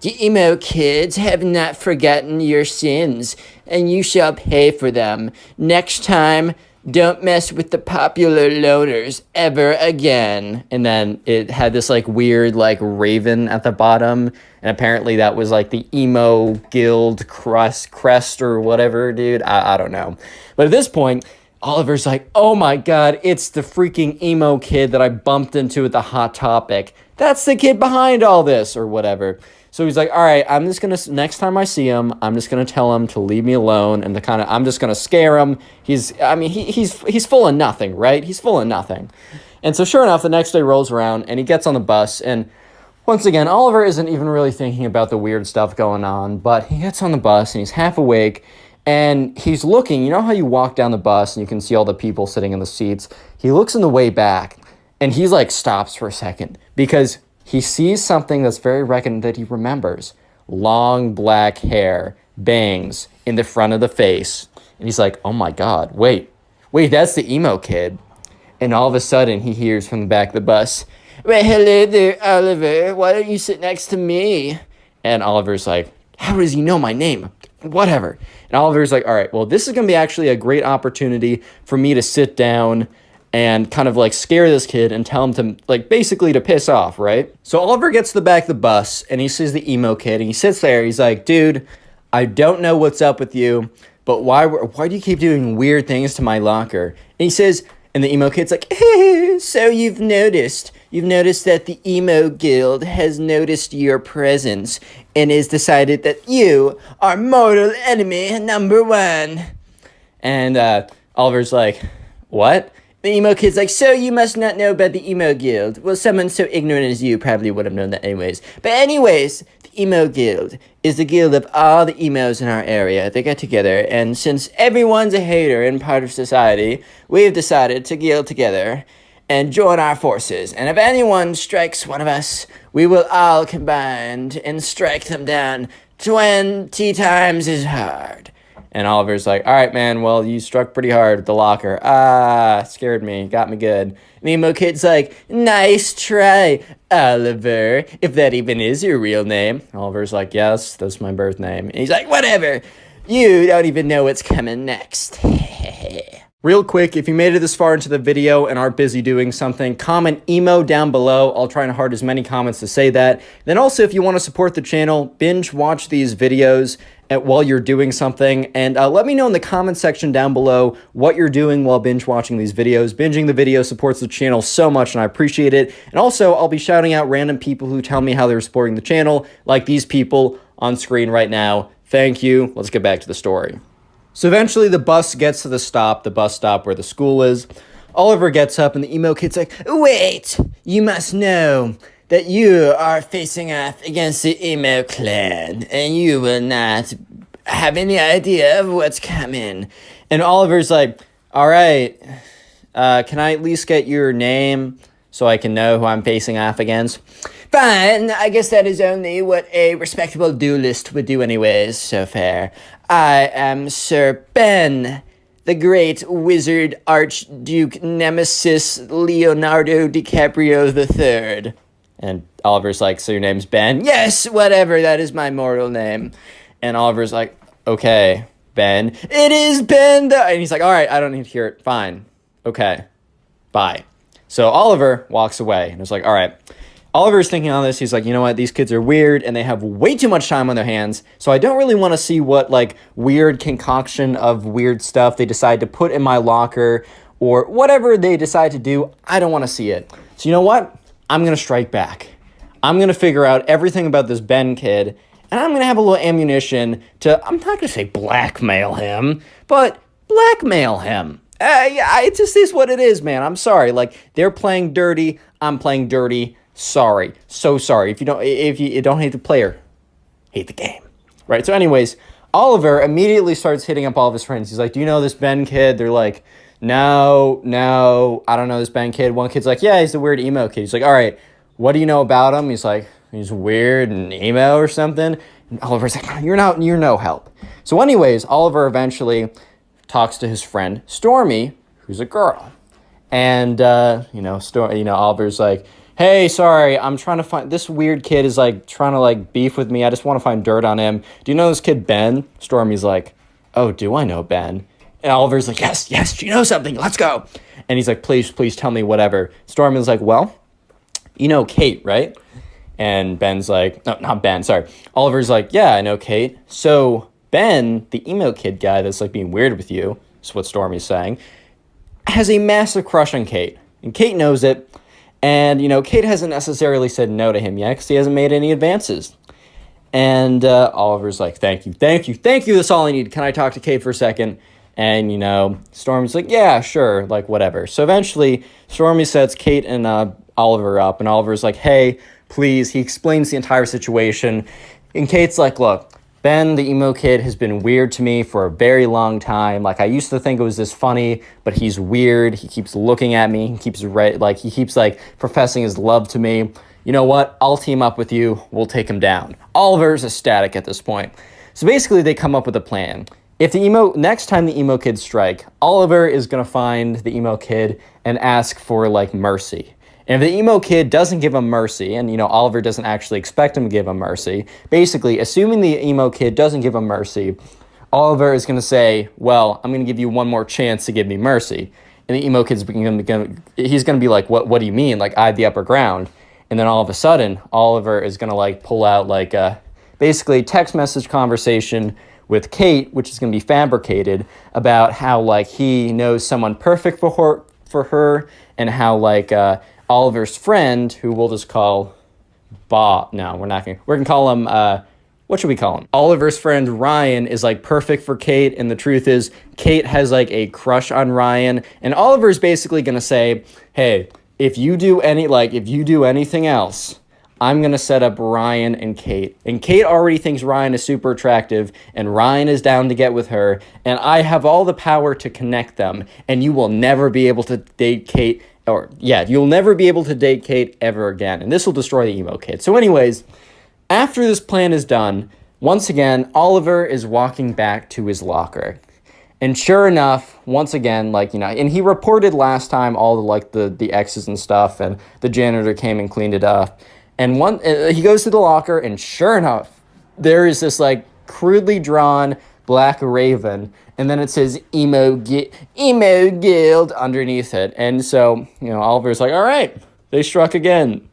You emo kids have not forgotten your sins, and you shall pay for them. Next time, don't mess with the popular loners ever again. And then it had this like weird like raven at the bottom, and apparently that was like the emo guild crest or whatever, dude. I don't know. But at this point, Oliver's like, oh my God, it's the freaking emo kid that I bumped into at the Hot Topic. That's the kid behind all this or whatever. So he's like, all right, I'm just going to, next time I see him, I'm just going to tell him to leave me alone and I'm just going to scare him. He's full of nothing, right? He's full of nothing. And so sure enough, the next day rolls around and he gets on the bus. And once again, Oliver isn't even really thinking about the weird stuff going on, but he gets on the bus and he's half awake. And he's looking, you know how you walk down the bus and you can see all the people sitting in the seats? He looks in the way back and he's like stops for a second because he sees something that's very reckoned that he remembers. Long black hair, bangs in the front of the face. And he's like, oh my God, wait, that's the emo kid. And all of a sudden he hears from the back of the bus, well, hello there, Oliver. Why don't you sit next to me? And Oliver's like, how does he know my name? Whatever. And Oliver's like, all right, well, this is going to be actually a great opportunity for me to sit down and kind of like scare this kid and tell him to like basically to piss off, right? So Oliver gets to the back of the bus and he sees the emo kid and he sits there. He's like, dude, I don't know what's up with you, but why do you keep doing weird things to my locker? And he says, and the emo kid's like, so you've noticed that the emo guild has noticed your presence and has decided that you are mortal enemy number one. And Oliver's like, what? The emo kid's like, so you must not know about the emo guild. Well, someone so ignorant as you probably would have known that anyways. But anyways, the emo guild is the guild of all the emos in our area. They get together, and since everyone's a hater and part of society, we've decided to guild together and join our forces. And if anyone strikes one of us, we will all combine and strike them down 20 times as hard. And Oliver's like, all right, man, well, you struck pretty hard at the locker. Scared me, got me good. And the emo kid's like, nice try, Oliver, if that even is your real name. Oliver's like, yes, that's my birth name. And he's like, whatever, you don't even know what's coming next. Real quick, if you made it this far into the video and are busy doing something, comment emo down below. I'll try and heart as many comments to say that. Then also, if you want to support the channel, binge watch these videos while you're doing something. And let me know in the comment section down below what you're doing while binge watching these videos. Binging the video supports the channel so much, and I appreciate it. And also, I'll be shouting out random people who tell me how they're supporting the channel, like these people on screen right now. Thank you. Let's get back to the story. So eventually the bus gets to the bus stop where the school is. Oliver gets up and the emo kid's like, Wait, you must know that you are facing off against the emo clan, and you will not have any idea of what's coming. and Oliver's like, all right, can I at least get your name so I can know who I'm facing off against? Fine, I guess that is only what a respectable duelist would do anyways, so fair. I am Sir Ben, the great wizard archduke nemesis Leonardo DiCaprio III. And Oliver's like, so your name's Ben? Yes, whatever, that is my mortal name. And Oliver's like, okay, Ben. It is Ben! And he's like, all right, I don't need to hear it. Fine. Okay. Bye. So Oliver walks away and is like, all right. Oliver's thinking on this. He's like, you know what? These kids are weird and they have way too much time on their hands. So I don't really want to see what like weird concoction of weird stuff they decide to put in my locker or whatever they decide to do. I don't want to see it. So you know what? I'm going to strike back. I'm going to figure out everything about this Ben kid, and I'm going to have a little ammunition to, I'm not going to say blackmail him, but blackmail him. Yeah, it just is what it is, man. I'm sorry. Like, they're playing dirty. I'm playing dirty. Sorry. So sorry. If you don't hate the player, hate the game. Right? So anyways, Oliver immediately starts hitting up all of his friends. He's like, do you know this Ben kid? They're like, no, I don't know this Ben kid. One kid's like, yeah, he's the weird emo kid. He's like, all right, what do you know about him? He's like, he's weird and emo or something. And Oliver's like, you're no help. So anyways, Oliver eventually talks to his friend Stormy, who's a girl. And, Oliver's like, hey, sorry, I'm trying to find, this weird kid is like trying to like beef with me. I just want to find dirt on him. Do you know this kid, Ben? Stormy's like, oh, do I know Ben? And Oliver's like, yes, you know something. Let's go. And he's like, please tell me whatever. Stormy's like, well, you know Kate, right? And Ben's like, no, not Ben, sorry. Oliver's like, yeah, I know Kate. So Ben, the emo kid guy that's like being weird with you, is what Stormy's saying, has a massive crush on Kate. And Kate knows it. And, Kate hasn't necessarily said no to him yet because he hasn't made any advances. And Oliver's like, thank you. That's all I need. Can I talk to Kate for a second? And, Stormy's like, yeah, sure, like, whatever. So eventually, Stormy sets Kate and Oliver up, and Oliver's like, hey, please. He explains the entire situation. And Kate's like, look, Ben, the emo kid, has been weird to me for a very long time. Like, I used to think it was this funny, but he's weird. He keeps looking at me. He keeps professing his love to me. You know what? I'll team up with you. We'll take him down. Oliver's ecstatic at this point. So basically, they come up with a plan. If next time the emo kids strike, Oliver is going to find the emo kid and ask for, like, mercy. And if the emo kid doesn't give him mercy, and, Oliver doesn't actually expect him to give him mercy, basically, assuming the emo kid doesn't give him mercy, Oliver is going to say, well, I'm going to give you one more chance to give me mercy. And the emo kid's he's going to be like, what do you mean? Like, I have the upper ground. And then all of a sudden, Oliver is going to, like, pull out, like, basically text message conversation with Kate, which is going to be fabricated, about how, like, he knows someone perfect for her, and how, like, Oliver's friend, who we'll just call Bob. No, we're going to call him, what should we call him? Oliver's friend Ryan is, like, perfect for Kate, and the truth is, Kate has, like, a crush on Ryan, and Oliver's basically going to say, hey, if you do anything else, I'm going to set up Ryan and Kate. And Kate already thinks Ryan is super attractive, and Ryan is down to get with her, and I have all the power to connect them, and you will never be able to date Kate, you'll never be able to date Kate ever again, and this will destroy the emo kid. So anyways, after this plan is done, once again, Oliver is walking back to his locker. And sure enough, once again, and he reported last time all the X's and stuff, and the janitor came and cleaned it up. And he goes to the locker, and sure enough, there is this, like, crudely drawn black raven, and then it says emo guild underneath it. And so, Oliver's like, all right, they struck again.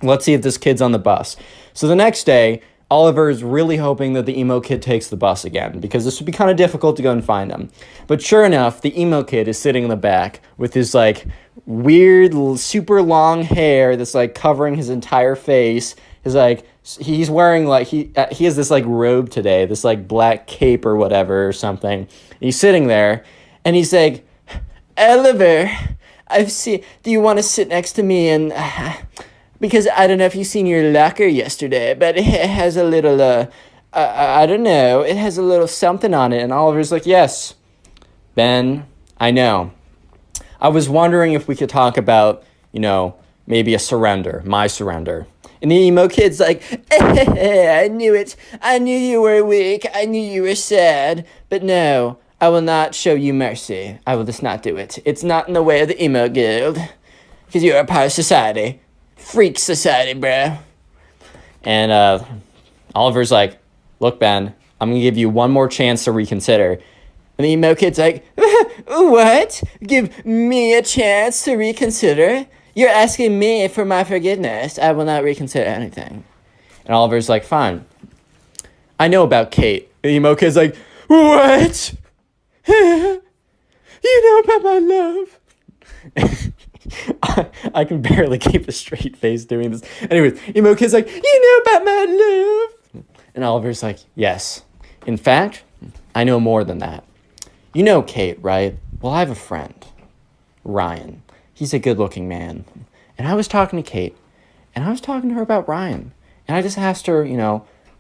Let's see if this kid's on the bus. So the next day, Oliver is really hoping that the emo kid takes the bus again, because this would be kind of difficult to go and find him. But sure enough, the emo kid is sitting in the back with his, like, weird, super long hair that's, like, covering his entire face. His, like, he's wearing, like, he has this, like, robe today, this, like, black cape or whatever or something. And he's sitting there, and he's like, Oliver, do you want to sit next to me and... because I don't know if you've seen your locker yesterday, but it has a little, I don't know, it has a little something on it. And Oliver's like, yes, Ben, I know. I was wondering if we could talk about, maybe a surrender, my surrender. And the emo kid's like, I knew it. I knew you were weak. I knew you were sad. But no, I will not show you mercy. I will just not do it. It's not in the way of the emo guild. Because you're a part of society. Freak society, bro. And Oliver's like, look, Ben, I'm going to give you one more chance to reconsider. And the emo kid's like, what? Give me a chance to reconsider? You're asking me for my forgiveness. I will not reconsider anything. And Oliver's like, fine. I know about Kate. And the emo kid's like, what? You know about my love? I can barely keep a straight face doing this. Anyways, emo kid's like, you know about my love? And Oliver's like, yes. In fact, I know more than that. You know Kate, right? Well, I have a friend, Ryan. He's a good-looking man. And I was talking to Kate, and I was talking to her about Ryan. And I just asked her,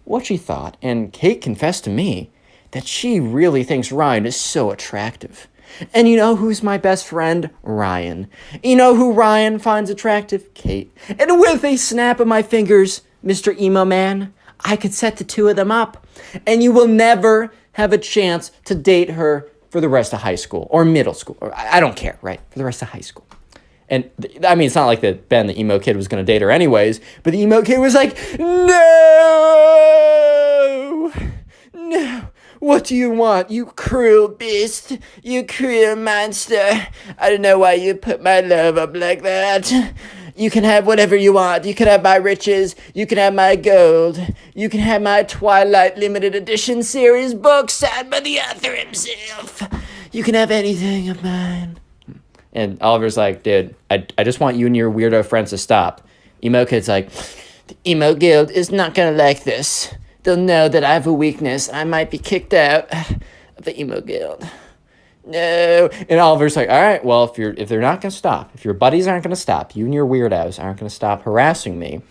what she thought. And Kate confessed to me that she really thinks Ryan is so attractive. And you know who's my best friend? Ryan. You know who Ryan finds attractive? Kate. And with a snap of my fingers, Mr. Emo Man, I could set the two of them up. And you will never have a chance to date her for the rest of high school or middle school. Or I don't care, right? For the rest of high school. And I mean, it's not like that Ben, the emo kid, was going to date her anyways. But the emo kid was like, no! No! What do you want, you cruel beast? You cruel monster. I don't know why you put my love up like that. You can have whatever you want. You can have my riches. You can have my gold. You can have my Twilight limited edition series book signed by the author himself. You can have anything of mine. And Oliver's like, dude, I just want you and your weirdo friends to stop. Emo kid's like, the emo guild is not gonna like this. They'll know that I have a weakness. I might be kicked out of the emo guild. No. And Oliver's like, all right, well, if they're not going to stop, if your buddies aren't going to stop, you and your weirdos aren't going to stop harassing me,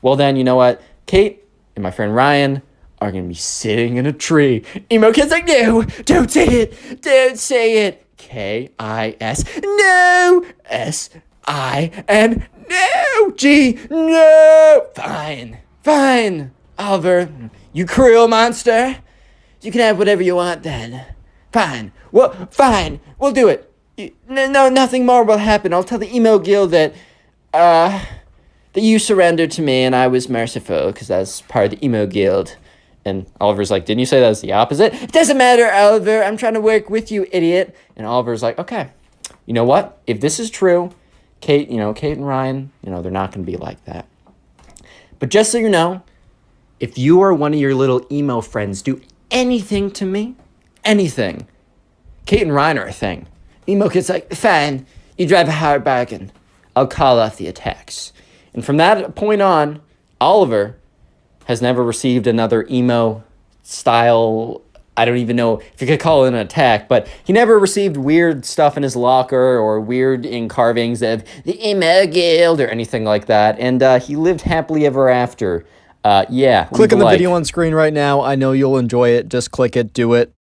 well, then, you know what? Kate and my friend Ryan are going to be sitting in a tree. Emo kid's like, no, don't say it. Don't say it. K-I-S. No. S-I-N. No. G. No. Fine. Oliver, you cruel monster. You can have whatever you want then. Fine. Well, fine. We'll do it. No, nothing more will happen. I'll tell the emo guild that you surrendered to me and I was merciful because that's part of the emo guild. And Oliver's like, didn't you say that was the opposite? It doesn't matter, Oliver. I'm trying to work with you, idiot. And Oliver's like, okay. You know what? If this is true, Kate and Ryan, they're not going to be like that. But just so you know, if you or one of your little emo friends do anything to me, anything, Kate and Ryan are a thing. Emo kid's like, fine, you drive a hard bargain. I'll call off the attacks. And from that point on, Oliver has never received another emo style, I don't even know if you could call it an attack, but he never received weird stuff in his locker or weird carvings of the emo guild or anything like that. And he lived happily ever after. Click on the video on screen right now. I know you'll enjoy it. Just click it, do it.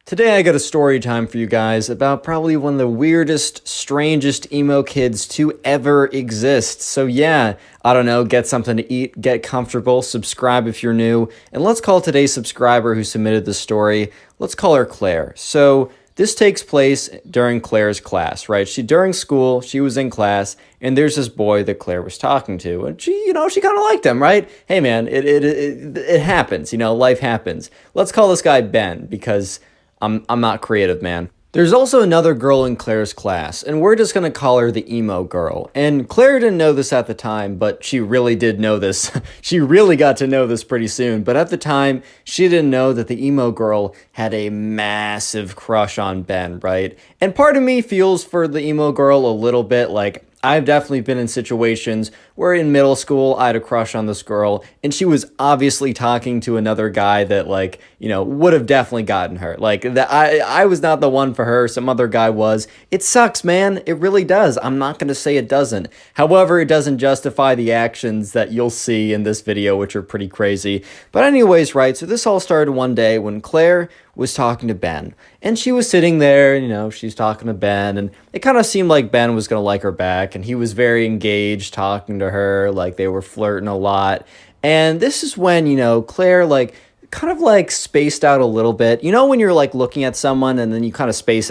Today I got a story time for you guys about probably one of the weirdest, strangest emo kids to ever exist. So yeah, I don't know, get something to eat, get comfortable, subscribe if you're new, and let's call today's subscriber who submitted the story, let's call her Claire. So this takes place during Claire's class, right? During school, she was in class, and there's this boy that Claire was talking to, and she kind of liked him, right? Hey man, it happens, life happens. Let's call this guy Ben, because I'm not creative, man. There's also another girl in Claire's class, and we're just gonna call her the emo girl. And Claire didn't know this at the time, but she really did know this. She really got to know this pretty soon, but at the time, she didn't know that the emo girl had a massive crush on Ben, right? And part of me feels for the emo girl a little bit. Like, I've definitely been in situations where in middle school I had a crush on this girl, and she was obviously talking to another guy that, like, you know, would have definitely gotten her. Like, that I was not the one for her, some other guy was. It sucks, man. It really does. I'm not going to say it doesn't. However, it doesn't justify the actions that you'll see in this video, which are pretty crazy. But anyways, right, so this all started one day when Claire was talking to Ben. And she was sitting there, you know, she's talking to Ben, and it kind of seemed like Ben was going to like her back, and he was very engaged talking to her, like they were flirting a lot. And this is when, you know, Claire, like, kind of like spaced out a little bit. You know when you're like looking at someone and then you kind of space